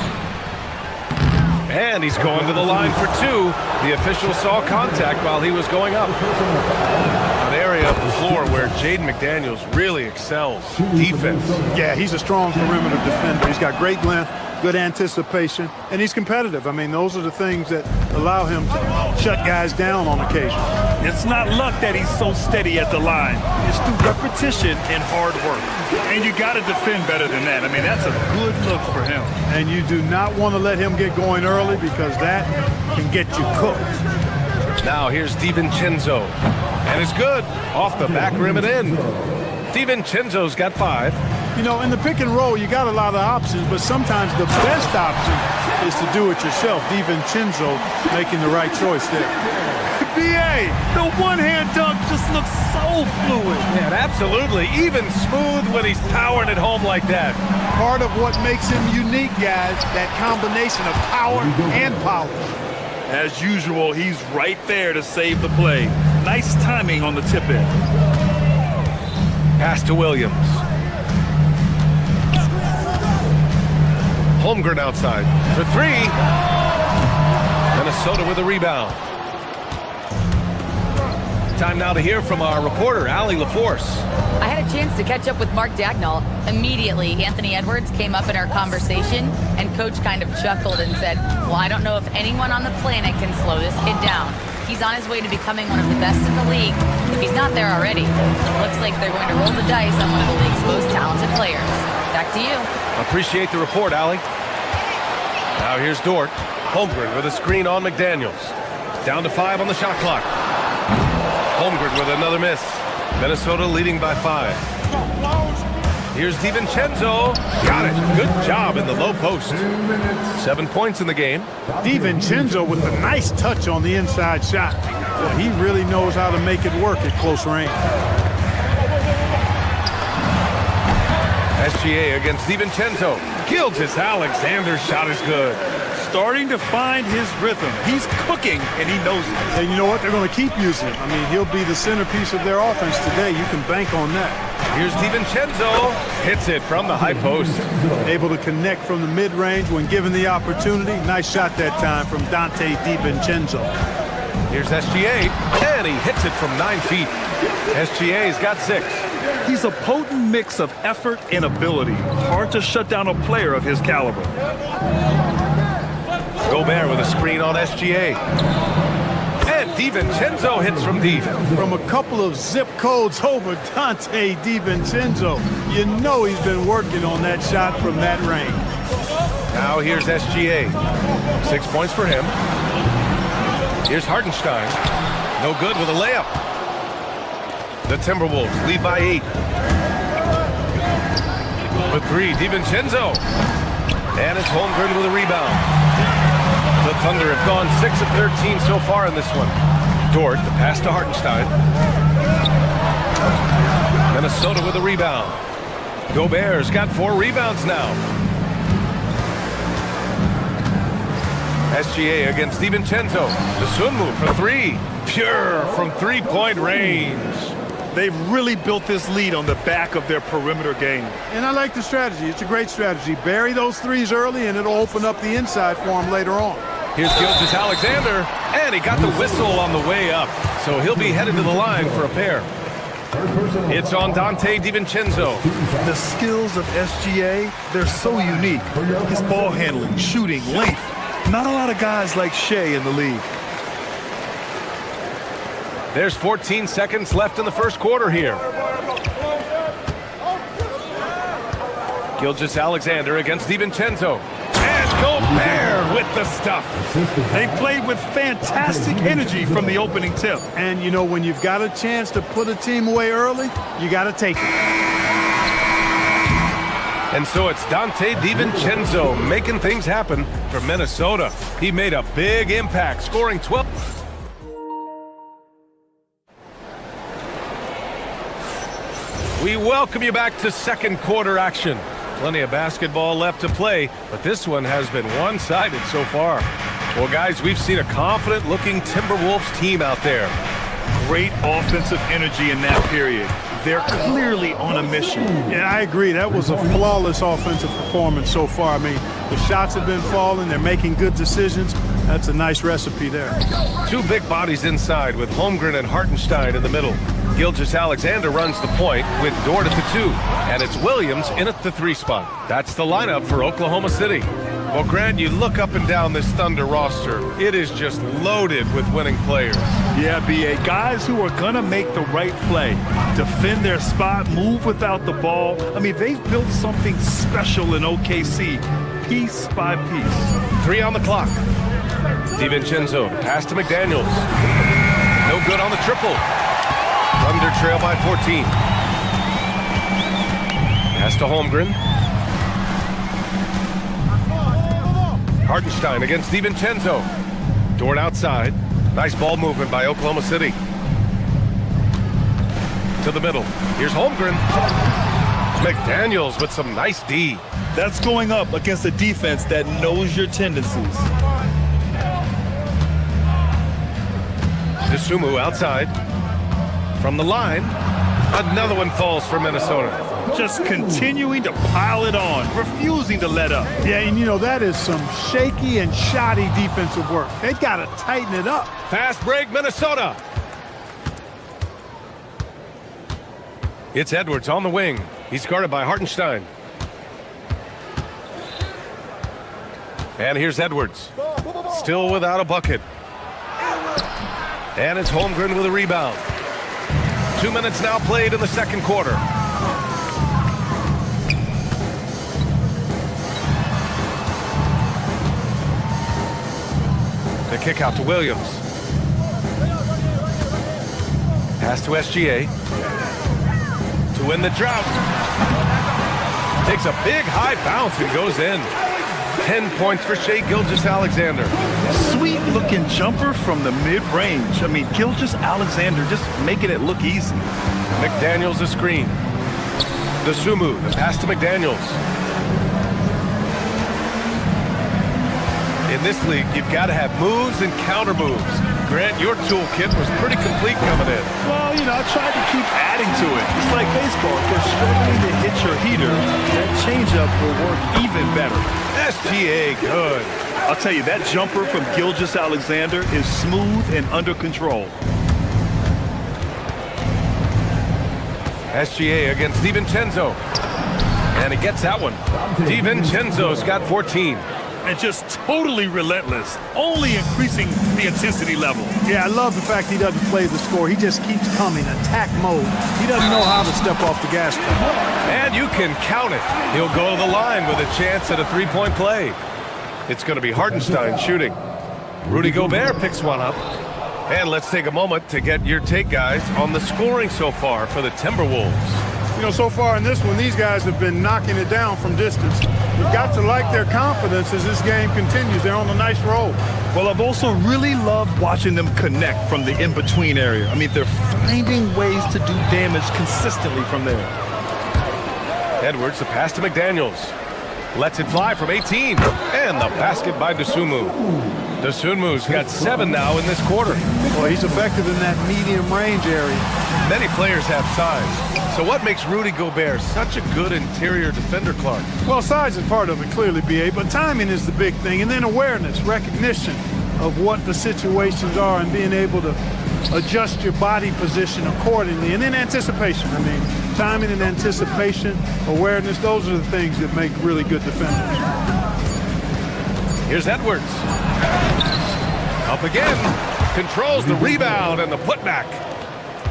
And he's going to the line for two. The official saw contact while he was going up. An area of the floor where Jaden McDaniels really excels. Defense. Yeah, he's a strong perimeter defender. He's got great length, good anticipation, and he's competitive. I mean, those are the things that allow him to shut guys down on occasion. It's not luck that he's so steady at the line. It's through repetition and hard work. And you got to defend better than that. I mean, that's a good look for him. And you do not want to let him get going early because that can get you cooked. Now here's DiVincenzo. And it's good. Off the back rim and in. DiVincenzo's got 5. You know, in the pick and roll, you got a lot of options, but sometimes the best option is to do it yourself. DiVincenzo making the right choice there. BA, the one-hand dunk just looks so fluid. Yeah, absolutely. Even smooth when he's powering it home like that. Part of what makes him unique, guys, that combination of power and power. As usual, he's right there to save the play. Nice timing on the tip-in. Pass to Williams. Holmgren outside for 3. Minnesota with a rebound. Time now to hear from our reporter, Allie LaForce. I had a chance to catch up with Mark Dagnall. Immediately, Anthony Edwards came up in our conversation, and Coach kind of chuckled and said, well, I don't know if anyone on the planet can slow this kid down. He's on his way to becoming one of the best in the league, if he's not there already. Looks like they're going to roll the dice on one of the league's most talented players. Back to you. Appreciate the report, Allie. Now here's Dort. Holmgren with a screen on McDaniels. Down to 5 on the shot clock. Holmgren with another miss. Minnesota leading by 5. Here's DiVincenzo. Got it. Good job in the low post. 7 points in the game. DiVincenzo with a nice touch on the inside shot. He really knows how to make it work at close range. SGA against DiVincenzo. Gilgeous Alexander's shot is good. Starting to find his rhythm. He's cooking, and he knows it. And you know what? They're going to keep using him. I mean, he'll be the centerpiece of their offense today. You can bank on that. Here's DiVincenzo. Hits it from the high post. Able to connect from the mid-range when given the opportunity. Nice shot that time from Dante DiVincenzo. Here's SGA, and he hits it from 9 feet. SGA's got 6. He's a potent mix of effort and ability. Hard to shut down a player of his caliber. Gobert with a screen on SGA. And DiVincenzo hits from deep. From a couple of zip codes over Dante DiVincenzo. You know he's been working on that shot from that range. Now here's SGA. 6 points for him. Here's Hartenstein. No good with a layup. The Timberwolves lead by 8. For 3, DiVincenzo. And it's Holmgren with a rebound. The Thunder have gone 6 of 13 so far in this one. Dort, the pass to Hartenstein. Minnesota with a rebound. Gobert's got 4 rebounds now. SGA against DiVincenzo. The swim move for 3. Pure from 3-point range. They've really built this lead on the back of their perimeter game. And I like the strategy. It's a great strategy. Bury those threes early, and it'll open up the inside for him later on. Here's Gilgeous Alexander, and he got the whistle on the way up. So he'll be headed to the line for a pair. It's on Dante DiVincenzo. The skills of SGA, they're so unique. His ball handling, shooting, length. Not a lot of guys like Shea in the league. There's 14 seconds left in the first quarter here. Gilgeous Alexander against DiVincenzo. And Gobert with the stuff. They played with fantastic energy from the opening tip. And, you know, when you've got a chance to put a team away early, you got to take it. And so it's Dante DiVincenzo making things happen for Minnesota. He made a big impact, scoring 12. We welcome you back to second quarter action. Plenty of basketball left to play, but this one has been one-sided so far. Well, guys, we've seen a confident-looking Timberwolves team out there. Great offensive energy in that period. They're clearly on a mission. Yeah, I agree. That was a flawless offensive performance so far. I mean, the shots have been falling. They're making good decisions. That's a nice recipe there. 2 big bodies inside with Holmgren and Hartenstein in the middle. Gilgeous Alexander runs the point with Dort at the 2. And it's Williams in at the 3 spot. That's the lineup for Oklahoma City. Well, Grant, you look up and down this Thunder roster. It is just loaded with winning players. Yeah, B.A. Guys who are going to make the right play. Defend their spot, move without the ball. I mean, they've built something special in OKC, piece by piece. 3 on the clock. DiVincenzo, pass to McDaniels. No good on the triple. Thunder trail by 14. Pass to Holmgren. Hartenstein against DiVincenzo. Dort outside. Nice ball movement by Oklahoma City. To the middle. Here's Holmgren. McDaniels with some nice D. That's going up against a defense that knows your tendencies. Dosunmu outside. From the line. Another one falls for Minnesota. Just continuing to pile it on, refusing to let up. Yeah, and you know, that is some shaky and shoddy defensive work. They got to tighten it up. Fast break, Minnesota. It's Edwards on the wing. He's guarded by Hartenstein. And here's Edwards. Still without a bucket. And it's Holmgren with a rebound. 2 minutes now played in the second quarter. The kick out to Williams. Pass to SGA. To win the drought. Takes a big high bounce and goes in. 10 points for Shai Gilgeous-Alexander. Sweet looking jumper from the mid-range. I mean, Gilgeous-Alexander just making it look easy. McDaniels a screen. DeSumo, the pass to McDaniels. In this league, you've got to have moves and counter moves. Grant, your toolkit was pretty complete coming in. Well, I tried to keep adding to it. It's like baseball. If you're struggling to hit your heater, that changeup will work even better. SGA, good. I'll tell you, that jumper from Gilgeous-Alexander is smooth and under control. SGA against DiVincenzo. And he gets that one. DiVincenzo's got 14. And just totally relentless, only increasing the intensity level. Yeah, I love the fact he doesn't play the score. He just keeps coming, attack mode. He doesn't know how to step off the gas pedal. And you can count it. He'll go to the line with a chance at a three-point play. It's going to be Hartenstein shooting. Rudy Gobert picks one up. And let's take a moment to get your take, guys, on the scoring so far for the Timberwolves. So far in this one, these guys have been knocking it down from distance. You've got to like their confidence as this game continues. They're on a nice roll. Well, I've also really loved watching them connect from the in-between area. I mean, they're finding ways to do damage consistently from there. Edwards, the pass to McDaniels. Lets it fly from 18. And the basket by DeSumo. DeSumo's got 7 now in this quarter. Well, he's effective in that medium range area. Many players have size. So what makes Rudy Gobert such a good interior defender, Clark? Well, size is part of it, clearly, B.A., but timing is the big thing. And then awareness, recognition of what the situations are and being able to adjust your body position accordingly. And then anticipation. I mean, timing and anticipation, awareness, those are the things that make really good defenders. Here's Edwards. Up again. Controls the rebound and the putback.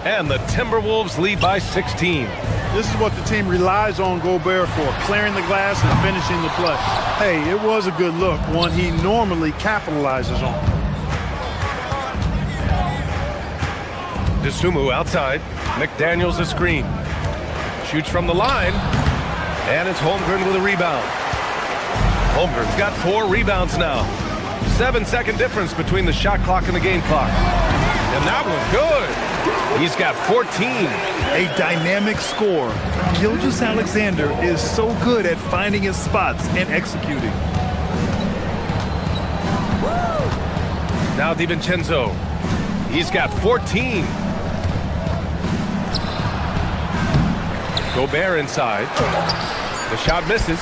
And the Timberwolves lead by 16. This is what the team relies on Gobert for, clearing the glass and finishing the play. Hey, it was a good look, one he normally capitalizes on. DeSumo outside. McDaniels a screen. Shoots from the line. And it's Holmgren with a rebound. Holmgren's got 4 rebounds now. 7-second difference between the shot clock and the game clock. And that one's good. He's got 14. A dynamic score. Gilgeous-Alexander is so good at finding his spots and executing. Now DiVincenzo. He's got 14. Gobert inside. The shot misses.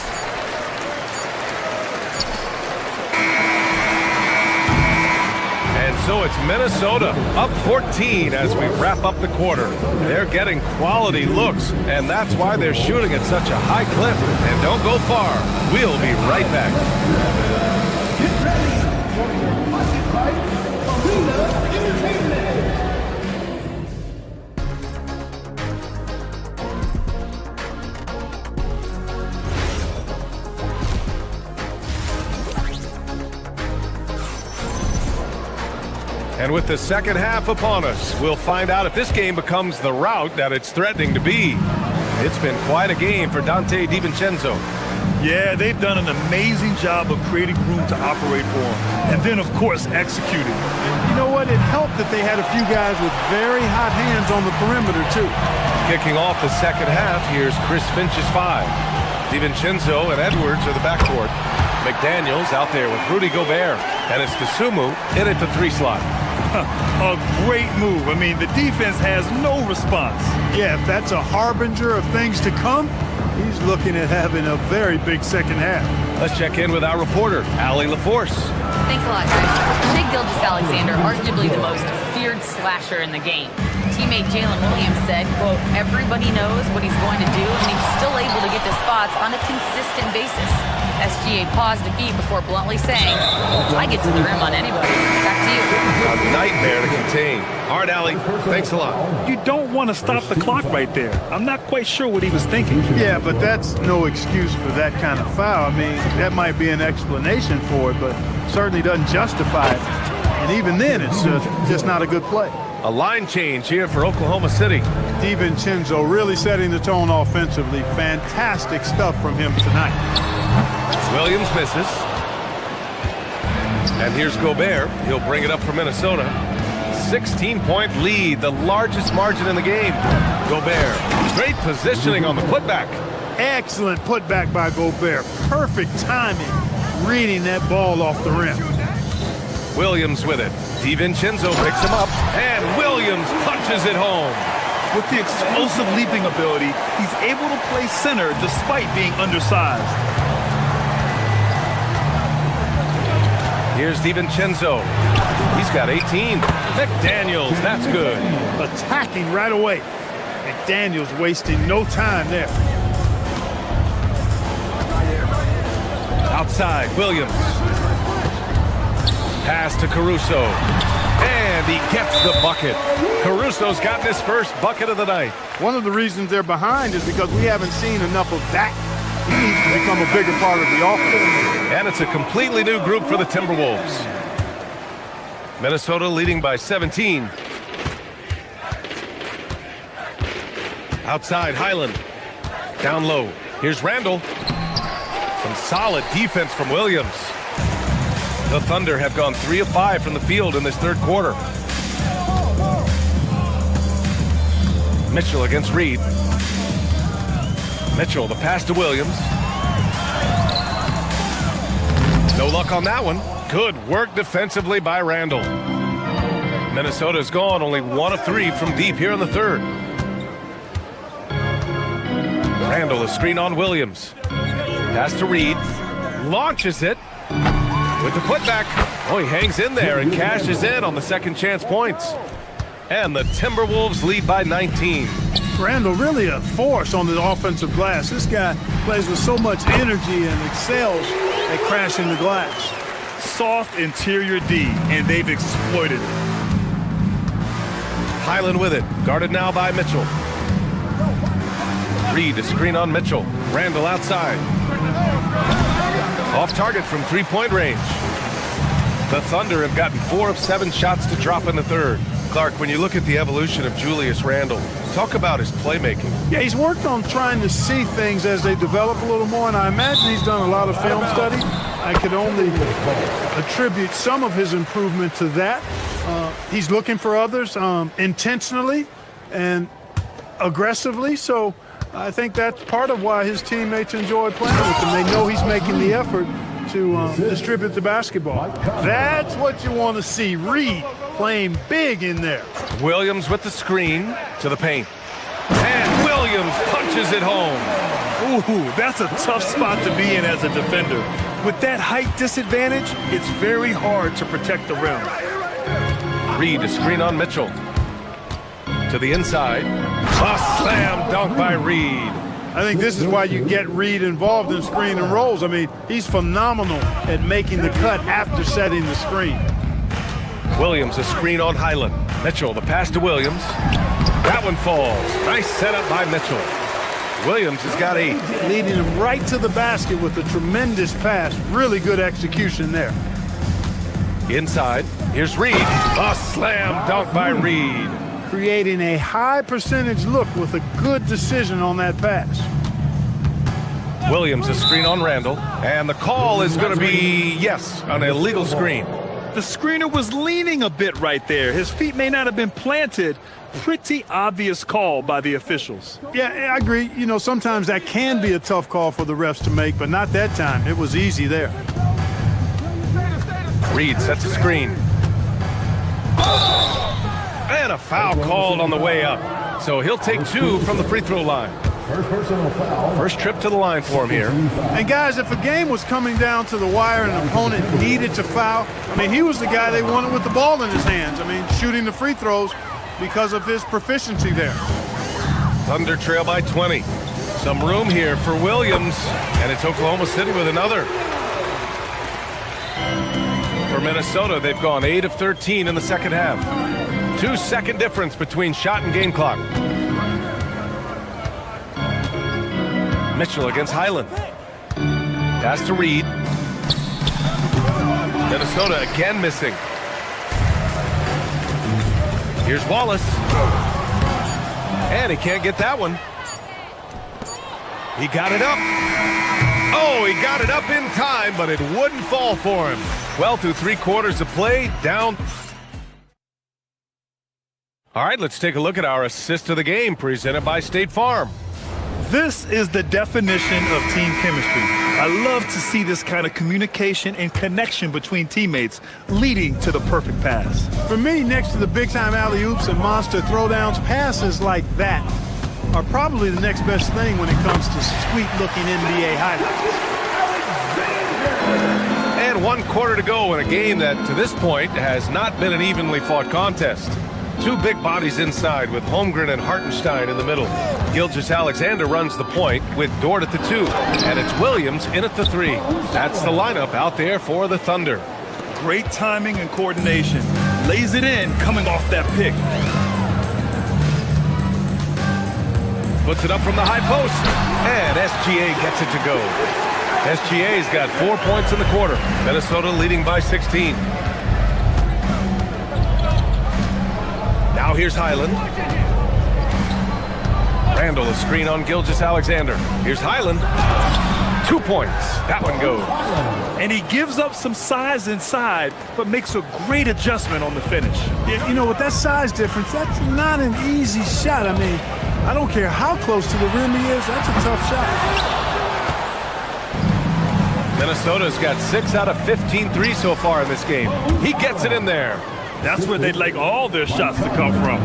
And so it's Minnesota up 14 as we wrap up the quarter. They're getting quality looks, and that's why they're shooting at such a high clip. And don't go far. We'll be right back. Get ready for your Bucket Fight Arena Entertainment. And with the second half upon us, we'll find out if this game becomes the rout that it's threatening to be. It's been quite a game for Donte DiVincenzo. Yeah, they've done an amazing job of creating room to operate for him. And then, of course, executing. You know what? It helped that they had a few guys with very hot hands on the perimeter, too. Kicking off the second half, here's Chris Finch's 5. DiVincenzo and Edwards are the backcourt. McDaniels out there with Rudy Gobert. And it's DeSumo in at the 3 slot. A great move. I mean, the defense has no response. Yeah, if that's a harbinger of things to come, he's looking at having a very big second half. Let's check in with our reporter, Allie LaForce. Thanks a lot, guys. Shai Gilgeous-Alexander, arguably the most feared slasher in the game. Teammate Jalen Williams said, quote, everybody knows what he's going to do, and he's still able to get to spots on a consistent basis. SGA paused a beat before bluntly saying, I get to the rim on anybody. Back to you. A nightmare to contain. All right, Allie, thanks a lot. You don't want to stop the clock right there. I'm not quite sure what he was thinking. Yeah, but that's no excuse for that kind of foul. I mean, that might be an explanation for it, but certainly doesn't justify it. And even then, it's just not a good play. A line change here for Oklahoma City. DiVincenzo really setting the tone offensively. Fantastic stuff from him tonight. Williams misses. And here's Gobert. He'll bring it up for Minnesota. 16-point lead, the largest margin in the game. Gobert Great positioning on the putback. Excellent putback by Gobert. Perfect timing, reading that ball off the rim. Williams with it. DiVincenzo picks him up, and Williams punches it home. With the explosive leaping ability, he's able to play center despite being undersized. Here's DiVincenzo. He's got 18. McDaniels, that's good. Attacking right away. McDaniels wasting no time there. Outside, Williams. Pass to Caruso. And he gets the bucket. Caruso's gotten his first bucket of the night. One of the reasons they're behind is because we haven't seen enough of that. He needs to become a bigger part of the offense. And it's a completely new group for the Timberwolves. Minnesota leading by 17. Outside, Highland. Down low. Here's Randall. Some solid defense from Williams. The Thunder have gone 3 of 5 from the field in this third quarter. Mitchell against Reed. Mitchell, the pass to Williams. No luck on that one. Good work defensively by Randall. Minnesota's gone only 1 of 3 from deep here in the third. Randall, a screen on Williams. Pass to Reed. Launches it. With the putback. Oh, he hangs in there and cashes in on the second chance points. And the Timberwolves lead by 19. Randall really a force on the offensive glass. This guy plays with so much energy and excels at crashing the glass. Soft interior D, and they've exploited it. Highland with it. Guarded now by Mitchell. Reed, a screen on Mitchell. Randall outside. Off target from three-point range. The Thunder have gotten 4 of 7 shots to drop in the third. Clark, when you look at the evolution of Julius Randle, talk about his playmaking. Yeah, he's worked on trying to see things as they develop a little more, and I imagine he's done a lot of film study. I could only attribute some of his improvement to that. He's looking for others intentionally and aggressively, so I think that's part of why his teammates enjoy playing with him. They know he's making the effort to distribute the basketball. That's what you want to see. Reed playing big in there. Williams with the screen to the paint. And Williams punches it home. Ooh, that's a tough spot to be in as a defender. With that height disadvantage, it's very hard to protect the rim. Reed, a screen on Mitchell. To the inside. A slam dunk by Reed. I think this is why you get Reed involved in screen and rolls. I mean, he's phenomenal at making the cut after setting the screen. Williams, a screen on Highland. Mitchell, the pass to Williams. That one falls. Nice setup by Mitchell. Williams has got 8. Leading him right to the basket with a tremendous pass. Really good execution there. Inside, here's Reed. A slam dunk by Reed. Creating a high percentage look with a good decision on that pass. Williams, a screen on Randall. And the call is going to be, yes, an illegal screen. The screener was leaning a bit right there. His feet may not have been planted. Pretty obvious call by the officials. Yeah, I agree. You know, sometimes that can be a tough call for the refs to make, but not that time. It was easy there. Reed sets a screen. And a foul called on the way up. So he'll take 2 from the free throw line. First trip to the line for him here. And guys, if a game was coming down to the wire and an opponent needed to foul, I mean, he was the guy they wanted with the ball in his hands. I mean, shooting the free throws because of his proficiency there. Thunder trail by 20. Some room here for Williams, and it's Oklahoma City with another. For Minnesota, they've gone 8 of 13 in the second half. 2-second difference between shot and game clock. Mitchell against Highland. Pass to Reed. Minnesota again missing. Here's Wallace. And he can't get that one. He got it up. Oh, he got it up in time, but it wouldn't fall for him. Well, through 3 quarters of play, down. All right, let's take a look at our assist of the game presented by State Farm. This is the definition of team chemistry. I love to see this kind of communication and connection between teammates leading to the perfect pass. For me, next to the big-time alley-oops and monster throwdowns, passes like that are probably the next best thing when it comes to sweet-looking NBA highlights. And 1 quarter to go in a game that, to this point, has not been an evenly fought contest. 2 big bodies inside with Holmgren and Hartenstein in the middle. Gilgeous-Alexander runs the point with Dort at the 2. And it's Williams in at the 3. That's the lineup out there for the Thunder. Great timing and coordination. Lays it in coming off that pick. Puts it up from the high post. And SGA gets it to go. SGA's got 4 points in the quarter. Minnesota leading by 16. Now here's Highland. Randall, a screen on Gilgeous-Alexander. Here's Highland. 2 points. That one goes. And he gives up some size inside, but makes a great adjustment on the finish. Yeah, you know, with that size difference, that's not an easy shot. I mean, I don't care how close to the rim he is. That's a tough shot. Minnesota's got 6 out of 15 threes so far in this game. He gets it in there. That's where they'd like all their shots to come from.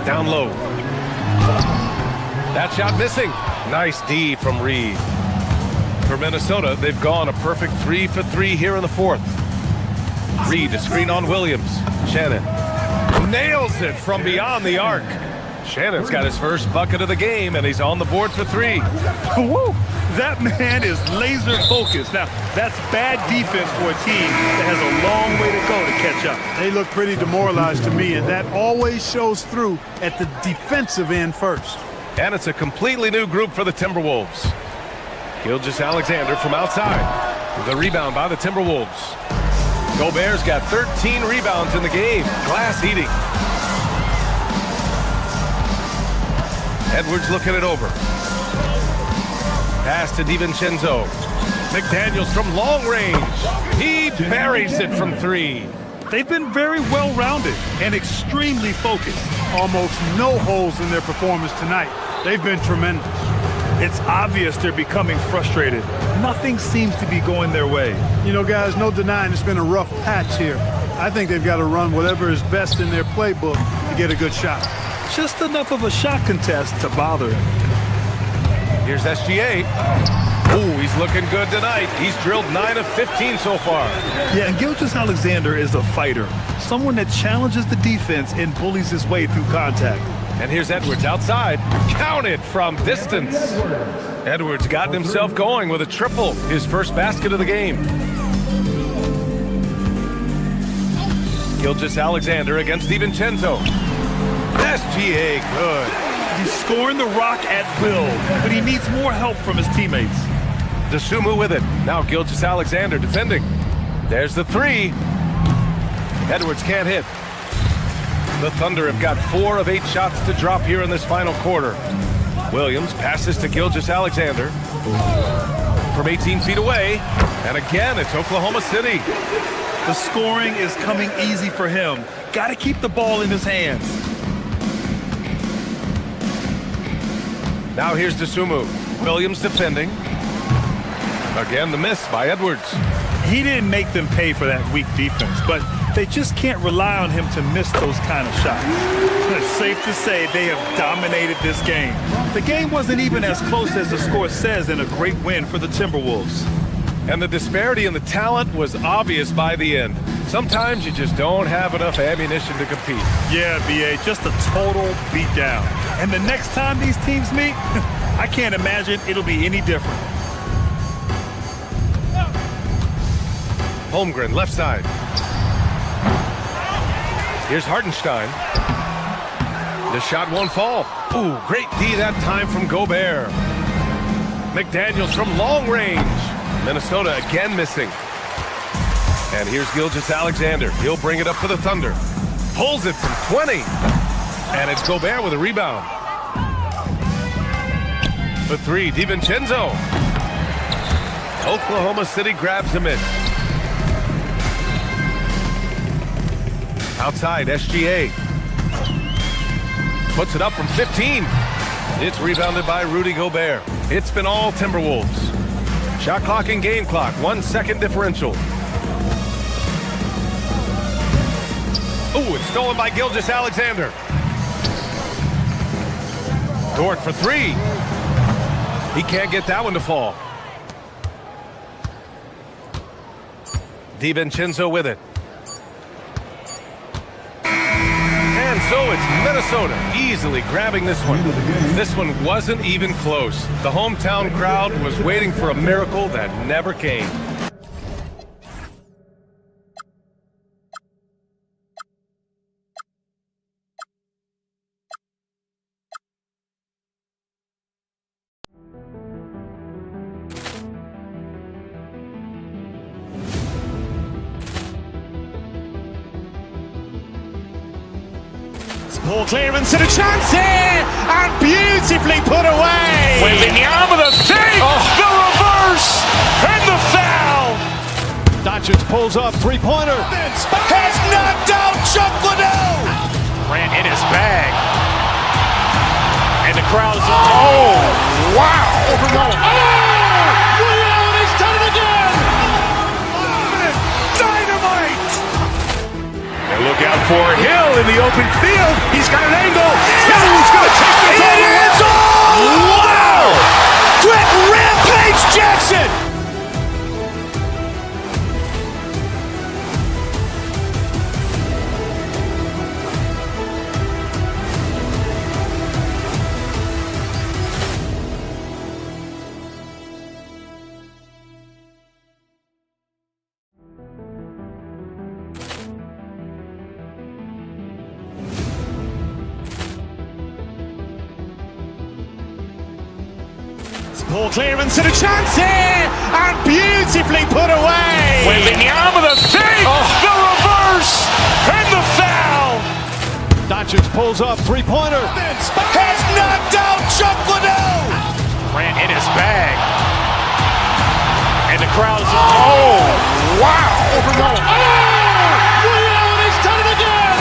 Down low. That shot missing. Nice D from Reed. For Minnesota, they've gone a perfect 3 for 3 here in the 4th. Reed, a screen on Williams. Shannon nails it from beyond the arc. Shannon's got his first bucket of the game, and he's on the board for 3. Woo! That man is laser focused. Now, that's bad defense for a team that has a long way to go to catch up. They look pretty demoralized to me, and that always shows through at the defensive end first. And it's a completely new group for the Timberwolves. Gilgeous-Alexander from outside. The rebound by the Timberwolves. Gobert's got 13 rebounds in the game. Glass eating. Edwards looking it over. Pass to DiVincenzo. McDaniels from long range. He buries it from 3. They've been very well-rounded and extremely focused. Almost no holes in their performance tonight. They've been tremendous. It's obvious they're becoming frustrated. Nothing seems to be going their way. You know, guys, no denying it's been a rough patch here. I think they've got to run whatever is best in their playbook to get a good shot. Just enough of a shot contest to bother him. Here's SGA. Ooh, he's looking good tonight. He's drilled 9 of 15 so far. Yeah, and Gilgeous-Alexander is a fighter. Someone that challenges the defense and bullies his way through contact. And here's Edwards outside. Counted from distance. Edwards got himself going with a triple. His first basket of the game. Gilgeous-Alexander against DiVincenzo. SGA good. He's scoring the rock at will, but he needs more help from his teammates. DeSumo with it. Now Gilgeous-Alexander defending. There's the 3. Edwards can't hit. The Thunder have got 4 of 8 shots to drop here in this final quarter. Williams passes to Gilgeous-Alexander from 18 feet away. And again, it's Oklahoma City. The scoring is coming easy for him. Got to keep the ball in his hands. Now here's DeSumo. Williams defending. Again, the miss by Edwards. He didn't make them pay for that weak defense, but they just can't rely on him to miss those kind of shots. It's safe to say they have dominated this game. The game wasn't even as close as the score says in a great win for the Timberwolves. And the disparity in the talent was obvious by the end. Sometimes you just don't have enough ammunition to compete. Yeah, BA, just a total beatdown. And the next time these teams meet, I can't imagine it'll be any different. Holmgren, left side. Here's Hartenstein. The shot won't fall. Ooh, great D that time from Gobert. McDaniels from long range. Minnesota again missing. And here's Gilgeous-Alexander. He'll bring it up for the Thunder. Pulls it from 20. And it's Gobert with a rebound. The 3, DiVincenzo. Oklahoma City grabs a miss. Outside, SGA. puts it up from 15. It's rebounded by Rudy Gobert. It's been all Timberwolves. Shot clock and game clock, 1 second differential. Ooh, it's stolen by Gilgeous-Alexander. Dort for three. He can't get that one to fall. DiVincenzo with it. And so it's Minnesota easily grabbing this one. This one wasn't even close. The hometown crowd was waiting for a miracle that never came. Ball clearance and a chance here, and beautifully put away. Wembanyama with a three, the reverse, and the foul. Doncic pulls up, three-pointer. Has knocked out Chuck Liddell. Grant in his bag. And the crowd is, oh, wow. Liddell has done it again. Dynamite. And look out for Hill in the open field. He's got an angle. Hill's going to take this all the way. Wow! Quick Rampage Jackson. Ball clearance and a chance here, and beautifully put away. Wembanyama with a three, the reverse, and the foul. Doncic pulls up, three-pointer. Has knocked out Chuck Liddell. Grant in his bag. And the crowd is, oh, wow. Liddell has done it again.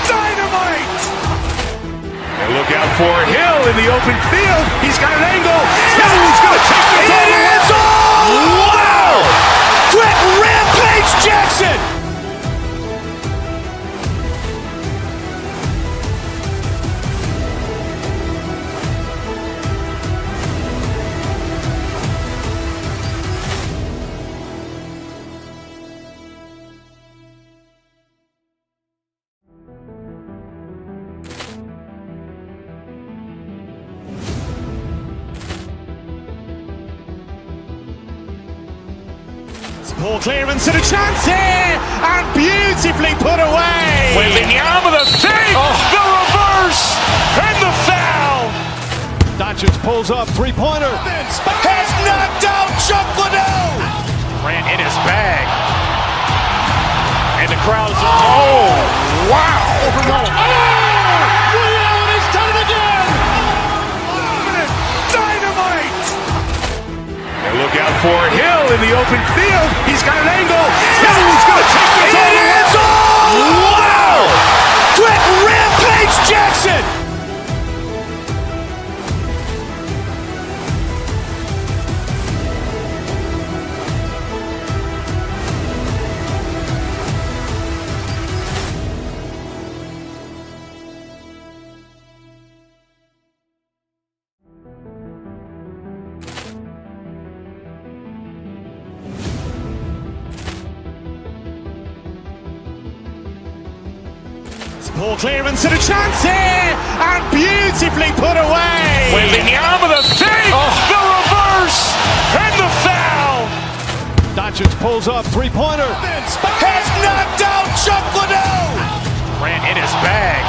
Dynamite. And look out for Hill in the open field. He's got an angle. Hill's going to take this all the way. Wow! Quick Rampage Jackson. Ball clearance and a chance here, and beautifully put away. Wembanyama with a three, the reverse, and the foul. Doncic pulls up, three-pointer. Has knocked out Chuck Liddell. Grant in his bag. And the crowd is, oh, wow. Liddell has done it again. Dynamite. And look out for Hill in the open field. He's got an angle. Hill's going to take this all the way. Wow! Quick Rampage Jackson. Ball clearance and a chance here, and beautifully put away. Wembanyama with a three, the reverse, and the foul. Doncic pulls up, three-pointer. Has knocked out Chuck Liddell. Grant in his bag.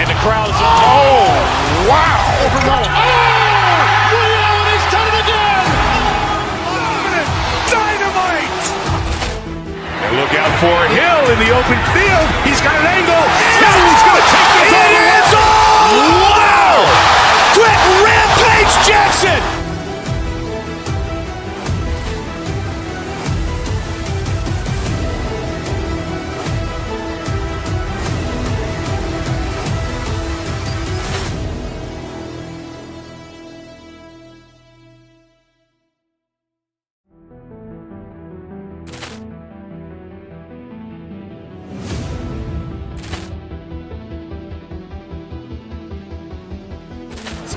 And the crowd is, oh, wow. Liddell has done it again. Dynamite. And look out for Hill in the open field. He's got an angle. Hill's going to take this all the way. Wow! Quick Rampage Jackson.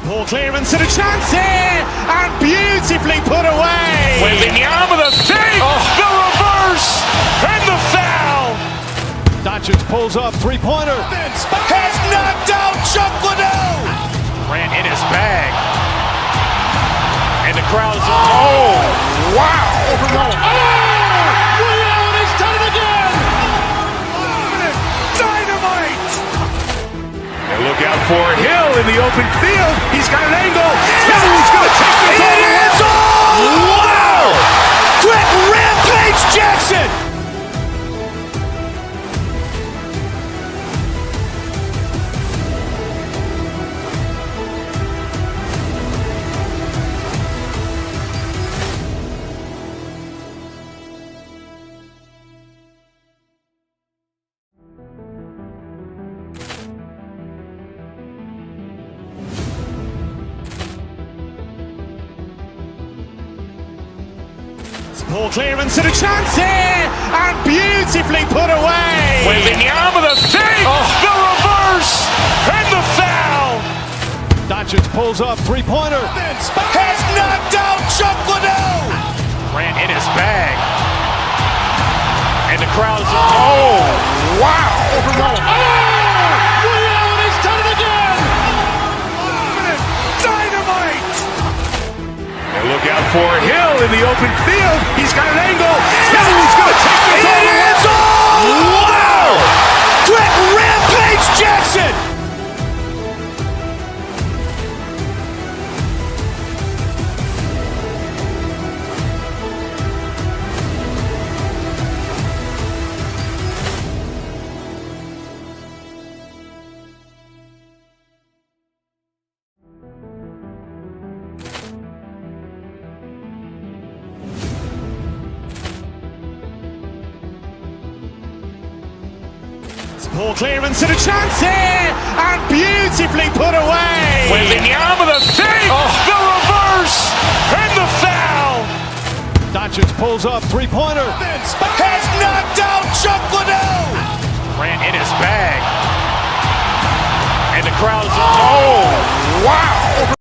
Ball clearance and a chance here, and beautifully put away. Wembanyama the save, the reverse, and the foul. Doncic pulls up, three-pointer. Has knocked out Chuck Liddell. Ran in his bag. And the crowd is, oh, wow. Ray Allen has done it again. Dynamite. And look out for Hill in the open field. He's got an angle. Hill's going to take this all the way. Wow. Quick Rampage Jackson. Ball clearance and a chance here, and beautifully put away. Wembanyama the save, the reverse, and the foul. Doncic pulls up, three-pointer. Has knocked out Chuck Liddell. Ran in his bag. And the crowd is, oh, wow. Ray Allen has done it again. Dynamite. And look out for Hill in the open field. He's got an angle. Hill's going to take this all the way. Wow. Quick Rampage Jackson. Ball clearance and a chance here, and beautifully put away. Wembanyama the save, the reverse, and the foul. Doncic pulls up, three-pointer. Has knocked out Chuck Liddell. Ran in his bag. And the crowd is, oh, wow.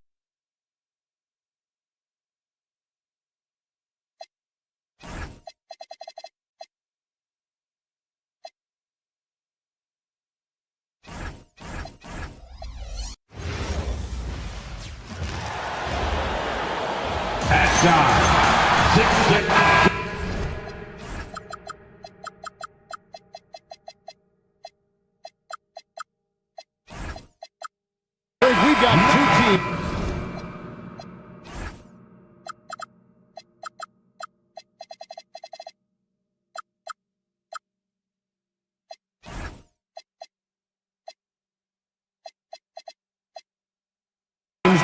We've got two teams.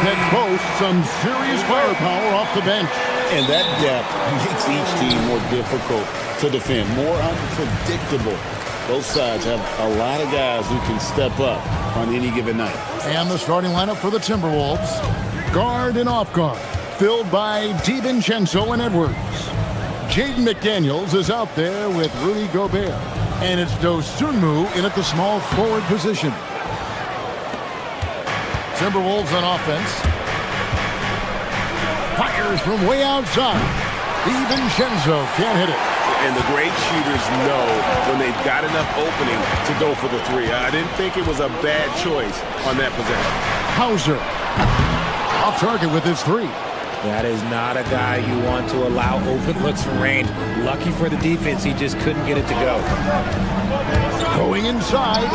That boast some serious firepower off the bench. And that depth makes each team more difficult to defend, more unpredictable. Both sides have a lot of guys who can step up on any given night. And the starting lineup for the Timberwolves. Guard and off guard, filled by DiVincenzo and Edwards. Jaden McDaniels is out there with Rudy Gobert. And it's Dosunmu in at the small forward position. Timberwolves on offense. Fires from way outside. DiVincenzo can't hit it. And the great shooters know when they've got enough opening to go for the three. I didn't think it was a bad choice on that possession. Hauser off target with his three. That is not a guy you want to allow open looks from range. Lucky for the defense, he just couldn't get it to go. Going inside.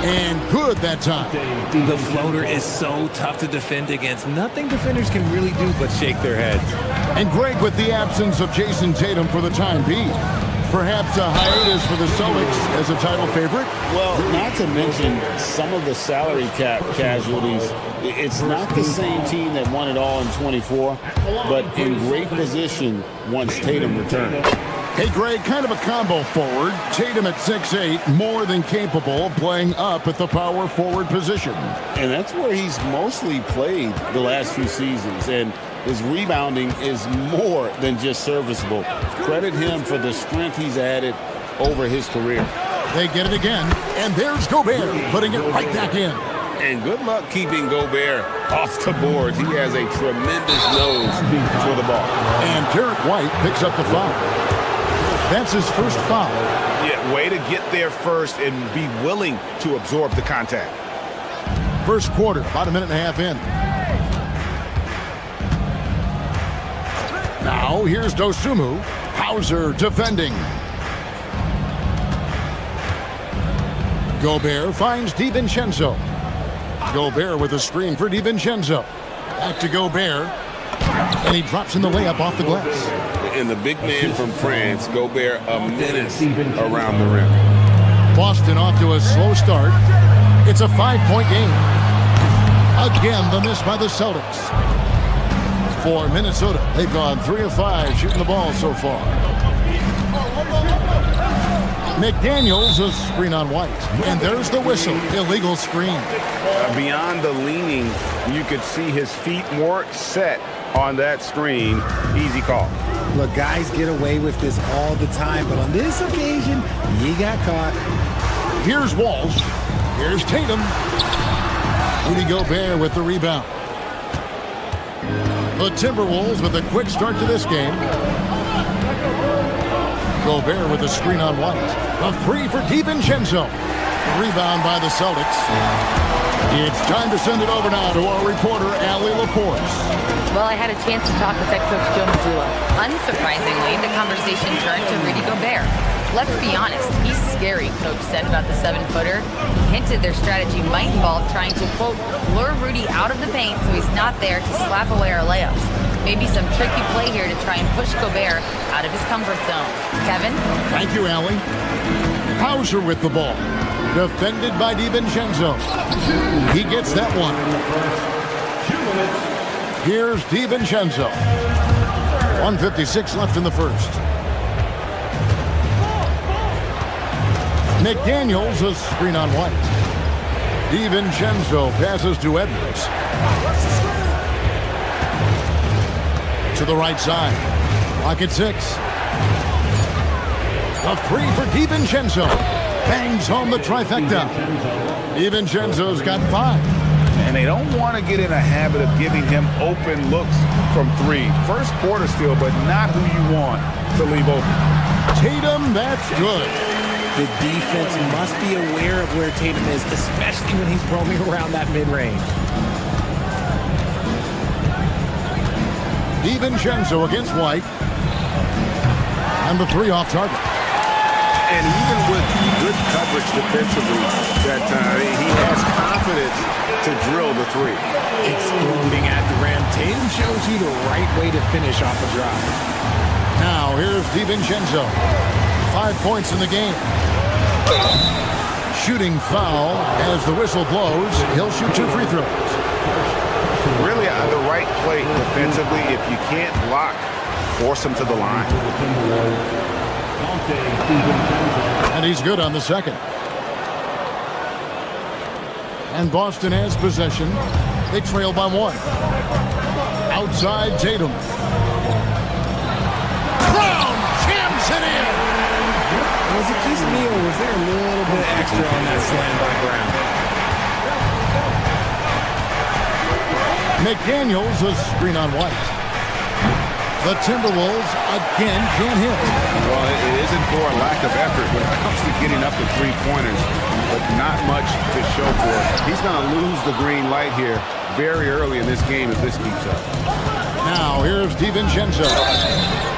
And good that time. The floater is so tough to defend against. Nothing defenders can really do but shake their heads. And Greg, with the absence of Jason Tatum for the time being, perhaps a hiatus for the Celtics as a title favorite? Well, not to mention some of the salary cap casualties. It's not the same team that won it all in 24, but in great position once Tatum returned. Hey, Greg, kind of a combo forward. Tatum at 6'8", more than capable of playing up at the power forward position. And that's where he's mostly played the last few seasons. And his rebounding is more than just serviceable. Credit him for the strength he's added over his career. They get it again, and there's Gobert putting it right back in. And good luck keeping Gobert off the boards. He has a tremendous nose for the ball. And Derek White picks up the foul. That's his first foul. Yeah, way to get there first and be willing to absorb the contact. First quarter, about a minute and a half in. Now, here's Dosunmu. Hauser defending. Gobert finds DiVincenzo. Gobert with a screen for DiVincenzo. Back to Gobert. And he drops in the layup off the glass. And the big man from France, Gobert, a menace around the rim. Boston off to a slow start. It's a 5-point game. Again, the miss by the Celtics. For Minnesota, they've gone 3 of 5 shooting the ball so far. McDaniels, a screen on White. And there's the whistle. Illegal screen. Beyond the leaning, you could see his feet weren't set on that screen. Easy call. Look, guys get away with this all the time, but on this occasion, he got caught. Here's Walsh. Here's Tatum. Rudy Gobert with the rebound. The Timberwolves with a quick start to this game. Gobert with a screen on White. A three for DiVincenzo. Rebound by the Celtics. It's time to send it over now to our reporter, Allie LaForce. Well, I had a chance to talk with head coach Joe Mazzulla. Unsurprisingly, the conversation turned to Rudy Gobert. Let's be honest, he's scary, coach said about the 7-footer. He hinted their strategy might involve trying to, quote, lure Rudy out of the paint so he's not there to slap away our layups. Maybe some tricky play here to try and push Gobert out of his comfort zone. Kevin? Thank you, Allie. Hauser with the ball. Defended by DiVincenzo. He gets that one. Here's DiVincenzo. 1:56 left in the first. McDaniels, a screen on White. DiVincenzo passes to Edwards. To the right side. Lock at 6. A three for DiVincenzo. Bangs home the trifecta. DiVincenzo's got 5. And they don't want to get in a habit of giving him open looks from 3. First quarter still, but not who you want to leave open. Tatum, that's good. The defense must be aware of where Tatum is, especially when he's roaming around that mid-range. DiVincenzo against White. And the 3 off target. And even with good coverage defensively that time, he has confidence to drill the 3. Exploding at the rim. Tatum shows you the right way to finish off a drive. Now here's DiVincenzo. 5 points in the game. Shooting foul as the whistle blows. He'll shoot 2 free throws. Really the right play defensively. If you can't block, force him to the line. And he's good on the second. And Boston has possession. They trail by 1. Outside Tatum. Brown jams it in. Was it just me, or was there a little bit extra on that slam by Brown? McDaniels, a screen on White. The Timberwolves again can't hit. Well, it isn't for a lack of effort when it comes to getting up to 3-pointers, but not much to show for it. He's going to lose the green light here very early in this game if this keeps up. Now here's DiVincenzo.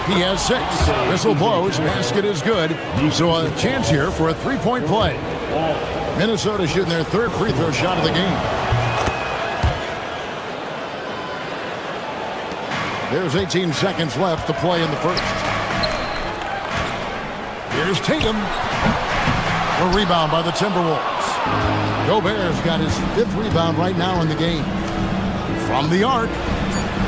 He has 6. Whistle blows. Basket is good. So a chance here for a 3-point play. Minnesota shooting their 3rd free throw shot of the game. There's 18 seconds left to play in the first. Here's Tatum. A rebound by the Timberwolves. Gobert's got his 5th rebound right now in the game. From the arc,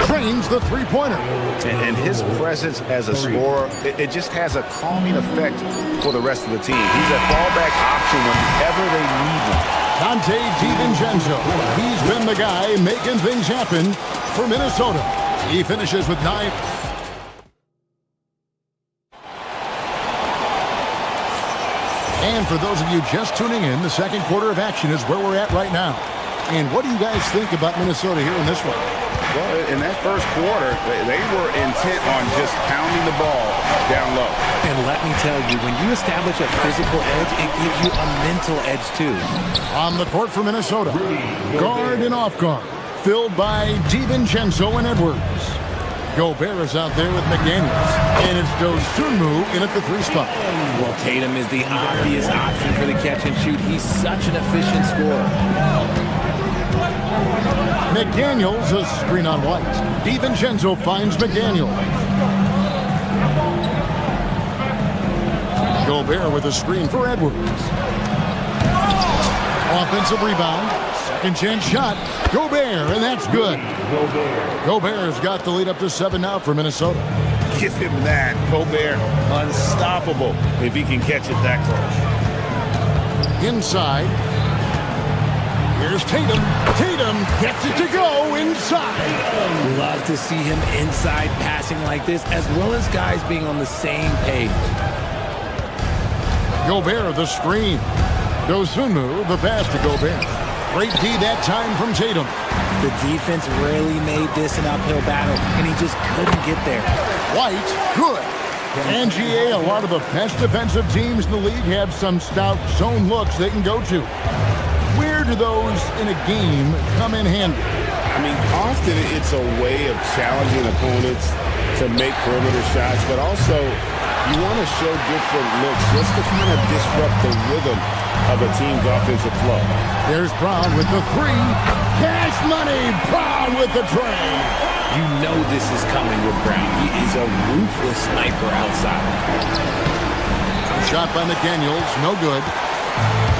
trains the 3-pointer. And his presence as a scorer, it just has a calming effect for the rest of the team. He's a fallback option whenever they need one. Dante DiVincenzo. He's been the guy making things happen for Minnesota. He finishes with 9. And for those of you just tuning in, the second quarter of action is where we're at right now. And what do you guys think about Minnesota here in this one? Well, in that first quarter, they were intent on just pounding the ball down low. And let me tell you, when you establish a physical edge, it gives you a mental edge too. On the court for Minnesota, guard and off guard, filled by DiVincenzo and Edwards. Gobert is out there with McDaniels, and it's Dosunmu in at the 3 spot. Well, Tatum is the obvious option for the catch and shoot. He's such an efficient scorer. McDaniels, a screen on White. DiVincenzo finds McDaniels. Gobert with a screen for Edwards. Offensive rebound. Second chance shot. Gobert, and that's good. Gobert's got the lead up to 7 now for Minnesota. Give him that. Gobert, unstoppable if he can catch it that close. Inside. Here's Tatum. Tatum gets it to go inside. Love to see him inside passing like this, as well as guys being on the same page. Gobert, the screen. Dosunmu, the pass to Gobert. Great D that time from Tatum. The defense really made this an uphill battle, and he just couldn't get there. White, good. And GA, a lot of the best defensive teams in the league have some stout zone looks they can go to. Where do those in a game come in handy? I mean, often it's a way of challenging opponents to make perimeter shots, but also you want to show different looks just to kind of disrupt the rhythm of a team's offensive flow. There's Brown with the 3. Cash money. Brown with the tray. You know this is coming with Brown. He is a ruthless sniper outside. Shot by McDaniels, no good.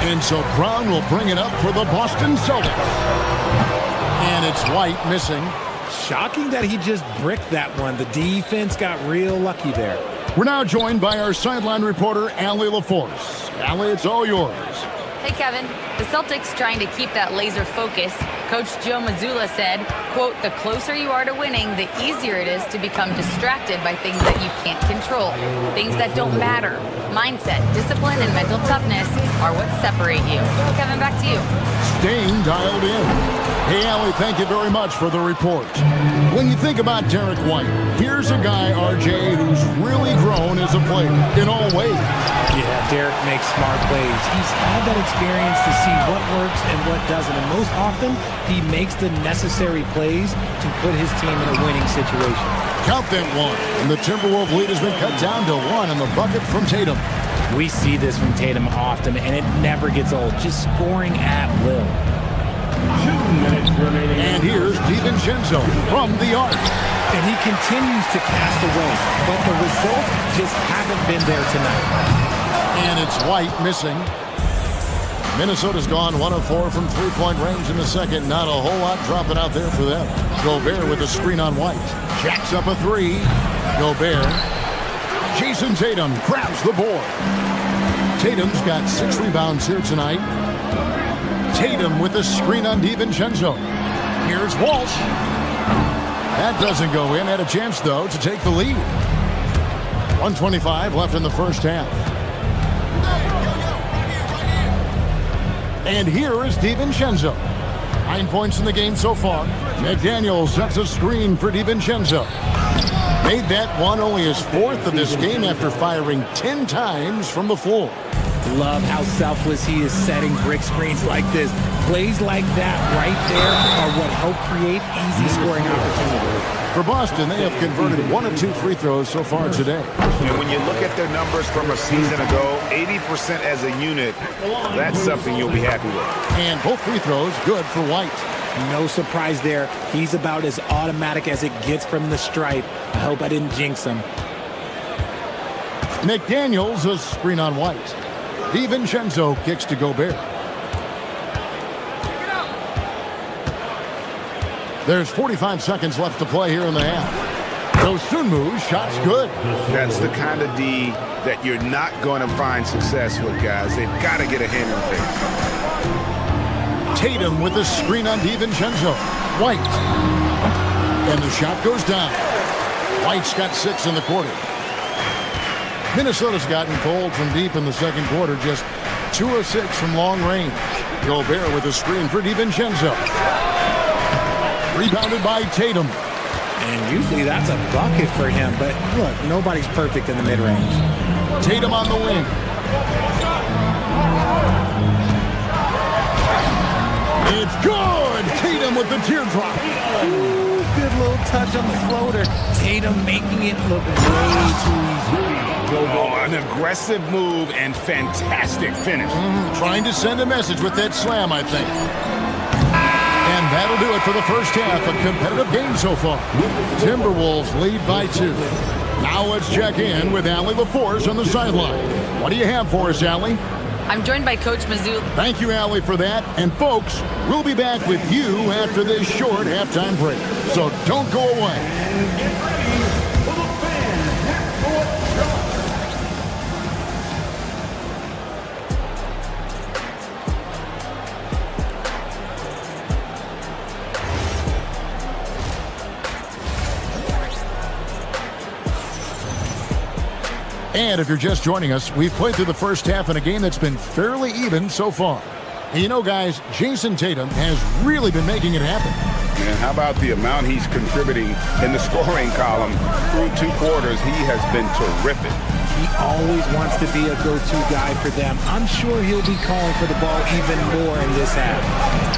And so Brown will bring it up for the Boston Celtics. And it's White missing. Shocking that he just bricked that one. The defense got real lucky there. We're now joined by our sideline reporter, Allie LaForce. Allie, it's all yours. Hey, Kevin. The Celtics trying to keep that laser focus. Coach Joe Mazzulla said, quote, the closer you are to winning, the easier it is to become distracted by things that you can't control, things that don't matter. Mindset, discipline, and mental toughness are what separate you. Kevin, back to you. Staying dialed in. Hey, Allie, thank you very much for the report. When you think about Derek White, here's a guy, RJ, who's really grown as a player in all ways. Yeah, Derek makes smart plays. He's had that experience to see what works and what doesn't. And most often, he makes the necessary plays to put his team in a winning situation. Count that 1. And the Timberwolves lead has been cut down to 1 on the bucket from Tatum. We see this from Tatum often, and it never gets old. Just scoring at will. 2 minutes remaining. And here's DiVincenzo from the arc. And he continues to cast away, but the results just haven't been there tonight. And it's White missing. Minnesota's gone 1 of 4 from 3-point range in the second. Not a whole lot dropping out there for them. Gobert with a screen on White. Jacks up a 3. Gobert. Jason Tatum grabs the board. Tatum's got 6 rebounds here tonight. Tatum with a screen on DiVincenzo. Here's Walsh. That doesn't go in. Had a chance, though, to take the lead. 1:25 left in the first half. And here is DiVincenzo. 9 points in the game so far. McDaniels sets a screen for DiVincenzo. Made that one only his 4th of this game after firing 10 times from the floor. Love how selfless he is setting brick screens like this. Plays like that right there are what help create easy scoring opportunities. For Boston, they have converted 1 of 2 free throws so far today. And when you look at their numbers from a season ago, 80% as a unit, that's something you'll be happy with. And both free throws good for White. No surprise there. He's about as automatic as it gets from the stripe. I hope I didn't jinx him. McDaniels, a screen on White. DiVincenzo kicks to Gobert. There's 45 seconds left to play here in the half. Dosunmu, shot's good. That's the kind of D that you're not going to find success with, guys. They've got to get a hand in the face. Tatum with a screen on DiVincenzo. White. And the shot goes down. White's got 6 in the quarter. Minnesota's gotten cold from deep in the second quarter, just 2 of 6 from long range. Gobert with a screen for DiVincenzo. Rebounded by Tatum. And usually that's a bucket for him, but look, nobody's perfect in the mid-range. Tatum on the wing. It's good! Tatum with the teardrop. Ooh, good little touch on the floater. Tatum making it look way too easy. Oh, an aggressive move and fantastic finish. Trying to send a message with that slam, I think. And that'll do it for the first half. A competitive game so far. Timberwolves lead by 2. Now let's check in with Allie LaForce on the sideline. What do you have for us, Allie? I'm joined by Coach Mazzulla. Thank you, Allie, for that. And folks, we'll be back with you after this short halftime break. So don't go away. And if you're just joining us, we've played through the first half in a game that's been fairly even so far. And you know, guys, Jason Tatum has really been making it happen. Man, how about the amount he's contributing in the scoring column through 2 quarters? He has been terrific. He always wants to be a go-to guy for them. I'm sure he'll be calling for the ball even more in this half.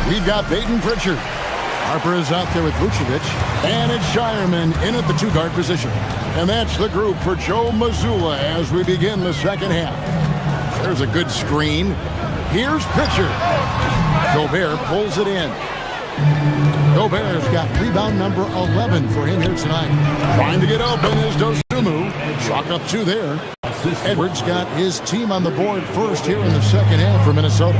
We've got Peyton Pritchard. Harper is out there with Vucevic. And it's Shireman in at the 2-guard position. And that's the group for Joe Mazzulla as we begin the second half. There's a good screen. Here's Pritchard. Gobert pulls it in. Gobert's got rebound number 11 for him here tonight. Trying to get open is Dosunmu. Chalk up 2 there. Edwards got his team on the board first here in the second half for Minnesota.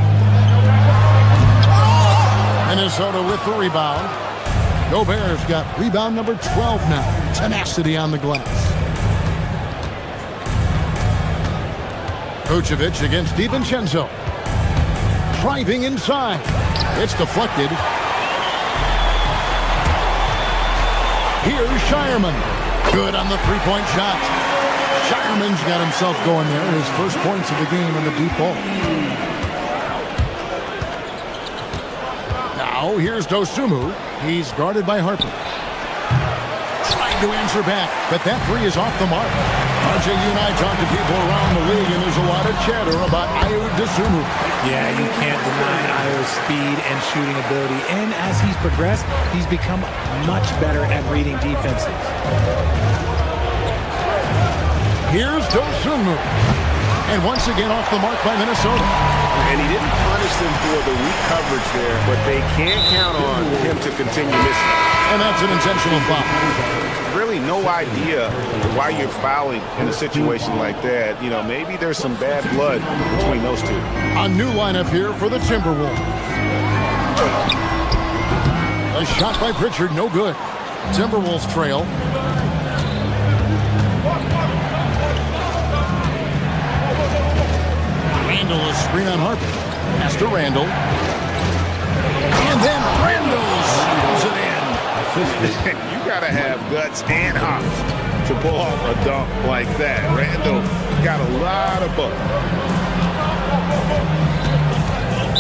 Minnesota with the rebound. Gobert's got rebound number 12 now. Tenacity on the glass. Vucevic against DiVincenzo. Driving inside. It's deflected. Here's Shireman. Good on the 3-point shot. Shireman's got himself going there. His first points of the game on the deep ball. Now here's Dosunmu. He's guarded by Harper. Trying to answer back, but that 3 is off the mark. RJ, you and I talk to people around the league, and there's a lot of chatter about Ayo Dosunmu. Yeah, you can't deny Ayo's speed and shooting ability. And as he's progressed, he's become much better at reading defenses. Here's Dosunmu. And once again off the mark by Minnesota. And he didn't punish them for the weak coverage there, but they can't count on him to continue missing. And that's an intentional foul. Really no idea why you're fouling in a situation like that. You know, maybe there's some bad blood between those 2. A new lineup here for the Timberwolves. A shot by Pritchard, no good. Timberwolves trail. Randall is screen on Harper. Pass to Randall. And then Randall slams it in. You gotta have guts and hops to pull off a dunk like that. Randall got a lot of buck.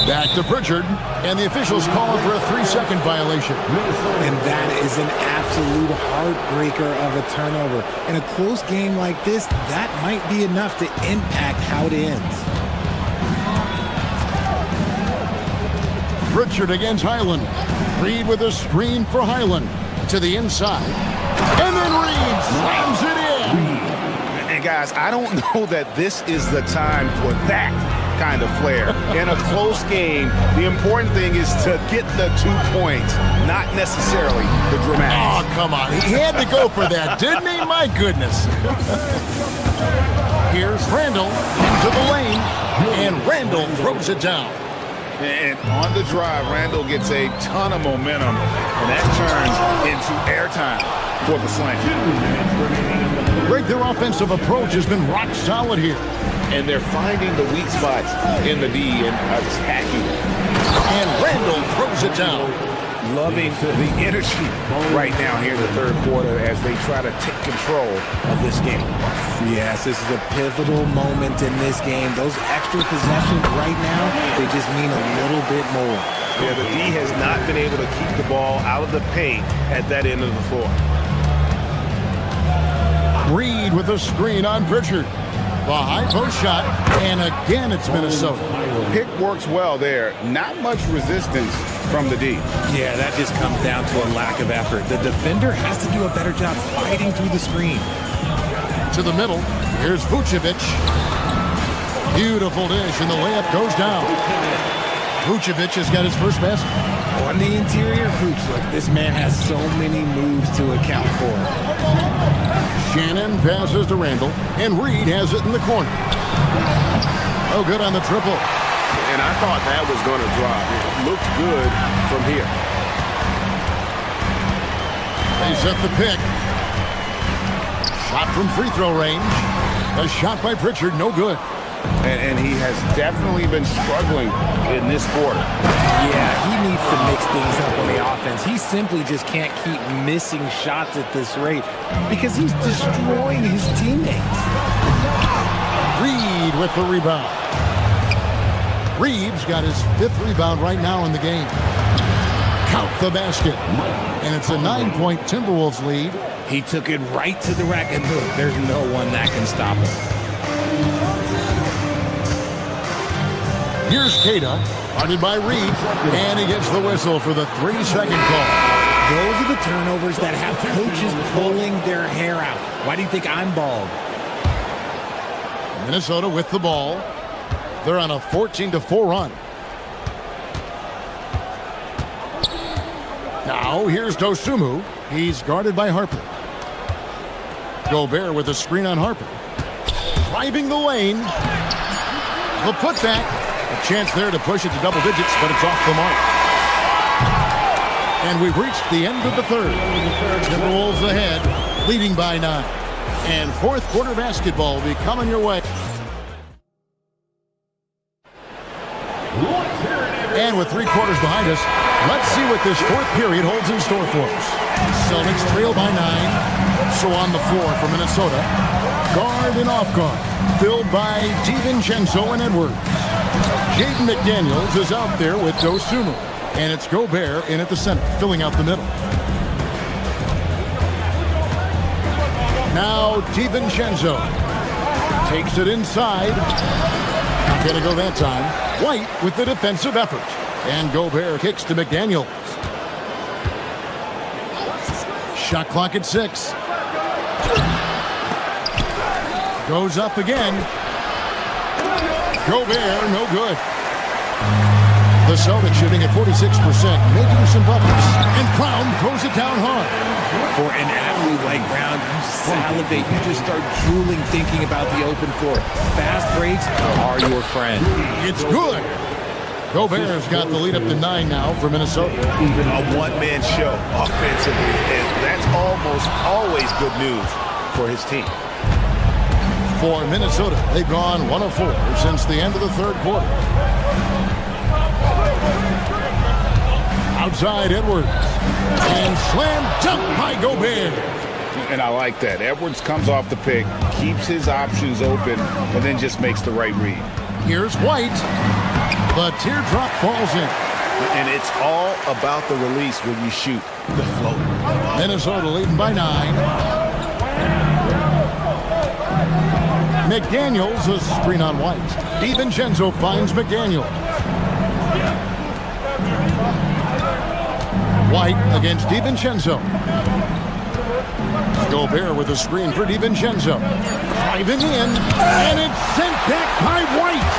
Back to Pritchard, and the officials calling for a 3-second violation. And that is an absolute heartbreaker of a turnover. In a close game like this, that might be enough to impact how it ends. Pritchard against Highland. Reed with a screen for Highland. To the inside. And then Reed slams it in. And guys, I don't know that this is the time for that kind of flair. In a close game, the important thing is to get the 2 points, not necessarily the dramatics. Oh, come on. He had to go for that, didn't he? My goodness. Here's Randall into the lane, and Randall throws it down. And on the drive, Randall gets a ton of momentum, and that turns into airtime for the slam. Greg, their offensive approach has been rock solid here. And they're finding the weak spots in the D and attacking. And Randall throws it down. Loving the energy right now here in the third quarter as they try to take control of this game. Yes, this is a pivotal moment in this game. Those extra possessions right now, they just mean a little bit more. Yeah, the D has not been able to keep the ball out of the paint at that end of the floor. Reed with a screen on Pritchard. The high post shot, and again it's Minnesota. Pick works well there. Not much resistance from the D. Yeah, that just comes down to a lack of effort. The defender has to do a better job fighting through the screen. To the middle, here's Vucevic. Beautiful dish, and the layup goes down. Vucevic has got his first basket. On the interior, Vooch, look, this man has so many moves to account for. Shannon passes to Randall, and Reed has it in the corner. Oh, good on the triple. And I thought that was going to drop. It looked good from here. They set the pick. Shot from free throw range. A shot by Pritchard, no good. And he has definitely been struggling in this quarter. Yeah, he needs to mix things up on the offense. He simply just can't keep missing shots at this rate because he's destroying his teammates. Reed with the rebound. Reed's got his 5th rebound right now in the game. Count the basket. And it's a 9-point Timberwolves lead. He took it right to the rack, and look, there's no one that can stop him. Here's Kada, guarded by Reed, and he gets the whistle for the 3-second call. Those are the turnovers that have coaches pulling their hair out. Why do you think I'm bald? Minnesota with the ball. They're on a 14-4 run. Now here's Dosunmu. He's guarded by Harper. Gobert with a screen on Harper. Driving the lane. The putback. A chance there to push it to double digits, but it's off the mark. And we've reached the end of the third. Timberwolves ahead, leading by 9. And fourth quarter basketball will be coming your way. And with 3 quarters behind us, let's see what this fourth period holds in store for us. Celtics trail by 9. So on the floor for Minnesota, guard and off guard, filled by DiVincenzo and Edwards. Jaden McDaniels is out there with Dosunmu, and it's Gobert in at the center, filling out the middle. Now DiVincenzo takes it inside. Not going to go that time. White with the defensive effort, and Gobert kicks to McDaniels. Shot clock at 6. Goes up again. Gobert, no good. The Celtics shooting at 46%, making some buckets. And Brown throws it down hard. For an athlete like Brown, you salivate. You just start drooling thinking about the open floor. Fast breaks are your friend. It's good. Gobert's got the lead up to 9 now for Minnesota. A one-man show offensively, and that's almost always good news for his team. For Minnesota, they've gone 1 of 4 since the end of the third quarter. Outside Edwards. And slam dunk by Gobert. And I like that. Edwards comes off the pick, keeps his options open, and then just makes the right read. Here's White. The teardrop falls in. And it's all about the release when you shoot the floater. Minnesota leading by 9. McDaniels, a screen on White. DiVincenzo finds McDaniels. White against DiVincenzo. Gobert with a screen for DiVincenzo. Driving in, and it's sent back by White.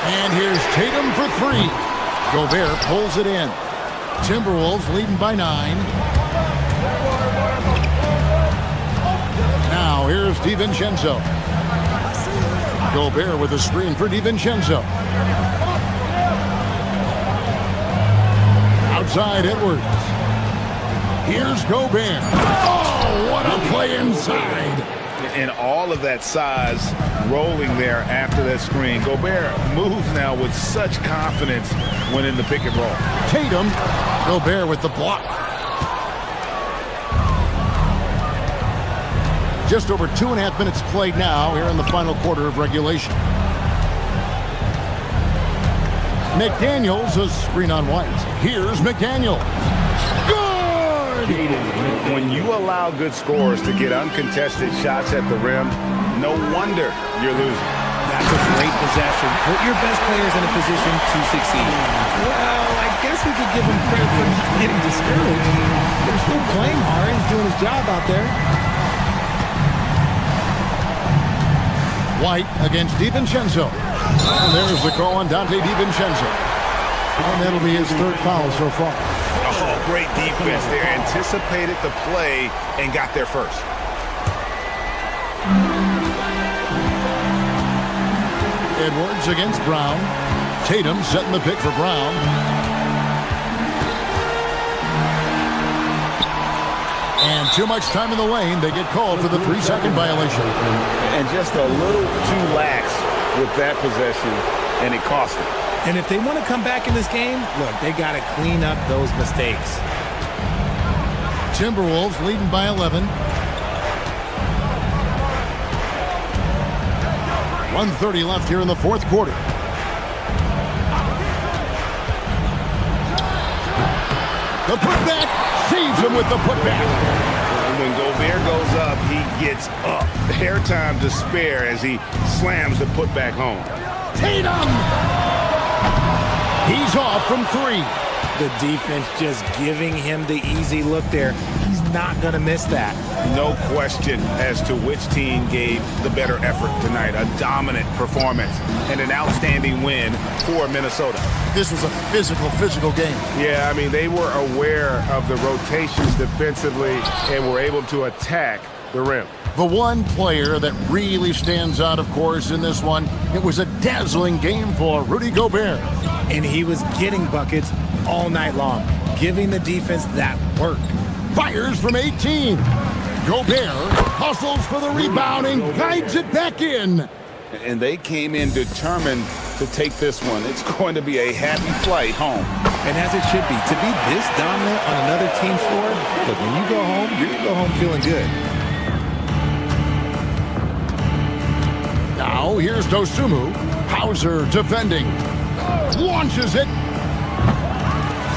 And here's Tatum for 3. Gobert pulls it in. Timberwolves leading by 9. Now here's DiVincenzo. Gobert with a screen for DiVincenzo. Outside Edwards. Here's Gobert. Oh, what a play inside. And all of that size rolling there after that screen. Gobert moves now with such confidence when in the pick and roll. Tatum, Gobert with the block. Just over 2.5 minutes played now here in the final quarter of regulation. McDaniels, a screen on White. Here's McDaniels. Good! When you allow good scorers to get uncontested shots at the rim, no wonder you're losing. That's a great possession. Put your best players in a position to succeed. Well, I guess we could give him credit for not getting discouraged. They're still playing hard. He's doing his job out there. White against DiVincenzo. And there's the call on Dante DiVincenzo. And that'll be his third foul so far. Oh, great defense there. Anticipated the play and got there first. Edwards against Brown. Tatum setting the pick for Brown. And too much time in the lane. They get called for the 3-second violation. And just a little too lax with that possession, and it cost them. And if they want to come back in this game, look, they got to clean up those mistakes. Timberwolves leading by 11. 1:30 left here in the fourth quarter. The putback saves him with the putback. When Gobert goes up, he gets up. Airtime to spare as he slams the putback home. Tatum! He's off from 3. The defense just giving him the easy look there. He's not going to miss that. No question as to which team gave the better effort tonight. A dominant performance and an outstanding win for Minnesota. This was a physical game. Yeah, I mean, they were aware of the rotations defensively and were able to attack the rim. The one player that really stands out, of course, in this one, it was a dazzling game for Rudy Gobert. And he was getting buckets all night long, giving the defense that work. Fires from 18. Gobert hustles for the rebound and guides it back in. And they came in determined to take this one. It's going to be a happy flight home. And as it should be. To be this dominant on another team's floor, look, when you go home, you're going to go home feeling good. Now, here's Dosunmu. Hauser defending. Launches it.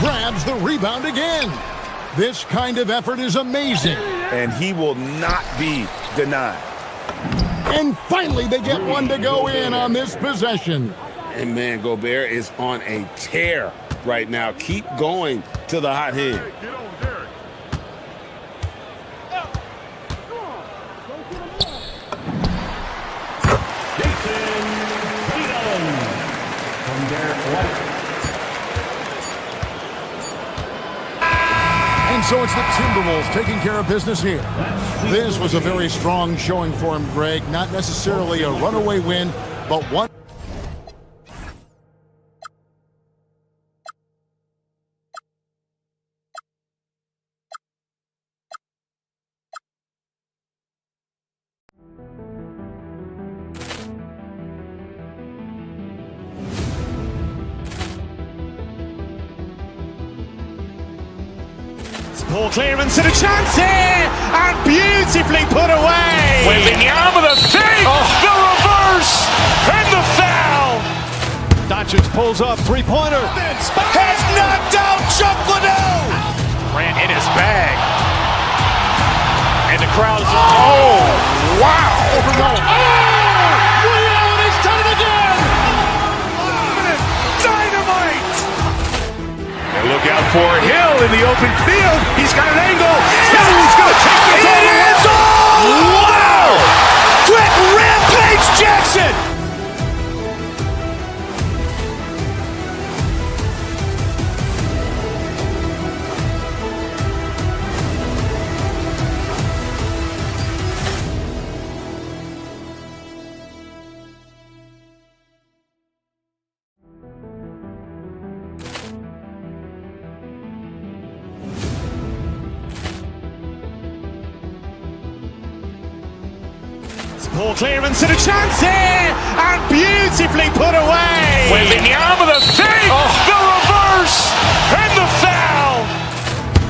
Grabs the rebound again. This kind of effort is amazing. And he will not be denied. And finally, they get one to go in on this possession. And man, Gobert is on a tear right now. Keep going to the hot hand. And so it's the Timberwolves taking care of business here. This was a very strong showing for him, Greg. Not necessarily a runaway win, but one. Ball clearance and a chance here, and beautifully put away. Wembanyama the fake, the reverse, and the foul. Doncic pulls up, three-pointer. Has knocked out Chuck Liddell. Grant in his bag. And the crowd is, oh, wow. He's done it again. Dynamite. Look out for Hill in the open field. He's got an angle. He's going to take this all the way. Wow! Quick Rampage Jackson! Ball clearance and a chance here, and beautifully put away. Wembanyama the fake, the reverse, and the foul.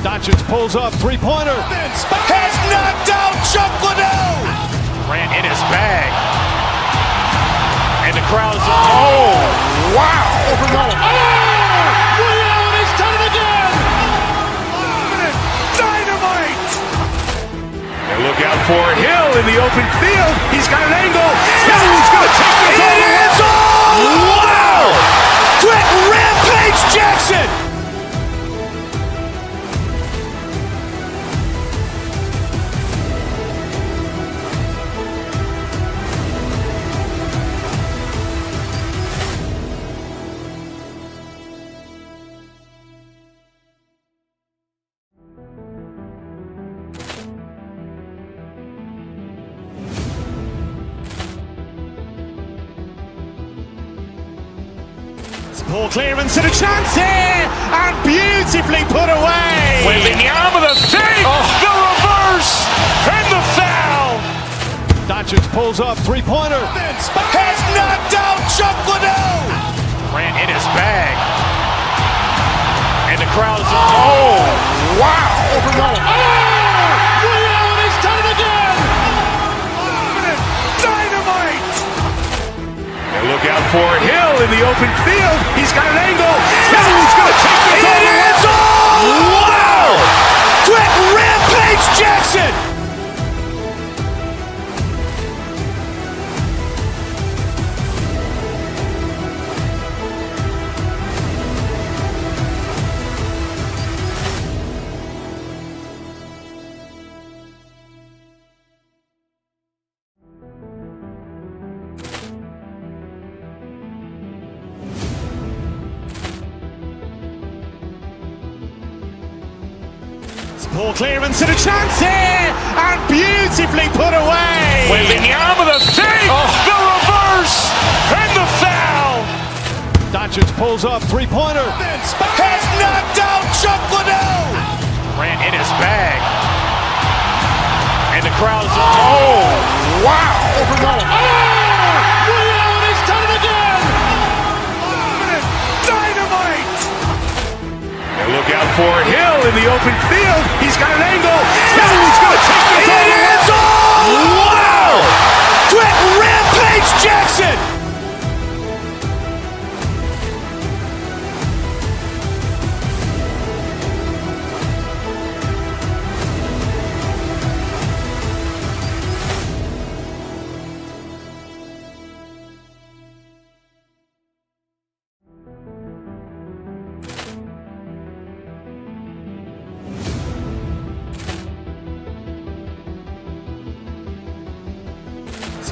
Doncic pulls up, three-pointer. Has knocked out Chuck Liddell. Grant in his bag. And the crowd is, wow. Ray Allen has done it again. Dynamite. And look out for Hill in the open field. He's got an angle. Hill's going to take this all the way. Wow. Quick Rampage Jackson. Ball clearance and a chance here, and beautifully put away. Wembanyama the fake, the reverse, and the foul. Doncic pulls up, three-pointer. Has knocked out Chuck Liddell. Grant in his bag. And the crowd is, wow. Ray Allen has done it again. Dynamite. And look out for Hill in the open field. He's got an angle. Hill's going to take this all the way. Wow. Quick Rampage Jackson. Ball clearance and a chance here, and beautifully put away. Wembanyama the fake, the reverse, and the foul. Doncic pulls up, three-pointer. Has knocked out Chuck Liddell. Grant in his bag. And the crowd is, wow. Ray Allen has done it again. Dynamite. And look out for Hill in the open field. He's got an angle. Hill's going to take this all the way. Wow. Quick Rampage Jackson.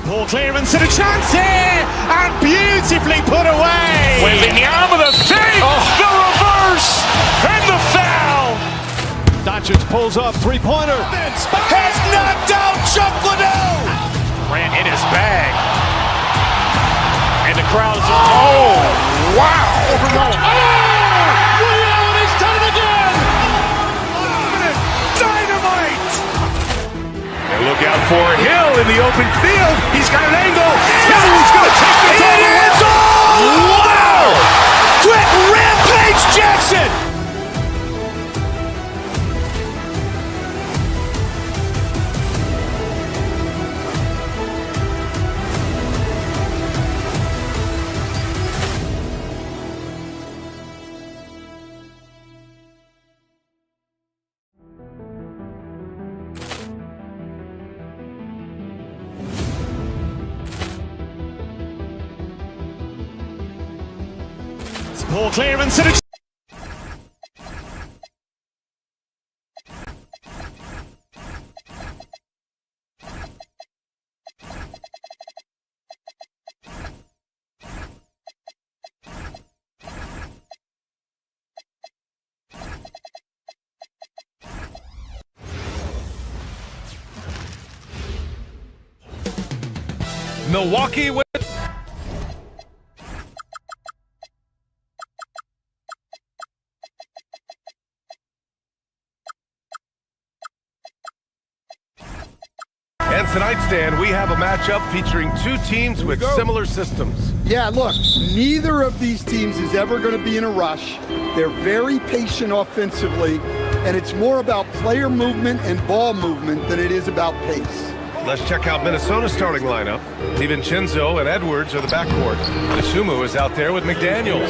Ball clearance and a chance here, and beautifully put away. Wembanyama the fake, the reverse, and the foul. Doncic pulls up, three-pointer. Has knocked out Chuck Liddell. Grant in his bag. And the crowd is, wow. Ray Allen has done it again. Dynamite. And look out for Hill in the open field. He's got an angle. Hill's going to take this all the way. Wow. Quick Rampage Jackson. Ball clearance and a Milwaukee with And tonight, Stan, we have a matchup featuring two teams with similar systems. Yeah, look, neither of these teams is ever going to be in a rush. They're very patient offensively, and it's more about player movement and ball movement than it is about pace. Let's check out Minnesota's starting lineup. DiVincenzo and Edwards are the backcourt. Dosunmu is out there with McDaniels.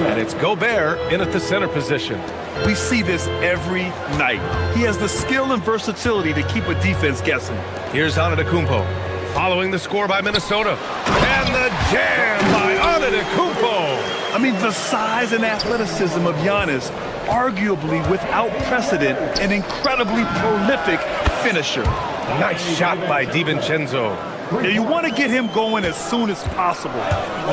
And it's Gobert in at the center position. We see this every night. He has the skill and versatility to keep a defense guessing. Here's Antetokounmpo, following the score by Minnesota. And the jam by Antetokounmpo. I mean, the size and athleticism of Giannis, arguably without precedent, an incredibly prolific finisher. Nice shot by DiVincenzo. Yeah, you want to get him going as soon as possible.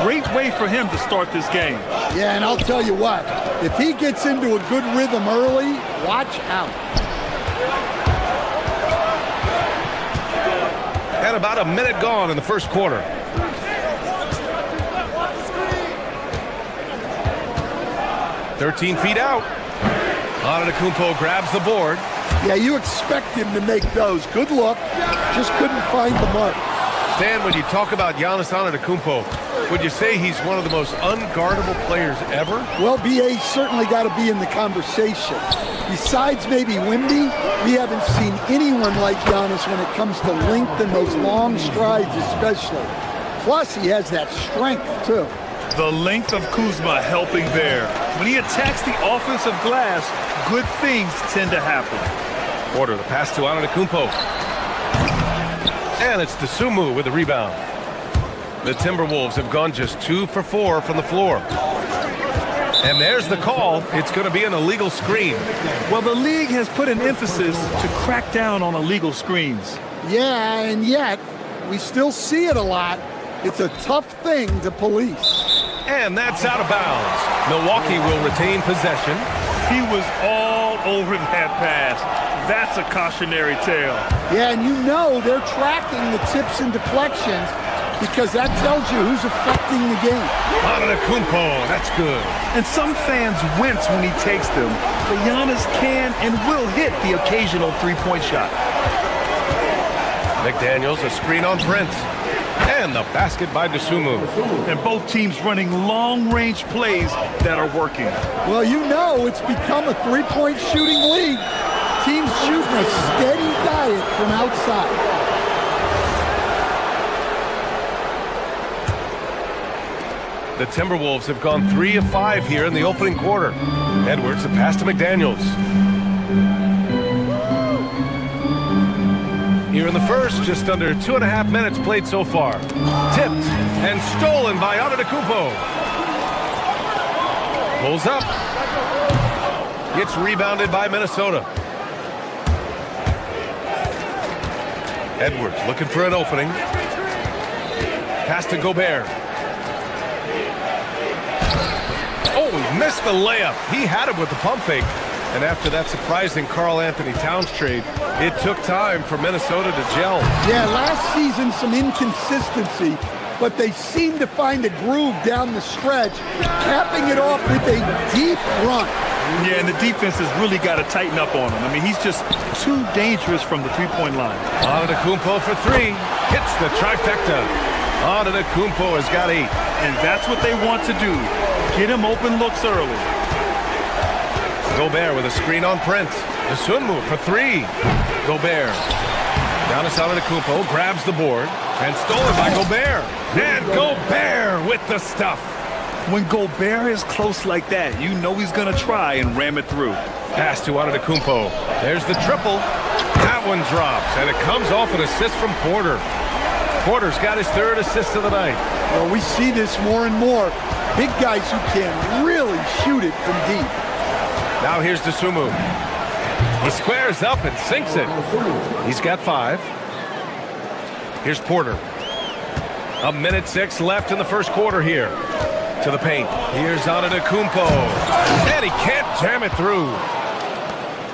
Great way for him to start this game. Yeah, and I'll tell you what, if he gets into a good rhythm early, watch out. And about a minute gone in the first quarter. "13 feet out. Antetokounmpo grabs the board. Yeah, you expect him to make those. Good look, just couldn't find the mark. Stan, when you talk about Giannis Antetokounmpo, would you say he's one of the most unguardable players ever? Well, BA's certainly got to be in the conversation. Besides maybe Wemby, we haven't seen anyone like Giannis when it comes to length and those long strides especially. Plus, he has that strength, too. The length of Kuzma helping there. When he attacks the offensive glass, good things tend to happen. Order the pass to Antetokounmpo. And it's Dosunmu with the rebound. The Timberwolves have gone just 2 for 4 from the floor. And there's the call. It's going to be an illegal screen. Well, the league has put an emphasis to crack down on illegal screens. Yeah, and yet, we still see it a lot. It's a tough thing to police. And that's out of bounds. Milwaukee will retain possession. He was all over that pass. That's a cautionary tale. Yeah, and you know they're tracking the tips and deflections because that tells you who's affecting the game. Antetokounmpo, that's good. And some fans wince when he takes them, but Giannis can and will hit the occasional three-point shot. McDaniels, a screen on Prince. And the basket by Dosunmu. And both teams running long-range plays that are working. Well, you know it's become a three-point shooting league. Teams shooting a steady diet from outside. The Timberwolves have gone 3 of 5 here in the opening quarter. Edwards, a pass to McDaniels. Here in the first, just under 2.5 minutes played so far. Tipped and stolen by Antetokounmpo. Pulls up. Gets rebounded by Minnesota. Edwards looking for an opening. Pass to Gobert. Oh, he missed the layup. He had it with the pump fake. And after that surprising Karl Anthony Towns trade, it took time for Minnesota to gel. Yeah, last season some inconsistency, but they seem to find a groove down the stretch, capping it off with a deep run. Yeah, and the defense has really got to tighten up on him. I mean, he's just too dangerous from the three-point line. Antetokounmpo for 3. Hits the trifecta. Antetokounmpo has got 8. And that's what they want to do. Get him open looks early. Gobert with a screen on Prince. Dosunmu for 3. Gobert. Giannis Antetokounmpo grabs the board and stolen by Gobert. And Gobert with the stuff. When Gobert is close like that, you know he's going to try and ram it through. Pass to Antetokounmpo. There's the triple. That one drops, and it comes off an assist from Porter. Porter's got his 3rd assist of the night. Well, we see this more and more. Big guys who can really shoot it from deep. Now here's Dosunmu. He squares up and sinks it. He's got 5. Here's Porter. 1:06 left in the first quarter here. To the paint. Here's Antetokounmpo. And he can't jam it through.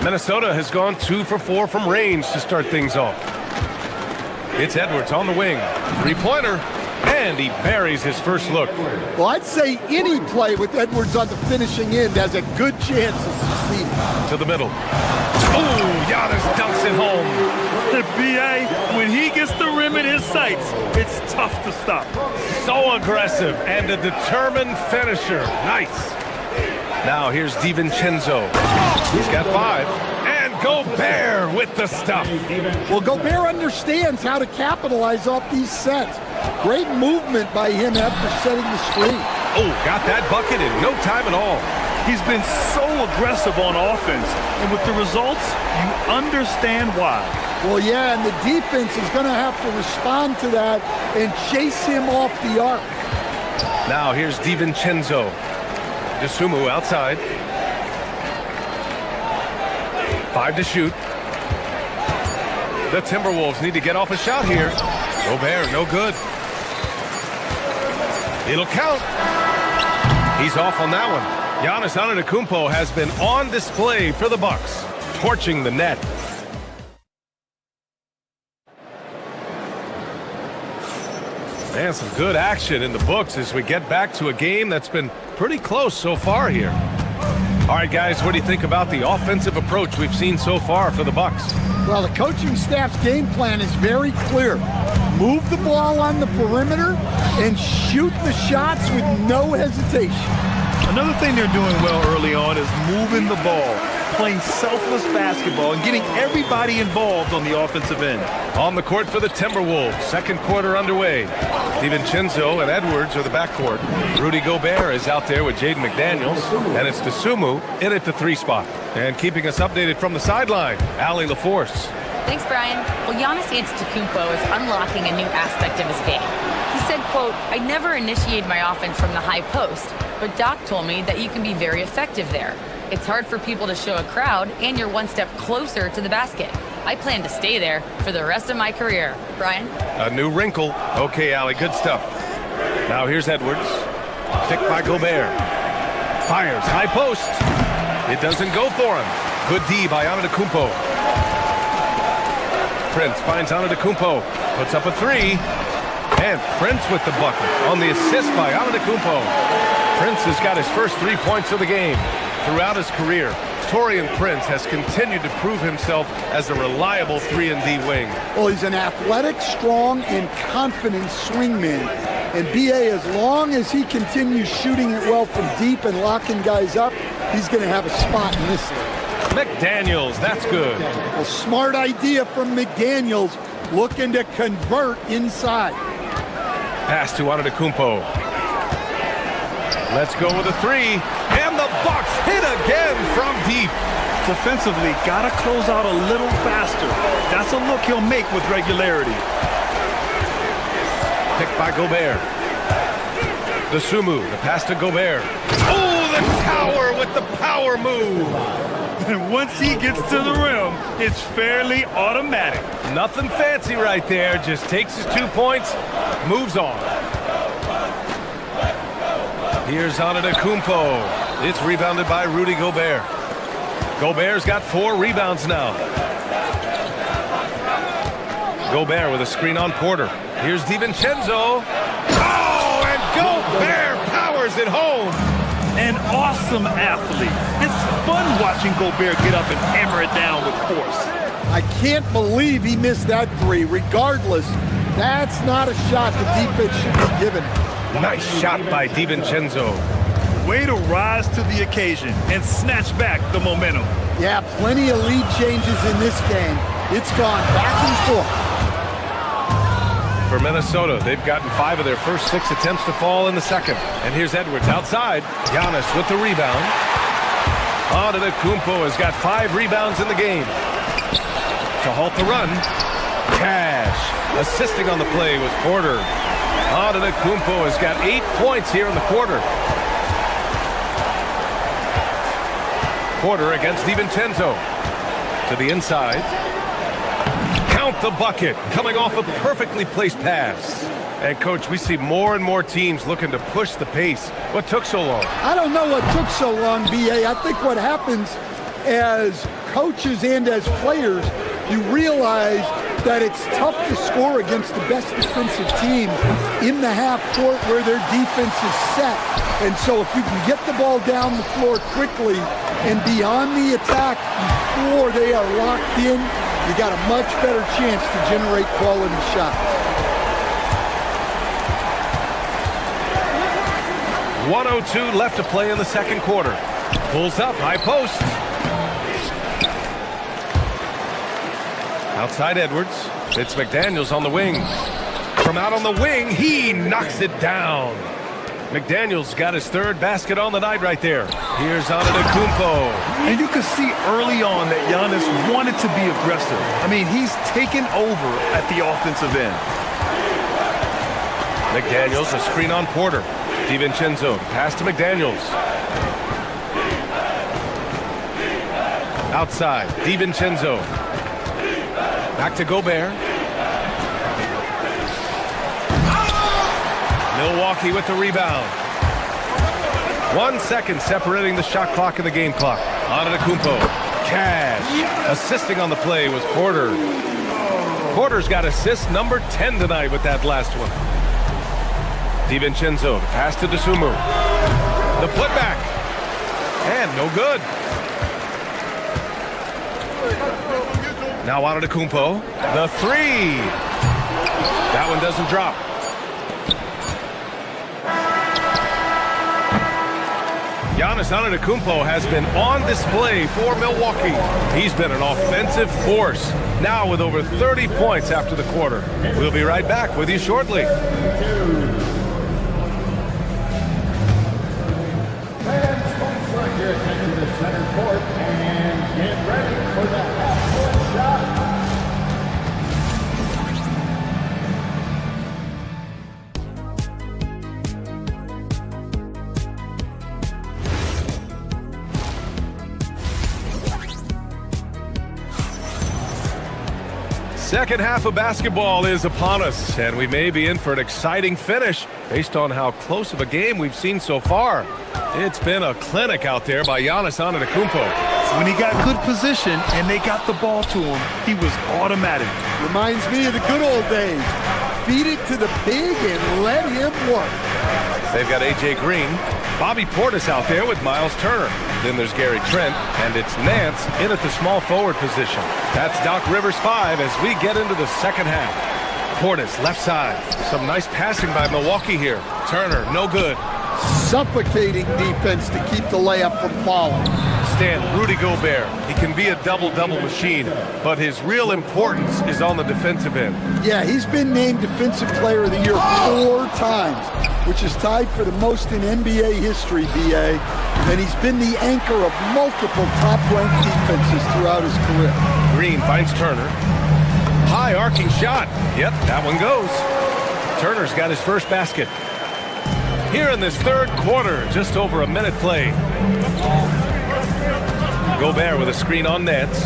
Minnesota has gone 2 for 4 from range to start things off. It's Edwards on the wing. 3-pointer. And he buries his first look. Well, I'd say any play with Edwards on the finishing end has a good chance of succeeding. To the middle. Oh, Giannis dunks it home. The BA, when he gets the rim in his sights, it's tough to stop. So aggressive and a determined finisher. Nice. Now here's DiVincenzo. He's got 5. And Gobert with the stuff. Well, Gobert understands how to capitalize off these sets. Great movement by him after setting the screen. Oh, got that bucket in no time at all. He's been so aggressive on offense, and with the results, you understand why. Well, yeah, and the defense is going to have to respond to that and chase him off the arc. Now here's DiVincenzo. DeSumo outside. 5 to shoot. The Timberwolves need to get off a shot here. Gobert, no good. It'll count. He's off on that one. Giannis Antetokounmpo has been on display for the Bucks, torching the net. Man, some good action in the books as we get back to a game that's been pretty close so far here. All right, guys, what do you think about the offensive approach we've seen so far for the Bucks? Well, the coaching staff's game plan is very clear. Move the ball on the perimeter and shoot the shots with no hesitation. Another thing they're doing well early on is moving the ball, playing selfless basketball, and getting everybody involved on the offensive end. On the court for the Timberwolves, second quarter underway. DiVincenzo and Edwards are the backcourt. Rudy Gobert is out there with Jaden McDaniels, and it's DeSumo in at the 3 spot. And keeping us updated from the sideline, Allie LaForce. Thanks, Brian. Well, Giannis Antetokounmpo is unlocking a new aspect of his game. He said, quote, "I never initiate my offense from the high post, but Doc told me that you can be very effective there. It's hard for people to show a crowd, and you're one step closer to the basket. I plan to stay there for the rest of my career." Brian? A new wrinkle. Okay, Allie, good stuff. Now here's Edwards. Picked by Gobert. Fires, high post. It doesn't go for him. Good D by Antetokounmpo. Prince finds Antetokounmpo. Puts up a 3. And Prince with the bucket on the assist by Antetokounmpo. Prince has got his first 3 points of the game. Throughout his career, Taurean Prince has continued to prove himself as a reliable 3-and-D wing. Well, he's an athletic, strong, and confident swingman. And B.A., as long as he continues shooting it well from deep and locking guys up, he's going to have a spot in this league. McDaniels, that's good. A smart idea from McDaniels, looking to convert inside. Pass to Antetokounmpo. Let's go with a 3. And the Bucks hit again from deep. Defensively, gotta close out a little faster. That's a look he'll make with regularity. Picked by Gobert. DeSumo, the pass to Gobert. Oh, the tower with the power move. And once he gets to the rim, it's fairly automatic. Nothing fancy right there. Just takes his 2 points, moves on. Here's Antetokounmpo. It's rebounded by Rudy Gobert. Gobert's got 4 rebounds now. Gobert with a screen on Porter. Here's DiVincenzo. Oh, and Gobert powers it home. An awesome athlete. It's fun watching Gobert get up and hammer it down with force. I can't believe he missed that 3. Regardless, that's not a shot the defense should be giving him. Nice shot by DiVincenzo. Way to rise to the occasion and snatch back the momentum. Yeah, plenty of lead changes in this game. It's gone back and forth. For Minnesota, they've gotten 5 of their first 6 attempts to fall in the second. And here's Edwards outside. Giannis with the rebound. Antetokounmpo has got 5 rebounds in the game. To halt the run, Cash. Assisting on the play was Porter. Antetokounmpo has got 8 points here in the quarter. Porter against DiVincenzo. To the inside. Count the bucket, coming off a perfectly placed pass. And, Coach, we see more and more teams looking to push the pace. What took so long? I don't know what took so long, B.A. I think what happens as coaches and as players, you realize that it's tough to score against the best defensive team in the half court where their defense is set. And so if you can get the ball down the floor quickly and be on the attack before they are locked in, you got a much better chance to generate quality shots. 1:02 left to play in the second quarter. Pulls up, high post. Outside Edwards. It's McDaniels on the wing. From out on the wing, he knocks it down. McDaniels got his third basket on the night right there. Here's Antetokounmpo. And you could see early on that Giannis wanted to be aggressive. I mean, he's taken over at the offensive end. McDaniels, a screen on Porter. DiVincenzo, pass to McDaniels. Outside, DiVincenzo. Back to Gobert. Milwaukee with the rebound. 1 second separating the shot clock and the game clock. Antetokounmpo. Cash. Assisting on the play was Porter. Porter's got assist number 10 tonight with that last one. DiVincenzo, pass to Dosunmu. The putback. And no good. Now Antetokounmpo. The three. That one doesn't drop. Giannis Antetokounmpo has been on display for Milwaukee. He's been an offensive force, now with over 30 points after the quarter. We'll be right back with you shortly. Fans, folks, like your attention to the center court and get ready for the half-court shot. Second half of basketball is upon us, and we may be in for an exciting finish based on how close of a game we've seen so far. It's been a clinic out there by Giannis Antetokounmpo. When he got good position and they got the ball to him, he was automatic. Reminds me of the good old days. Feed it to the big and let him work. They've got A.J. Green. Bobby Portis out there with Miles Turner. Then there's Gary Trent, and it's Nance in at the small forward position. That's Doc Rivers 5 as we get into the second half. Portis, left side. Some nice passing by Milwaukee here. Turner, no good. Suffocating defense to keep the layup from falling. Stan, Rudy Gobert. He can be a double-double machine, but his real importance is on the defensive end. Yeah, he's been named Defensive Player of the Year 4 times, which is tied for the most in NBA history, B.A., and he's been the anchor of multiple top-ranked defenses throughout his career. Green finds Turner. High arcing shot. Yep, that one goes. Turner's got his first basket. Here in this third quarter, just over a minute played. Gobert with a screen on Nance.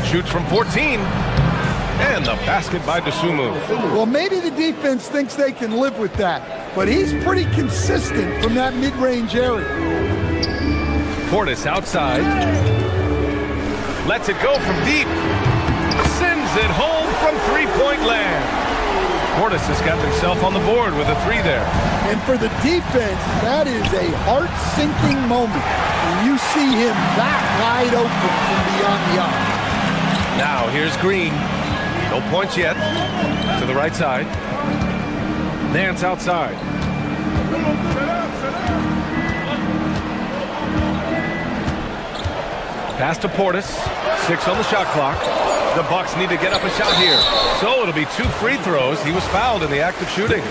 Shoots from 14. And the basket by Dosunmu. Well, maybe the defense thinks they can live with that, but he's pretty consistent from that mid-range area. Portis outside. Lets it go from deep. Sends it home from three-point land. Portis has got himself on the board with a three there. And for the defense, that is a heart-sinking moment when you see him that wide open from beyond the arc. Now here's Green. No points yet. To the right side. Nance outside. Pass to Portis. 6 on the shot clock. The Bucks need to get up a shot here. So it'll be 2 free throws. He was fouled in the act of shooting.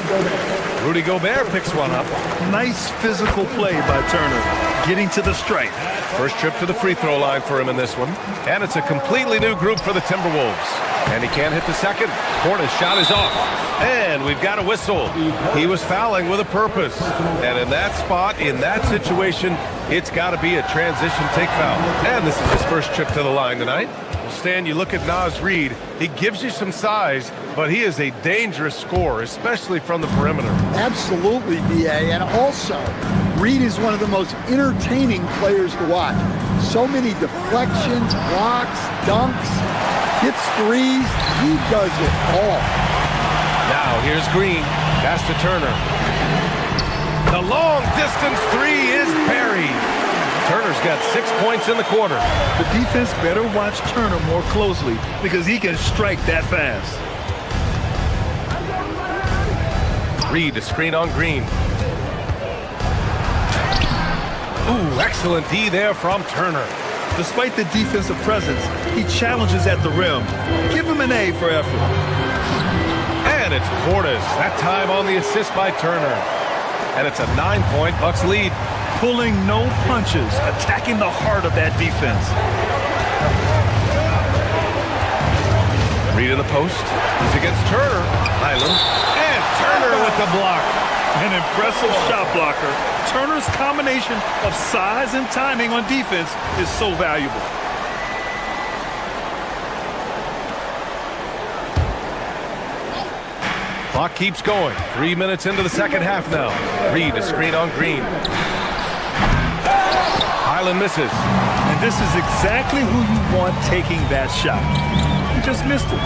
Rudy Gobert picks one up. Nice physical play by Turner, getting to the stripe. First trip to the free throw line for him in this one. And it's a completely new group for the Timberwolves. And he can't hit the second. Portis' shot is off. And we've got a whistle. He was fouling with a purpose. And in that spot, in that situation, it's got to be a transition take foul. And this is his first trip to the line tonight. Well, Stan, you look at Naz Reid, he gives you some size, but he is a dangerous scorer, especially from the perimeter. Absolutely, B.A. And also, Reid is one of the most entertaining players to watch. So many deflections, blocks, dunks, hits threes. He does it all. Now, here's Green. Pass to Turner. The long-distance three is buried. Turner's got 6 points in the quarter. The defense better watch Turner more closely because he can strike that fast. Reid to screen on Green. Ooh, excellent D there from Turner. Despite the defensive presence, he challenges at the rim. Give him an A for effort. And it's Portis. That time on the assist by Turner. And it's a 9-point Bucks lead. Pulling no punches, attacking the heart of that defense. Reid in the post. He's against Turner. Highland. And Turner with the block. An impressive shot blocker. Turner's combination of size and timing on defense is so valuable. Clock keeps going. 3 minutes into the second half now. Reid to screen on Green. Highland misses. And this is exactly who you want taking that shot. He just missed it.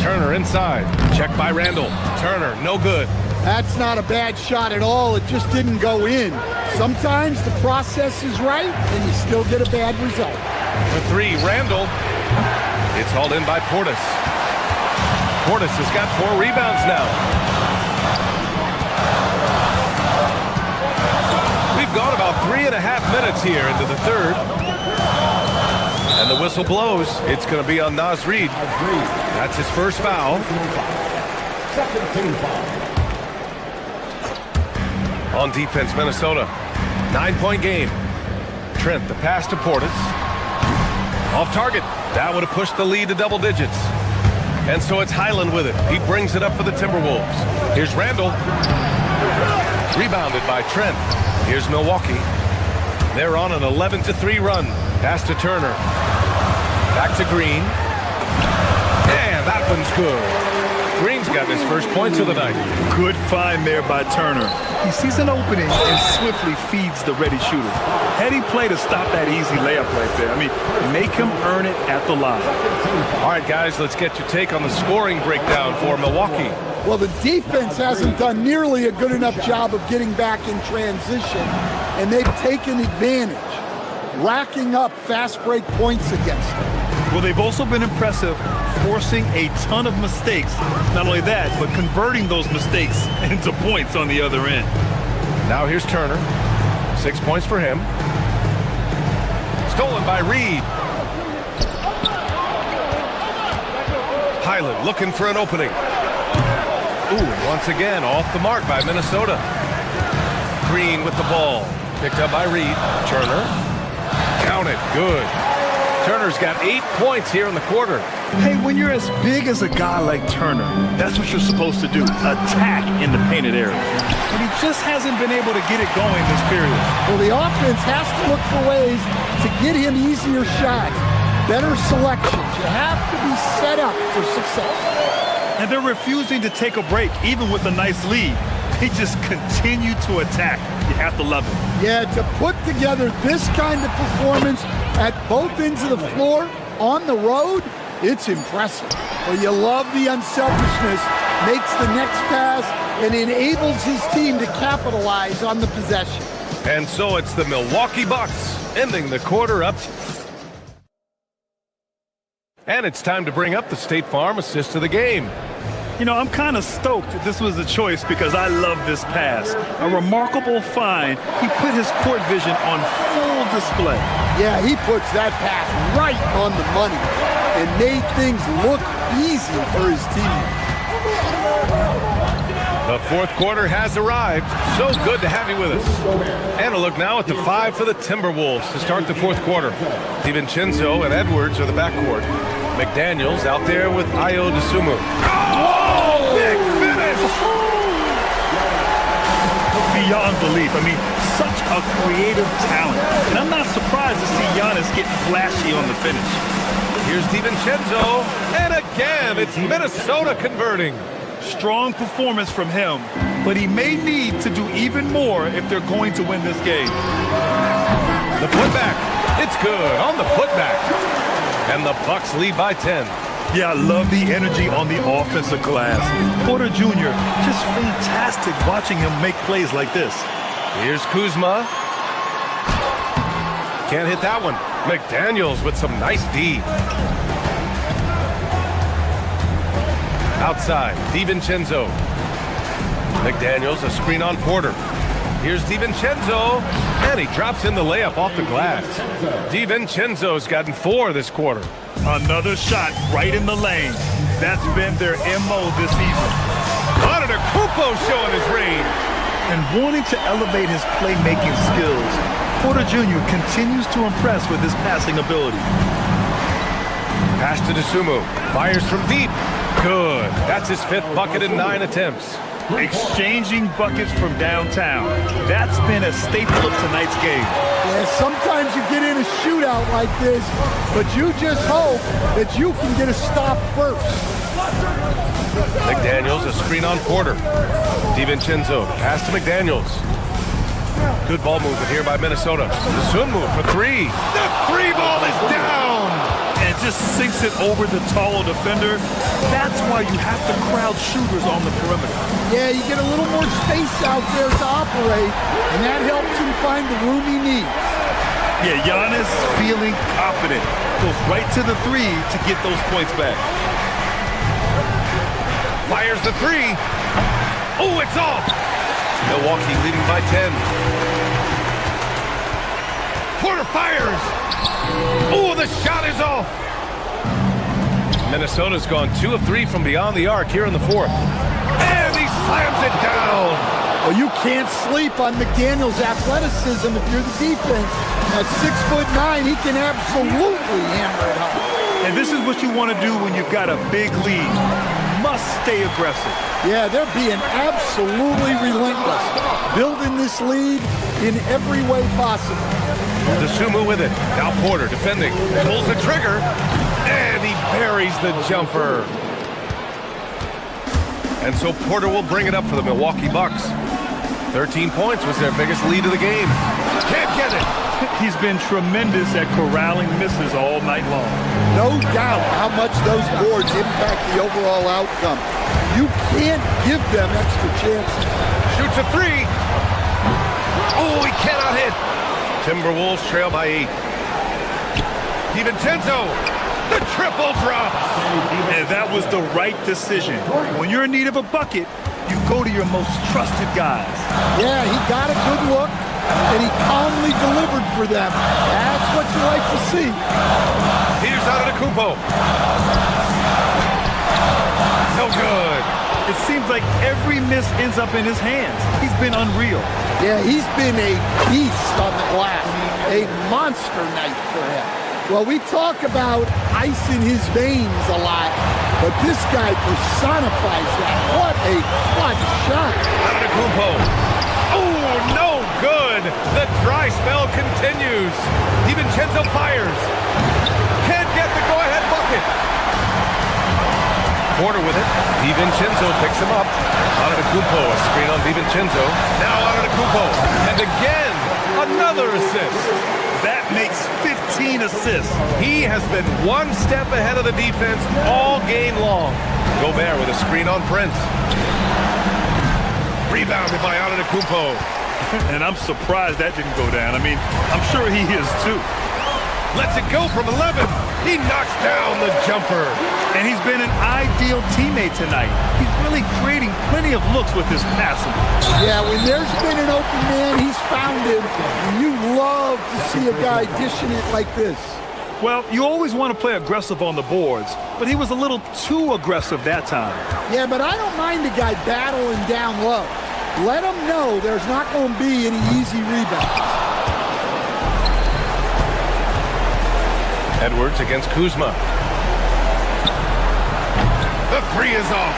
Turner inside. Check by Randall. Turner, no good. That's not a bad shot at all. It just didn't go in. Sometimes the process is right, and you still get a bad result. For three, Randall. It's hauled in by Portis. Portis has got 4 rebounds now. We've gone about 3.5 minutes here into the third. And the whistle blows. It's going to be on Naz Reid. That's his first foul. Second team foul. On defense, Minnesota. 9-point game. Trent, the pass to Portis. Off target. That would have pushed the lead to double digits. And so it's Highland with it. He brings it up for the Timberwolves. Here's Randall. Rebounded by Trent. Here's Milwaukee. They're on an 11-3 run. Pass to Turner. Back to Green. And that one's good. Green's got his first points of the night. Good find there by Turner. He sees an opening and swiftly feeds the ready shooter. Heady play to stop that easy layup right there. I mean, make him earn it at the line. All right, guys, let's get your take on the scoring breakdown for Milwaukee. Well, the defense hasn't done nearly a good enough job of getting back in transition, and they've taken advantage, racking up fast break points against them. Well, they've also been impressive, forcing a ton of mistakes. Not only that, but converting those mistakes into points on the other end. Now here's Turner. 6 points for him. Stolen by Reid. Highland looking for an opening. Ooh, once again, off the mark by Minnesota. Green with the ball. Picked up by Reid. Turner. Count it. Good. Turner's got 8 points here in the quarter. Hey, when you're as big as a guy like Turner, that's what you're supposed to do. Attack in the painted area. And he just hasn't been able to get it going this period. Well, the offense has to look for ways to get him easier shots, better selections. You have to be set up for success. And they're refusing to take a break, even with a nice lead. They just continue to attack. You have to love it. Yeah, to put together this kind of performance at both ends of the floor on the road, it's impressive. Well, you love the unselfishness, makes the next pass, and enables his team to capitalize on the possession. And so it's the Milwaukee Bucks ending the quarter up. And it's time to bring up the State Farm assist of the game. You know, I'm kind of stoked that this was a choice because I love this pass. A remarkable find. He put his court vision on full display. Yeah, he puts that pass right on the money and made things look easy for his team. The fourth quarter has arrived. So good to have you with us. And a look now at the 5 for the Timberwolves to start the fourth quarter. DiVincenzo and Edwards are the backcourt. McDaniels out there with Ayo Dosunmu. Oh, big finish! beyond belief. I mean, such a creative talent. And I'm not surprised to see Giannis get flashy on the finish. Here's DiVincenzo, and again, it's Minnesota converting. Strong performance from him, but he may need to do even more if they're going to win this game. The putback, it's good on the putback. And the Bucks lead by 10. Yeah, I love the energy on the offensive glass. Porter Jr., just fantastic watching him make plays like this. Here's Kuzma. Can't hit that one. McDaniels with some nice D. Outside, DiVincenzo. McDaniels, a screen on Porter. Here's DiVincenzo, and he drops in the layup off the glass. DiVincenzo's gotten 4 this quarter. Another shot right in the lane. That's been their MO this season. Antetokounmpo showing his range. And wanting to elevate his playmaking skills, Porter Jr. continues to impress with his passing ability. Pass to Dosunmu. Fires from deep. Good. That's his 5th bucket in 9 attempts. Exchanging buckets from downtown. That's been a staple of tonight's game. Yeah, sometimes you get in a shootout like this, but you just hope that you can get a stop first. McDaniels, a screen on Porter. DiVincenzo, pass to McDaniels. Good ball movement here by Minnesota. Dosunmu for 3. The 3 ball is down! And it just sinks it over the taller defender. That's why you have to crowd shooters on the perimeter. Yeah, you get a little more space out there to operate, and that helps him find the room he needs. Yeah, Giannis feeling confident. Goes right to the 3 to get those points back. Fires the 3. Oh, it's off! Milwaukee leading by 10. Porter fires! Oh, the shot is off! Minnesota's gone 2 of 3 from beyond the arc here in the 4th. And he slams it down! Well, you can't sleep on McDaniels' athleticism if you're the defense. At 6'9", he can absolutely hammer it home. And this is what you want to do when you've got a big lead. Must stay aggressive. Yeah, they're being absolutely relentless. Building this lead in every way possible. Dosunmu with it. Now Porter defending. Pulls the trigger. And he buries the jumper. And so Porter will bring it up for the Milwaukee Bucks. 13 points was their biggest lead of the game. Can't get it. He's been tremendous at corralling misses all night long. No doubt how much those boards impact the overall outcome. You can't give them extra chances. Shoots a 3. Oh, he cannot hit. Timberwolves trail by 8. DiVincenzo, the triple drops. And that was the right decision. When you're in need of a bucket, you go to your most trusted guys. Yeah, he got a good look, and he calmly delivered for them. That's what you like to see. Here's Antetokounmpo. No good. It seems like every miss ends up in his hands. He's been unreal. Yeah, he's been a beast on the glass. A monster night for him. Well, we talk about ice in his veins a lot, but this guy personifies that. What a clutch shot. Antetokounmpo. Oh, no good. The dry spell continues. DiVincenzo fires. Can't get the go-ahead bucket. Porter with it. DiVincenzo picks him up. Antetokounmpo, a screen on DiVincenzo. Now Antetokounmpo. And again, another assist. That makes 15 assists. He has been one step ahead of the defense all game long. Gobert with a screen on Prince. Rebounded by Antetokounmpo. And I'm surprised that didn't go down. I mean, I'm sure he is too. Lets it go from 11. He knocks down the jumper. And he's been an ideal teammate tonight. He's really creating plenty of looks with his passing. Yeah, when there's been an open man, he's found it. And you love to see a guy dishing it like this. Well, you always want to play aggressive on the boards, but he was a little too aggressive that time. Yeah, but I don't mind a guy battling down low. Let him know there's not going to be any easy rebounds. Edwards against Kuzma. The 3 is off.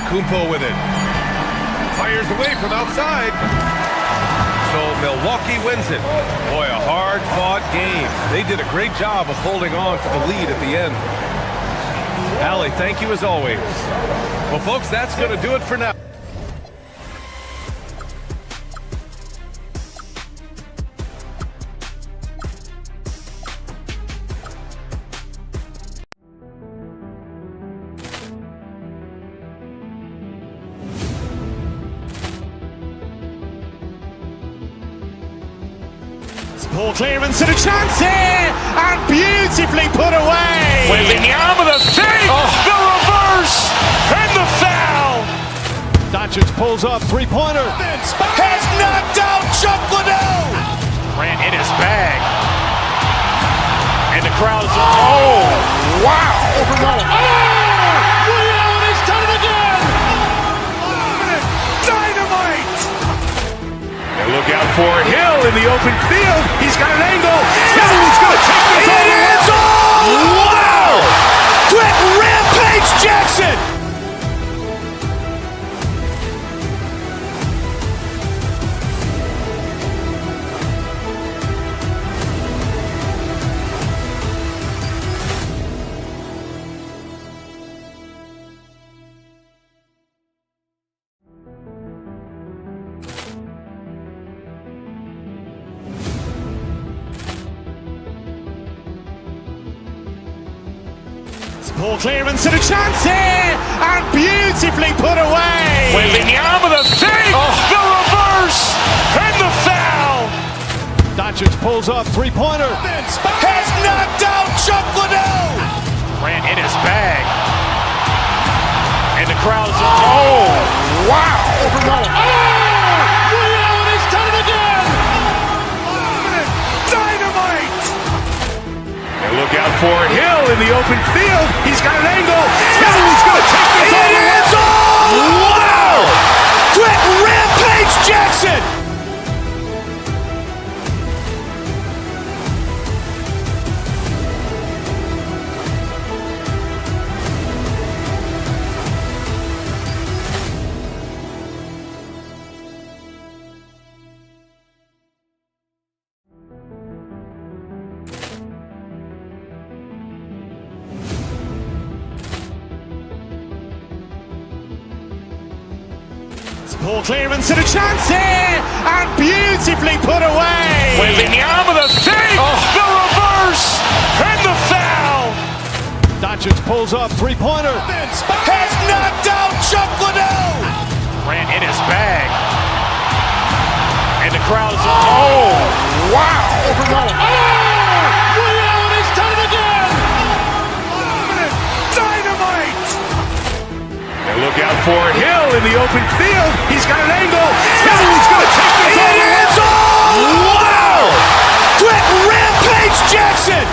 Antetokounmpo with it. Fires away from outside. So Milwaukee wins it. Boy, a hard-fought game. They did a great job of holding on to the lead at the end. Allie, thank you as always. Well, folks, that's going to do it for now. Ball clearance and a chance here, and beautifully put away. Wembanyama the fake, the reverse, and the foul. Doncic pulls up, three-pointer. Has knocked out Chuck Liddell. Grant in his bag. And the crowd is, oh, wow. Ray Allen has done it again. Dynamite. Look out for Hill in the open field. He's got an angle. He's going to take this all the way. Wow! Quick Rampage Jackson. Ball clearance and a chance here, and beautifully put away. Wembanyama the fake, the reverse, and the foul. Doncic pulls up, three-pointer. Has knocked out Chuck Liddell. Grant in his bag. And the crowd is, oh, wow. Ray Allen has done it again. Dynamite. And look out for Hill in the open field. He's got an angle. He's going to take this all the way. Wow! Quick Rampage Jackson. Ball clearance and a chance here, and beautifully put away. Wembanyama the fake, the reverse, and the foul. Doncic pulls up, three-pointer. Has knocked out Chuck Liddell. Grant in his bag. And the crowd is, oh, wow. Ray Allen has done it again. Dynamite. And look out for Hill in the open field. He's got an angle. He's going to take this all the way. Wow! Quick Rampage Jackson.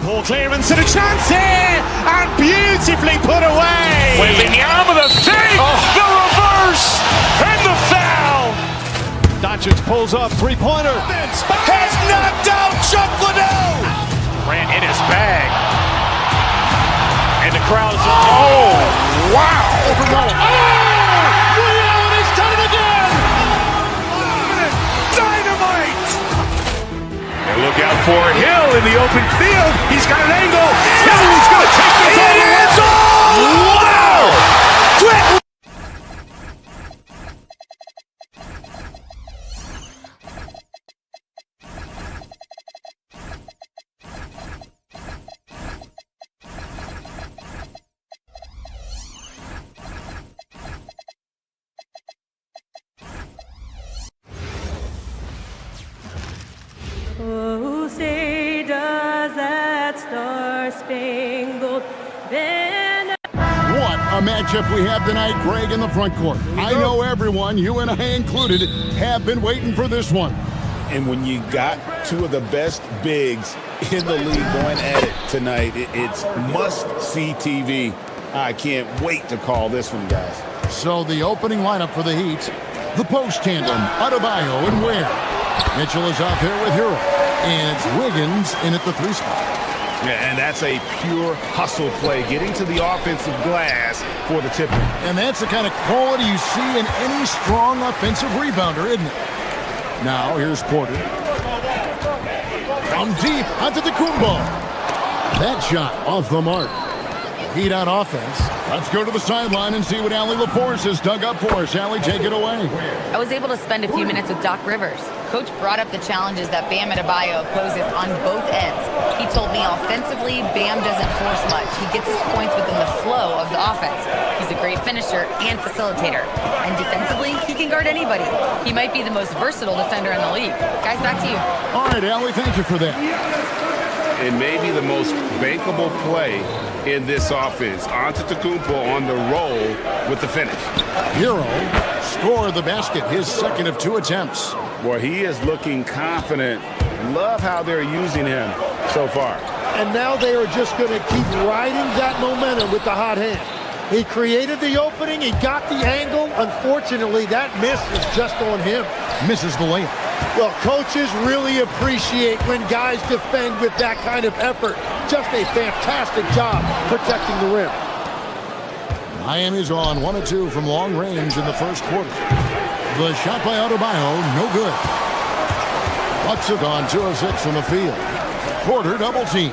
Ball clearance and a chance here, and beautifully put away. Wembanyama the fake, the reverse, and the foul. Doncic pulls up, three-pointer. Has knocked out Chuck Liddell. Grant in his bag. And the crowd is, oh, wow. Ray Allen has done it again. Dynamite. And look out for Hill in the open field. He's got an angle. He's going to take this all the way. Wow! Quick. Oh, say does that star-spangled banner. What a matchup we have tonight, Greg, in the front court. I know everyone, you and I included, have been waiting for this one. And when you got two of the best bigs in the league going at it tonight, it's must-see TV. I can't wait to call this one, guys. So the opening lineup for the Heat, the post tandem, Adebayo and Ware. Mitchell is out there with Hero, and it's Wiggins in at the 3 spot. Yeah, and that's a pure hustle play, getting to the offensive glass for the tipper. And that's the kind of quality you see in any strong offensive rebounder, isn't it? Now, here's Porter. From deep onto the Kumbo. That shot off the mark. Heat on offense. Let's go to the sideline and see what Allie LaForce has dug up for us. Allie, take it away. I was able to spend a few minutes with Doc Rivers. Coach brought up the challenges that Bam Adebayo poses on both ends. He told me offensively, Bam doesn't force much. He gets his points within the flow of the offense. He's a great finisher and facilitator. And defensively, he can guard anybody. He might be the most versatile defender in the league. Guys, back to you. All right, Allie, thank you for that. It may be the most bankable play in this offense. Antetokounmpo on the roll with the finish. Hero scored the basket, his second of 2 attempts. Boy, he is looking confident. Love how they're using him so far. And now they are just going to keep riding that momentum with the hot hand. He created the opening. He got the angle. Unfortunately, that miss is just on him. Misses the layup. Well, coaches really appreciate when guys defend with that kind of effort. Just a fantastic job protecting the rim. Miami's on 1 of 2 from long range in the first quarter. The shot by Adebayo, no good. Bucks have gone 2 of 6 from the field. Porter double team.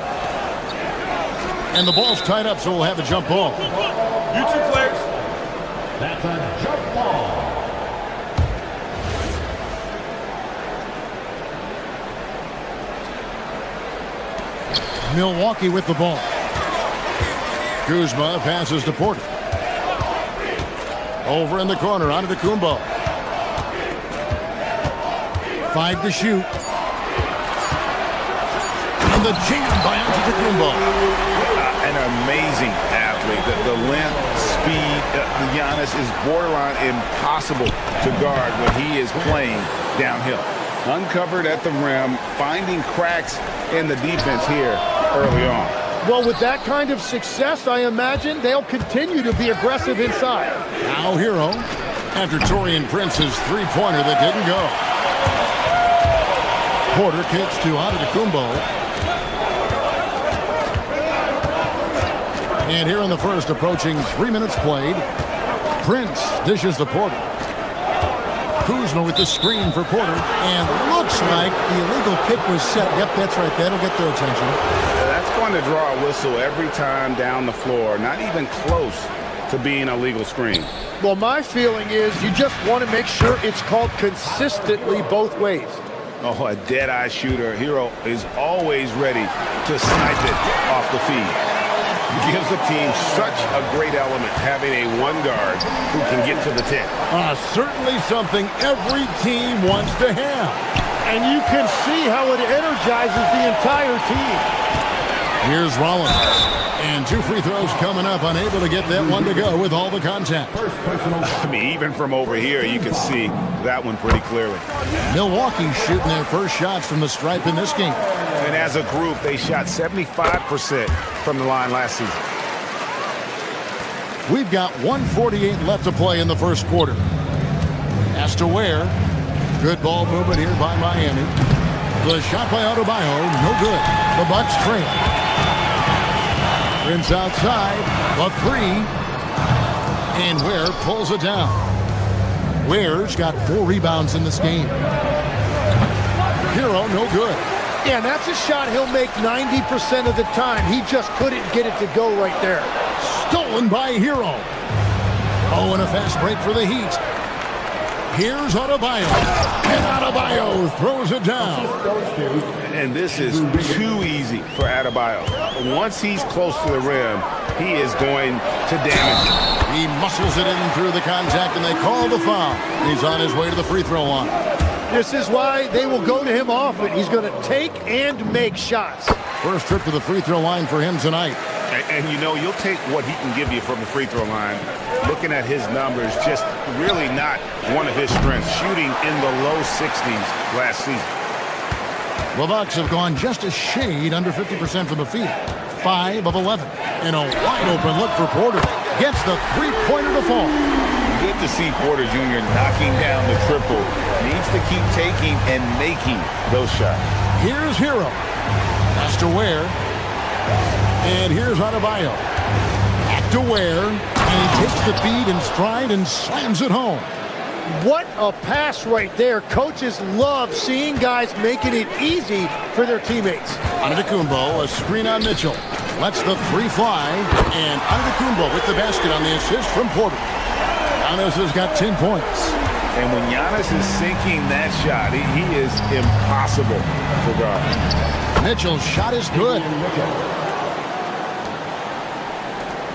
And the ball's tied up, so we'll have a jump ball. You two players. That's a jump ball. Milwaukee with the ball. Kuzma passes to Porter. Over in the corner, onto the Kumbo. 5 to shoot. And the jam by Antetokounmpo. An amazing athlete. The length, speed, Giannis is borderline impossible to guard when he is playing downhill. Uncovered at the rim, finding cracks in the defense here early on. Well, with that kind of success, I imagine they'll continue to be aggressive inside. Now Hero, after Taurean Prince's 3-pointer that didn't go. Porter kicks to Antetokounmpo. And here in the first, approaching 3 minutes played, Prince dishes to Porter. Kuzma with the screen for Porter, and looks like the illegal kick was set. Yep, that's right. That'll get their attention. That's going to draw a whistle every time down the floor. Not even close to being a legal screen. Well, my feeling is you just want to make sure it's called consistently both ways. Oh, a dead-eye shooter. Hero is always ready to snipe it off the feed. Gives the team such a great element having a one guard who can get to the 10. Certainly something every team wants to have. And you can see how it energizes the entire team. Here's Rollins. And 2 free throws coming up, unable to get that one to go with all the contact. I mean, even from over here, you can see that one pretty clearly. Milwaukee shooting their first shots from the stripe in this game. And as a group, they shot 75% from the line last season. We've got 1:48 left to play in the first quarter. Pass to Ware. Good ball movement here by Miami. The shot by Adebayo, no good. The Bucks trail. Prince outside, the 3. And Ware pulls it down. Ware's got 4 rebounds in this game. Hero, no good. Yeah, and that's a shot he'll make 90% of the time. He just couldn't get it to go right there. Stolen by Hero. Oh, and a fast break for the Heat. Here's Adebayo. And Adebayo throws it down. And this is too easy for Adebayo. Once he's close to the rim, he is going to damage it. He muscles it in through the contact, and they call the foul. He's on his way to the free throw line. This is why they will go to him often. He's going to take and make shots. First trip to the free throw line for him tonight. And you know, you'll take what he can give you from the free throw line. Looking at his numbers, just really not one of his strengths. Shooting in the low 60s last season. The Bucks have gone just a shade under 50% from the field. 5 of 11. And a wide open look for Porter. Gets the three-pointer to fall. Good to see Porter Jr. knocking down the triple. Needs to keep taking and making those shots. Here's Hero. Pass to Ware. And here's Adebayo. Back to Ware. And he takes the feed in stride and slams it home. What a pass right there. Coaches love seeing guys making it easy for their teammates. Antetokounmpo, a screen on Mitchell. Lets the three fly. And Antetokounmpo with the basket on the assist from Porter. Giannis has got 10 points. And when Giannis is sinking that shot, he is impossible to guard. Mitchell's shot is good.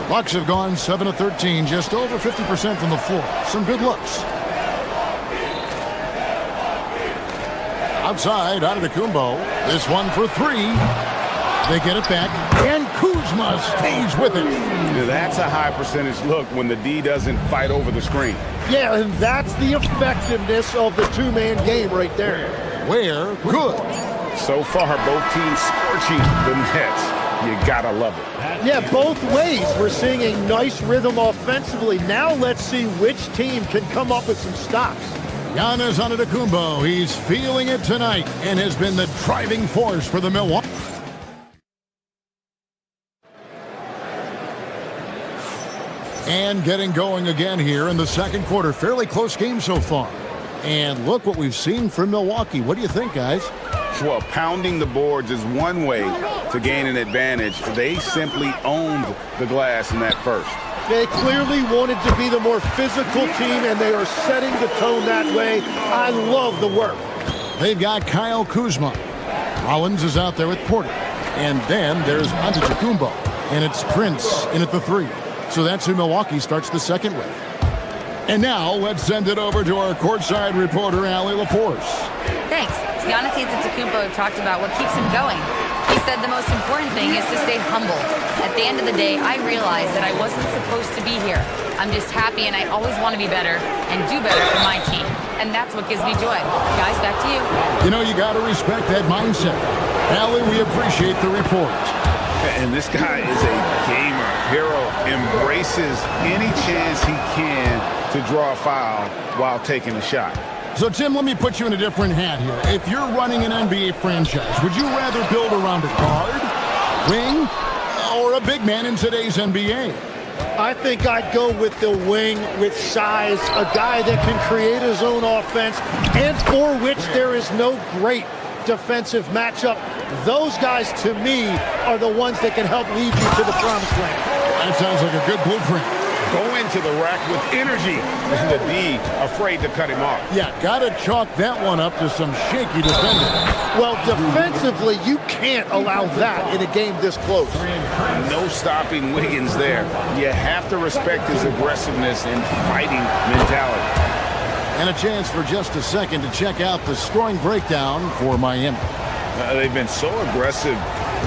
The Bucks have gone 7 of 13, just over 50% from the floor. Some good looks. Outside, Antetokounmpo. This one for three. They get it back, and Kuzma stays with it. That's a high percentage look when the D doesn't fight over the screen. Yeah, and that's the effectiveness of the two-man game right there. Ware, good. So far, both teams scorching the Nets. You gotta love it. Yeah, both ways. We're seeing a nice rhythm offensively. Now let's see which team can come up with some stops. Giannis Antetokounmpo, he's feeling it tonight and has been the driving force for the Milwaukee. And getting going again here in the second quarter. Fairly close game so far. And look what we've seen from Milwaukee. What do you think, guys? Well, pounding the boards is one way to gain an advantage. They simply owned the glass in that first. They clearly wanted to be the more physical team, and they are setting the tone that way. I love the work. They've got Kyle Kuzma. Rollins is out there with Porter. And then there's Antetokounmpo. And it's Prince in at the three. So that's who Milwaukee starts the second with. And now let's send it over to our courtside reporter, Allie LaForce. Thanks. Giannis Antetokounmpo talked about what keeps him going. He said the most important thing is to stay humble. At the end of the day, I realized that I wasn't supposed to be here. I'm just happy, and I always want to be better and do better for my team. And that's what gives me joy. Guys, back to you. You know, you got to respect that mindset. Allie, we appreciate the report. And this guy is a gamer. Hero embraces any chance he can to draw a foul while taking a shot. So, Tim, let me put you in a different hat here. If you're running an NBA franchise, would you rather build around a guard, wing, or a big man in today's NBA? I think I'd go with the wing with size, a guy that can create his own offense and for which there is no great defensive matchup. Those guys, to me, are the ones that can help lead you to the promised land. That sounds like a good blueprint. Go into the rack with energy, and the D afraid to cut him off. Yeah, gotta chalk that one up to some shaky defending. Well, defensively, you can't allow that in a game this close. No stopping Wiggins there. You have to respect his aggressiveness and fighting mentality. And a chance for just a second to check out the scoring breakdown for Miami. They've been so aggressive,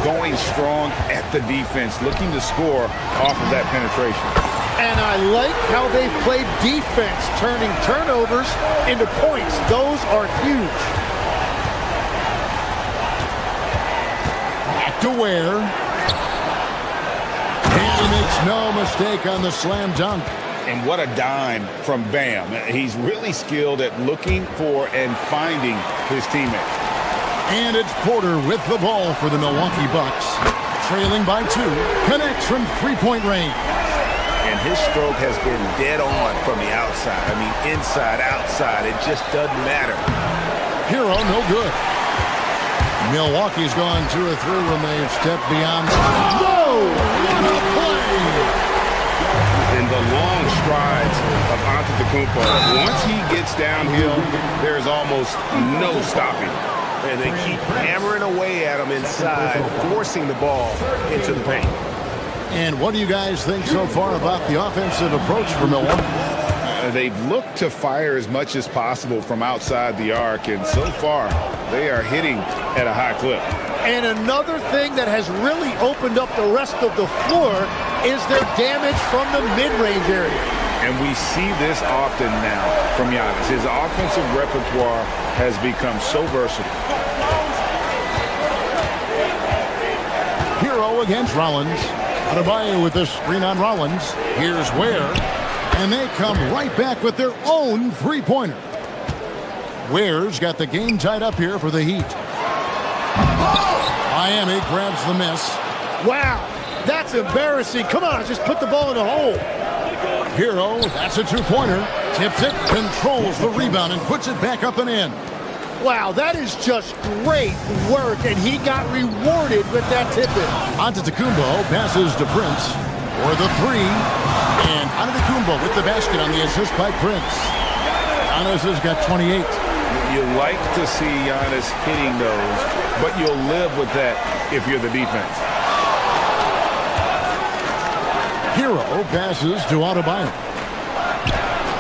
going strong at the defense, looking to score off of that penetration. And I like how they've played defense, turning turnovers into points. Those are huge. Back to Ware. And he makes no mistake on the slam dunk. And what a dime from Bam. He's really skilled at looking for and finding his teammate. And it's Porter with the ball for the Milwaukee Bucks. Trailing by 2. Connects from three-point range. And his stroke has been dead on from the outside. I mean, inside, outside, it just doesn't matter. Hero, no good. Milwaukee's gone 2 of 3 when they've stepped beyond. Whoa! What a play! And the long strides of Antetokounmpo. Once he gets downhill, there's almost no stopping. And they keep hammering away at him inside, forcing the ball into the paint. And what do you guys think so far about the offensive approach for Milwaukee? They've looked to fire as much as possible from outside the arc, and so far they are hitting at a high clip. And another thing that has really opened up the rest of the floor is their damage from the mid-range area. And we see this often now from Giannis. His offensive repertoire has become so versatile. Hero against Rollins. Adebayo with the screen on Rollins. Here's Ware. And they come right back with their own three-pointer. Ware's got the game tied up here for the Heat. Miami grabs the miss. Wow, that's embarrassing. Come on, just put the ball in the hole. Hero, that's a two-pointer. Tips it, controls the rebound, and puts it back up and in. Wow, that is just great work, and he got rewarded with that tip-in. Antetokounmpo passes to Prince for the three. And Antetokounmpo with the basket on the assist by Prince. Giannis has got 28. You like to see Giannis hitting those, but you'll live with that if you're the defense. Hero passes to Adebayo.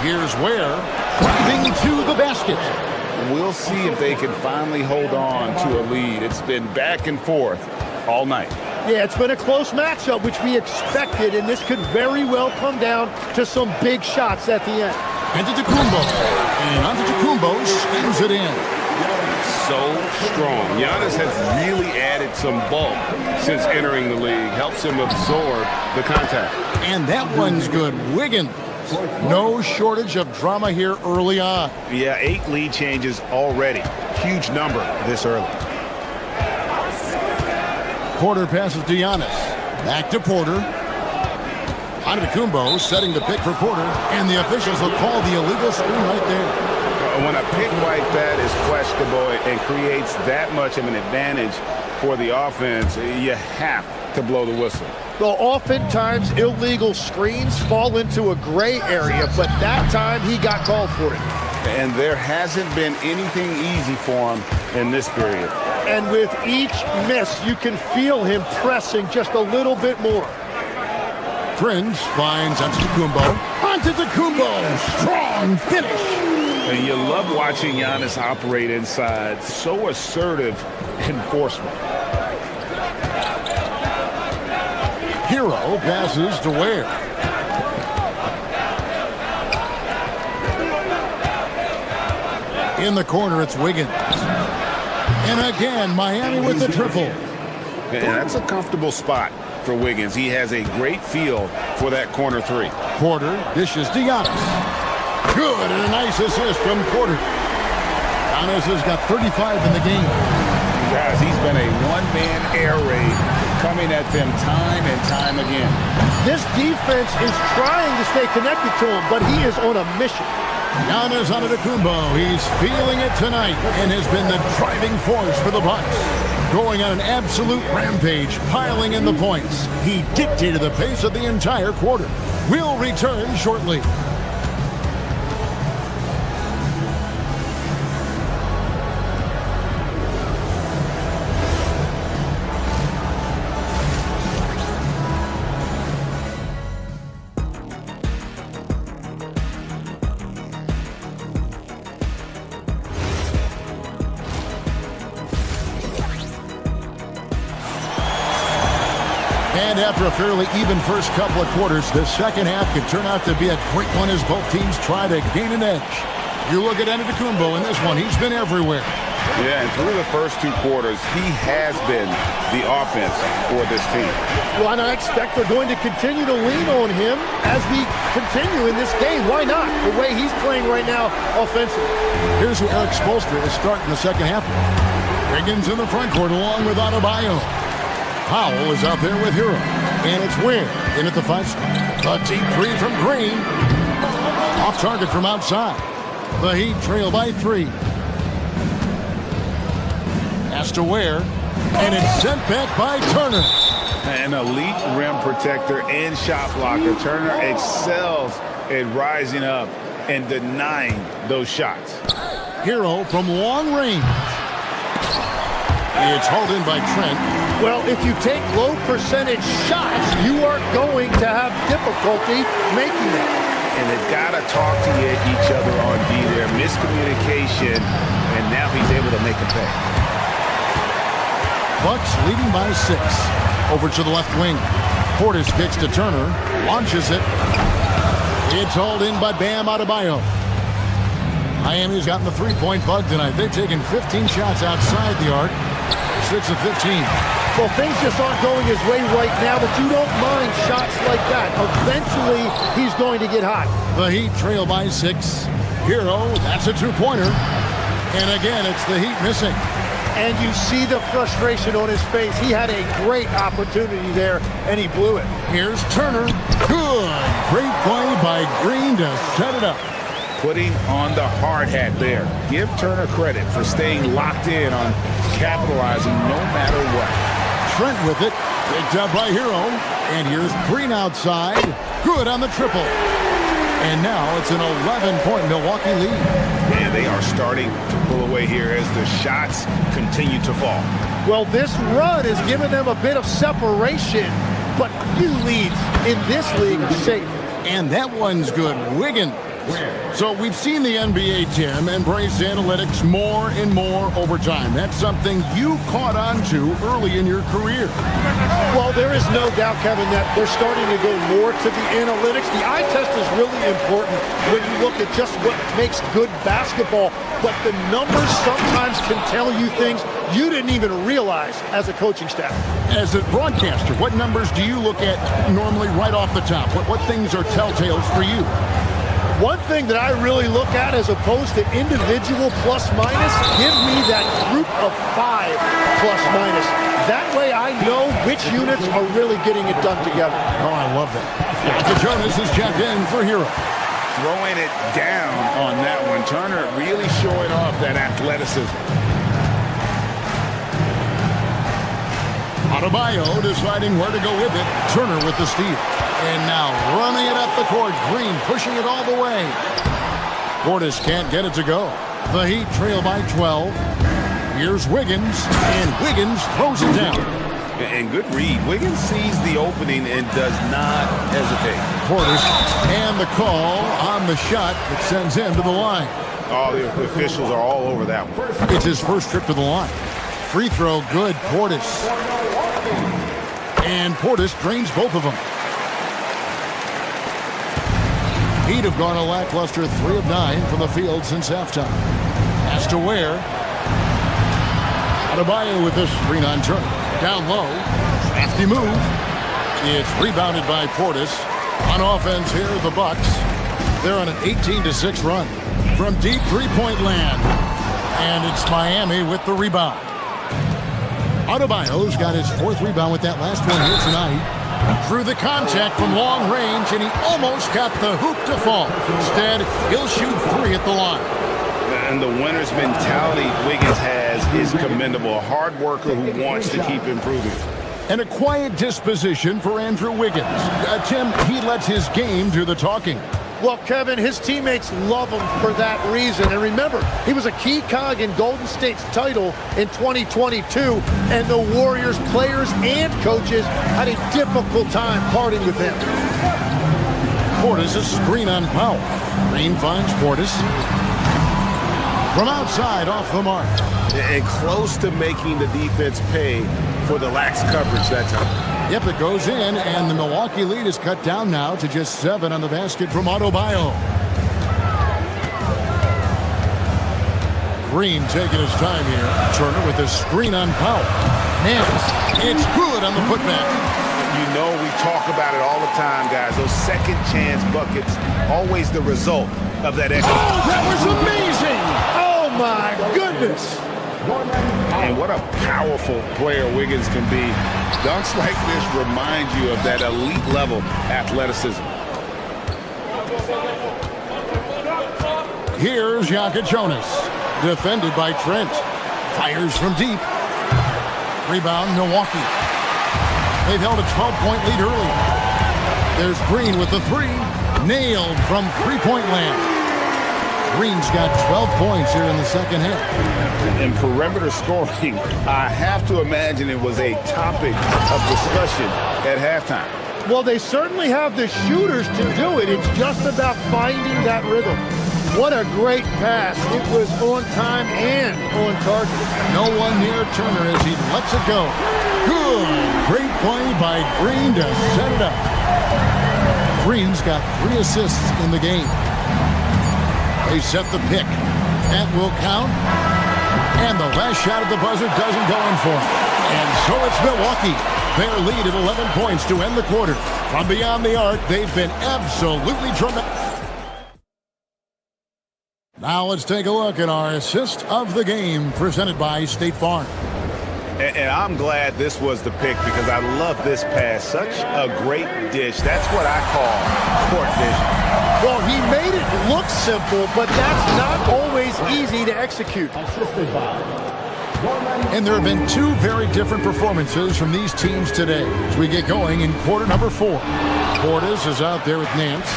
Here's Ware driving to the basket. We'll see if they can finally hold on to a lead. It's been back and forth all night. Yeah, it's been a close matchup, which we expected, and this could very well come down to some big shots at the end. Antetokounmpo. And Antetokounmpo spins it in. So strong. Giannis has really added some bulk since entering the league. Helps him absorb the contact. And that one's good. Wiggins. No shortage of drama here early on. Yeah, 8 lead changes already. Huge number this early. Porter passes to Giannis. Back to Porter. Antetokounmpo setting the pick for Porter. And the officials will call the illegal screen right there. When a pick like that is questionable and creates that much of an advantage for the offense, you have to blow the whistle. Well, oftentimes illegal screens fall into a gray area, but that time he got called for it. And there hasn't been anything easy for him in this period. And with each miss, you can feel him pressing just a little bit more. Prince finds Antetokounmpo. Antetokounmpo, strong finish. And you love watching Giannis operate inside. So assertive enforcement. Hero passes to Ware. In the corner, it's Wiggins. And again, Miami with the triple. And that's a comfortable spot for Wiggins. He has a great feel for that corner three. Porter dishes to Giannis. Good, and a nice assist from Porter. Giannis has got 35 in the game. Guys, he's been a one-man air raid coming at them time and time again. This defense is trying to stay connected to him, but he is on a mission. Giannis Antetokounmpo, he's feeling it tonight and has been the driving force for the Bucks. Going on an absolute rampage, piling in the points. He dictated the pace of the entire quarter. We'll return shortly. And after a fairly even first couple of quarters, the second half could turn out to be a great one as both teams try to gain an edge. You look at Antetokounmpo in this one, he's been everywhere. Yeah, and through the first 2 quarters, he has been the offense for this team. Well, and I expect they're going to continue to lean on him as we continue in this game. Why not? The way he's playing right now offensively. Here's who Eric Spoelstra is starting the second half with. Wiggins in the front court along with Adebayo. Powell is out there with Hero. And it's Ware in at the 5 spot. A deep three from Green. Off target from outside. The Heat trail by 3. Pass to Ware. And it's sent back by Turner. An elite rim protector and shot blocker. Turner excels at rising up and denying those shots. Hero from long range. It's hauled in by Trent. Well, if you take low percentage shots, you are going to have difficulty making them. And they've got to talk to each other on D there. Miscommunication, and now he's able to make a pay. Bucks leading by 6. Over to the left wing. Portis kicks to Turner. Launches it. It's hauled in by Bam Adebayo. Miami's gotten the three-point bug tonight. They've taken 15 shots outside the arc. 6 of 15. Well, things just aren't going his way right now, but you don't mind shots like that. Eventually, he's going to get hot. The Heat trail by 6. Hero, that's a two-pointer. And again, it's the Heat missing. And you see the frustration on his face. He had a great opportunity there, and he blew it. Here's Turner. Good. Great play by Green to set it up. Putting on the hard hat there. Give Turner credit for staying locked in on capitalizing no matter what. Trent with it. Picked up by Hero. And here's Green outside. Good on the triple. And now it's an 11-point Milwaukee lead. And they are starting to pull away here as the shots continue to fall. Well, this run has given them a bit of separation, but few leads in this league are safe. And that one's good. Wiggins. So we've seen the NBA, Tim, embrace analytics more and more over time. That's something you caught on to early in your career. Well, there is no doubt, Kevin, that they're starting to go more to the analytics. The eye test is really important when you look at just what makes good basketball. But the numbers sometimes can tell you things you didn't even realize as a coaching staff. As a broadcaster, what numbers do you look at normally right off the top? What things are telltales for you? One thing that I really look at as opposed to individual plus minus, give me that group of 5 plus minus. That way I know which units are really getting it done together. Oh, I love that. Jonas is checked in for Hero. Throwing it down on that one. Turner really showing off that athleticism. Adebayo deciding where to go with it. Turner with the steal. And now running it up the court. Green pushing it all the way. Portis can't get it to go. The Heat trail by 12. Here's Wiggins. And Wiggins throws it down. And good read. Wiggins sees the opening and does not hesitate. Portis and the call on the shot that sends him to the line. Oh, the officials are all over that one. It's his first trip to the line. Free throw good. Portis. And Portis drains both of them. Heat have gone a lackluster 3 of 9 from the field since halftime. Has to Ware. Adebayo with this screen on Turner. Down low. Crafty move. It's rebounded by Portis. On offense here, the Bucks. They're on an 18-6 run from deep three-point land. And it's Miami with the rebound. Adebayo's got his 4th rebound with that last one here tonight. Through the contact from long range, and he almost got the hoop to fall. Instead, he'll shoot 3 at the line. And the winner's mentality Wiggins has is commendable. A hard worker who wants to keep improving. And a quiet disposition for Andrew Wiggins. Tim, he lets his game do the talking. Well, Kevin, his teammates love him for that reason. And remember, he was a key cog in Golden State's title in 2022. And the Warriors players and coaches had a difficult time parting with him. Portis a screen on Powell. Green finds Portis. From outside, off the mark. And close to making the defense pay for the lax coverage that time. Yep, it goes in, and the Milwaukee lead is cut down now to just 7 on the basket from Adebayo. Green taking his time here. Turner with a screen on Powell. Nance, it's good on the putback. You know we talk about it all the time, guys. Those second chance buckets, always the result of that extra. Oh, that was amazing! Oh, my goodness! And what a powerful player Wiggins can be. Dunks like this remind you of that elite level athleticism. Here's Jonas, defended by Trent. Fires from deep. Rebound, Milwaukee. They've held a 12-point lead early. There's Green with the 3. Nailed from three-point land. Green's got 12 points here in the second half. In perimeter scoring, I have to imagine it was a topic of discussion at halftime. Well, they certainly have the shooters to do it. It's just about finding that rhythm. What a great pass. It was on time and on target. No one near Turner as he lets it go. Good. Great play by Green to set it up. Green's got 3 assists in the game. They set the pick. That will count. And the last shot at the buzzer doesn't go in for him. And so it's Milwaukee. Their lead at 11 points to end the quarter. From beyond the arc, they've been absolutely tremendous. Now let's take a look at our assist of the game presented by State Farm. And I'm glad this was the pick because I love this pass. Such a great dish. That's what I call court vision. Well, he made it look simple, but that's not always easy to execute. And there have been 2 very different performances from these teams today as we get going in quarter number 4. Portis is out there with Nance.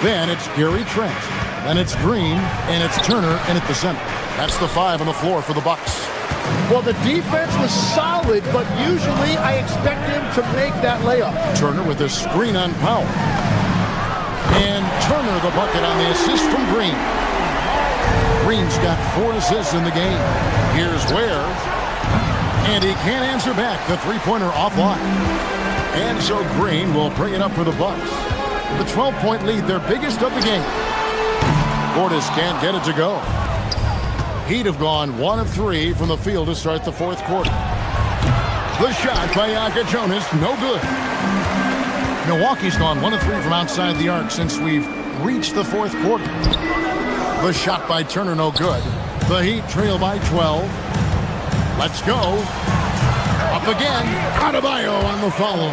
Then it's Gary Trent. Then it's Green, and it's Turner in at the center. That's the 5 on the floor for the Bucks. Well, the defense was solid, but usually I expect him to make that layup. Turner with a screen on Powell. And Turner the bucket on the assist from Green. Green's got 4 assists in the game. Here's Ware. And he can't answer back. The three-pointer offline. And so Green will bring it up for the Bucks. The 12-point lead, their biggest of the game. Portis can't get it to go. Heat have gone 1 of 3 from the field to start the 4th quarter. The shot by Yaka Jonas, no good. Milwaukee's gone 1 of 3 from outside the arc since we've reached the 4th quarter. The shot by Turner, no good. The Heat trail by 12. Let's go. Up again. Adebayo on the follow.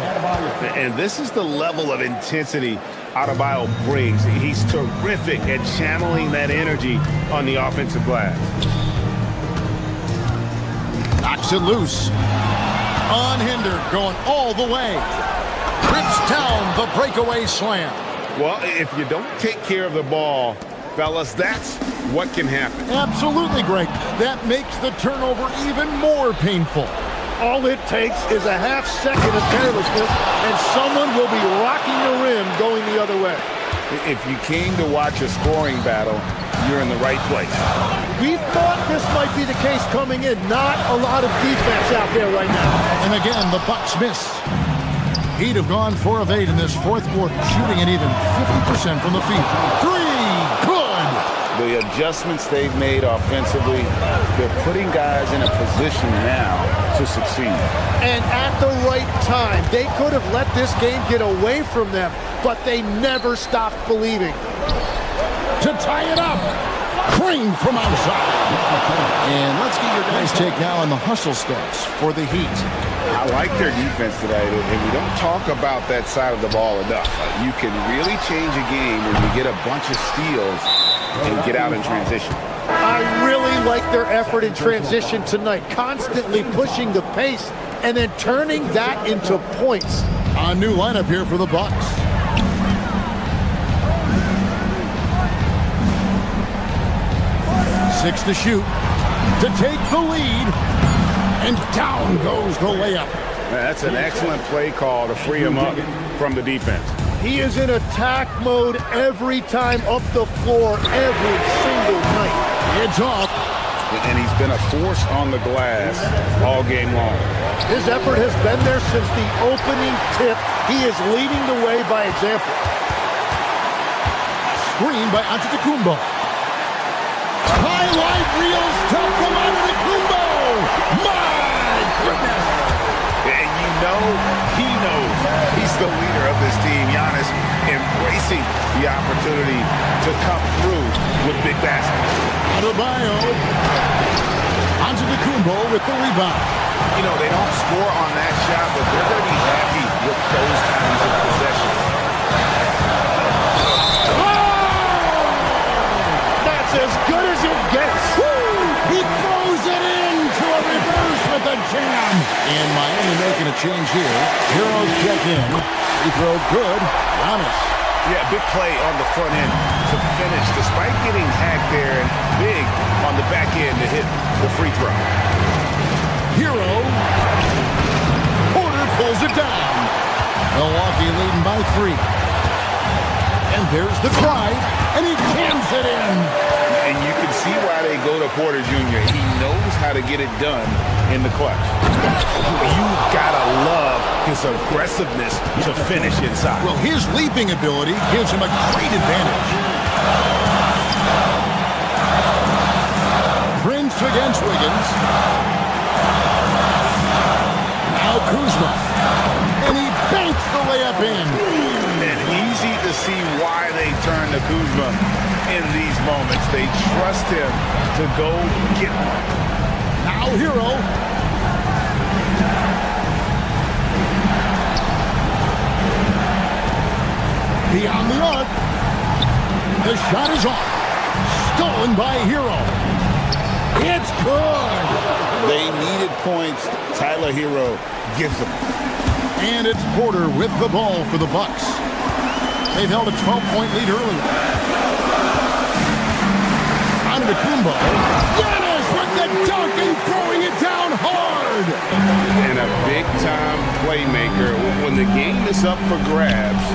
And this is the level of intensity Adebayo brings. He's terrific at channeling that energy on the offensive glass. Knocks it loose. Unhindered, going all the way. Rips down the breakaway slam. Well, if you don't take care of the ball, fellas, that's what can happen. Absolutely, Greg. That makes the turnover even more painful. All it takes is a half second of carelessness, and someone will be rocking the rim going the other way. If you came to watch a scoring battle, you're in the right place. We thought this might be the case coming in. Not a lot of defense out there right now. And again, the Bucks miss. Heat have gone 4 of 8 in this 4th quarter, shooting at even 50% from the field. 3, good! The adjustments they've made offensively, they're putting guys in a position now to succeed. And at the right time, they could have let this game get away from them, but they never stopped believing. To tie it up, Green from outside. And let's get your guys' take now on the hustle stats for the Heat. I like their defense today, and we don't talk about that side of the ball enough. You can really change a game when you get a bunch of steals and get out in transition. I really like their effort in transition tonight, constantly pushing the pace and then turning that into points. A new lineup here for the Bucks. Six to shoot, to take the lead, and down goes the layup. That's an excellent play call to free him up from the defense. He is in attack mode every time up the floor, every single night. It's off. And he's been a force on the glass all game long. His effort has been there since the opening tip. He is leading the way by example. Screen by Antetokounmpo. Highlight reels tough from Antetokounmpo. My goodness. And you know he knows he's the leader of this team. Giannis embracing the opportunity to come through with big baskets. Adebayo. Antetokounmpo with the rebound. You know, they don't score on that shot, but they're going to be happy with those kinds of possessions. As good as it gets. Woo! He throws it into a reverse with a jam. And Miami making a change here. Heroes check in. Free throw good. Giannis. Yeah, big play on the front end to finish, despite getting hacked there, and big on the back end to hit the free throw. Hero. Porter pulls it down. Milwaukee leading by 3. And there's the drive, and he jams it in. And you can see why they go to Porter Jr. He knows how to get it done in the clutch. You've got to love his aggressiveness to finish inside. Well, his leaping ability gives him a great advantage. Prince against Wiggins. Now Kuzma. And he banks the layup in. And easy to see why they turn to Kuzma in these moments. They trust him to go get one. Now Hero. Beyond the arc. The shot is off. Stolen by Hero. It's good. They needed points. Tyler Hero gives them. And it's Porter with the ball for the Bucks. They've held a 12-point lead earlier. On to Kumbo. Giannis with the dunk and throwing it down hard. And a big-time playmaker. When the game is up for grabs,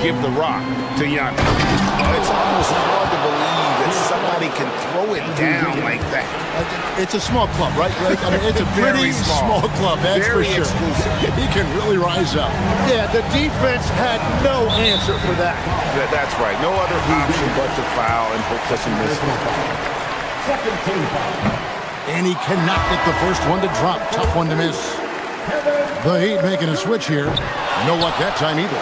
give the rock to Giannis. It's almost hard to believe that somebody can throw it down like that. It's a small club, right, Greg? I mean, it's a pretty small club, that's Very for sure. exclusive. He can really rise up. Yeah, the defense had no answer for that. That's right. No other option but to foul and hope that he misses it. Second team foul. And he cannot get the first one to drop. Tough one to miss. The Heat making a switch here. No luck that time either.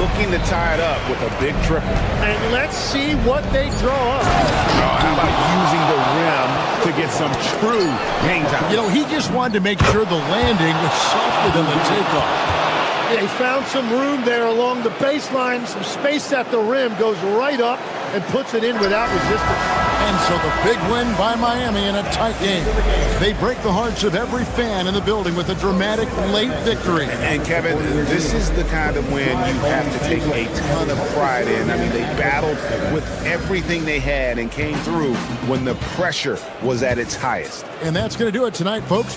Looking to tie it up with a big triple. And let's see what they draw up. How about using the rim to get some true hang time? You know, he just wanted to make sure the landing was softer than the takeoff. They found some room there along the baseline. Some space at the rim, goes right up and puts it in without resistance. And so the big win by Miami in a tight game. They break the hearts of every fan in the building with a dramatic late victory. And Kevin, this is the kind of win you have to take a ton of pride in. I mean, they battled with everything they had and came through when the pressure was at its highest. And that's going to do it tonight, folks.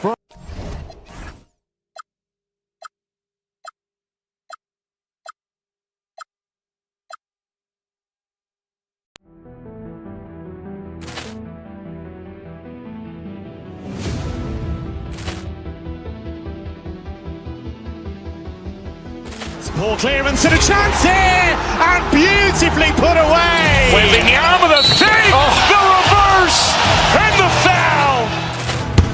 Ball clearance and a chance here, and beautifully put away. Wembanyama the fake, the reverse, and the foul.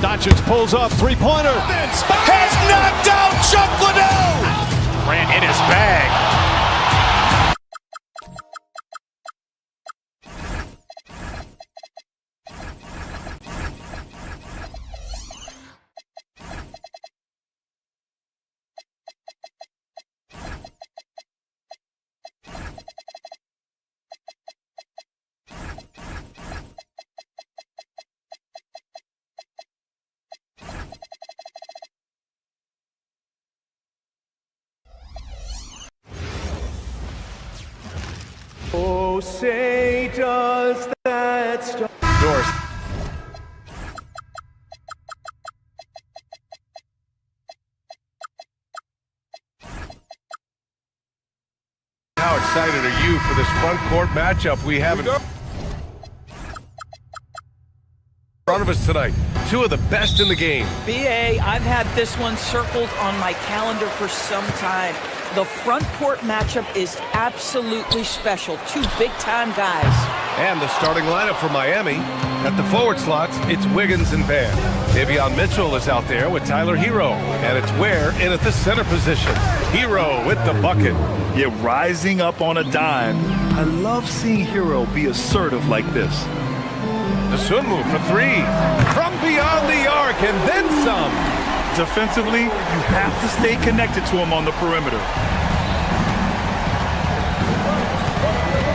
Doncic pulls up, three-pointer. Has knocked out Chuck Liddell. Ran in his bag. Oh, say does that stop? Doors. How excited are you for this front court matchup we have in front of us tonight? Two of the best in the game. BA, I've had this one circled on my calendar for some time. The front court matchup is absolutely special. Two big-time guys. And the starting lineup for Miami. At the forward slots, it's Wiggins and Bam. Davion Mitchell is out there with Tyler Hero. And it's Ware in at the center position. Hero with the bucket. Yeah, rising up on a dime. I love seeing Hero be assertive like this. The swim move for three. From beyond the arc and then some. Defensively, you have to stay connected to him on the perimeter.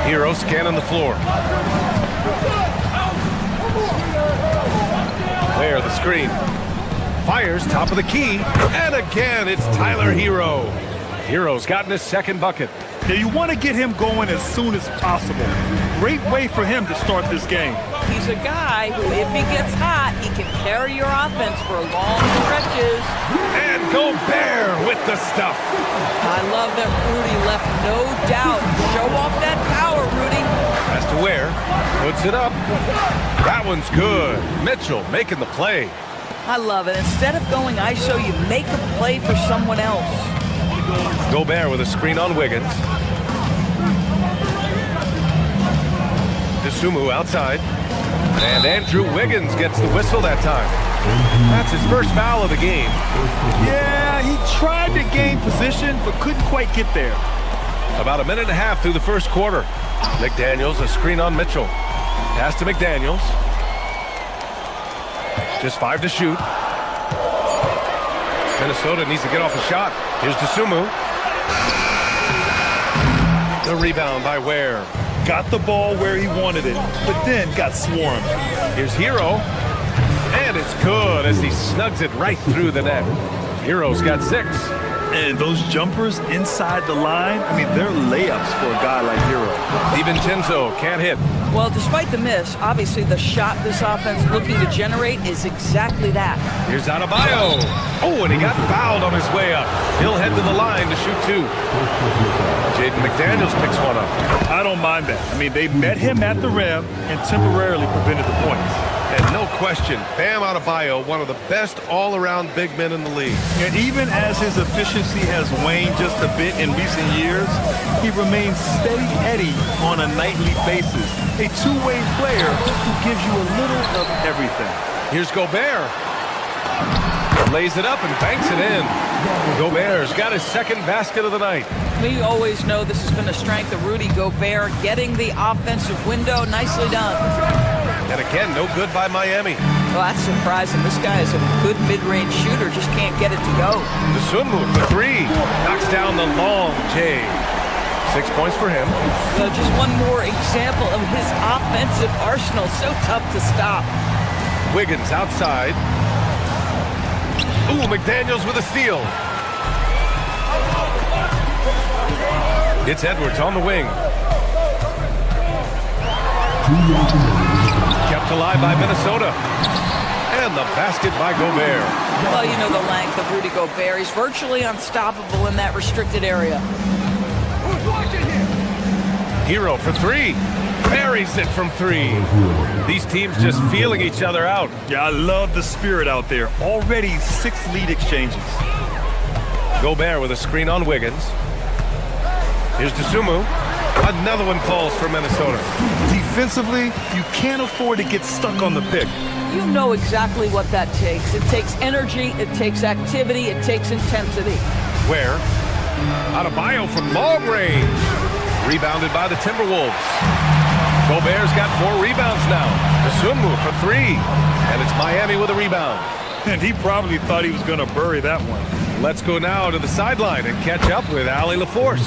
Hero scanning the floor. There, the screen. Fires top of the key. And again, it's Tyler Hero. Hero's gotten his second bucket. Now, you want to get him going as soon as possible. Great way for him to start this game. He's a guy who, if he gets hot, he can carry your offense for long stretches. And Gobert with the stuff. I love that Rudy left no doubt. Show off that power, Rudy. Has to wear. Puts it up. That one's good. Mitchell making the play. I love it. Instead of going ISO, you make a play for someone else. Gobert with a screen on Wiggins. DeSumo outside. And Andrew Wiggins gets the whistle that time. That's his first foul of the game. Yeah, he tried to gain position, but couldn't quite get there. About a minute and a half through the first quarter. McDaniels, a screen on Mitchell. Pass to McDaniels. Just 5 to shoot. Minnesota needs to get off a shot. Here's DeSumo. The rebound by Ware. Got the ball where he wanted it, but then got swarmed. Here's Hero. And it's good as he snugs it right through the net. Hero's got 6. And those jumpers inside the line, I mean, they're layups for a guy like Hero. DiVincenzo can't hit. Well, despite the miss, obviously the shot this offense looking to generate is exactly that. Here's Adebayo. Oh, and he got fouled on his way up. He'll head to the line to shoot 2. Jaden McDaniels picks one up. I don't mind that. I mean, they met him at the rim and temporarily prevented the points. And no question, Bam Adebayo, one of the best all-around big men in the league. And even as his efficiency has waned just a bit in recent years, he remains steady Eddie on a nightly basis. A two-way player who gives you a little of everything. Here's Gobert. Lays it up and banks it in. Gobert's got his second basket of the night. We always know this has been a strength of Rudy Gobert, getting the offensive window. Nicely done. And again, no good by Miami. Well, that's surprising. This guy is a good mid-range shooter, just can't get it to go. DeSumo for 3. Knocks down the long J. 6 points for him. Just one more example of his offensive arsenal. So tough to stop. Wiggins outside. Ooh, McDaniels with a steal. It's Edwards on the wing. Kept alive by Minnesota. And the basket by Gobert. Well, you know the length of Rudy Gobert. He's virtually unstoppable in that restricted area. Hero for 3. Buries it from 3. These teams just feeling each other out. Yeah, I love the spirit out there. Already 6 lead exchanges. Gobert with a screen on Wiggins. Here's DeSumo. Another one falls for Minnesota. Defensively, you can't afford to get stuck on the pick. You know exactly what that takes. It takes energy, it takes activity, it takes intensity. Where? Adebayo from long range. Rebounded by the Timberwolves. Gobert's got 4 rebounds now. DeSumo for 3. And it's Miami with a rebound. And he probably thought he was going to bury that one. Let's go now to the sideline and catch up with Allie LaForce.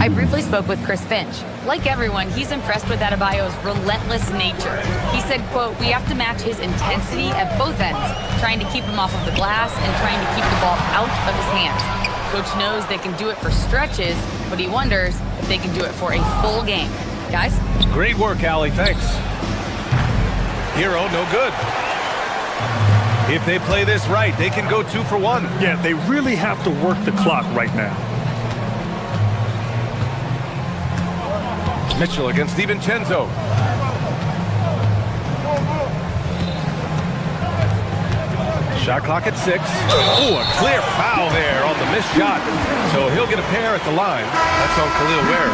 I briefly spoke with Chris Finch. Like everyone, he's impressed with Adebayo's relentless nature. He said, quote, "We have to match his intensity at both ends, trying to keep him off of the glass and trying to keep the ball out of his hands. Coach knows they can do it for stretches, but he wonders if they can do it for a full game." Guys? Great work, Allie. Thanks. Hero, no good. If they play this right, they can go 2 for 1. Yeah, they really have to work the clock right now. Mitchell against DiVincenzo. Shot clock at 6. Oh, a clear foul there on the missed shot. So he'll get a pair at the line. That's on Khalil Ware.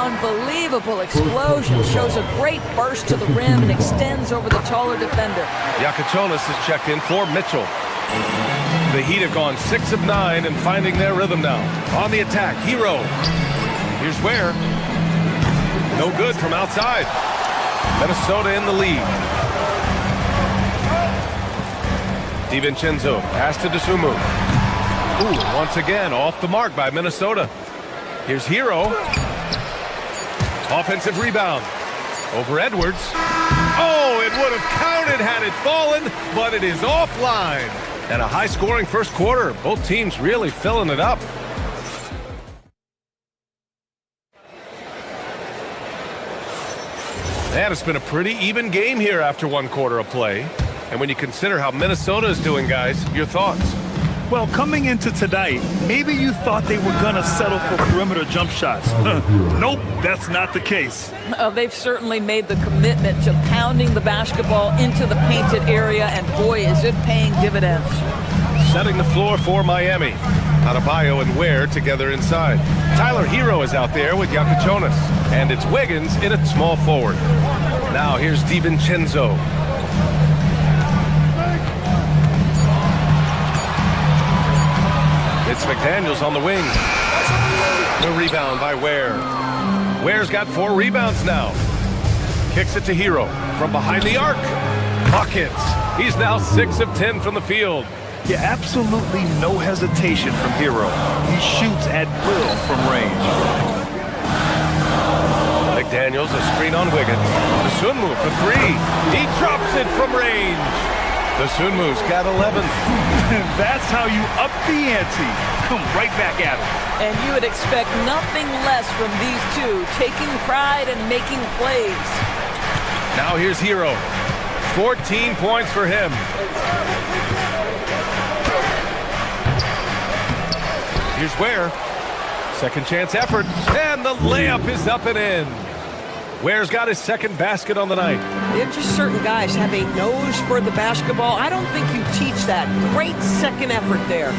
Unbelievable explosion. Shows a great burst to the rim and extends over the taller defender. Yakachonis is checked in for Mitchell. The Heat have gone 6 of 9 and finding their rhythm now. On the attack, Hero. Here's Ware. No good from outside. Minnesota in the lead. DiVincenzo, pass to DeSumo. Ooh, once again, off the mark by Minnesota. Here's Hero. Offensive rebound. Over Edwards. Oh, it would have counted had it fallen, but it is offline. And a high-scoring first quarter. Both teams really filling it up. And it's been a pretty even game here after 1 quarter of play. And when you consider how Minnesota is doing, guys, your thoughts? Well, coming into tonight, maybe you thought they were going to settle for perimeter jump shots. Nope, that's not the case. They've certainly made the commitment to pounding the basketball into the painted area, and boy, is it paying dividends. Setting the floor for Miami. Adebayo and Ware together inside. Tyler Hero is out there with Yakachonis. And it's Wiggins in at small forward. Now here's DiVincenzo. It's McDaniels on the wing. The rebound by Ware. Ware's got 4 rebounds now. Kicks it to Hero from behind the arc. Buckets. He's now 6 of 10 from the field. Yeah, absolutely no hesitation from Hero. He shoots at will from range. McDaniels, a screen on Wiggins. The Sunmu for 3. He drops it from range. The Sunmu's got 11. That's how you up the ante. Come right back at him. And you would expect nothing less from these two, taking pride and making plays. Now here's Hero. 14 points for him. Here's Ware. Second chance effort. And the layup is up and in. Ware's got his second basket on the night. They're just certain guys have a nose for the basketball. I don't think you teach that. Great second effort there.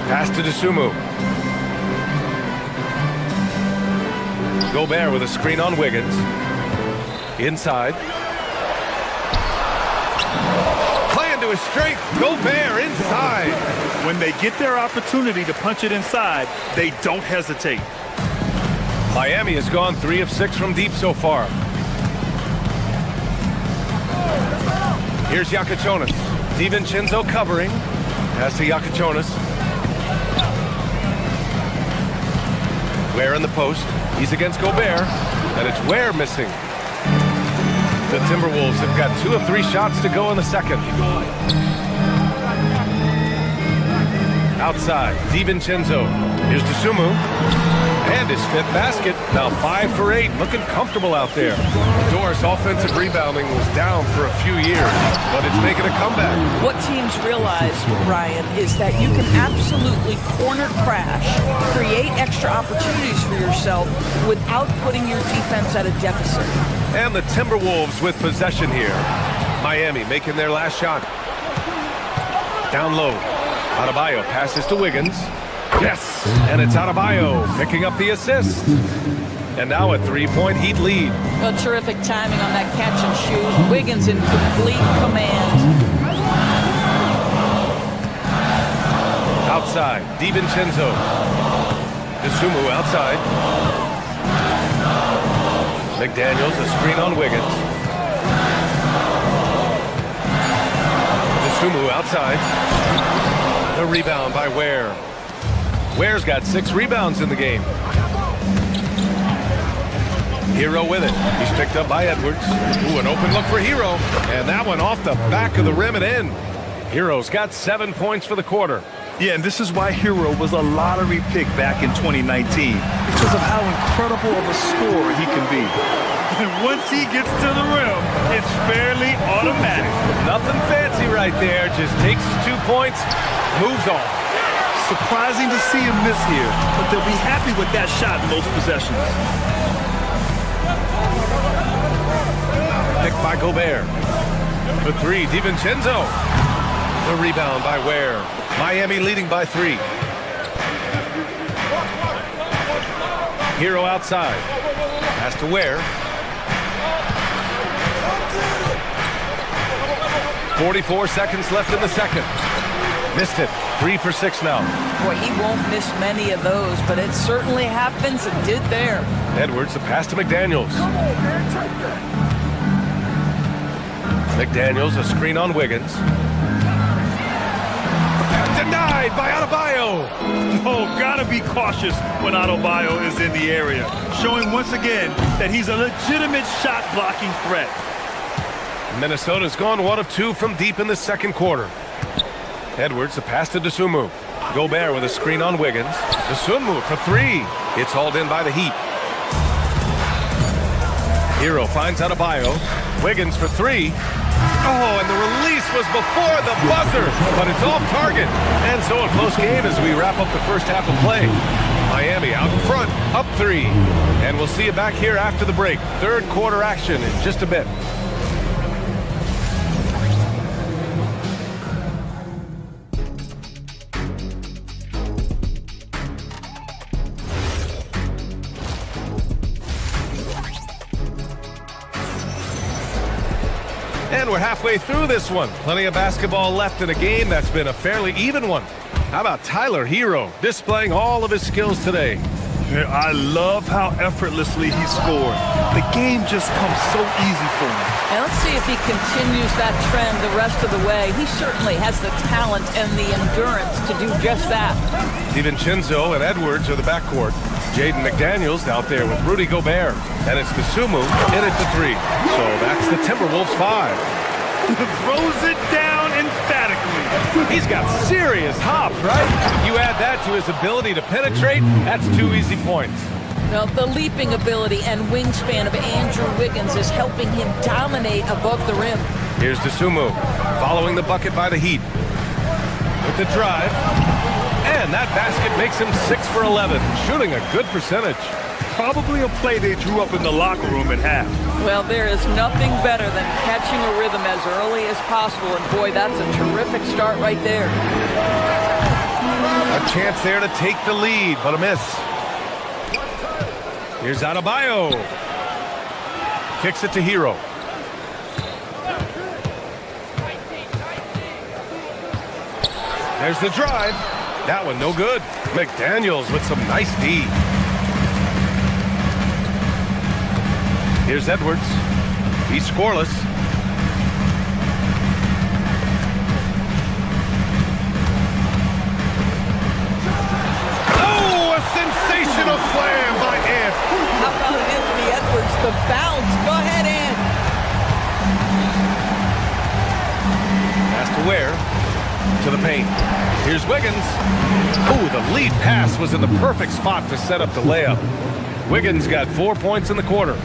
Pass to Dosunmu. Gobert with a screen on Wiggins. Inside. Playing to his strength. Gobert inside. When they get their opportunity to punch it inside, they don't hesitate. Miami has gone 3 of 6 from deep so far. Here's Yakachonis. DiVincenzo covering. Pass to Yakachonis. Ware in the post. He's against Gobert. And it's Ware missing. The Timberwolves have got 2 of 3 shots to go in the second. Outside, DiVincenzo. Here's Dosunmu. And his 5th basket. Now 5 for 8. Looking comfortable out there. Doris' offensive rebounding was down for a few years, but it's making a comeback. What teams realize, Ryan, is that you can absolutely corner crash, create extra opportunities for yourself without putting your defense at a deficit. And the Timberwolves with possession here. Miami making their last shot. Down low. Adebayo passes to Wiggins. Yes! And it's Adebayo picking up the assist. And now a 3-point Heat lead. A terrific timing on that catch and shoot. Wiggins in complete command. Outside, DiVincenzo. Dosunmu outside. McDaniels, a screen on Wiggins. Dosunmu outside. The rebound by Ware. Ware's got 6 rebounds in the game. Hero with it. He's picked up by Edwards. Ooh, an open look for Hero. And that one off the back of the rim and in. Hero's got 7 points for the quarter. Yeah, and this is why Hero was a lottery pick back in 2019. Because of how incredible of a scorer he can be. And once he gets to the rim, it's fairly automatic. Nothing fancy right there. Just takes his 2 points, moves on. Surprising to see him miss here, but they'll be happy with that shot in most possessions. Picked by Gobert. The 3, DiVincenzo. The rebound by Ware. Miami leading by 3. Hero outside. Pass to Ware. 44 seconds left in the second. Missed it. 3 for 6 now. Boy, he won't miss many of those, but it certainly happens and did there. Edwards, the pass to McDaniels. McDaniels, a screen on Wiggins. Denied by Adebayo. Oh, gotta be cautious when Adebayo is in the area. Showing once again that he's a legitimate shot-blocking threat. Minnesota's gone 1 of 2 from deep in the second quarter. Edwards, the pass to Dosunmu. Gobert with a screen on Wiggins. Dosunmu for 3. It's hauled in by the Heat. Hero finds Adebayo. Wiggins for three. Oh, and the release was before the buzzer, but it's off target. And so a close game as we wrap up the first half of play. Miami out in front, up 3. And we'll see you back here after the break. Third quarter action in just a bit. And we're halfway through this one. Plenty of basketball left in a game that's been a fairly even one. How about Tyler Hero displaying all of his skills today? I love how effortlessly he scored. The game just comes so easy for him. And let's see if he continues that trend the rest of the way. He certainly has the talent and the endurance to do just that. DiVincenzo and Edwards are the backcourt. Jaden McDaniels out there with Rudy Gobert. And it's Kasumu in at the 3. So that's the Timberwolves 5. Throws it down emphatically. He's got serious hops, right? You add that to his ability to penetrate, that's 2 easy points. Well, the leaping ability and wingspan of Andrew Wiggins is helping him dominate above the rim. Here's Kasumu, following the bucket by the Heat. With the drive. And that basket makes him 6 for 11, shooting a good percentage. Probably a play they drew up in the locker room at half. Well, there is nothing better than catching a rhythm as early as possible, and boy, that's a terrific start right there. A chance there to take the lead, but a miss. Here's Adebayo. Kicks it to Hero. There's the drive. That one no good. McDaniels with some nice D. Here's Edwards. He's scoreless. Oh, a sensational slam by Ant. How about Anthony Edwards? The bounce. Go ahead, Ant. Pass to Ware. To the paint. Here's Wiggins. Oh, the lead pass was in the perfect spot to set up the layup. Wiggins got 4 points in the quarter.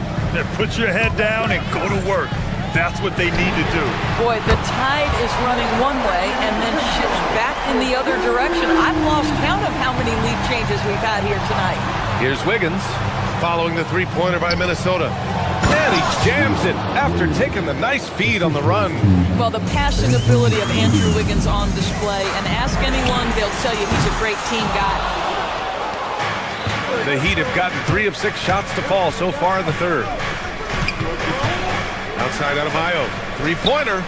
Put your head down and go to work. That's what they need to do. Boy, the tide is running one way and then shifts back in the other direction. I've lost count of how many lead changes we've had here tonight. Here's Wiggins, following the three-pointer by Minnesota. And he jams it after taking the nice feed on the run. Well, the passing ability of Andrew Wiggins on display, and ask anyone, they'll tell you he's a great team guy. The Heat have gotten 3 of 6 shots to fall so far in the third. Outside Adebayo, three-pointer.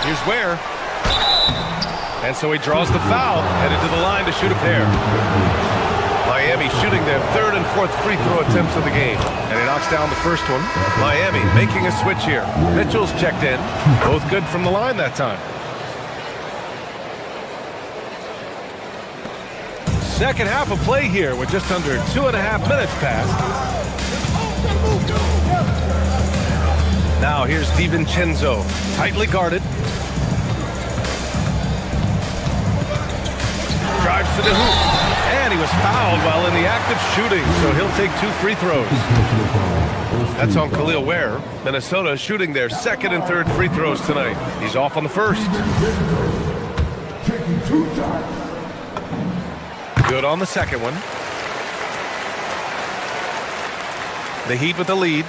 Here's Ware. And so he draws the foul, headed to the line to shoot a pair. Miami shooting their 3rd and 4th free throw attempts of the game. And he knocks down the first one. Miami making a switch here. Mitchell's checked in. Both good from the line that time. Second half of play here with just under 2.5 minutes passed. Now here's DiVincenzo, tightly guarded. Drives to the hoop. And he was fouled while in the act of shooting, so he'll take 2 free throws. That's on Khalil Ware. Minnesota shooting their 2nd and 3rd free throws tonight. He's off on the first. Good on the second one. The Heat with the lead.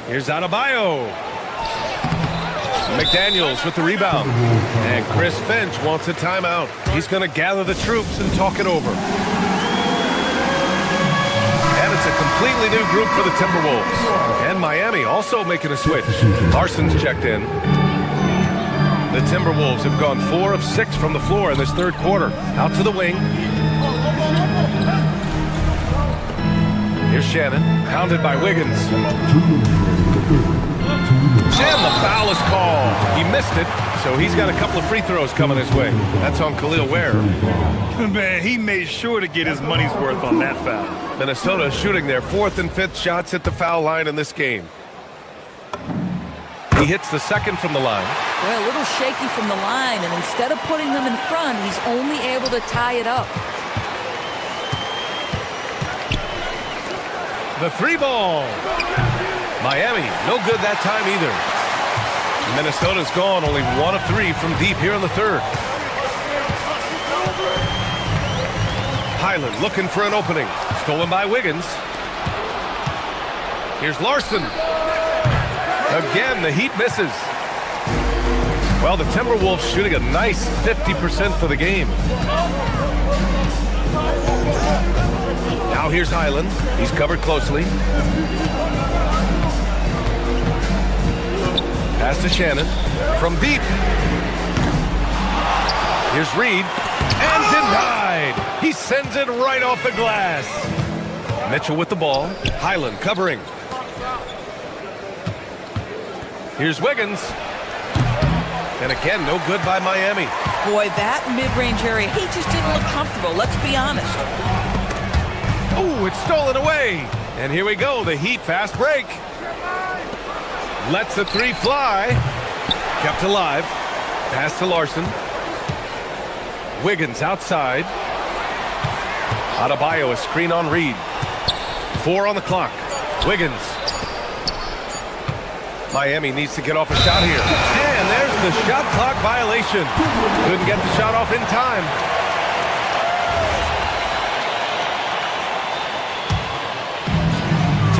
Here's Adebayo. McDaniels with the rebound. And Chris Finch wants a timeout. He's going to gather the troops and talk it over. And it's a completely new group for the Timberwolves. And Miami also making a switch. Larson's checked in. The Timberwolves have gone 4 of 6 from the floor in this third quarter. Out to the wing. Here's Shannon, pounded by Wiggins. And the foul is called. He missed it, so he's got a couple of free throws coming his way. That's on Khalil Ware. Man, he made sure to get his money's worth on that foul. Minnesota shooting their 4th and 5th shots at the foul line in this game. He hits the second from the line. Well, a little shaky from the line, and instead of putting them in front, he's only able to tie it up. The three ball. Miami, no good that time either. Minnesota's gone only 1 of 3 from deep here in the third. Highland looking for an opening. Stolen by Wiggins. Here's Larson. Again, the Heat misses. Well, the Timberwolves shooting a nice 50% for the game. Now here's Highland. He's covered closely. Pass to Shannon. From deep. Here's Reed. And denied. He sends it right off the glass. Mitchell with the ball. Highland covering. Here's Wiggins. And again, no good by Miami. Boy, that mid-range area, he just didn't look comfortable. Let's be honest. Oh, it's stolen away. And here we go, the Heat fast break. Lets the three fly. Kept alive. Pass to Larson. Wiggins outside. Adebayo, a screen on Reed. 4 on the clock. Wiggins. Miami needs to get off a shot here. And there's the shot clock violation. Couldn't get the shot off in time.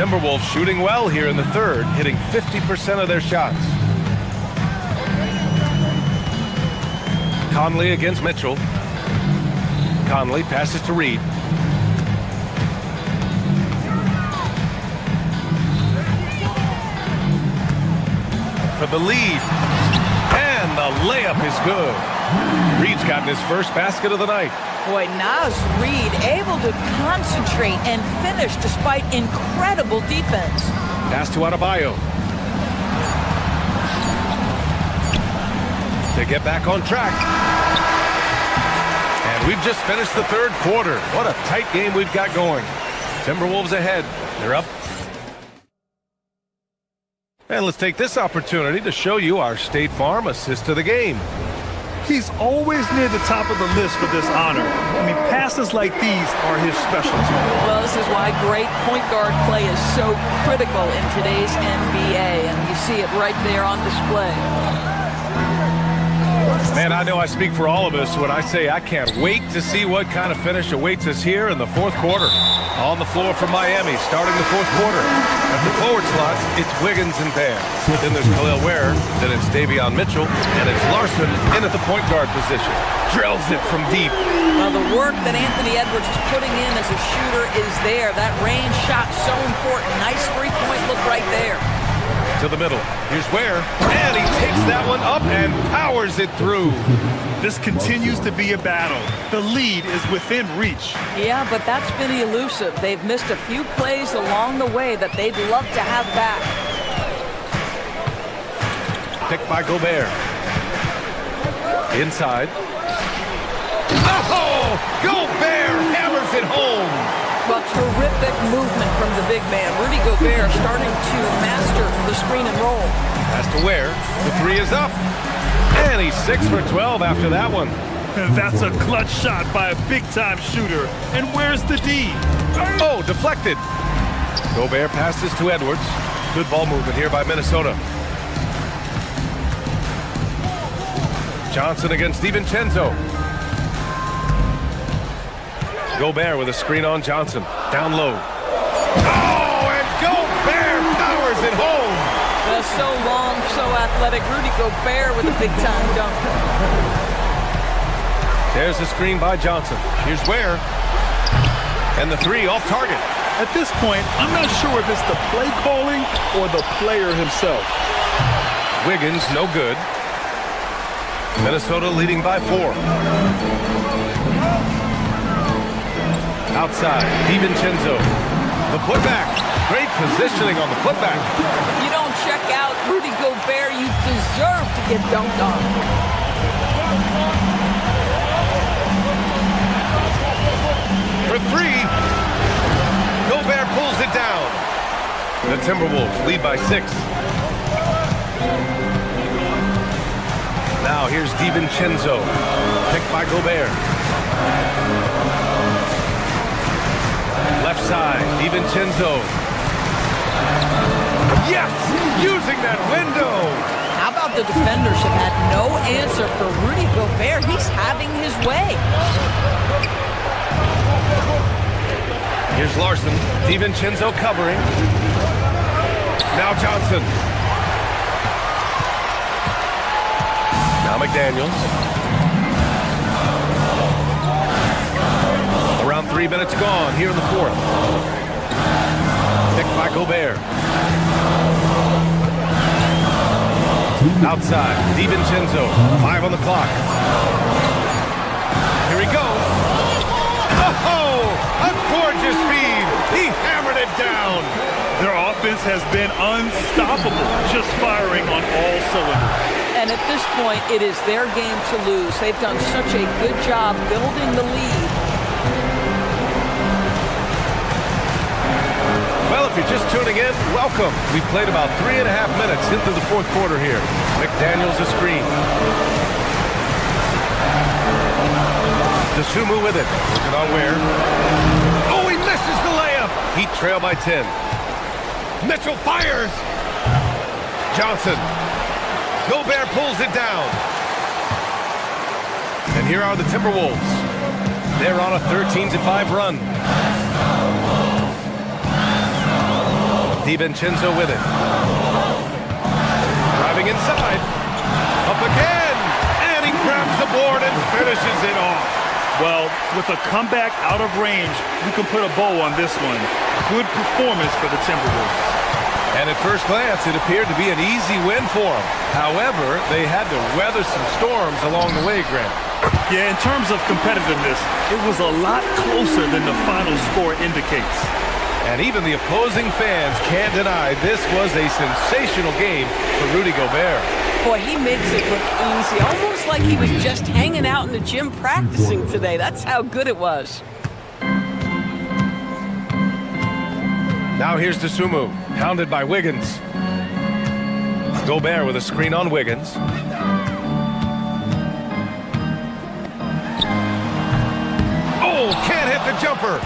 Timberwolves shooting well here in the third, hitting 50% of their shots. Conley against Mitchell. Conley passes to Reed. For the lead. And the layup is good. Reed's gotten his first basket of the night. Boy, Naz Reed able to concentrate and finish despite incredible defense. Pass to Adebayo. To get back on track. And we've just finished the third quarter. What a tight game we've got going. Timberwolves ahead. They're up. And let's take this opportunity to show you our State Farm assist to the game. He's always near the top of the list for this honor. I mean, passes like these are his specialty. Well, this is why great point guard play is so critical in today's NBA, and you see it right there on display. Man, I know I speak for all of us when I say I can't wait to see what kind of finish awaits us here in the fourth quarter. On the floor for Miami, starting the fourth quarter. At the forward slots, it's Wiggins and Bear. Then there's Khalil Ware. Then it's Davion Mitchell. And it's Larson in at the point guard position. Drills it from deep. Well, the work that Anthony Edwards is putting in as a shooter is there. That range shot so important. Nice three-point look right there. To the middle. Here's Ware. And he takes that one up and powers it through. This continues to be a battle. The lead is within reach. Yeah, but that's been elusive. They've missed a few plays along the way that they'd love to have back. Picked by Gobert. Inside. Oh! Gobert hammers it home! Well, terrific movement from the big man. Rudy Gobert starting to master the screen and roll. Pass to Ware. The three is up. And he's 6 for 12 after that one. That's a clutch shot by a big-time shooter. And where's the D? Oh, deflected. Gobert passes to Edwards. Good ball movement here by Minnesota. Johnson against DiVincenzo. Gobert with a screen on Johnson. Down low. Oh, and Gobert powers it home. So long, so athletic. Rudy Gobert with a big-time dunk. There's the screen by Johnson. Here's Ware. And the three off target. At this point, I'm not sure if it's the play calling or the player himself. Wiggins, no good. Minnesota leading by 4. Outside, DiVincenzo. The putback. Great positioning on the putback. If you don't check out Rudy Gobert, you deserve to get dunked on. For 3. Gobert pulls it down. The Timberwolves lead by 6. Now here's DiVincenzo. Picked by Gobert. Left side, DiVincenzo. Yes! Using that window! How about the defenders have had no answer for Rudy Gobert? He's having his way. Here's Larson. DiVincenzo covering. Now Johnson. Now McDaniels. Around 3 minutes gone here in the fourth. Picked by Gobert. Outside, DiVincenzo. 5 on the clock. Here he goes. Oh, a gorgeous feed. He hammered it down. Their offense has been unstoppable, just firing on all cylinders. And at this point, it is their game to lose. They've done such a good job building the lead. Well, if you're just tuning in, welcome. We've played about 3.5 minutes into the fourth quarter here. McDaniels a screen. Dosunmu with it. Looking on where. Oh, he misses the layup. Heat trail by 10. Mitchell fires. Johnson. Gobert pulls it down. And here are the Timberwolves. They're on a 13-5 run. DiVincenzo with it. Driving inside. Up again. And he grabs the board and finishes it off. Well, with a comeback out of range, we can put a bow on this one. Good performance for the Timberwolves. And at first glance, it appeared to be an easy win for them. However, they had to weather some storms along the way, Grant. Yeah, in terms of competitiveness, it was a lot closer than the final score indicates. And even the opposing fans can't deny this was a sensational game for Rudy Gobert. Boy, he makes it look easy, almost like he was just hanging out in the gym practicing today. That's how good it was. Now here's Dosunmu, hounded by Wiggins. Gobert with a screen on Wiggins. Oh, can't hit the jumper.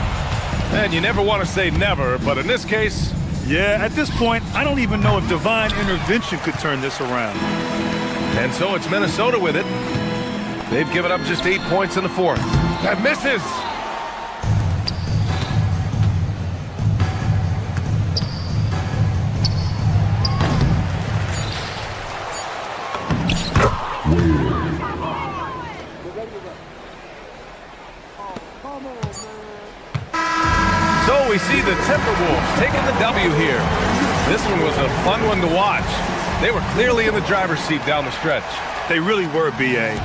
And you never want to say never, but in this case... Yeah, at this point, I don't even know if divine intervention could turn this around. And so it's Minnesota with it. They've given up just 8 points in the fourth. That misses! So we see the Timberwolves taking the W here. This one was a fun one to watch. They were clearly in the driver's seat down the stretch. They really were, B.A.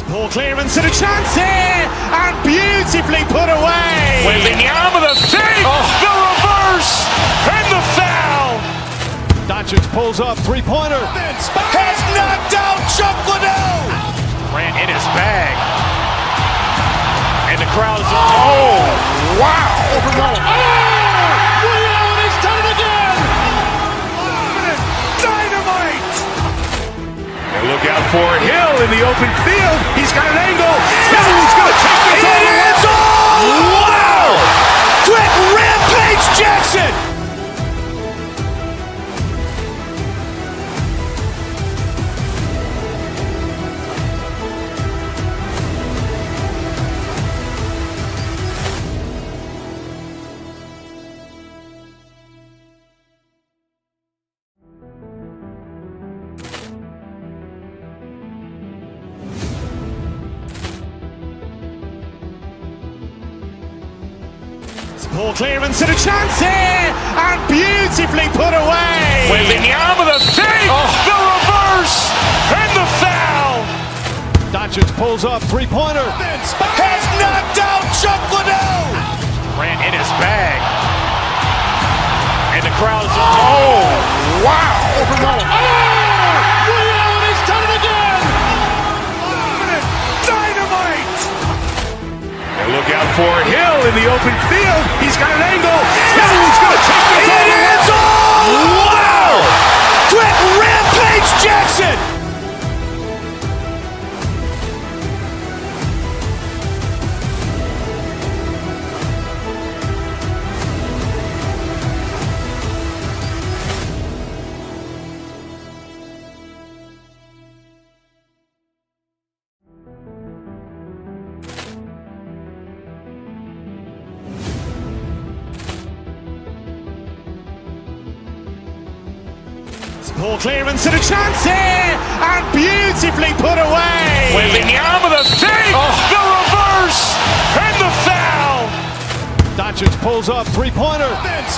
Ball clearance and a chance here, and beautifully put away. Wembanyama the save, the reverse, and the foul. Doncic pulls up, three-pointer. Has knocked out Chuck Liddell. Ran in his bag. And the crowd is... Oh, wow. Willie Allen has done it again. Dynamite. And look out for Hill in the open field. He's got an angle. Hill's going to take this all the way. Wow! Quick Rampage Jackson. Ball clearance and a chance here, and beautifully put away. Wembanyama the save, the reverse, and the foul. Doncic pulls up, three-pointer. Has knocked out Chuck Liddell. Ran in his bag. And the crowd is... Oh, wow. Willie Allen has done it again. Dynamite. And look out for Hill in the the open field. He's got an angle. He's going to take this all the way. Wow! Quick rampage Jackson! Ball clearance and a chance here, and beautifully put away. Wembanyama the save, the reverse, and the foul. Doncic pulls up, three-pointer. Has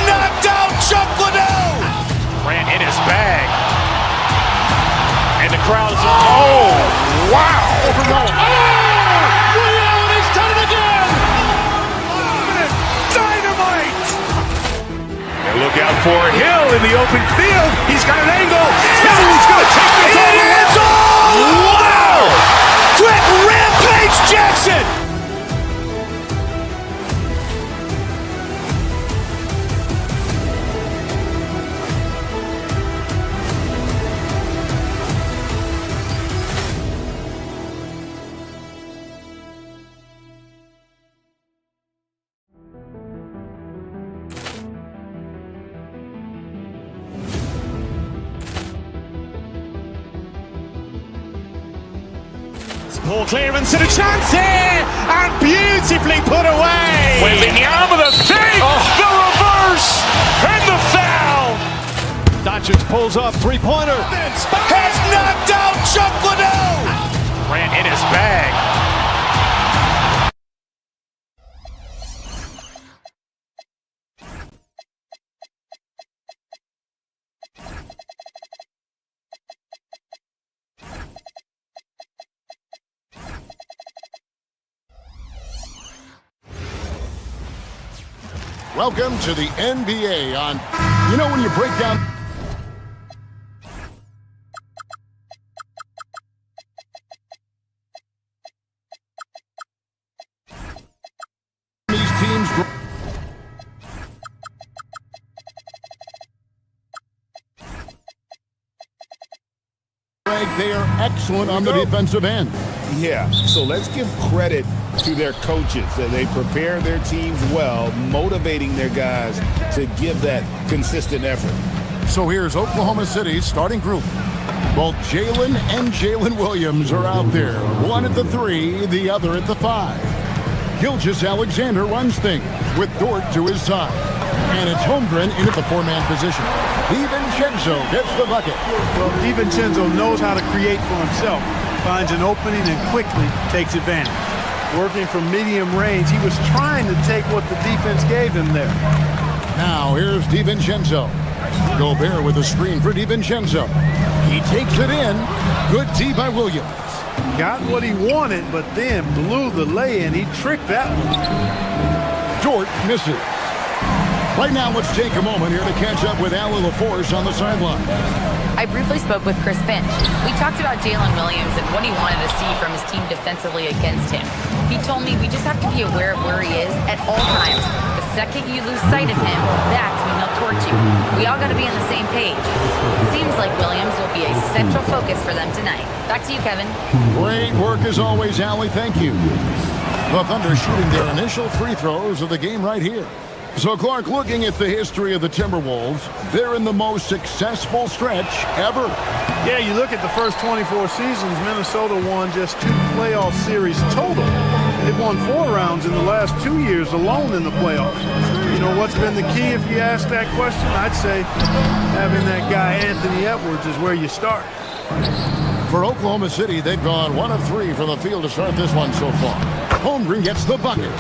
knocked out Chuck Liddell. Ran in his bag. And the crowd is... Oh, wow. Liddell has done it again. Dynamite. And look out for Hill in the open field. He's got an angle. He's going to take this all the way. Wow. Quick rampage Jackson. Ball clearance and a chance here, and beautifully put away. Wembanyama the save, the reverse, and the foul. Doncic pulls up, three-pointer. Has knocked out Chuck Liddell. Ran in his bag. Welcome to the NBA on, you know, when you break down these teams. They are excellent on the defensive end. Yeah, so let's give credit to their coaches. They prepare their teams well, motivating their guys to give that consistent effort. So here's Oklahoma City's starting group. Both Jalen and Jalen Williams are out there. One at the 3, the other at the 5. Gilgeous-Alexander runs things with Dort to his side. And it's Holmgren in at the 4-man position. DiVincenzo gets the bucket. Well, DiVincenzo knows how to create for himself. Finds an opening and quickly takes advantage. Working from medium range, he was trying to take what the defense gave him there. Now here's DiVincenzo. Gobert with a screen for DiVincenzo. He takes it in. Good D by Williams. Got what he wanted, but then blew the lay-in. He tricked that one. Dort misses. Right now, let's take a moment here to catch up with Allie LaForce on the sideline. I briefly spoke with Chris Finch. We talked about Jalen Williams and what he wanted to see from his team defensively against him. He told me we just have to be aware of where he is at all times. The second you lose sight of him, that's when he'll torch you. We all got to be on the same page. It seems like Williams will be a central focus for them tonight. Back to you, Kevin. Great work as always, Allie. Thank you. The Thunder shooting their initial free throws of the game right here. So, Clark, looking at the history of the Timberwolves, they're in the most successful stretch ever. Yeah, you look at the first 24 seasons, Minnesota won just 2 playoff series total. They've won 4 rounds in the last 2 years alone in the playoffs. You know what's been the key if you ask that question? I'd say having that guy Anthony Edwards is where you start. For Oklahoma City, they've gone 1 of 3 from the field to start this one so far. Holmgren gets the bucket.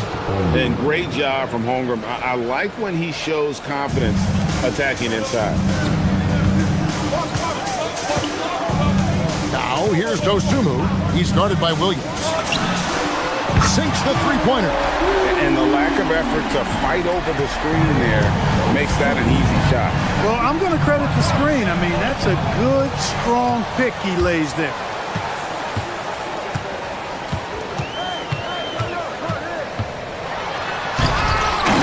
And great job from Holmgren. I like when he shows confidence attacking inside. Now, here's Dosunmu. He's guarded by Williams. Sinks the three-pointer. And the lack of effort to fight over the screen there makes that an easy shot. Well, I'm going to credit the screen. I mean, that's a good, strong pick he lays there.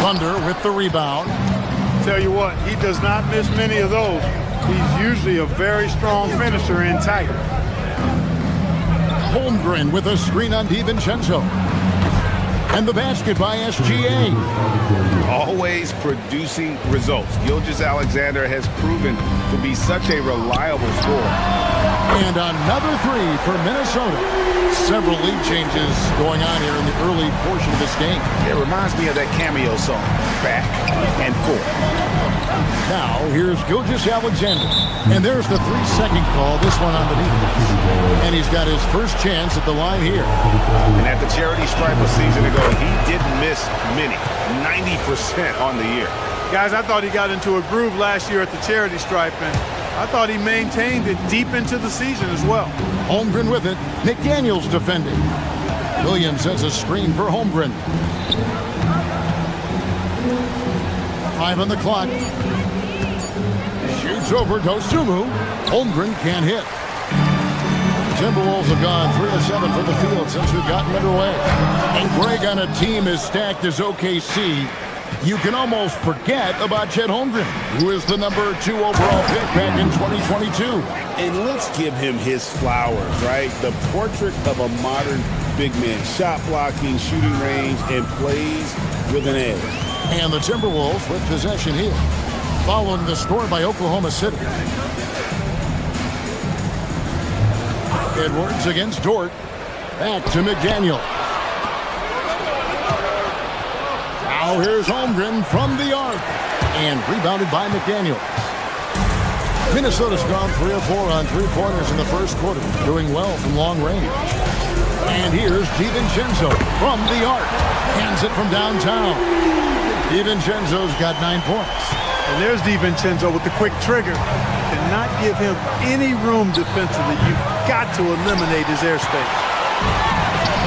Thunder with the rebound. Tell you what, he does not miss many of those. He's usually a very strong finisher in tight. Holmgren with a screen on DiVincenzo. And the basket by SGA. Always producing results. Gilgeous-Alexander has proven to be such a reliable scorer. And another three for Minnesota. Several lead changes going on here in the early portion of this game. It reminds me of that cameo song, Back and Forth. Now, here's Gilgeous-Alexander. And there's the 3-second call, this one on the defense. And he's got his first chance at the line here. And at the charity stripe a season ago, he didn't miss many, 90% on the year. Guys, I thought he got into a groove last year at the charity stripe, and I thought he maintained it deep into the season as well. Holmgren with it. McDaniels defending. Williams has a screen for Holmgren. 5 on the clock. Shoots over Dosunmu. Holmgren can't hit. Timberwolves have gone 3 of 7 from the field since we've gotten underway. And Greg, on a team as stacked as OKC, you can almost forget about Chet Holmgren, who is the number 2 overall pick back in 2022. And let's give him his flowers, right? The portrait of a modern big man. Shot blocking, shooting range, and plays with an edge. And the Timberwolves with possession here, following the score by Oklahoma City. Edwards against Dort. Back to McDaniel. Now here's Holmgren from the arc. And rebounded by McDaniels. Minnesota's gone 3 of 4 on 3-pointers in the first quarter, doing well from long range. And here's DiVincenzo from the arc. Hands it from downtown. DiVincenzo's got 9 points. And there's DiVincenzo with the quick trigger. Cannot give him any room defensively. You've got to eliminate his airspace.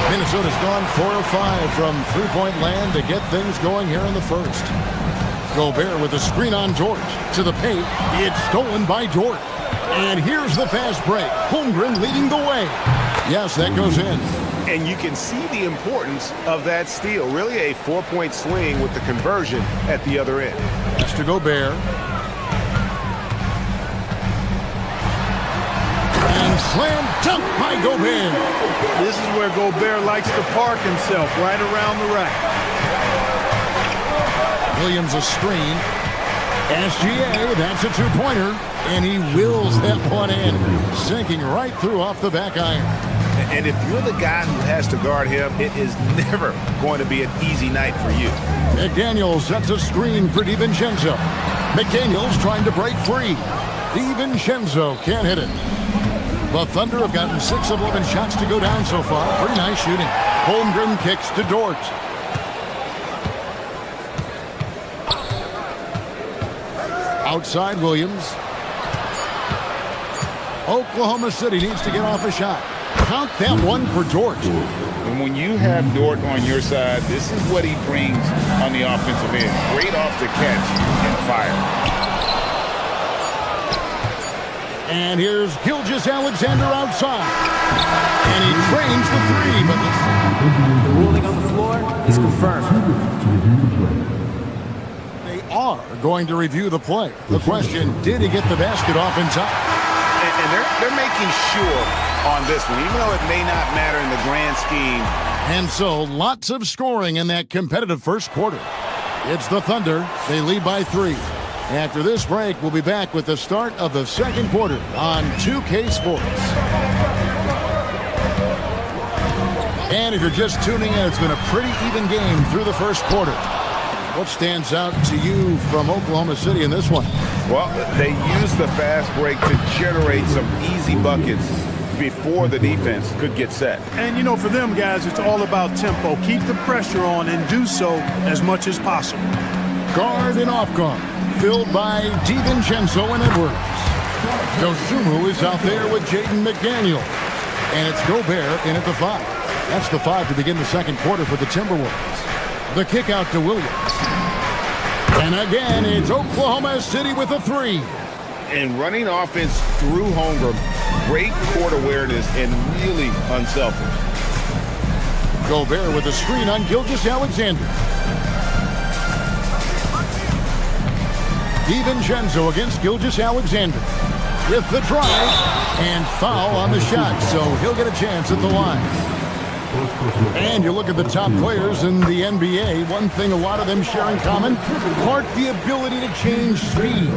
Minnesota's gone 4 of 5 from three-point land to get things going here in the first. Gobert with a screen on Dort. To the paint. It's stolen by Dort. And here's the fast break. Holmgren leading the way. Yes, that goes in. And you can see the importance of that steal. Really a 4-point swing with the conversion at the other end. That's to Gobert. And slam dunk by Gobert. This is where Gobert likes to park himself, right around the rack. Williams a screen. SGA, that's a 2-pointer. And he wills that one in, sinking right through off the back iron. And if you're the guy who has to guard him, it is never going to be an easy night for you. McDaniels sets a screen for DiVincenzo. McDaniels trying to break free. DiVincenzo can't hit it. The Thunder have gotten 6 of 11 shots to go down so far. Pretty nice shooting. Holmgren kicks to Dort. Outside Williams. Oklahoma City needs to get off a shot. Count that one for Dort. And when you have Dort on your side, this is what he brings on the offensive end. Great off the catch and fire. And here's Gilgeous-Alexander outside. And he trains the 3, but the ruling on the floor is confirmed. They are going to review the play. The question, did he get the basket off in time? And they're making sure on this one, even though it may not matter in the grand scheme. And so, lots of scoring in that competitive first quarter. It's the Thunder. They lead by 3. After this break, we'll be back with the start of the second quarter on 2K Sports. And if you're just tuning in, it's been a pretty even game through the first quarter. What stands out to you from Oklahoma City in this one? Well, they used the fast break to generate some easy buckets before the defense could get set. And, you know, for them guys, it's all about tempo. Keep the pressure on and do so as much as possible. Guard and off guard, filled by DiVincenzo and Edwards. Dosunmu is out there with Jaden McDaniel. And it's Gobert in at the 5. That's the 5 to begin the second quarter for the Timberwolves. The kick out to Williams. And again, it's Oklahoma City with a 3. And running offense through Holmgren, great court awareness and really unselfish. Gobert with a screen on Gilgeous-Alexander. DiVincenzo against Gilgeous-Alexander. With the drive and foul on the shot, so he'll get a chance at the line. And you look at the top players in the NBA, one thing a lot of them share in common, the ability to change speeds.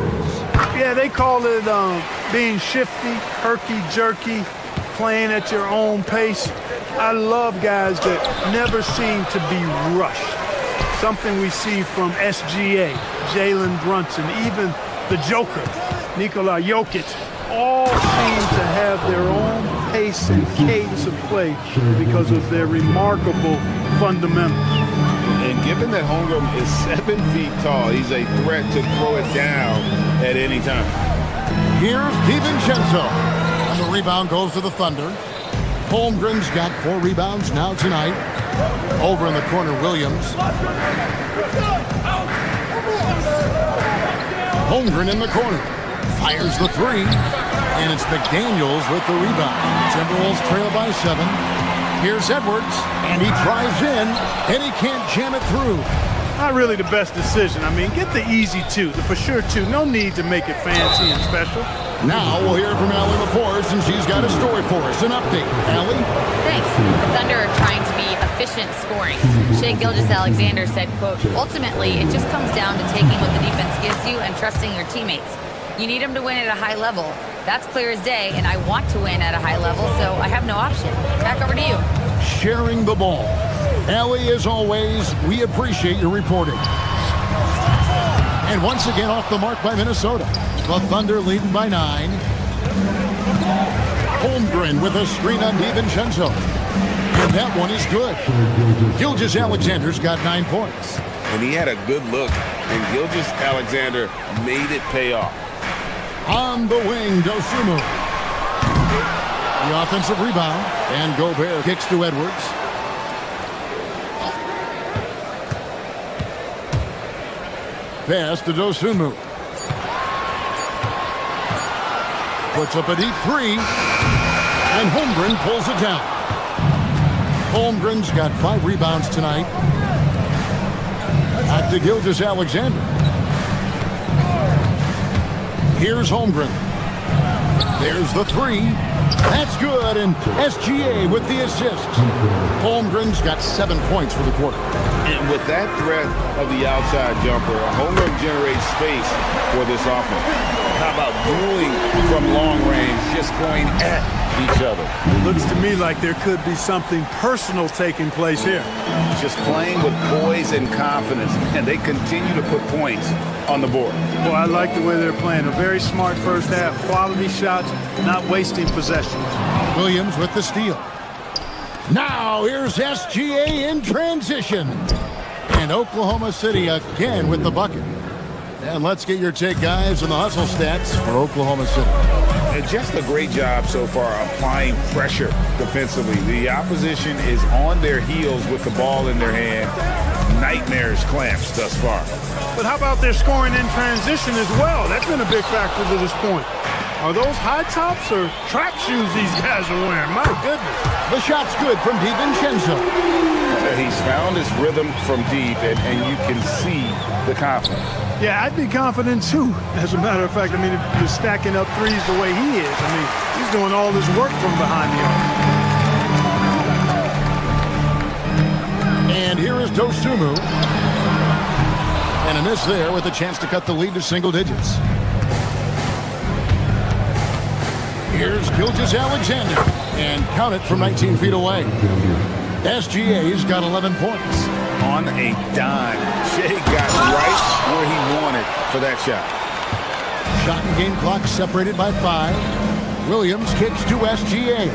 Yeah, they call it being shifty, herky-jerky, playing at your own pace. I love guys that never seem to be rushed. Something we see from SGA, Jalen Brunson, even the Joker, Nikola Jokic, all seem to have their own pace and cadence of play because of their remarkable fundamentals. And given that Holmgren is 7 feet tall, he's a threat to throw it down at any time. Here's DiVincenzo. And the rebound goes to the Thunder. Holmgren's got 4 rebounds now tonight. Over in the corner, Williams. Holmgren in the corner. Fires the 3. And it's McDaniels with the rebound. Timberwolves trail by 7. Here's Edwards. And he drives in. And he can't jam it through. Not really the best decision. I mean, get the easy 2, the for sure 2. No need to make it fancy and special. Now we'll hear from Allie LaForce, and she's got a story for us. An update. Allie? Thanks. The Thunder are trying to be efficient scoring. Shai Gilgeous-Alexander said, quote, ultimately, it just comes down to taking what the defense gives you and trusting your teammates. You need them to win at a high level. That's clear as day, and I want to win at a high level, so I have no option. Back over to you. Sharing the ball. Allie, as always, we appreciate your reporting. And once again, off the mark by Minnesota. The Thunder leading by 9. Holmgren with a screen on DiVincenzo. And that one is good. Gilgeous-Alexander's got 9 points. And he had a good look, and Gilgeous-Alexander made it pay off. On the wing, Dosunmu. The offensive rebound, and Gobert kicks to Edwards. Pass to Dosunmu. Puts up a deep 3, and Holmgren pulls it down. Holmgren's got 5 rebounds tonight. Back to Gilgeous-Alexander. Here's Holmgren. There's the 3. That's good, and SGA with the assist. Holmgren's got 7 points for the quarter. And with that threat of the outside jumper, Holmgren generates space for this offense. How about dueling from long range, just going at each other? It looks to me like there could be something personal taking place here. Just playing with poise and confidence, and they continue to put points on the board. Well, I like the way they're playing. A very smart first half. Quality shots, not wasting possessions. Williams with the steal. Now here's SGA in transition. And Oklahoma City again with the bucket. And let's get your take, guys, on the hustle stats for Oklahoma City. And just a great job so far applying pressure defensively. The opposition is on their heels with the ball in their hand. Nightmares clamps thus far. But how about their scoring in transition as well? That's been a big factor to this point. Are those high tops or track shoes these guys are wearing? My goodness. The shot's good from DiVincenzo. He's found his rhythm from deep, and you can see the confidence. Yeah, I'd be confident too. As a matter of fact, I mean, if you're stacking up threes the way he is, I mean, he's doing all this work from behind the arc. And here is Dosunmu. And a miss there with a chance to cut the lead to single digits. Here's Gilgeous-Alexander. And count it from 19 feet away. SGA's got 11 points. On a dime. Shai got right where he wanted for that shot. Shot and game clock separated by 5. Williams kicks to SGA.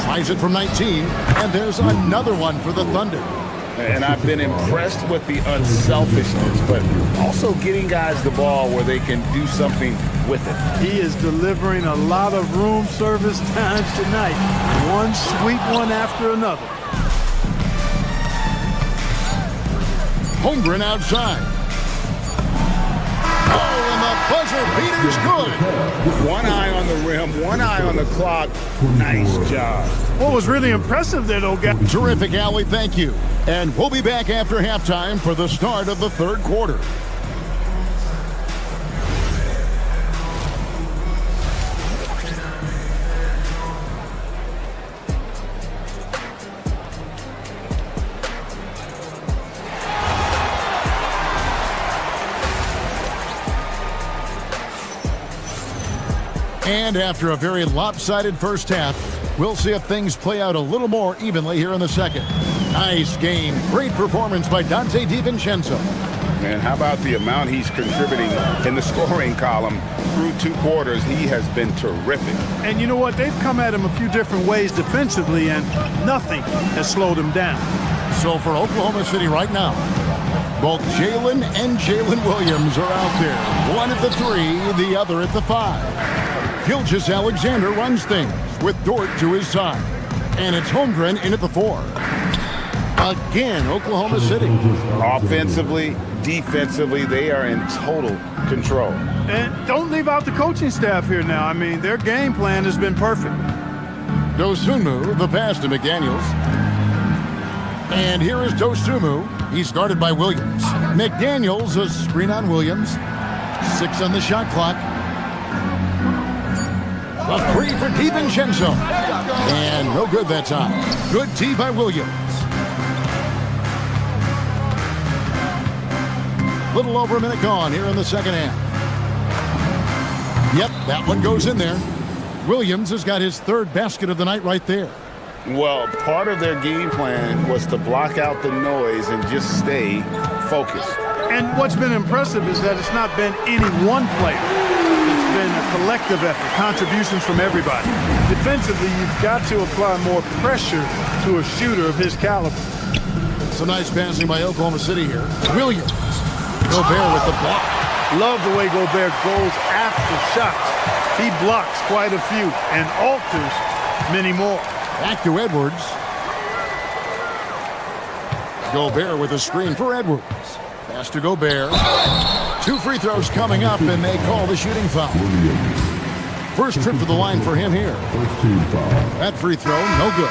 Tries it from 19, and there's another one for the Thunder. And I've been impressed with the unselfishness, but also getting guys the ball where they can do something with it. He is delivering a lot of room service times tonight. One sweet one after another. Holmgren outside. Oh, and the buzzer beater's good. One eye on the rim, one eye on the clock. Nice job. What was really impressive there, though, guys. Terrific, Allie. Thank you. And we'll be back after halftime for the start of the third quarter. And after a very lopsided first half, we'll see if things play out a little more evenly here in the second. Nice game. Great performance by Dante DiVincenzo. And how about the amount he's contributing in the scoring column through 2 quarters? He has been terrific. And you know what? They've come at him a few different ways defensively, and nothing has slowed him down. So for Oklahoma City right now, both Jalen and Jalen Williams are out there. One at the 3, the other at the 5. Gilgeous-Alexander runs things with Dort to his side. And it's Holmgren in at the 4. Again, Oklahoma City. Offensively, defensively, they are in total control. And don't leave out the coaching staff here now. I mean, their game plan has been perfect. Dosunmu, the pass to McDaniels. And here is Dosunmu. He's guarded by Williams. McDaniels, a screen on Williams. 6 on the shot clock. A 3 for DiVincenzo. And no good that time. Good tee by Williams. Little over a minute gone here in the second half. Yep, that one goes in there. Williams has got his 3rd basket of the night right there. Well, part of their game plan was to block out the noise and just stay focused. And what's been impressive is that it's not been any one player. It's been a collective effort, contributions from everybody. Defensively, you've got to apply more pressure to a shooter of his caliber. Some nice passing by Oklahoma City here. Williams. Gobert with the block. Love the way Gobert goes after shots. He blocks quite a few and alters many more. Back to Edwards. Gobert with a screen for Edwards. Pass to Gobert. 2 free throws coming up, and they call the shooting foul. First trip to the line for him here. That free throw, no good.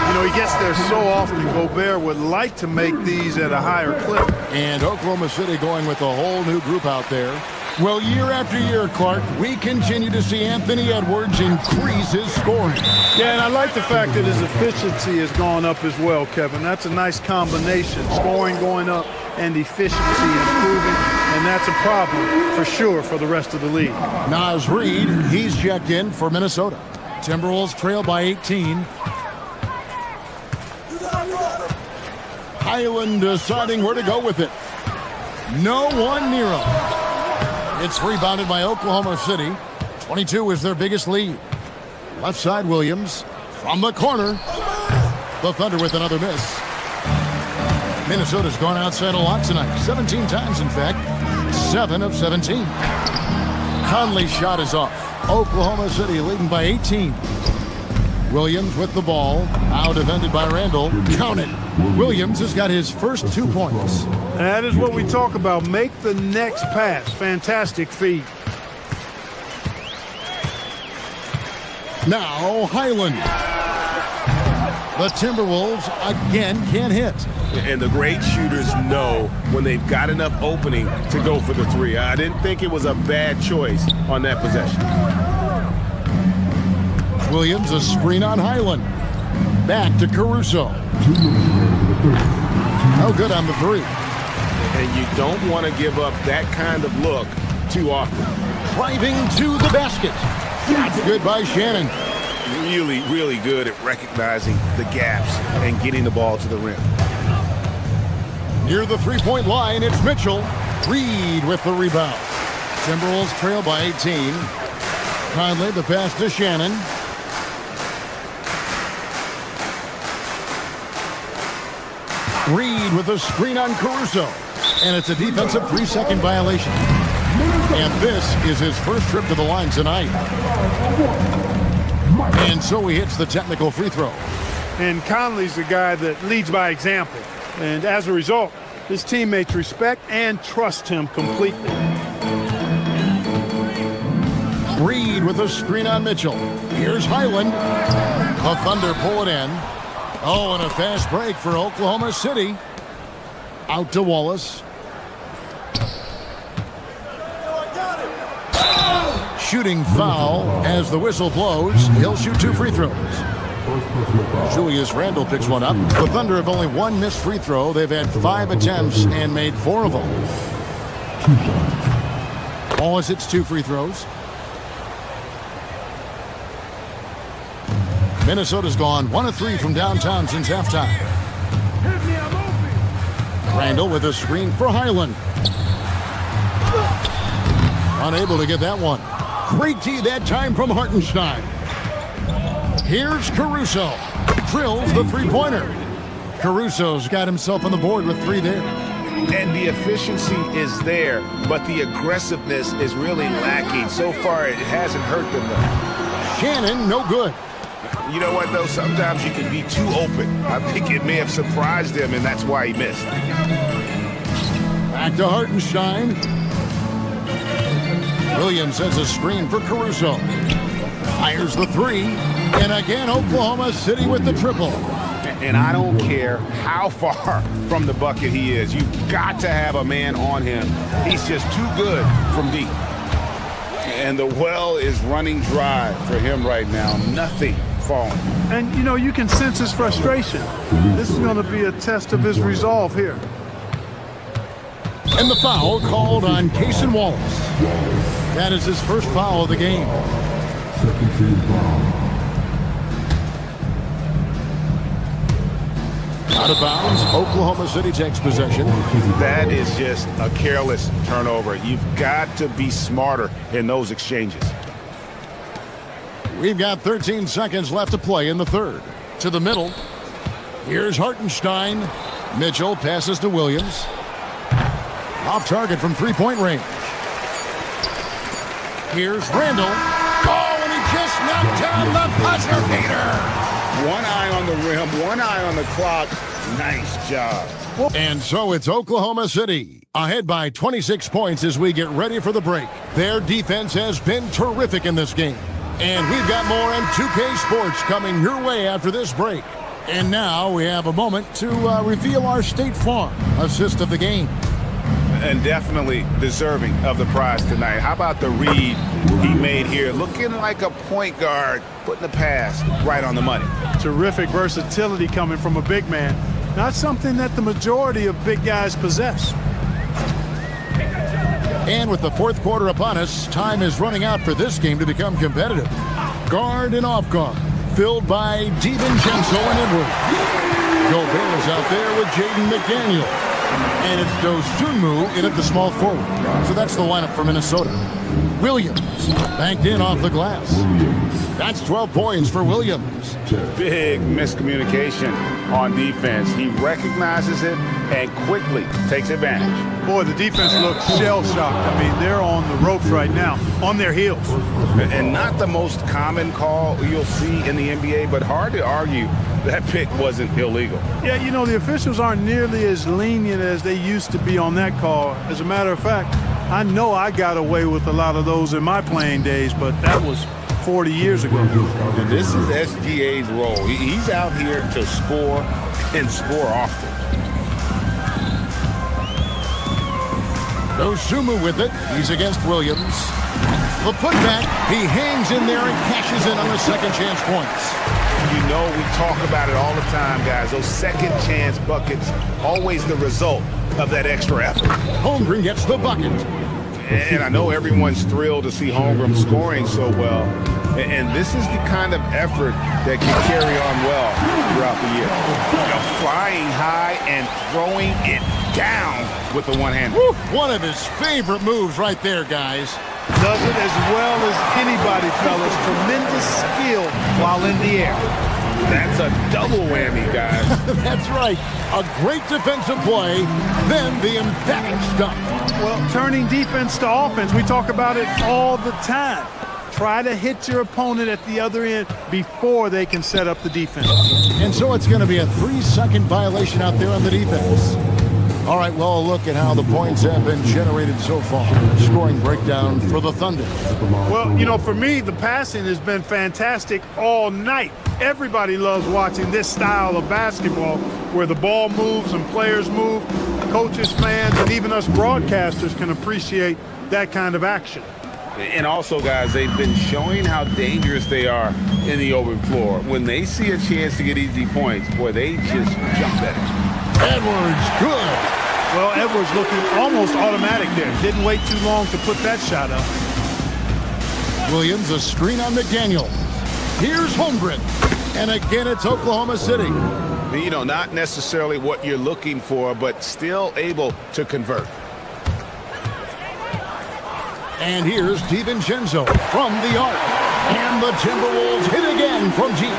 You know, he gets there so often. Gobert would like to make these at a higher clip. And Oklahoma City going with a whole new group out there. Well, year after year, Clark, we continue to see Anthony Edwards increase his scoring. Yeah, and I like the fact that his efficiency has gone up as well, Kevin. That's a nice combination. Scoring going up and efficiency improving. And that's a problem for sure for the rest of the league. Naz Reid, he's checked in for Minnesota. Timberwolves trail by 18. Highland deciding where to go with it. No one near him. It's rebounded by Oklahoma City. 22 is their biggest lead. Left side, Williams. From the corner. The Thunder with another miss. Minnesota's gone outside a lot tonight. 17 times, in fact. 7 of 17. Conley's shot is off. Oklahoma City leading by 18. Williams with the ball. Now defended by Randall. Count it. Williams has got his first 2 points. That is what we talk about. Make the next pass. Fantastic feed. Now Highland. The Timberwolves again can't hit. And the great shooters know when they've got enough opening to go for the 3. I didn't think it was a bad choice on that possession. Williams, a screen on Highland. Back to Caruso. No good on the 3. And you don't want to give up that kind of look too often. Driving to the basket. That's good by Shannon. Really, really good at recognizing the gaps and getting the ball to the rim. Near the three-point line, it's Mitchell. Reed with the rebound. Timberwolves trail by 18. Conley, the pass to Shannon. Reed with a screen on Caruso. And it's a defensive 3-second violation. And this is his first trip to the line tonight. And so he hits the technical free throw. And Conley's the guy that leads by example. And as a result, his teammates respect and trust him completely. Reed with a screen on Mitchell. Here's Highland. The Thunder pull it in. Oh, and a fast break for Oklahoma City. Out to Wallace. Shooting foul as the whistle blows. He'll shoot 2 free throws. Julius Randle picks one up. The Thunder have only 1 missed free throw. They've had 5 attempts and made 4 of them. Wallace hits 2 free throws. Minnesota's gone 1 of 3 from downtown since halftime. Randle with a screen for Highland. Unable to get that one. Great tee that time from Hartenstein. Here's Caruso. Drills the three-pointer. Caruso's got himself on the board with 3 there. And the efficiency is there, but the aggressiveness is really lacking. So far, it hasn't hurt them, though. Shannon, no good. You know what, though? Sometimes you can be too open. I think it may have surprised him, and that's why he missed. Back to Hartenstein. Williams has a screen for Caruso. Fires the 3. And again, Oklahoma City with the triple. And I don't care how far from the bucket he is. You've got to have a man on him. He's just too good from deep. And the well is running dry for him right now. Nothing falling. And, you know, you can sense his frustration. This is going to be a test of his resolve here. And the foul called on Cason Wallace. That is his first foul of the game. Second team foul. Out of bounds, Oklahoma City takes possession. That is just a careless turnover. You've got to be smarter in those exchanges. We've got 13 seconds left to play in the third. To the middle. Here's Hartenstein. Mitchell passes to Williams. Off target from three-point range. Here's Randle. Oh, and he just knocked down the buzzer beater. One eye on the rim, one eye on the clock. Nice job. And so it's Oklahoma City ahead by 26 points as we get ready for the break. Their defense has been terrific in this game. And we've got more on 2K Sports coming your way after this break. And now we have a moment to reveal our State Farm assist of the game. And definitely deserving of the prize tonight. How about the read he made here? Looking like a point guard, putting the pass right on the money. Terrific versatility coming from a big man. Not something that the majority of big guys possess. And with the fourth quarter upon us, time is running out for this game to become competitive. Guard and off guard, filled by DiVincenzo and Edwards. Gobert is out there with Jaden McDaniel. And it's Dosunmu in at the small forward. So that's the lineup for Minnesota. Williams banked in off the glass. That's 12 points for Williams. Big miscommunication on defense. He recognizes it and quickly takes advantage. Boy, the defense looks shell-shocked. I mean, they're on the ropes right now, on their heels. And not the most common call you'll see in the NBA, but hard to argue that pick wasn't illegal. Yeah, you know, the officials aren't nearly as lenient as they used to be on that call. As a matter of fact, I know I got away with a lot of those in my playing days, but that was 40 years ago. And this is SGA's role. He's out here to score and score often. Dosunmu with it. He's against Williams. The putback. He hangs in there and cashes in on the second chance points. You know, we talk about it all the time, guys. Those second chance buckets, always the result of that extra effort. Holmgren gets the bucket. And I know everyone's thrilled to see Holmgren scoring so well. And this is the kind of effort that can carry on well throughout the year. You know, flying high and throwing it down with the one-hand. One of his favorite moves right there, guys. Does it as well as anybody, fellas. Tremendous skill while in the air. That's a double whammy, guys. That's right. A great defensive play, then the emphatic stuff. Well, turning defense to offense, we talk about it all the time. Try to hit your opponent at the other end before they can set up the defense. And so it's going to be a 3-second violation out there on the defense. All right, well, a look at how the points have been generated so far. Scoring breakdown for the Thunder. Well, you know, for me, the passing has been fantastic all night. Everybody loves watching this style of basketball where the ball moves and players move. Coaches, fans, and even us broadcasters can appreciate that kind of action. And also, guys, they've been showing how dangerous they are in the open floor. When they see a chance to get easy points, boy, they just jump at it. Edwards, good. Well, Edwards looking almost automatic there. Didn't wait too long to put that shot up. Williams, a screen on McDaniel. Here's Holmgren. And again, it's Oklahoma City. You know, not necessarily what you're looking for, but still able to convert. And here's DiVincenzo from the arc. And the Timberwolves hit again from deep.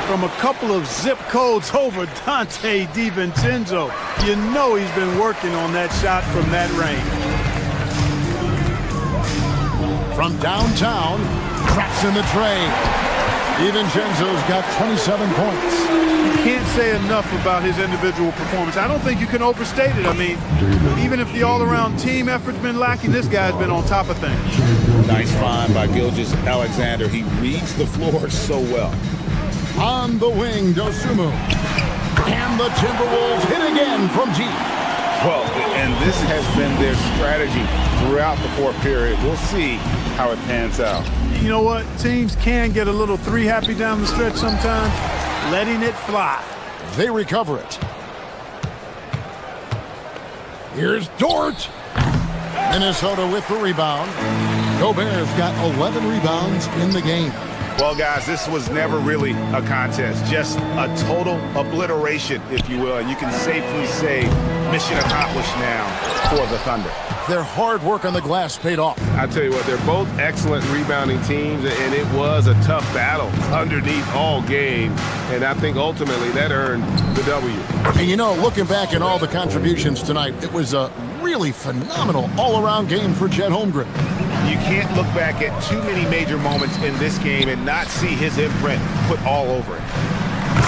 From a couple of zip codes over Dante DiVincenzo. You know he's been working on that shot from that range. From downtown, cracks in the tray. DiVincenzo's got 27 points. You can't say enough about his individual performance. I don't think you can overstate it. I mean, even if the all-around team effort's been lacking, this guy's been on top of things. Nice find by Gilgeous-Alexander. He reads the floor so well. On the wing, Dosunmu. And the Timberwolves hit again from deep. Well, and this has been their strategy throughout the fourth period. We'll see how it pans out. You know what? Teams can get a little three happy down the stretch sometimes, letting it fly. They recover it. Here's Dort. Minnesota with the rebound. Gobert's got 11 rebounds in the game. Well, guys, this was never really a contest, just a total obliteration, if you will. And you can safely say mission accomplished now for the Thunder. Their hard work on the glass paid off. I tell you what, they're both excellent rebounding teams, and it was a tough battle underneath all game. And I think ultimately that earned the W. And you know, looking back at all the contributions tonight, it was a really phenomenal all-around game for Chet Holmgren. You can't look back at too many major moments in this game and not see his imprint put all over it.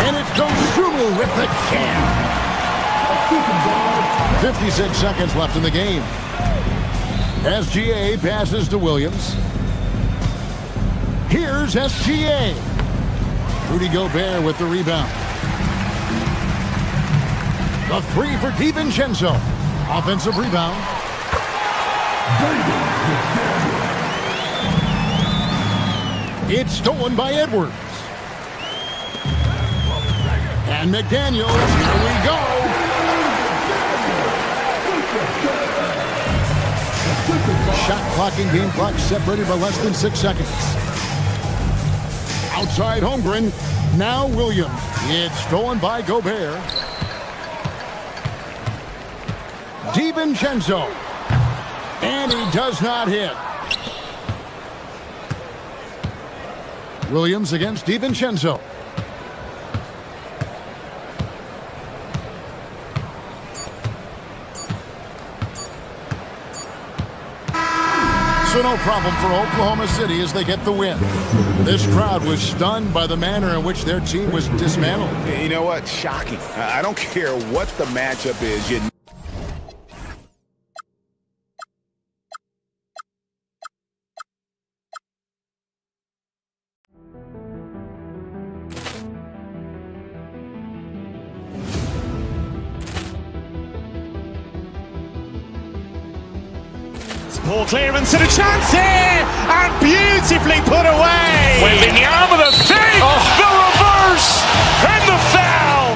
And it's Dosunmu with the jam. 56 seconds left in the game. SGA passes to Williams. Here's SGA. Rudy Gobert with the rebound. The three for DiVincenzo. Offensive rebound. It's stolen by Edwards. And McDaniel, here we go. Shot clock and game clock separated by less than 6 seconds. Outside Holmgren, now Williams. It's stolen by Gobert. DiVincenzo. And he does not hit. Williams against DiVincenzo. So no problem for Oklahoma City as they get the win. This crowd was stunned by the manner in which their team was dismantled. You know what? Shocking. I don't care what the matchup is. Ball clearance and a chance here, and beautifully put away. Wembanyama the fake, the reverse, and the foul.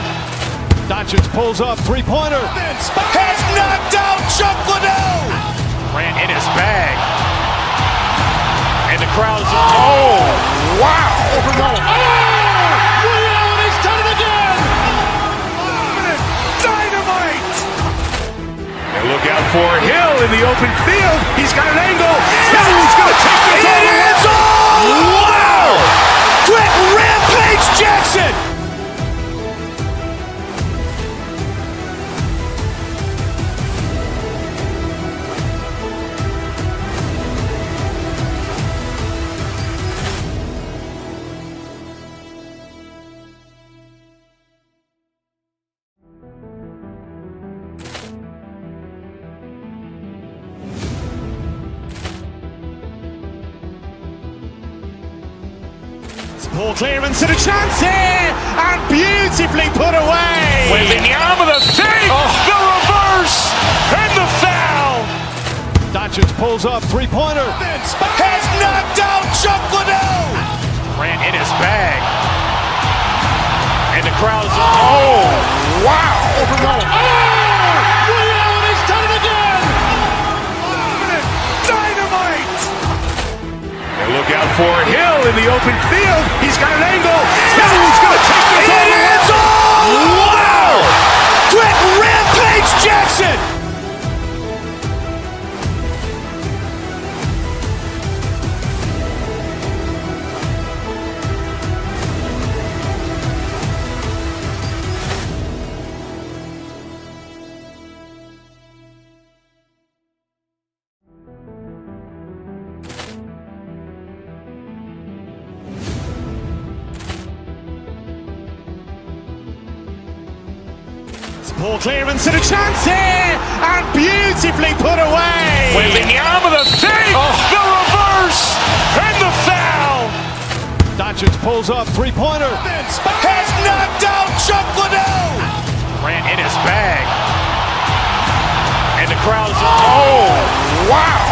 Doncic pulls up, three-pointer. Has knocked out Chuck Liddell. Ran in his bag, and the crowd is. Oh, wow! Overrun. And he's done it again. Dynamite. Look out for Hill in the open field. He's got an angle. Now he's going to take this all away. It's all! Wow! Quick Rampage Jackson! Ball clearance and a chance here, and beautifully put away. Wembanyama the save, the reverse, and the foul. Doncic pulls up, three-pointer. Has knocked out Chuck Liddell. Grant in his bag. And the crowd's, wow. Ray Allen has done it again. Dynamite. And look out for Hill in the open field. He's got an angle. Hill's going to take this all the way. Wow. Quick rampage Jackson. Ball clearance and a chance here, and beautifully put away. Wembanyama the save, the reverse, and the foul. Doncic pulls up, three-pointer. Has knocked out Chuck Liddell. Grant in his bag. And the crowd's, wow.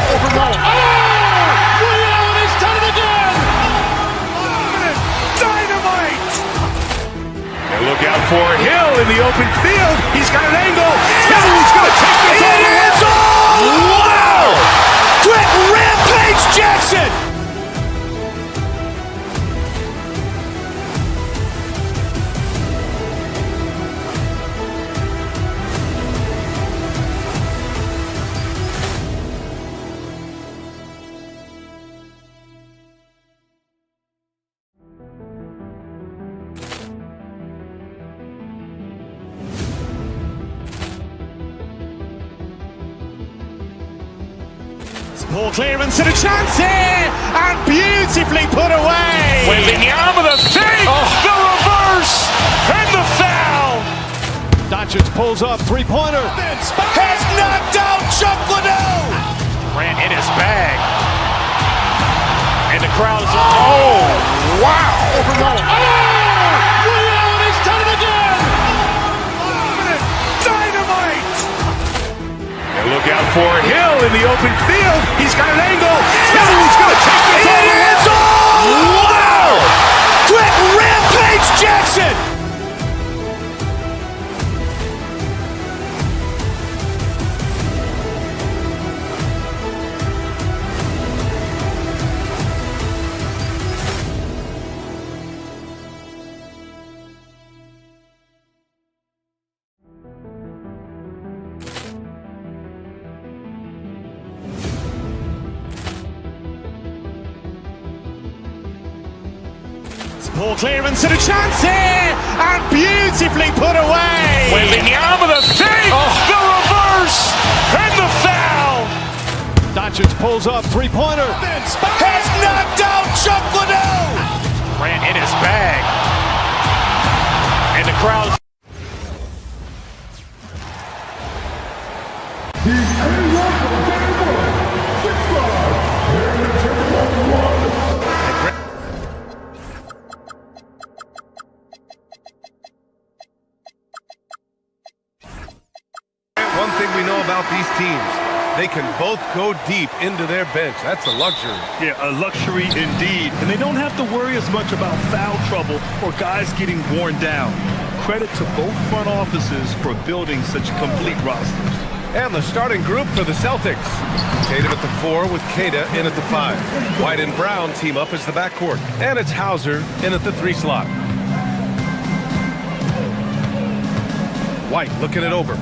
Ray Allen has done it again. Dynamite. And look out for Hill in the open field. He's got an angle. Hill's going to take this all the way. Wow. Quick rampage Jackson. Ball clearance and a chance here, and beautifully put away. Wembanyama the save, the reverse, and the foul. Doncic pulls up, three-pointer. Has knocked out Chuck Liddell. Grant in his bag. And the crowd's, wow. Ray Allen has done it again. Dynamite. And look out for Hill in the open field. He's got an angle. Hill's going to take this all the way. Wow. Quick rampage Jackson. Ball clearance and a chance here, and beautifully put away. Wembanyama the save, the reverse, and the foul. Doncic pulls up, three-pointer. Has knocked out Chuck Liddell. Grant in his bag. And the crowd's, One thing we know about these teams, they can both go deep into their bench. That's a luxury. Yeah, a luxury indeed. And they don't have to worry as much about foul trouble or guys getting worn down. Credit to both front offices for building such complete rosters. And the starting group for the Celtics. Tatum at the 4 with Kata in at the 5. White and Brown team up as the backcourt. And it's Hauser in at the 3 slot. White looking it over.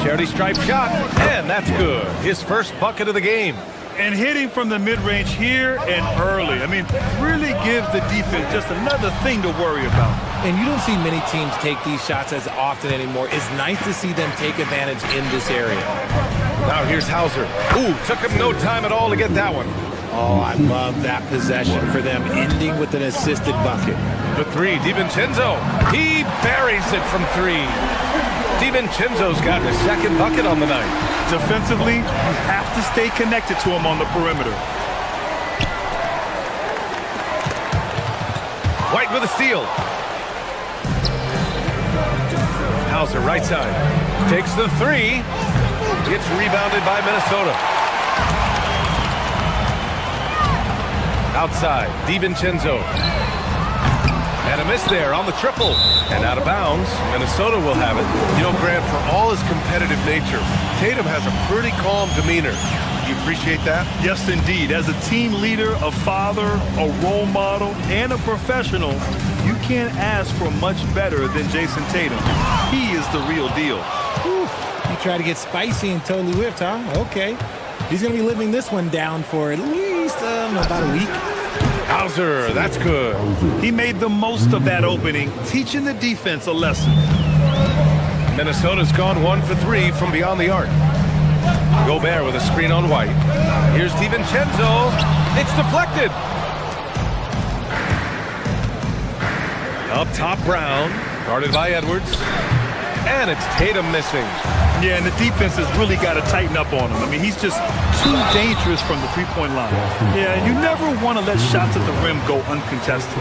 Charity stripe shot, and that's good. His first bucket of the game. And hitting from the mid-range here and early. I mean, really gives the defense just another thing to worry about. And you don't see many teams take these shots as often anymore. It's nice to see them take advantage in this area. Now here's Hauser. Ooh, took him no time at all to get that one. Oh, I love that possession for them, ending with an assisted bucket. The 3, DiVincenzo. He buries it from 3. DiVincenzo's got his second bucket on the night. Defensively, you have to stay connected to him on the perimeter. White with a steal. Hauser, right side. Takes the three. It's rebounded by Minnesota. Outside, DiVincenzo. And a miss there on the triple. And out of bounds, Minnesota will have it. You know, Grant, for all his competitive nature, Tatum has a pretty calm demeanor. You appreciate that? Yes, indeed. As a team leader, a father, a role model, and a professional, you can't ask for much better than Jason Tatum. He is the real deal. Whew. He tried to get spicy and totally whiffed, huh? Okay. He's going to be living this one down for at least about a week. Hauser, that's good. He made the most of that opening, teaching the defense a lesson. Minnesota's gone 1 for 3 from beyond the arc. Gobert with a screen on White. Here's DiVincenzo. It's deflected. Up top, Brown. Guarded by Edwards. And it's Tatum missing. Yeah, and the defense has really got to tighten up on him. I mean, he's just too dangerous from the three-point line. Yeah, and you never want to let shots at the rim go uncontested.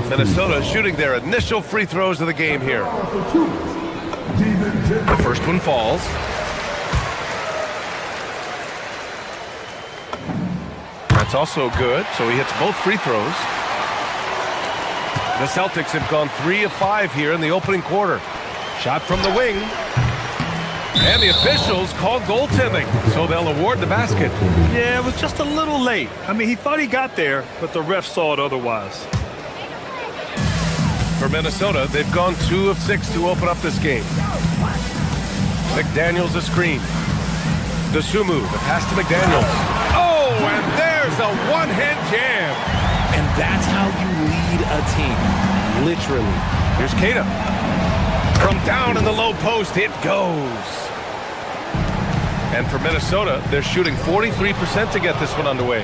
Minnesota shooting their initial free throws of the game here. The first one falls. That's also good, so he hits both free throws. The Celtics have gone 3 of 5 here in the opening quarter. Shot from the wing. And the officials called goaltending, so they'll award the basket. Yeah, it was just a little late. I mean, he thought he got there, but the ref saw it otherwise. For Minnesota, they've gone 2 of 6 to open up this game. McDaniels a screen. Dosunmu, the pass to McDaniels. Oh, and there's a one-hand jam. And that's how you lead a team, literally. Here's Kata. From down in the low post, it goes. And for Minnesota, they're shooting 43% to get this one underway.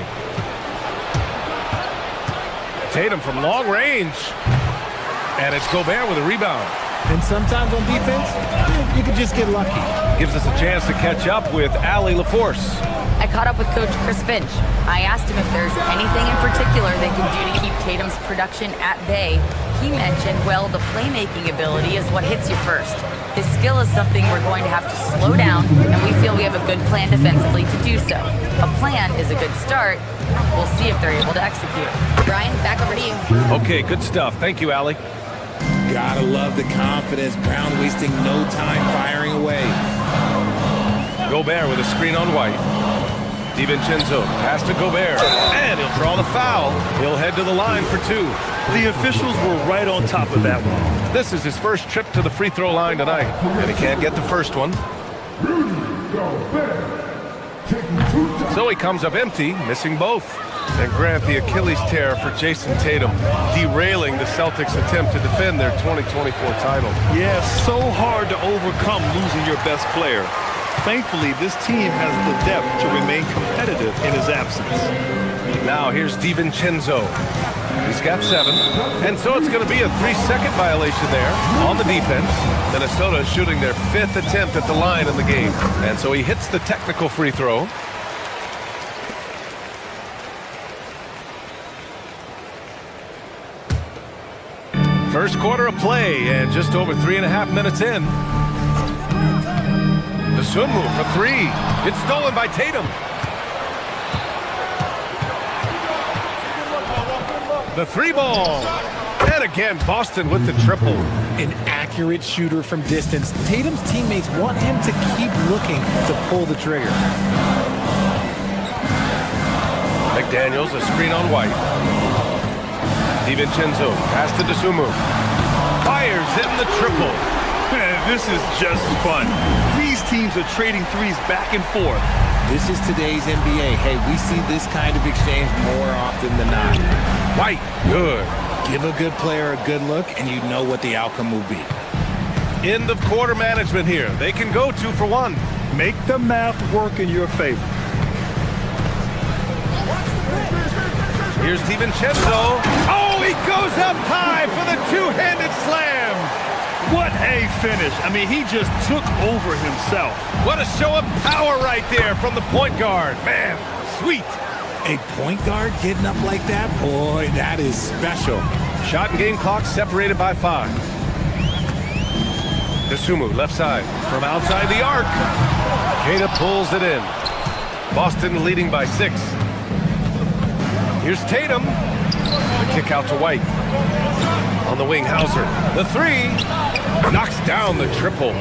Tatum from long range. And it's Gobert with a rebound. And sometimes on defense, you can just get lucky. Gives us a chance to catch up with Allie LaForce. I caught up with Coach Chris Finch. I asked him if there's anything in particular they can do to keep Tatum's production at bay. He mentioned, well, the playmaking ability is what hits you first. His skill is something we're going to have to slow down, and we feel we have a good plan defensively to do so. A plan is a good start. We'll see if they're able to execute. Brian, back over to you. Okay, good stuff. Thank you, Allie. Gotta love the confidence. Brown wasting no time firing away. Gobert with a screen on White. DiVincenzo, pass to Gobert, and he'll draw the foul. He'll head to the line for 2. The officials were right on top of that one. This is his first trip to the free throw line tonight, and he can't get the first one. So he comes up empty, missing both. And Grant, the Achilles tear for Jason Tatum, derailing the Celtics' attempt to defend their 2024 title. Yeah, so hard to overcome losing your best player. Thankfully, this team has the depth to remain competitive in his absence. Now here's DiVincenzo. He's got 7. And so it's going to be a 3-second violation there on the defense. Minnesota shooting their 5th attempt at the line in the game. And so he hits the technical free throw. First quarter of play, and just over 3.5 minutes in. Dosunmu for 3. It's stolen by Tatum. The 3 ball. And again, Boston with the triple. An accurate shooter from distance. Tatum's teammates want him to keep looking to pull the trigger. McDaniels, a screen on White. DiVincenzo, pass to Dosunmu. Fires in the triple. Man, this is just fun. These teams are trading threes back and forth. This is today's NBA. Hey, we see this kind of exchange more often than not. White, good. Give a good player a good look, and you know what the outcome will be. End of quarter management here. They can go 2 for 1. Make the math work in your favor. Here's DiVincenzo. Oh, he goes up high for the 2-handed slam. What a finish. I mean, he just took over himself. What a show of power right there from the point guard. Man, sweet. A point guard getting up like that? Boy, that is special. Shot and game clock separated by 5. Dosunmu, left side, from outside the arc. Queta pulls it in. Boston leading by 6. Here's Tatum. The kick out to White. On the wing, Hauser. The 3. Knocks down the triple.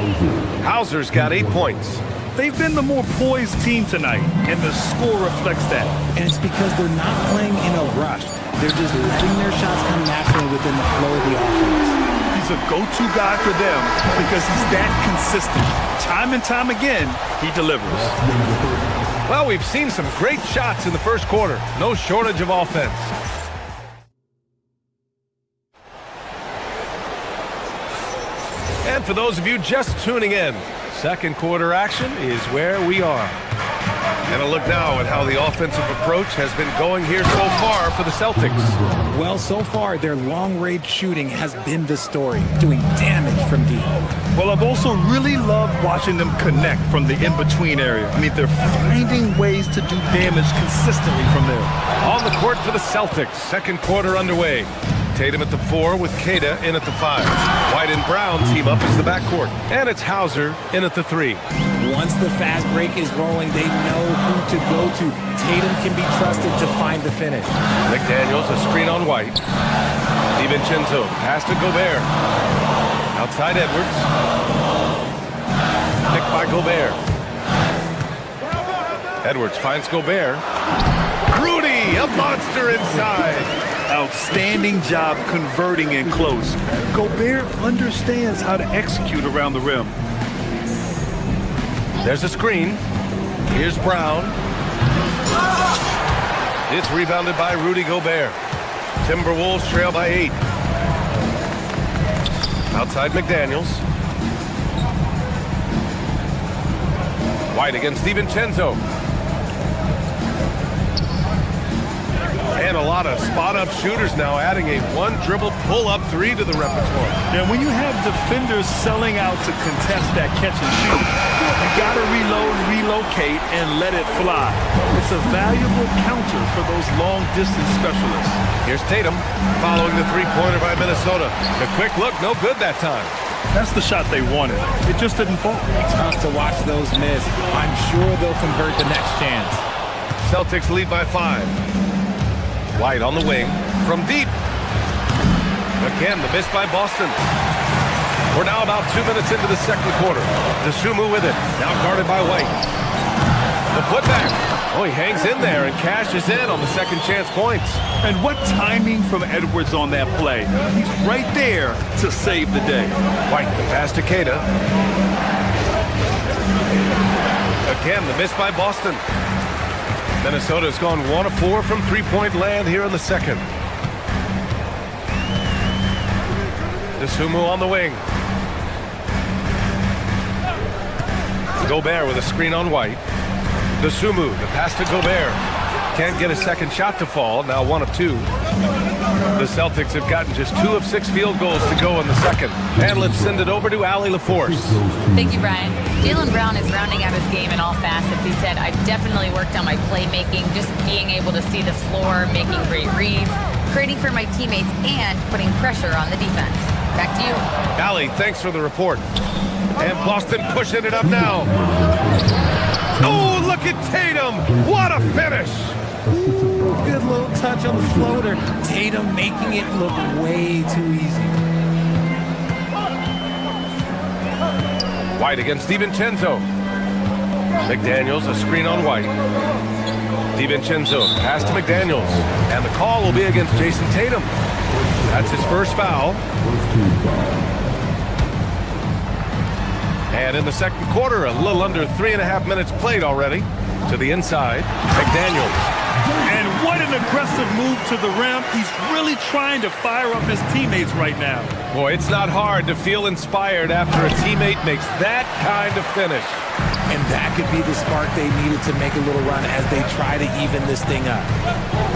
Hauser's got 8 points. They've been the more poised team tonight, and the score reflects that. And it's because they're not playing in a rush. They're just letting their shots come naturally within the flow of the offense. He's a go-to guy for them because he's that consistent. Time and time again, he delivers. Well, we've seen some great shots in the first quarter. No shortage of offense. And for those of you just tuning in, second quarter action is where we are. And a look now at how the offensive approach has been going here so far for the Celtics. Well, so far, their long-range shooting has been the story, doing damage from deep. Well, I've also really loved watching them connect from the in-between area. I mean, they're finding ways to do damage consistently from there. On the court for the Celtics, second quarter underway. Tatum at the 4 with Queta in at the 5. White and Brown team up as the backcourt. And it's Hauser in at the 3. Once the fast break is rolling, they know who to go to. Tatum can be trusted to find the finish. McDaniels, a screen on White. DiVincenzo, pass to Gobert. Outside Edwards. Picked by Gobert. Edwards finds Gobert. Rudy, a monster inside. Outstanding job converting in close. Gobert understands how to execute around the rim. There's a screen. Here's Brown. It's rebounded by Rudy Gobert. Timberwolves trail by 8. Outside McDaniels. White against DiVincenzo. And a lot of spot-up shooters now, adding a one-dribble pull-up 3 to the repertoire. And when you have defenders selling out to contest that catch and shoot, you got to reload, relocate, and let it fly. It's a valuable counter for those long-distance specialists. Here's Tatum following the three-pointer by Minnesota. The quick look, no good that time. That's the shot they wanted. It just didn't fall. Tough to watch those miss. I'm sure they'll convert the next chance. Celtics lead by 5. White on the wing from deep. Again, the miss by Boston. We're now about 2 minutes into the second quarter. Dosunmu with it. Now guarded by White. The putback. Oh, he hangs in there and cashes in on the second chance points. And what timing from Edwards on that play. He's right there to save the day. White, the pass to Queta. Again, the miss by Boston. Minnesota's gone 1 of 4 from three-point land here in the second. Dosunmu on the wing. Gobert with a screen on White. Dosunmu, the pass to Gobert. Can't get a second shot to fall, now 1 of 2. The Celtics have gotten just 2 of 6 field goals to go in the second. And let's send it over to Allie LaForce. Thank you, Brian. Jaylen Brown is rounding out his game in all facets. He said, I've definitely worked on my playmaking, just being able to see the floor, making great reads, creating for my teammates, and putting pressure on the defense. Back to you. Allie, thanks for the report. And Boston pushing it up now. Oh, look at Tatum. What a finish. Ooh, good little touch on the floater. Tatum making it look way too easy. White against DiVincenzo. McDaniels, a screen on White. DiVincenzo, pass to McDaniels. And the call will be against Jason Tatum. That's his first foul. And in the second quarter, a little under 3.5 minutes played already. To the inside, McDaniels. And what an aggressive move to the rim. He's really trying to fire up his teammates right now. Boy, it's not hard to feel inspired after a teammate makes that kind of finish. And that could be the spark they needed to make a little run as they try to even this thing up.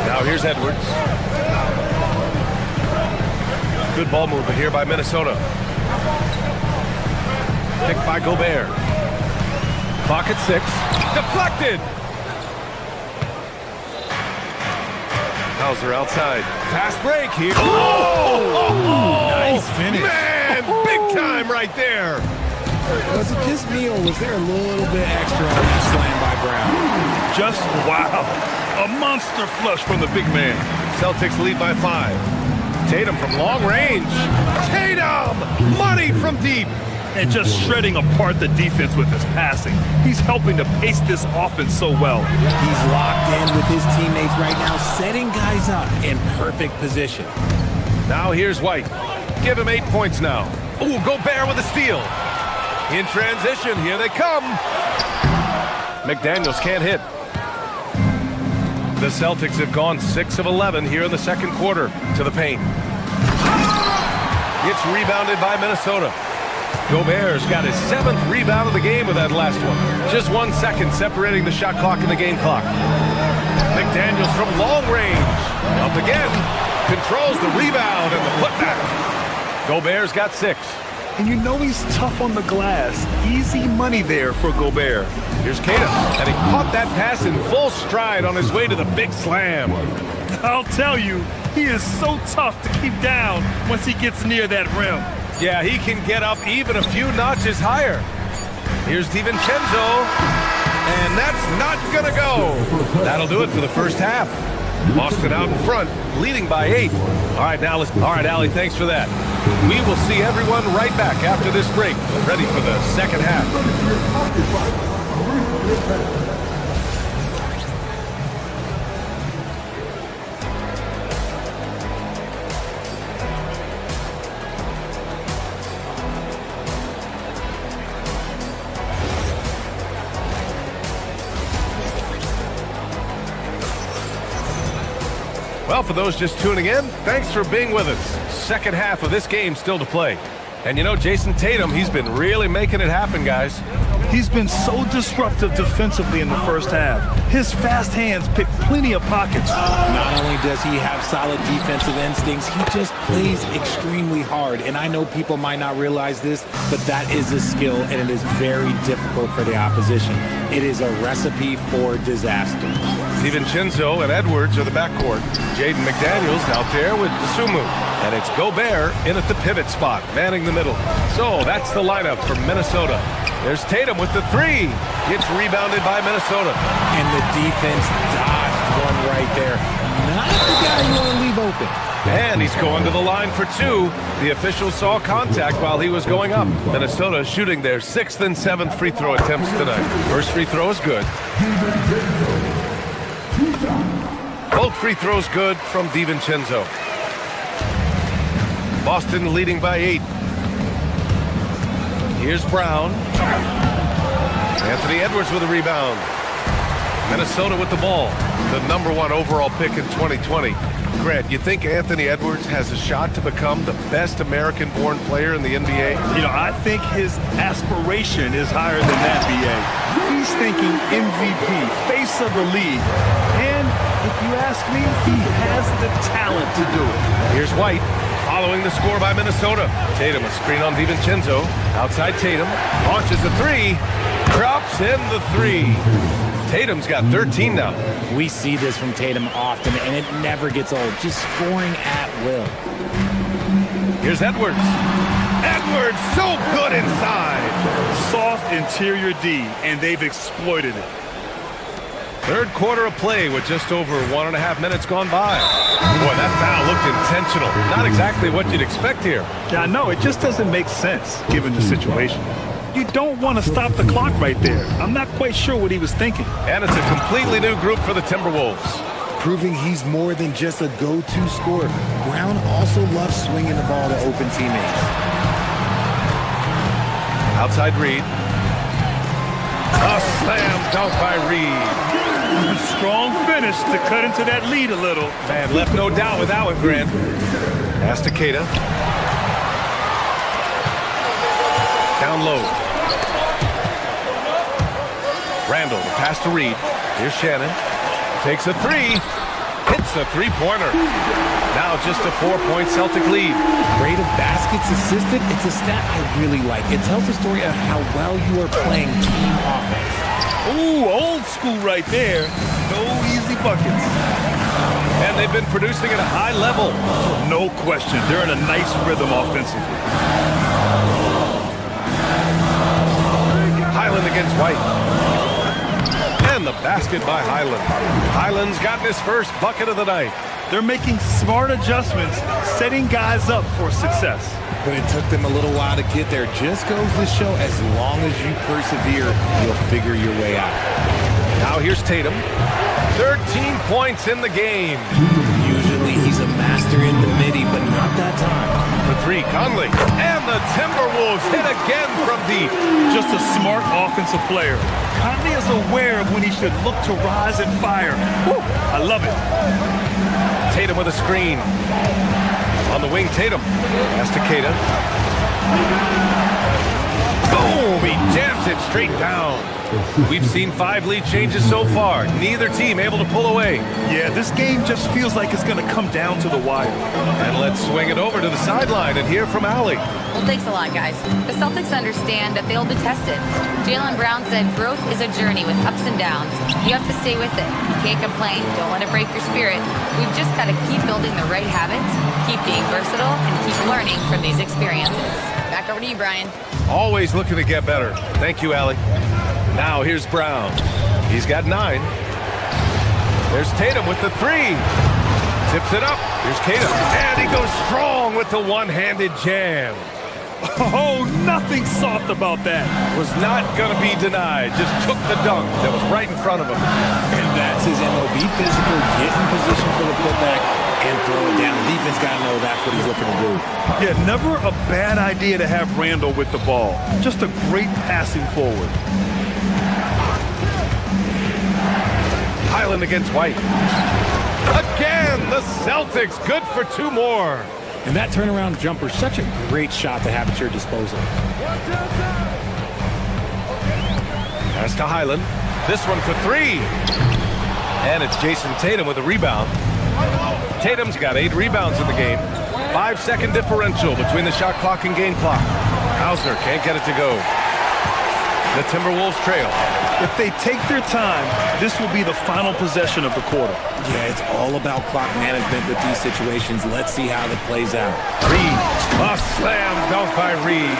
Now here's Edwards. Good ball movement here by Minnesota. Picked by Gobert. Clock at 6. Deflected. Hauser outside. Fast break here. Oh! Nice finish. Man, big time right there. Was it just me, or was there a little bit extra on that slam by Brown? Just wow. A monster flush from the big man. Celtics lead by 5. Tatum from long range. Tatum! Money from deep. And just shredding apart the defense with his passing. He's helping to pace this offense so well. He's locked in with his teammates right now, setting guys up in perfect position. Now here's White. Give him 8 points now. Ooh, Gobert with a steal. In transition, here they come. McDaniels can't hit. The Celtics have gone 6 of 11 here in the second quarter to the paint. It's rebounded by Minnesota. Gobert's got his 7th rebound of the game with that last one. Just 1 second separating the shot clock and the game clock. McDaniels from long range. Up again. Controls the rebound and the putback. Gobert's got 6. And you know he's tough on the glass. Easy money there for Gobert. Here's Kata, and he caught that pass in full stride on his way to the big slam. I'll tell you, he is so tough to keep down once he gets near that rim. Yeah, he can get up even a few notches higher. Here's DiVincenzo, and that's not gonna go. That'll do it for the first half. Boston out in front, leading by 8. All right, Allie, thanks for that. We will see everyone right back after this break, ready for the second half. Well, for those just tuning in, thanks for being with us. Second half of this game still to play. And you know, Jason Tatum, he's been really making it happen, guys. He's been so disruptive defensively in the first half. His fast hands pick plenty of pockets. Not only does he have solid defensive instincts, he just plays extremely hard. And I know people might not realize this, but that is a skill, and it is very difficult for the opposition. It is a recipe for disaster. DiVincenzo and Edwards are the backcourt. Jaden McDaniels out there with Sumu. And it's Gobert in at the pivot spot, manning the middle. So that's the lineup for Minnesota. There's Tatum with the 3. It's rebounded by Minnesota. And the defense dodged one right there. Not the guy you want to leave open. And he's going to the line for 2. The official saw contact while he was going up. Minnesota shooting their 6th and 7th free throw attempts tonight. First free throw is good. Both free throws good from DiVincenzo. Boston leading by 8. Here's Brown. Anthony Edwards with a rebound. Minnesota with the ball. The #1 overall pick in 2020. Grant, you think Anthony Edwards has a shot to become the best American-born player in the NBA? You know, I think his aspiration is higher than that, B.A. He's thinking MVP, face of the league. And if you ask me, he has the talent to do it. Here's White. Following the score by Minnesota. Tatum, a screen on DiVincenzo. Outside Tatum. Launches a 3. Drops in the 3. Tatum's got 13 now. We see this from Tatum often, and it never gets old. Just scoring at will. Here's Edwards. Edwards, so good inside. Soft interior D, and they've exploited it. Third quarter of play with just over 1.5 minutes gone by. Boy, that foul looked intentional. Not exactly what you'd expect here. Yeah, I know. It just doesn't make sense, given the situation. You don't want to stop the clock right there. I'm not quite sure what he was thinking. And it's a completely new group for the Timberwolves. Proving he's more than just a go-to scorer. Brown also loves swinging the ball to open teammates. Outside Reed. A slam dunk by Reed. Strong finish to cut into that lead a little. Man, left no doubt with that one, Grant. Pass to Kata. Down low. Randall, the pass to Reed. Here's Shannon. Takes a 3. Hits a 3-pointer. Now just a 4-point Celtic lead. Rate of baskets assisted, it's a stat I really like. It tells the story of how well you are playing team offense. Ooh, old school right there. No easy buckets. And they've been producing at a high level. No question. They're in a nice rhythm offensively. Highland against White. And the basket by Highland. Highland's gotten his first bucket of the night. They're making smart adjustments, setting guys up for success. But it took them a little while to get there. Just goes to show, as long as you persevere, you'll figure your way out. Now here's Tatum. 13 points in the game. Usually he's a master in the midi, but not that time. For three, Conley. And the Timberwolves hit again from deep. Just a smart offensive player. Conley is aware of when he should look to rise and fire. Woo, I love it. Tatum with a screen. On the wing, Tatum. Pass to Keita. Boom! He jams it straight down. We've seen 5 lead changes so far. Neither team able to pull away. Yeah, this game just feels like it's going to come down to the wire. And let's swing it over to the sideline and hear from Allie. Well, thanks a lot, guys. The Celtics understand that they'll be tested. Jaylen Brown said growth is a journey with ups and downs. You have to stay with it. You can't complain. Don't let it break your spirit. We've just got to keep building the right habits, keep being versatile, and keep learning from these experiences. Back over to you, Brian. Always looking to get better. Thank you, Allie. Now here's Brown. He's got 9. There's Tatum with the 3. Tips it up. Here's Keita. And he goes strong with the one-handed jam. Oh, nothing soft about that. Was not going to be denied. Just took the dunk that was right in front of him. And that's his MOB physical. Get in position for the putback and throw it down. The defense got to know that's what he's looking to do. Yeah, never a bad idea to have Randall with the ball. Just a great passing forward. Highland against White. Again, the Celtics good for 2 more. And that turnaround jumper, such a great shot to have at your disposal. Pass to Highland. This one for 3. And it's Jason Tatum with a rebound. Tatum's got 8 rebounds in the game. 5-second differential between the shot clock and game clock. Hauser can't get it to go. The Timberwolves trail. If they take their time, this will be the final possession of the quarter. Yeah, it's all about clock management with these situations. Let's see how it plays out. Reed. A slam dunk by Reed.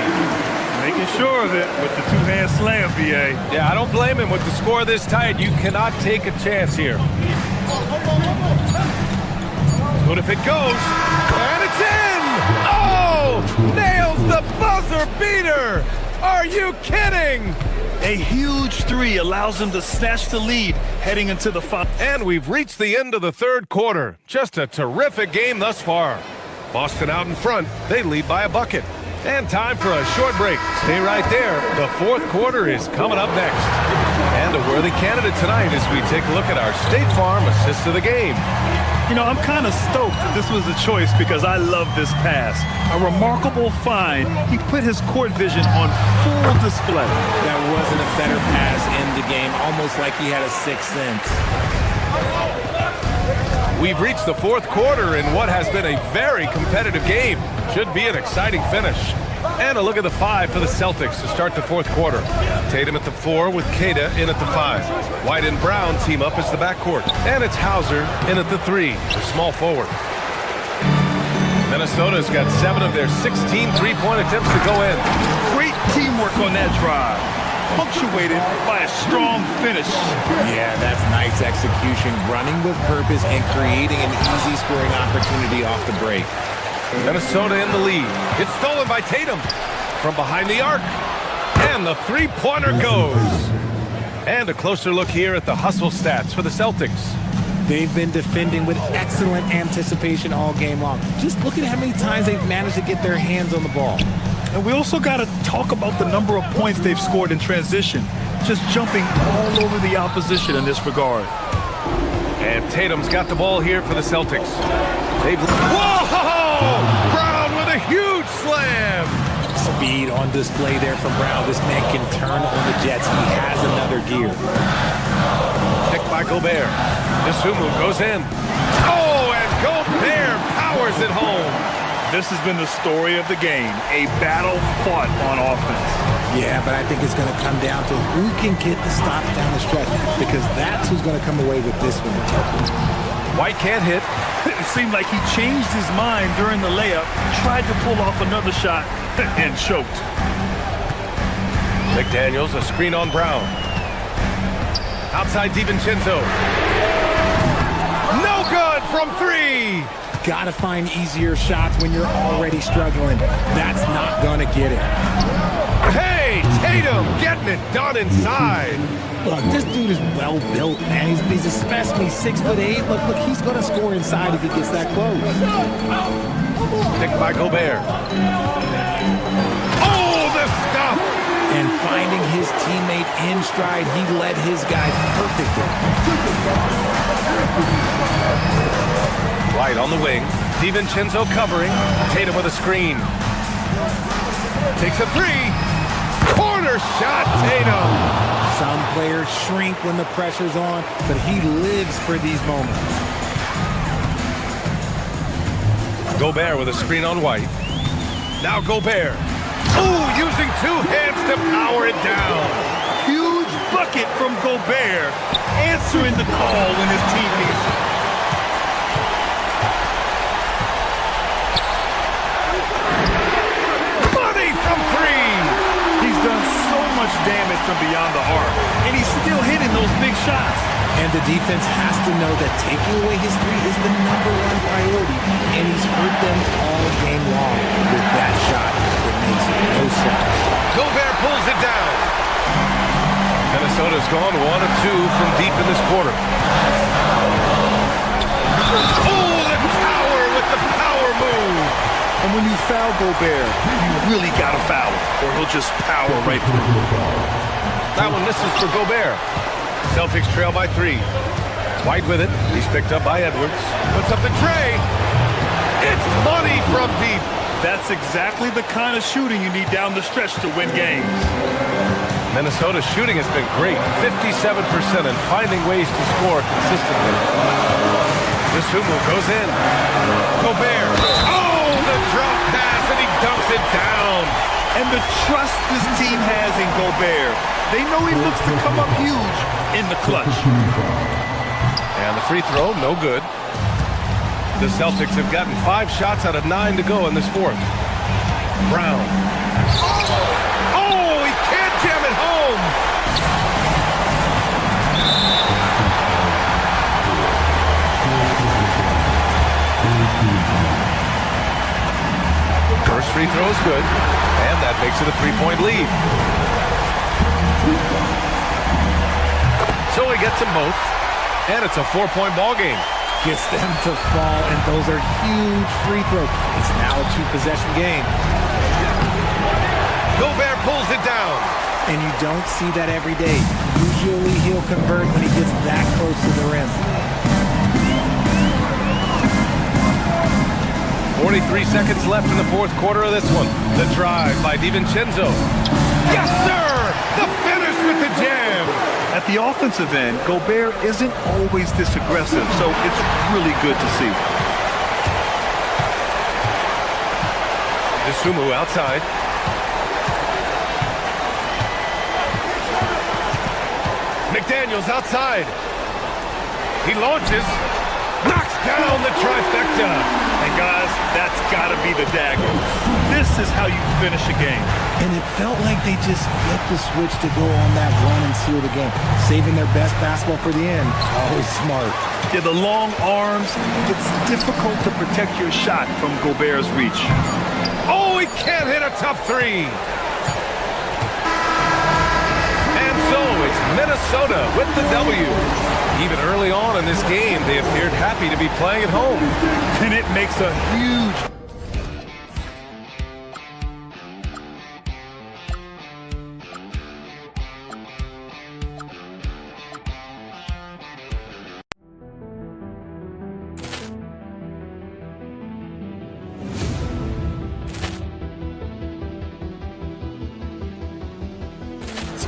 Making sure of it with the 2-hand slam, BA. Yeah, I don't blame him with the score this tight. You cannot take a chance here. But if it goes, and it's in! Oh! Nails the buzzer beater! Are you kidding? A huge 3 allows them to snatch the lead heading into the final. And we've reached the end of the 3rd quarter. Just a terrific game thus far. Boston out in front. They lead by a bucket. And time for a short break. Stay right there. The 4th quarter is coming up next. And a worthy candidate tonight as we take a look at our State Farm assist of the game. You know, I'm kind of stoked that this was a choice because I love this pass. A remarkable find. He put his court vision on full display. That wasn't a better pass in the game, almost like he had a 6th sense. We've reached the 4th quarter in what has been a very competitive game. Should be an exciting finish. And a look at the 5 for the Celtics to start the 4th quarter. Tatum at the 4 with Keita in at the 5. White and Brown team up as the backcourt. And it's Hauser in at the 3, the small forward. Minnesota's got 7 of their 16 3-point attempts to go in. Great teamwork on that drive, punctuated by a strong finish. Yeah, that's nice execution, running with purpose and creating an easy scoring opportunity off the break. Minnesota in the lead. It's stolen by Tatum from behind the arc. And the 3-pointer goes. And a closer look here at the hustle stats for the Celtics. They've been defending with excellent anticipation all game long. Just look at how many times they've managed to get their hands on the ball. And we also got to talk about the number of points they've scored in transition. Just jumping all over the opposition in this regard. And Tatum's got the ball here for the Celtics. Whoa! Brown with a huge slam! Speed on display there from Brown. This man can turn on the Jets. He has another gear. Picked by Gobert. Isumu goes in. Oh, and Gobert powers it home. This has been the story of the game, a battle fought on offense. Yeah, but I think it's going to come down to who can get the stops down the stretch, because that's who's going to come away with this one. White can't hit. It seemed like he changed his mind during the layup, tried to pull off another shot, and choked. McDaniels, a screen on Brown. Outside DiVincenzo. No good from three. Gotta find easier shots when you're already struggling. That's not gonna get it. Hey, Tatum getting it done inside. Look, this dude is well built, man. He's a specimen. He's 6'8". Look, he's gonna score inside if he gets that close. Picked by Gobert. Oh, the stuff! And finding his teammate in stride, he led his guys perfectly. White on the wing. DiVincenzo covering. Tatum with a screen. Takes a three. Corner shot, Tatum. Some players shrink when the pressure's on, but he lives for these moments. Gobert with a screen on White. Now Gobert. Ooh, using two hands to power it down. Huge bucket from Gobert, answering the call when his team needs it. Money from three. He's done so much damage from beyond the arc, and he's still hitting those big shots. And the defense has to know that taking away his three is the #1 priority, and he's hurt them all game long with that shot. It makes no sense. Gobert pulls it down. Minnesota's gone 1 of 2 from deep in this quarter. Oh, the tower with the power move. And when you foul Gobert, you really got to foul him, or he'll just power right through. That one misses for Gobert. Celtics trail by 3. White with it. He's picked up by Edwards. Puts up the tray. It's money from deep. That's exactly the kind of shooting you need down the stretch to win games. Minnesota's shooting has been great. 57% and finding ways to score consistently. Sumu goes in. Gobert. Oh, the drop pass, and he dunks it down. And the trust this team has in Gobert. They know he looks to come up huge in the clutch. And the free throw, no good. The Celtics have gotten 5 shots out of 9 to go in this fourth. Brown. Oh, he can't jam it home. First free throw is good, and that makes it a 3-point lead. So he gets them both, and it's a 4-point ball game. Gets them to fall, and those are huge free throws. It's now a 2-possession game. Gobert pulls it down. And you don't see that every day. Usually he'll convert when he gets that close to the rim. 43 seconds left in the fourth quarter of this one. The drive by DiVincenzo. Yes, sir! The finish with the jam! At the offensive end, Gobert isn't always this aggressive, so it's really good to see. Sumu outside. McDaniels outside. He launches. Knocks down the trifecta. And guys, that's got to be the dagger. This is how you finish a game. And it felt like they just flipped the switch to go on that run and seal the game. Saving their best basketball for the end. Always smart. Yeah, the long arms, it's difficult to protect your shot from Gobert's reach. Oh, he can't hit a tough three. And so it's Minnesota with the W. Even early on in this game, they appeared happy to be playing at home. And it makes a huge...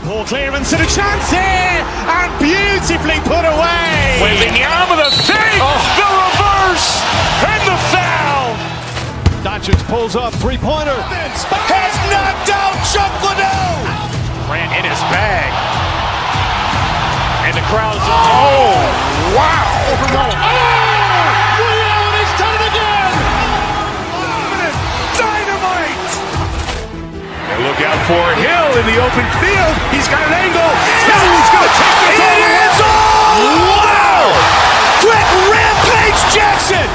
Ball clearance and a chance here, and beautifully put away. Wembanyama the fake, the reverse, and the foul. Doncic pulls up, three-pointer. Has knocked out Chuck Liddell. Grant in his bag. And the crowd's oh, wow. Overrun. Oh, Ray Allen has done it again. Dynamite. And look out for Hill in the open field. He's got an angle. Hill's going to take this all the way. Wow! Quick Rampage Jackson.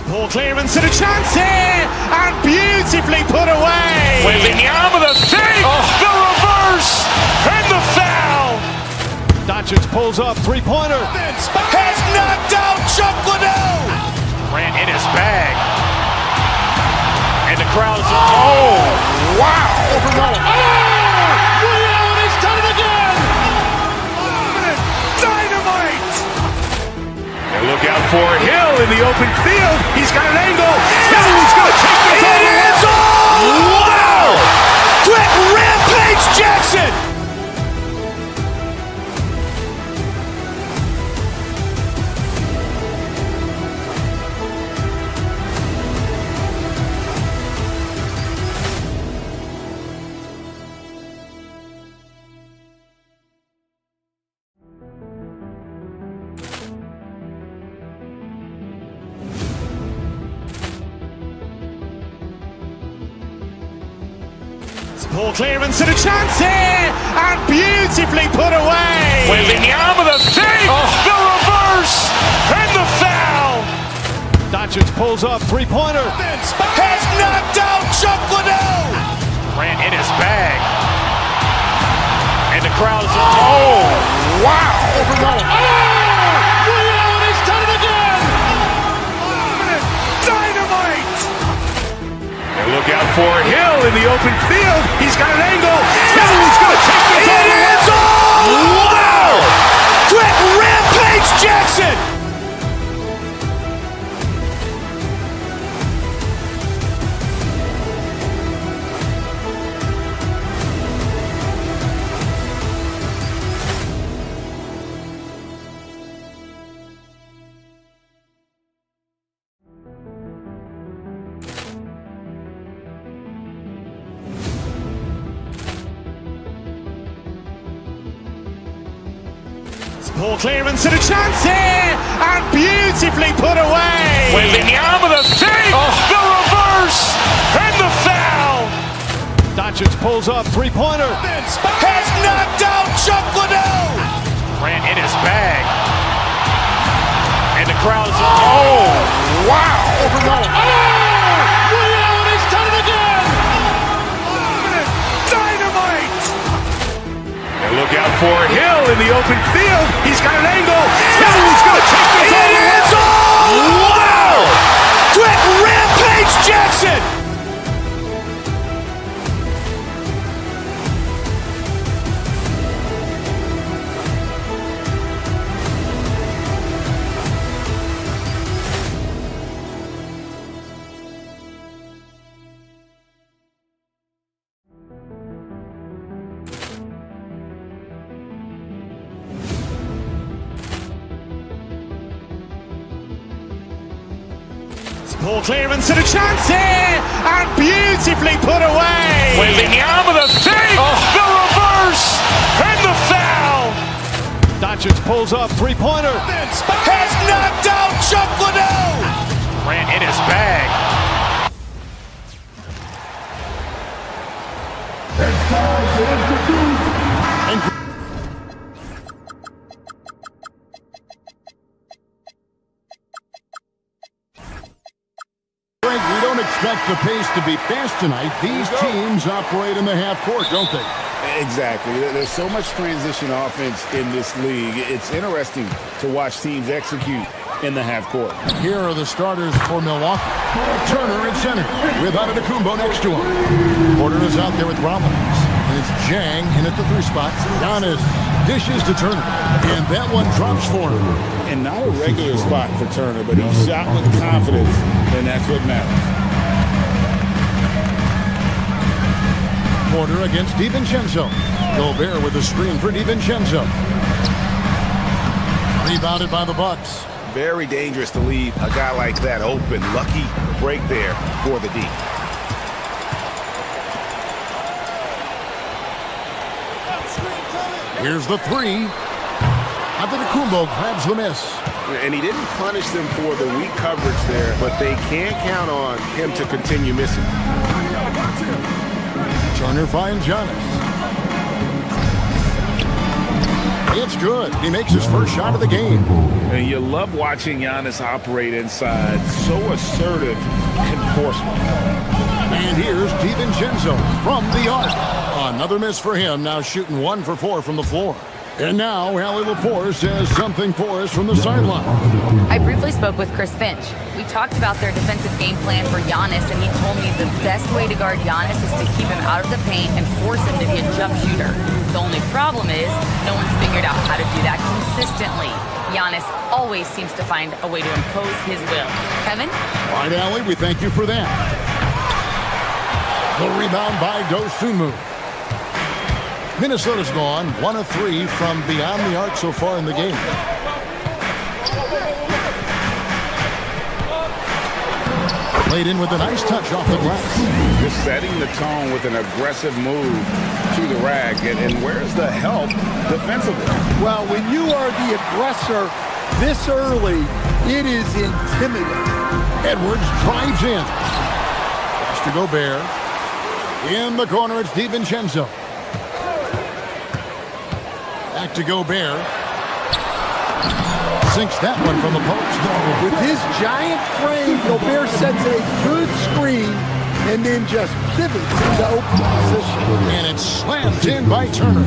Ball clearance and a chance here, and beautifully put away. Wembanyama the fake, the reverse, and the foul. Doncic pulls up, three-pointer. Has knocked out Chuck Liddell. Grant in his bag. And the crowd's oh, wow. Overrun. Oh, Ray Allen has done it again. Dynamite. And look out for Hill in the open field. He's got an angle. Hill's going to take this all the way. Wow! Quick Rampage Jackson. Ball clearance and a chance here, and beautifully put away. Wembanyama the fake, the reverse, and the foul. Doncic pulls up, three-pointer. Has knocked out Chuck Liddell. Grant in his bag. And the crowd's oh, wow. Overrun. Oh, Ray Allen has done it again. Dynamite. And look out for Hill in the open field. He's got an angle. Hill's going to take this all the way. Wow! Quick Rampage Jackson. Ball clearance and a chance here, and beautifully put away. Wembanyama the fake, the reverse, and the foul. Doncic pulls up, three-pointer. Has knocked out Chuck Liddell. Grant in his bag. And the crowd's oh, wow. Overrun. Oh, Ray Allen has done it again. Dynamite. And look out for Hill in the open field. He's got an angle. Hill's going to take this all the way. Wow! Quick Rampage Jackson. Ball clearance and a chance here, and beautifully put away. Wembanyama the fake, the reverse, and the foul. Doncic pulls up, three-pointer. Has knocked out Chuck Liddell. Grant in his bag. It's time to introduce We don't expect the pace to be fast tonight. These teams operate in the half court, don't they? Exactly. There's so much transition offense in this league. It's interesting to watch teams execute in the half court. Here are the starters for Milwaukee. Turner at center with Antetokounmpo next to him. Porter is out there with Rollins. And it's Jang in at the 3 spot. Giannis dishes to Turner. And that one drops for him. And not a regular spot for Turner, but he shot with confidence, and that's what matters. Porter against DiVincenzo. Gobert with a screen for DiVincenzo. Rebounded by the Bucks. Very dangerous to leave a guy like that open. Lucky break there for the D. Here's the 3. Antetokounmpo grabs the miss. And he didn't punish them for the weak coverage there, but they can't count on him to continue missing. Turner finds Giannis. It's good. He makes his first shot of the game. And you love watching Giannis operate inside. So assertive enforcement. And here's DiVincenzo from the arc. Another miss for him, now shooting 1 for 4 from the floor. And now Allie LaForce has something for us from the sideline. I briefly spoke with Chris Finch. We talked about their defensive game plan for Giannis, and he told me the best way to guard Giannis is to keep him out of the paint and force him to be a jump shooter. The only problem is no one's figured out how to do that consistently. Giannis always seems to find a way to impose his will. Kevin? All right, Allie, we thank you for that. The rebound by Dosunmu. Minnesota's gone 1 of 3 from beyond the arc so far in the game. Played in with a nice touch off the glass. Just setting the tone with an aggressive move to the rack. And where's the help defensively? Well, when you are the aggressor this early, it is intimidating. Edwards drives in. Pass to Gobert. In the corner, it's DiVincenzo. Back to Gobert. Sinks that one from the post. With his giant frame, Gobert sets a good screen and then just pivots into open position. And it's slammed in by Turner.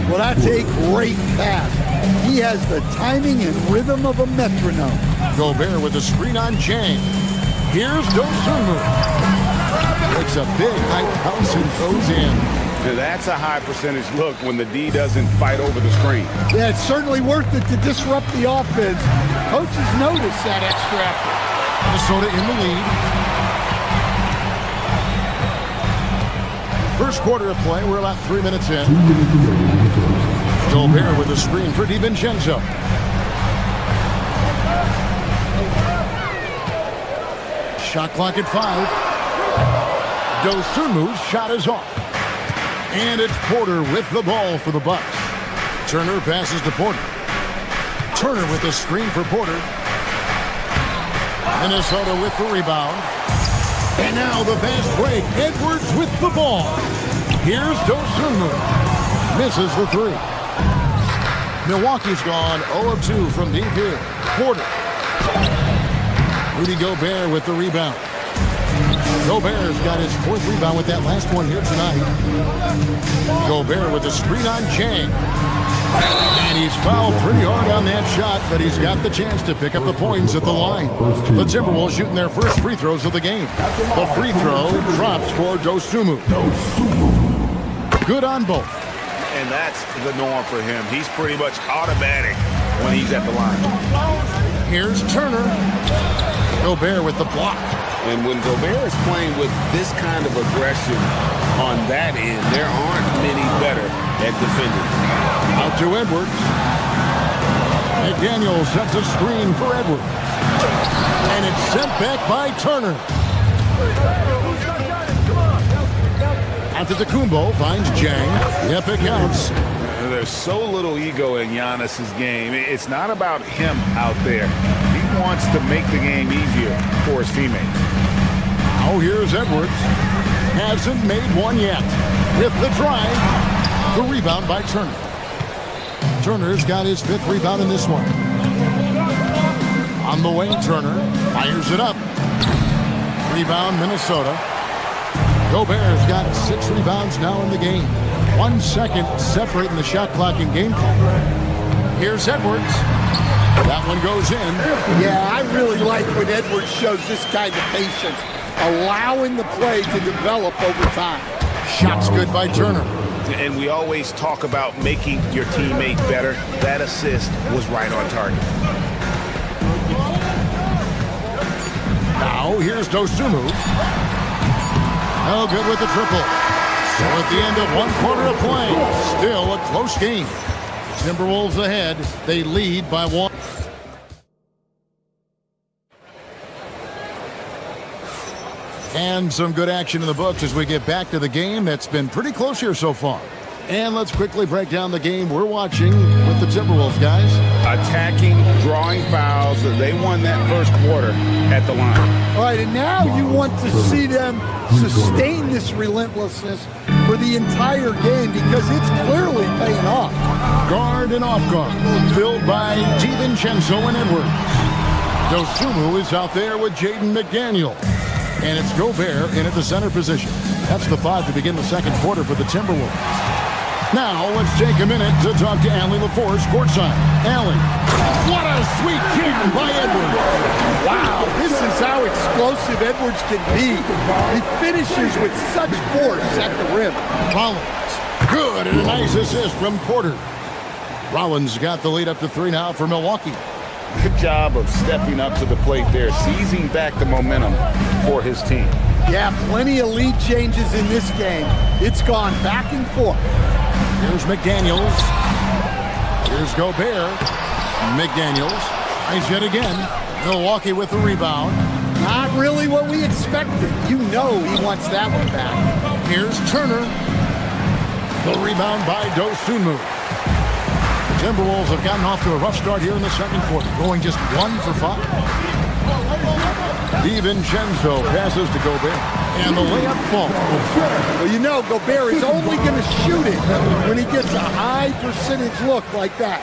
Well, that's a great pass. He has the timing and rhythm of a metronome. Gobert with the screen on Jang. Here's Dosunmu. Takes a big high bounce and goes in. Now that's a high percentage look when the D doesn't fight over the screen. Yeah, it's certainly worth it to disrupt the offense. Coaches notice that extra effort. Minnesota in the lead. First quarter of play, we're about 3 minutes in. Gobert with a screen for DiVincenzo. Shot clock at 5. Dosunmu's shot is off. And it's Porter with the ball for the Bucks. Turner passes to Porter. Turner with the screen for Porter. Minnesota with the rebound. And now the fast break. Edwards with the ball. Here's Dosunmu. Misses the 3. Milwaukee's gone 0 of 2 from deep here. Porter. Rudy Gobert with the rebound. Gobert's got his 4th rebound with that last one here tonight. Gobert with the screen on Jang. And he's fouled pretty hard on that shot, but he's got the chance to pick up the points at the line. The Timberwolves shooting their first free throws of the game. The free throw drops for Dosunmu. Good on both. And that's the norm for him. He's pretty much automatic when he's at the line. Here's Turner. Gobert with the block. And when Gobert is playing with this kind of aggression on that end, there aren't many better at defending. Out to Edwards. McDaniel sets a screen for Edwards. And it's sent back by Turner. Antetokounmpo finds Jang. Yep, it counts. There's so little ego in Giannis's game. It's not about him out there. He wants to make the game easier for his teammates. Oh, here's Edwards. Hasn't made one yet. With the drive, the rebound by Turner. Turner's got his 5th rebound in this one. On the wing, Turner fires it up. Rebound, Minnesota. Gobert's got 6 rebounds now in the game. 1 second separating the shot clock and game clock. Here's Edwards. That one goes in. Yeah, I really like when Edwards shows this kind of patience, allowing the play to develop over time. Shot's good by Turner. And we always talk about making your teammate better. That assist was right on target. Now, here's Dosunmu. No good with the triple. So at the end of 1 quarter of play, still a close game. Timberwolves ahead. They lead by 1. And some good action in the books as we get back to the game that's been pretty close here so far. And let's quickly break down the game we're watching with the Timberwolves, guys. Attacking, drawing fouls. They won that first quarter at the line. All right, and now you want to see them sustain this relentlessness for the entire game because it's clearly paying off. Guard and off guard, filled by DiVincenzo and Edwards. Dosunmu is out there with Jaden McDaniel. And it's Gobert in at the center position. That's the 5 to begin the second quarter for the Timberwolves. Now, let's take a minute to talk to Allie LaForce courtside. Allie, what a sweet kick by Edwards. Wow, this is how explosive Edwards can be. He finishes with such force at the rim. Rollins, good, and a nice assist from Porter. Rollins got the lead up to 3 now for Milwaukee. Good job of stepping up to the plate there, seizing back the momentum for his team. Yeah, plenty of lead changes in this game. It's gone back and forth. Here's McDaniels. Here's Gobert. McDaniels. Nice hit again. Milwaukee with the rebound. Not really what we expected. You know he wants that one back. Here's Turner. The rebound by Dosunmu. The Timberwolves have gotten off to a rough start here in the second quarter, going just 1 for 5. DiVincenzo passes to Gobert, and the layup falls. Well, you know, Gobert is only going to shoot it when he gets a high percentage look like that.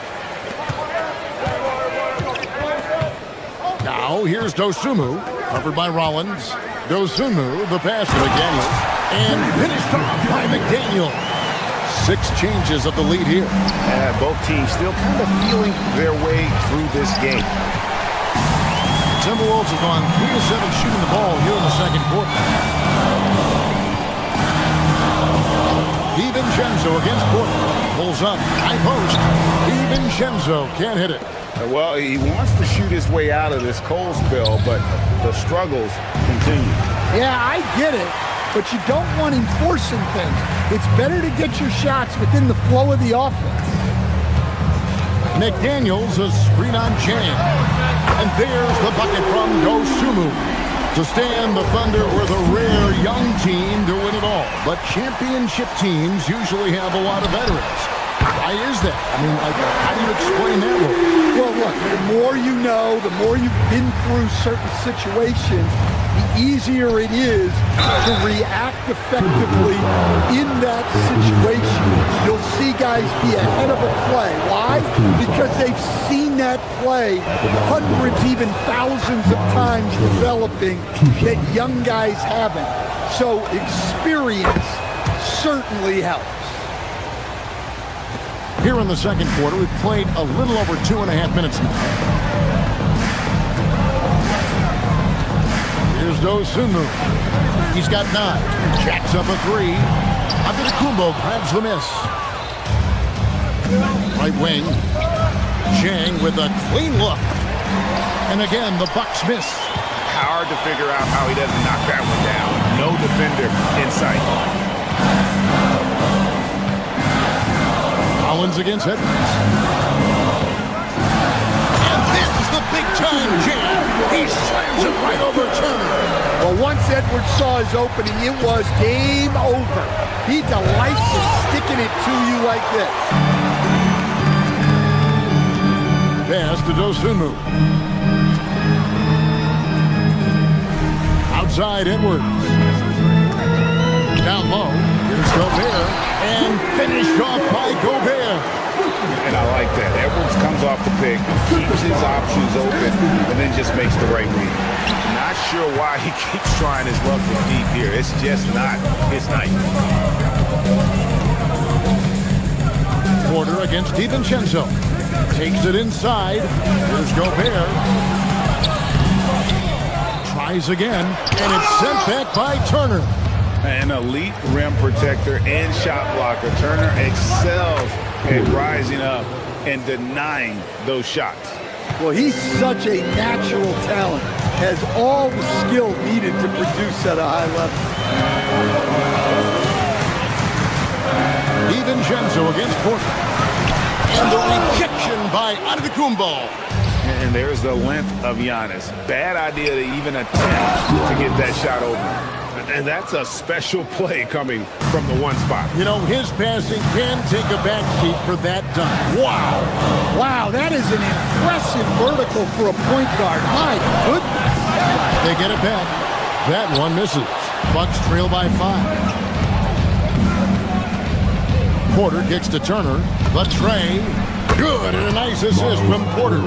Now, here's Dosunmu, covered by Rollins. Dosunmu, the pass to McDaniel, and finished off by McDaniel. 6 changes of the lead here. Both teams still kind of feeling their way through this game. Timberwolves have gone 3 of 7 shooting the ball here in the second quarter. DiVincenzo against Porter. Pulls up, high post. DiVincenzo can't hit it. Well, he wants to shoot his way out of this cold spell, but the struggles continue. Yeah, I get it, but you don't want him forcing things. It's better to get your shots within the flow of the offense. McDaniels, a screen on Chang. And there's the bucket from Dosunmu. To stand, the Thunder were the rare young team to win it all. But championship teams usually have a lot of veterans. Why is that? I mean, how do you explain that rule? Well, look, the more you know, the more you've been through certain situations, the easier it is to react effectively in that situation. You'll see guys be ahead of a play. Why? Because they've seen that play hundreds, even thousands of times developing that young guys haven't. So experience certainly helps. Here in the second quarter, we've played a little over 2.5 minutes now. Here's Dosunmu. He's got 9. Jacks up a 3. Antetokounmpo grabs the miss. Right wing. Chang with a clean look. And again, the Bucks miss. Hard to figure out how he doesn't knock that one down. No defender in sight. Rollins against Edwards. And there's the big-time jam. He slams it right over Turner. Well, once Edwards saw his opening, it was game over. He delights in sticking it to you like this. Pass to Dosunmu. Outside Edwards. Down low. Here's Gobert. And finished off by Gobert. And I like that. Edwards comes off the pick, keeps his options open, and then just makes the right read. Not sure why he keeps trying his luck from deep here. It's just not his night. Porter against DiVincenzo. Takes it inside. Here's Gobert. Tries again, and it's sent back by Turner. An elite rim protector and shot blocker. Turner excels at rising up and denying those shots. Well, he's such a natural talent. Has all the skill needed to produce at a high level. DiVincenzo against Porter. And the rejection by Antetokounmpo. And there's the length of Giannis. Bad idea to even attempt to get that shot over. And that's a special play coming from the one spot. You know, his passing can take a backseat for that dunk. Wow. Wow, that is an impressive vertical for a point guard. My goodness. They get it back. That one misses. Bucks trail by 5. Porter kicks to Turner. The tray. Good, and a nice assist from Porter.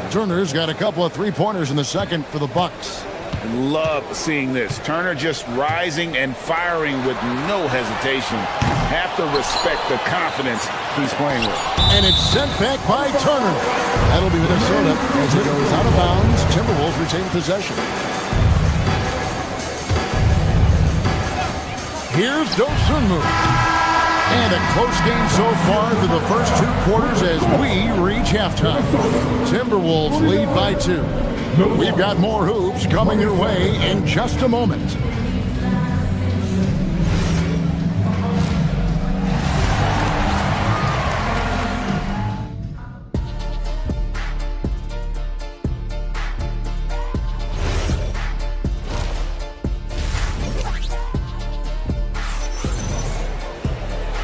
Turner's got a couple of three-pointers in the second for the Bucks. Love seeing this. Turner just rising and firing with no hesitation. Have to respect the confidence he's playing with. And it's sent back by Turner. That'll be Minnesota as it goes out of bounds. Timberwolves retain possession. Here's Dosunmu. And a close game so far through the first 2 quarters as we reach halftime. Timberwolves lead by 2. We've got more hoops coming your way in just a moment.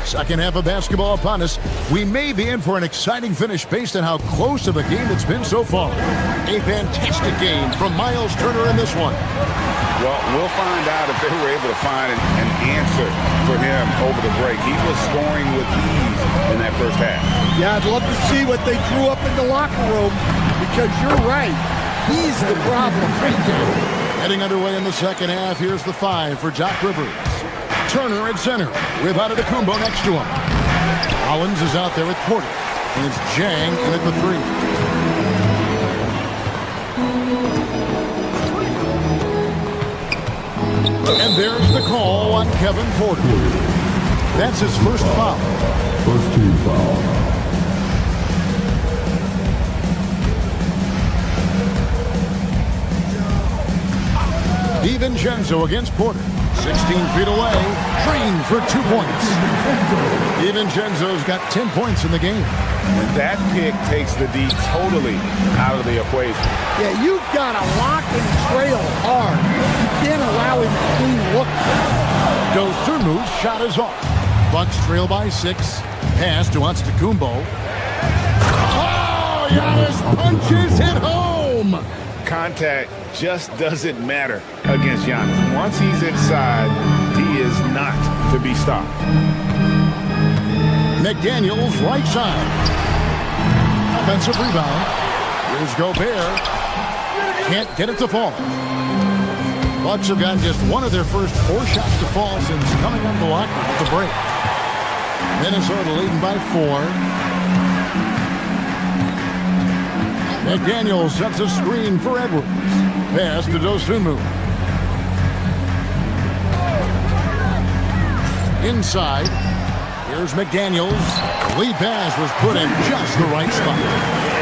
Second half of basketball upon us. We may be in for an exciting finish based on how close of a game it's been so far. A fantastic game from Miles Turner in this one. Well, we'll find out if they were able to find an answer for him over the break. He was scoring with ease in that first half. Yeah, I'd love to see what they drew up in the locker room because you're right. He's the problem right there. Heading underway in the second half, here's the 5 for Doc Rivers. Turner at center with Antetokounmpo next to him. Collins is out there with Porter. And it's Jang in at the 3. And there's the call on Kevin Porter. That's his first foul. First team foul. DiVincenzo against Porter. 16 feet away, trained for 2 points. DiVincenzo's got 10 points in the game. And that pick takes the D totally out of the equation. Yeah, you've got to lock and trail hard. You can't allow him to clean look. Dosunmu's shot is off. Bucks trail by 6. Pass to Antetokounmpo. Oh, Giannis punches it home. Contact just doesn't matter against Giannis. Once he's inside, he is not to be stopped. McDaniels right side. Offensive rebound. Here's Gobert. Can't get it to fall. Bucks have gotten just one of their first 4 shots to fall since coming up the locker at the break. Minnesota leading by 4. McDaniels sets a screen for Edwards. Pass to Dosunmu. Inside. Here's McDaniels. Lead pass was put in just the right spot.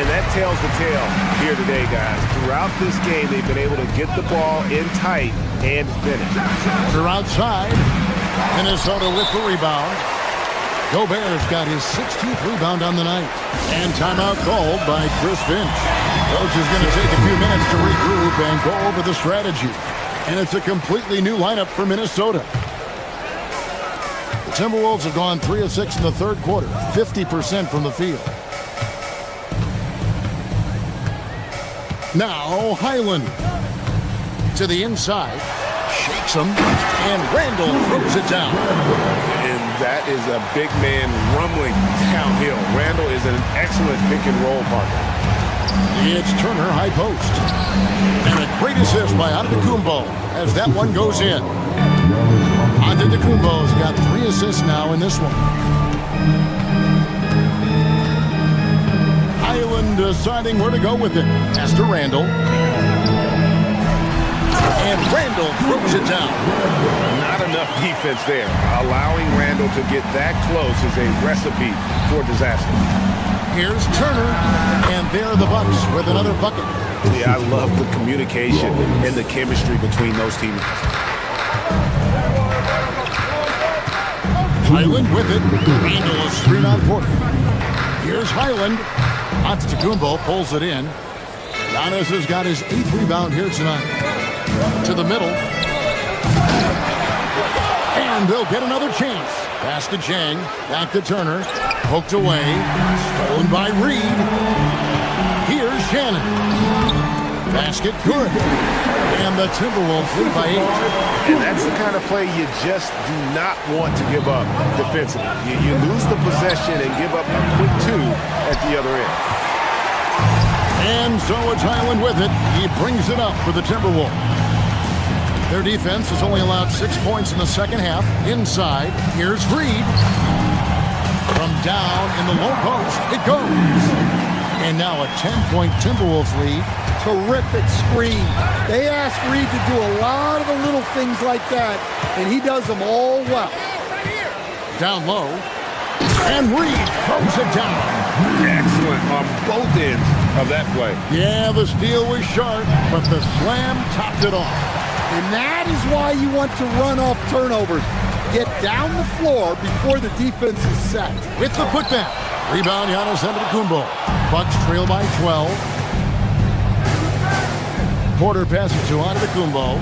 And that tells the tale here today, guys. Throughout this game, they've been able to get the ball in tight and finish. They're outside. Minnesota with the rebound. Gobert's got his 16th rebound on the night. And timeout called by Chris Finch. Coach is going to take a few minutes to regroup and go over the strategy. And it's a completely new lineup for Minnesota. The Timberwolves have gone 3 of 6 in the third quarter, 50% from the field. Now Highland to the inside, shakes him, and Randall throws it down. And that is a big man rumbling downhill. Randall is an excellent pick and roll partner. It's Turner high post. And a great assist by Antetokounmpo as that one goes in. Antetokounmpo's got 3 assists now in this one. deciding where to go with it. Pass to Randall. And Randall throws it down. Not enough defense there. Allowing Randall to get that close is a recipe for disaster. Here's Turner, and there are the Bucks with another bucket. Yeah, I love the communication and the chemistry between those teammates. Highland with it. Randall is screen on Porter. Here's Highland. Antetokounmpo pulls it in. Giannis has got his 8th rebound here tonight. To the middle. And they'll get another chance. Pass to Jang. Back to Turner. Poked away. Stolen by Reed. Here's Shannon. Basket good. And the Timberwolves lead by 8. And that's the kind of play you just do not want to give up defensively. You lose the possession and give up a quick 2 at the other end. And so it's Highland with it. He brings it up for the Timberwolves. Their defense has only allowed 6 points in the second half. Inside, here's Reed. From down in the low post, it goes. And now a 10-point Timberwolves lead. Terrific screen. They ask Reed to do a lot of the little things like that, and he does them all well. Down low. And Reed throws it down. Excellent on both ends of that play. Yeah, the steal was sharp, but the slam topped it off. And that is why you want to run off turnovers. Get down the floor before the defense is set. With the putback. Rebound, Giannis Antetokounmpo. Bucks trail by 12. Porter passes to Antetokounmpo.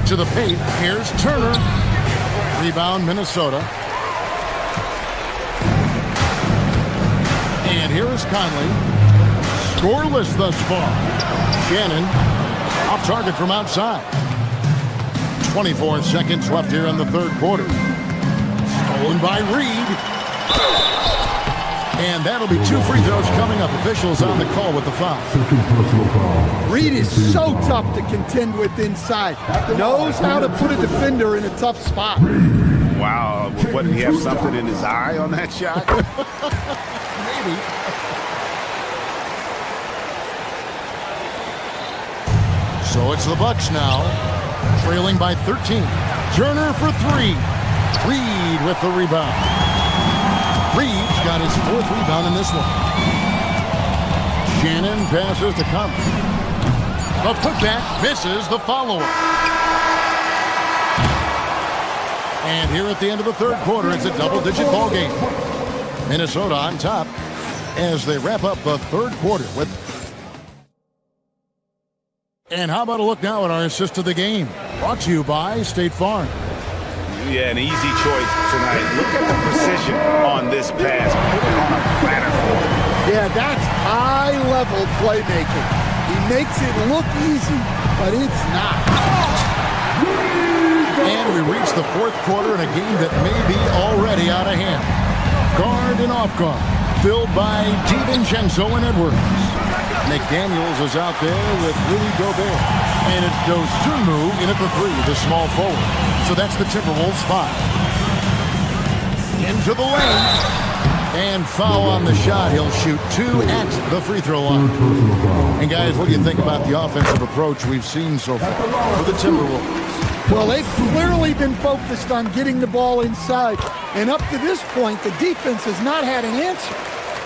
To the paint. Here's Turner. Rebound, Minnesota. And here is Conley. Scoreless thus far. Shannon off target from outside. 24 seconds left here in the third quarter. Stolen by Reed. And that'll be 2 free throws coming up. Officials on the call with the foul. Reed is so tough to contend with inside. Knows how to put a defender in a tough spot. Wow. What, did he have something in his eye on that shot? Maybe. So it's the Bucks now. Trailing by 13. Turner for 3. Reed with the rebound. Reed's got his 4th rebound in this one. Shannon passes to Conley. The putback misses the follow-up. And here at the end of the third quarter, it's a double-digit ball game. Minnesota on top as they wrap up the third quarter with. And how about a look now at our assist of the game? Brought to you by State Farm. Yeah, an easy choice tonight. Look at the precision on this pass. Put it on a platter for him. Yeah, that's high-level playmaking. He makes it look easy, but it's not. And we reach the fourth quarter in a game that may be already out of hand. Guard and off guard, filled by DiVincenzo and Edwards. McDaniels is out there with Rudy Gobert. And it's Dosunmu in at the 3, the small forward. So that's the Timberwolves 5. Into the lane. And foul on the shot. He'll shoot 2 at the free throw line. And guys, what do you think about the offensive approach we've seen so far for the Timberwolves? Well, they've clearly been focused on getting the ball inside. And up to this point, the defense has not had an answer.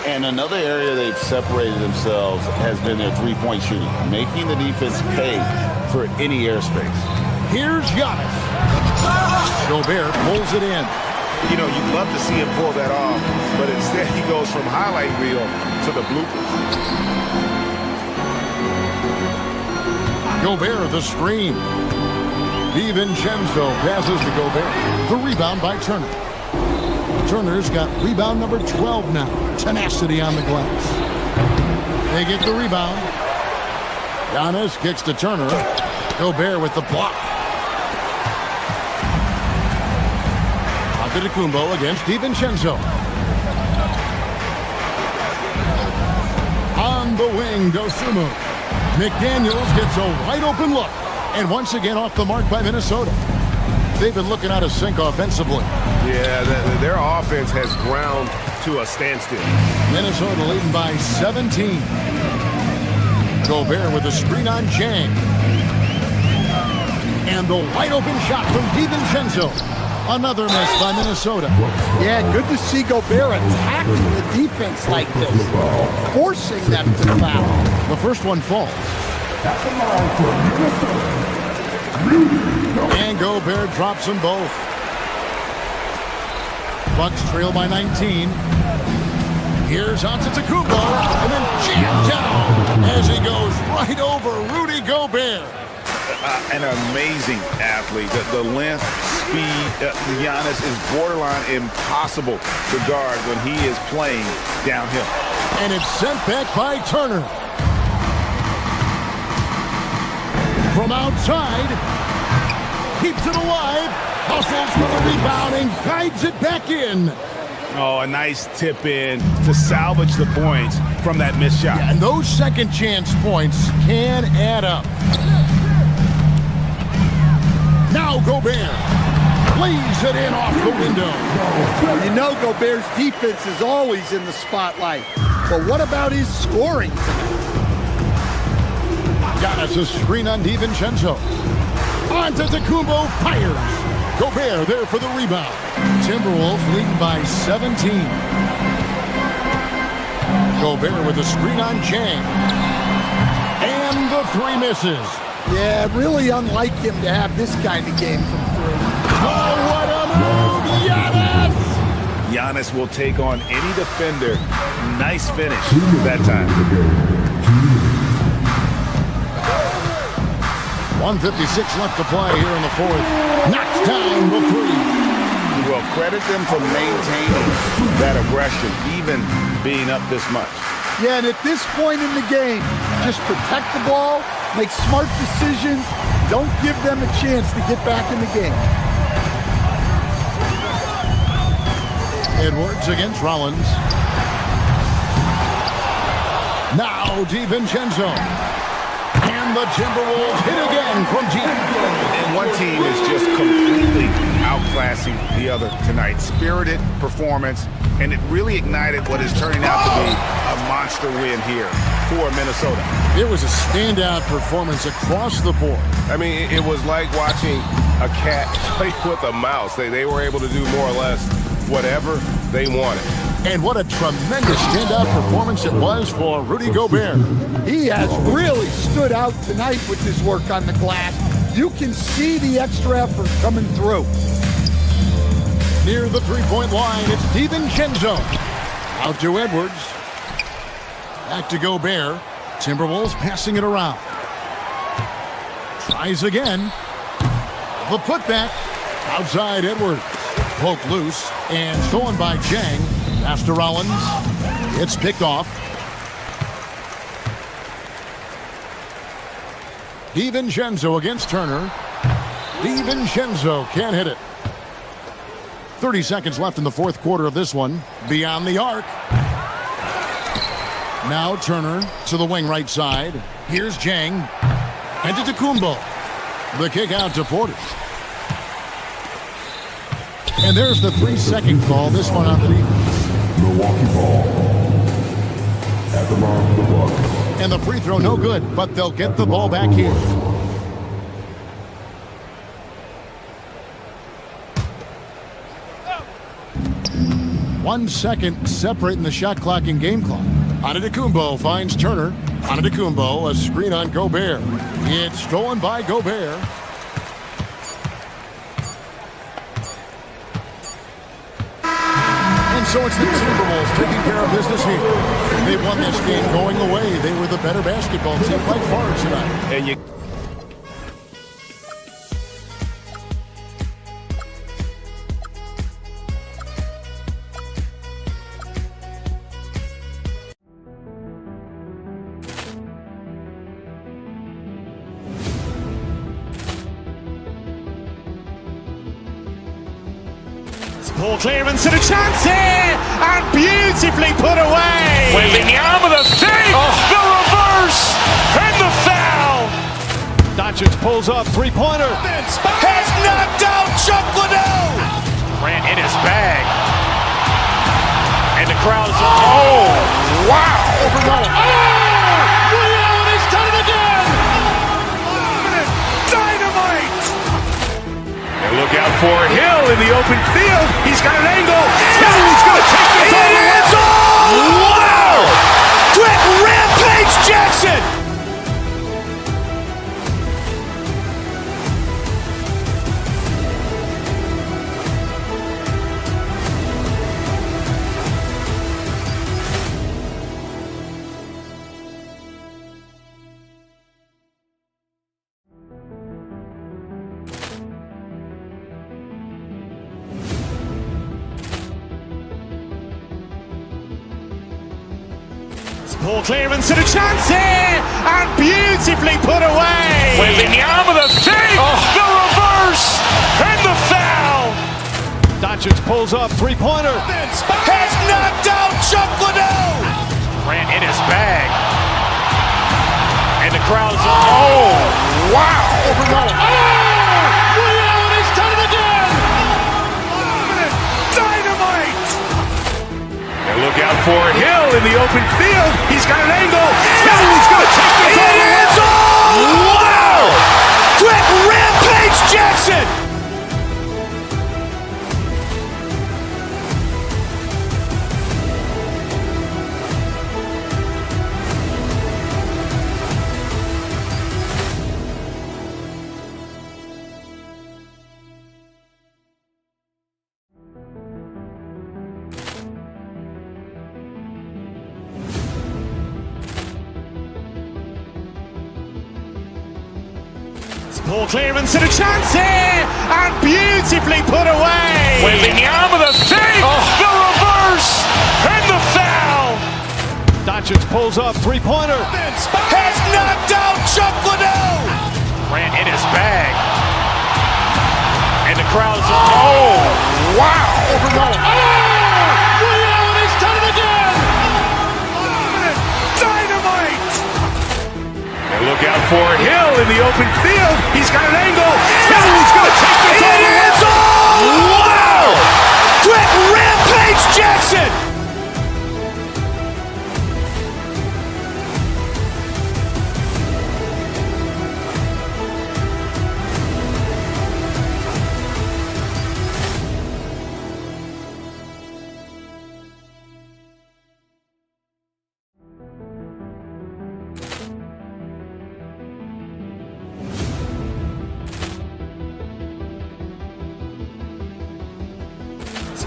And another area they've separated themselves has been their three-point shooting, making the defense pay for any airspace. Here's Giannis. Gobert pulls it in. You know, you'd love to see him pull that off, but instead he goes from highlight reel to the bloopers. Gobert, the screen. DiVincenzo passes to Gobert. The rebound by Turner. Turner's got rebound number 12 now. Tenacity on the glass. They get the rebound. Giannis kicks to Turner. Gobert with the block. Antetokounmpo against DiVincenzo. On the wing, Dosunmu. McDaniels gets a wide open look. And once again off the mark by Minnesota. They've been looking out of sync offensively. Yeah, their offense has ground to a standstill. Minnesota leading by 17. Gobert with a screen on Jang. And the wide open shot from DiVincenzo. Another miss by Minnesota. Yeah, good to see Gobert attacking the defense like this, forcing them to foul. The first one falls. And Gobert drops them both. Bucks trail by 19. Here's Antetokounmpo, and then jammed down as he goes right over Rudy Gobert. An amazing athlete. The length, speed, Giannis is borderline impossible to guard when he is playing downhill. And it's sent back by Turner. From outside, keeps it alive, hustles for the rebound and guides it back in. Oh, a nice tip in to salvage the points from that missed shot. Yeah, and those second chance points can add up. Now Gobert lays it in off the window. Well, you know Gobert's defense is always in the spotlight. But what about his scoring tonight? Giannis a screen on DiVincenzo. Antetokounmpo fires. Gobert there for the rebound. Timberwolves leading by 17. Gobert with a screen on Jang. And the three misses. Yeah, really unlike him to have this kind of game from three. Oh, what a move! Giannis! Giannis will take on any defender. Nice finish that time. 1:56 left to play here in the fourth. Knocks down the three. Well, credit them for maintaining that aggression, even being up this much. Yeah, and at this point in the game, just protect the ball, make smart decisions, don't give them a chance to get back in the game. Edwards against Rollins. Now DiVincenzo. And the Timberwolves hit again from deep. And one team is just completely outclassing the other tonight. Spirited performance, and it really ignited what is turning out to be a monster win here for Minnesota. It was a standout performance across the board. I mean, it was like watching a cat play with a mouse. They were able to do more or less whatever they wanted. And what a tremendous standout performance it was for Rudy Gobert. He has really stood out tonight with his work on the glass. You can see the extra effort coming through. Near the three-point line, it's DiVincenzo. Out to Edwards. Back to Gobert. Timberwolves passing it around. Tries again. The putback. Outside Edwards. Poked loose and stolen by Jang. Pass to Rollins. It's picked off. DiVincenzo against Turner. DiVincenzo can't hit it. 30 seconds left in the fourth quarter of this one. Beyond the arc. Now Turner to the wing right side. Here's Jang. And to Antetokounmpo. The kick out to Porter. And there's the 3-second call. This one on the defense. Milwaukee ball. At the line for the Bucks. And the free throw no good, but they'll get the ball back here. One second separating the shot clock and game clock. Antetokounmpo finds Turner. Antetokounmpo, a screen on Gobert. It's stolen by Gobert. And so it's the Timberwolves taking care of business here. They won this game going away. They were the better basketball team by far tonight. And you Ball clearance and a chance here, and beautifully put away. Wembanyama the save, the reverse, and the foul. Doncic pulls up, three-pointer. Has knocked out Chuck Liddell. Ran in his bag. And the crowd is... Oh, wow. Oh, Ray Allen has done open field. He's got an angle. He's going to take this all the way. Wow! Quick rampage Jackson! Ball clearance and a chance here, and beautifully put away. Wembanyama the fake, the reverse, and the foul. Doncic pulls up, three-pointer. Has knocked out Chuck Liddell. Grant in his bag. And the crowd's oh, wow. Overrun. Liddell, he's done it again. Dynamite. And look out for Hill in the open field. He's got an angle. He's going to take this all the way. Wow. Quick rampage Jackson. Ball clearance and a chance here, and beautifully put away. Wembanyama the fake, the reverse, and the foul. Doncic pulls up, three-pointer. Has knocked out Chuck Liddell. Grant in his bag. And the crowd's oh, wow. Overrun. Liddell, he's done it again. Dynamite. And look out for Hill in the open field. He's got an angle. He's going to take this all the way. Wow. Quick rampage Jackson.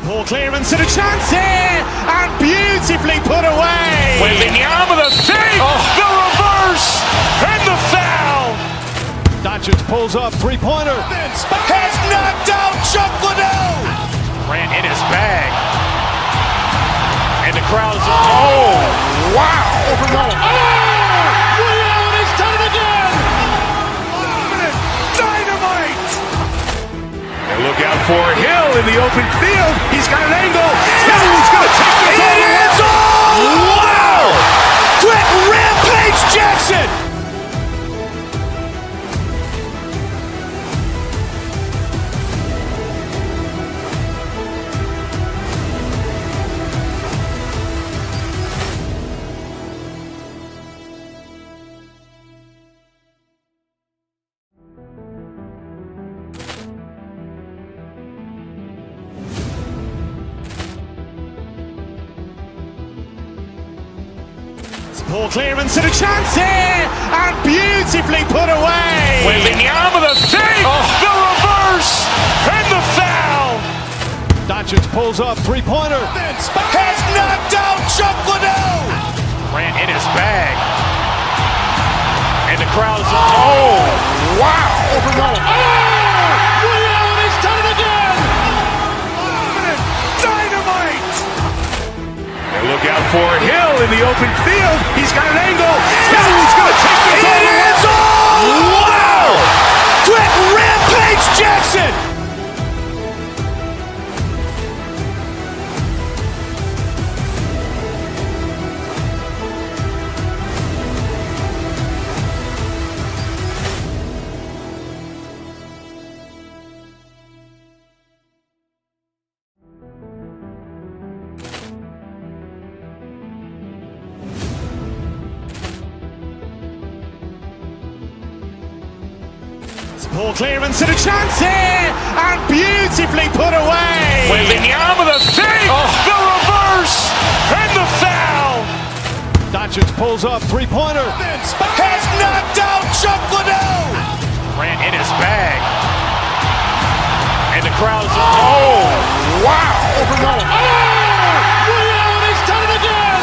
Ball clearance and a chance here, and beautifully put away. Wembanyama the fake, the reverse, and the foul. Doncic pulls up, three-pointer. Has knocked out Chuck Liddell. Grant in his bag. And the crowd's oh, wow. Overrun. Liddell, he's done it again. Dynamite. And look out for Hill in the open field. He's got an angle. He's going to take this all the way. Wow. Quick rampage Jackson. Ball clearance and a chance here, and beautifully put away. Wembanyama the fake, the reverse, and the foul. Doncic pulls up, three-pointer. Has knocked out Chuck Liddell. Grant in his bag. And the crowd's oh, wow. Overrun. Liddell, he's done it again. Dynamite. And look out for Hill in the open field. He's got an angle. He's going to take this all the way. Wow. Quick rampage Jackson. Ball clearance and a chance here, and beautifully put away. Wembanyama the fake, the reverse, and the foul. Doncic pulls up, three-pointer. Has knocked out Chuck Liddell. Grant in his bag. And the crowd's, oh, wow. Liddell, he's done it again.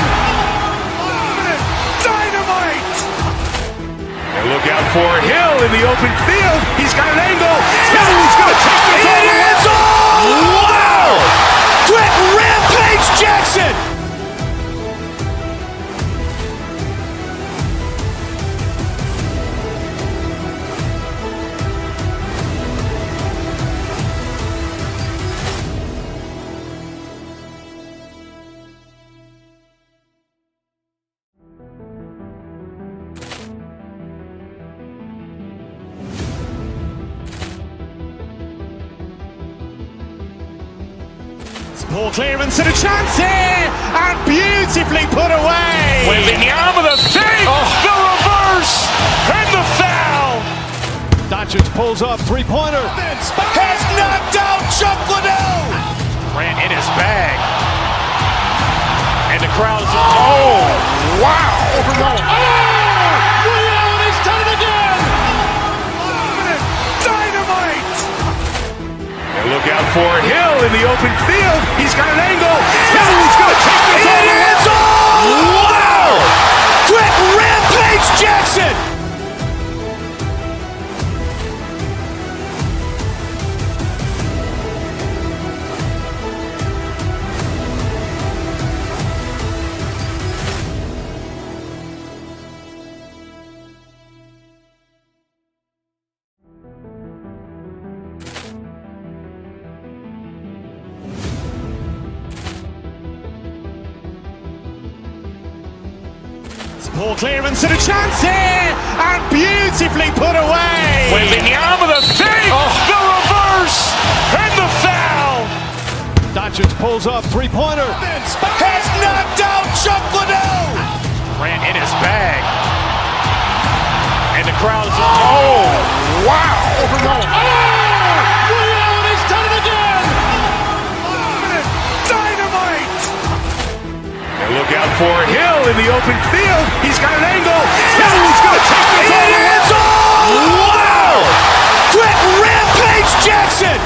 Dynamite. And look out for Hill in the open field. He's got an angle. Hill's going to take this all the way. Wow. Quick Rampage Jackson. Ball clearance and a chance here, and beautifully put away. Wembanyama the fake, the reverse, and the foul. Doncic pulls up, three-pointer. Has knocked out Chuck Liddell. Grant in his bag. And the crowd's, oh, wow. Liddell, he's done it again. Dynamite. And look out for Hill in the open field. He's got an angle. Hill's going to take this all the way. Wow. Quick Rampage Jackson. Ball clearance and a chance here, and beautifully put away. Wembanyama the fake, the reverse, and the foul. Doncic pulls up, three-pointer. Has knocked out Chuck Liddell. Grant in his bag. And the crowd's, oh, wow. Liddell, he's done it again. Dynamite. And look out for Hill in the open field. He's got an angle. Hill's going to take this all the way. Wow. Quick Rampage Jackson.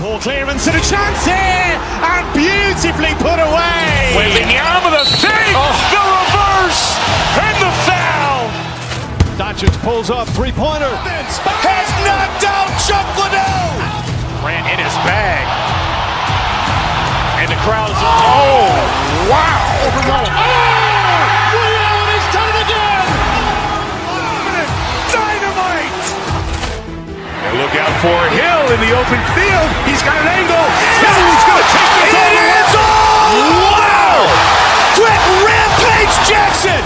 Ball clearance and a chance here, and beautifully put away. Wembanyama the fake, the reverse, and the foul. Doncic pulls up, three-pointer. Has knocked out Chuck Liddell. Grant in his bag. And the crowd's, oh, wow. Liddell, he's done it again. Dynamite. And look out for Hill in the open field. He's got an angle. Hill's going to take this all the way. Wow. Quick Rampage Jackson.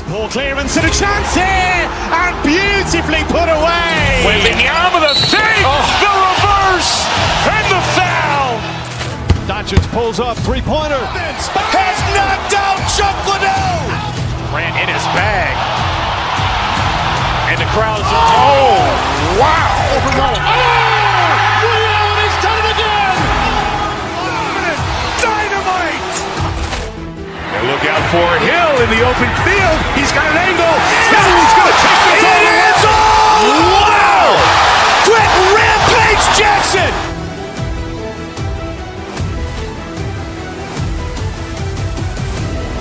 Ball clearance and a chance here, and beautifully put away. Wembanyama the fake, the reverse, and the foul. Doncic pulls up, three-pointer. Has knocked out Chuck Liddell. Grant in his bag. And the crowd's, oh, wow. Liddell, he's done it again. Dynamite. And look out for Hill in the open field. He's got an angle. Hill's going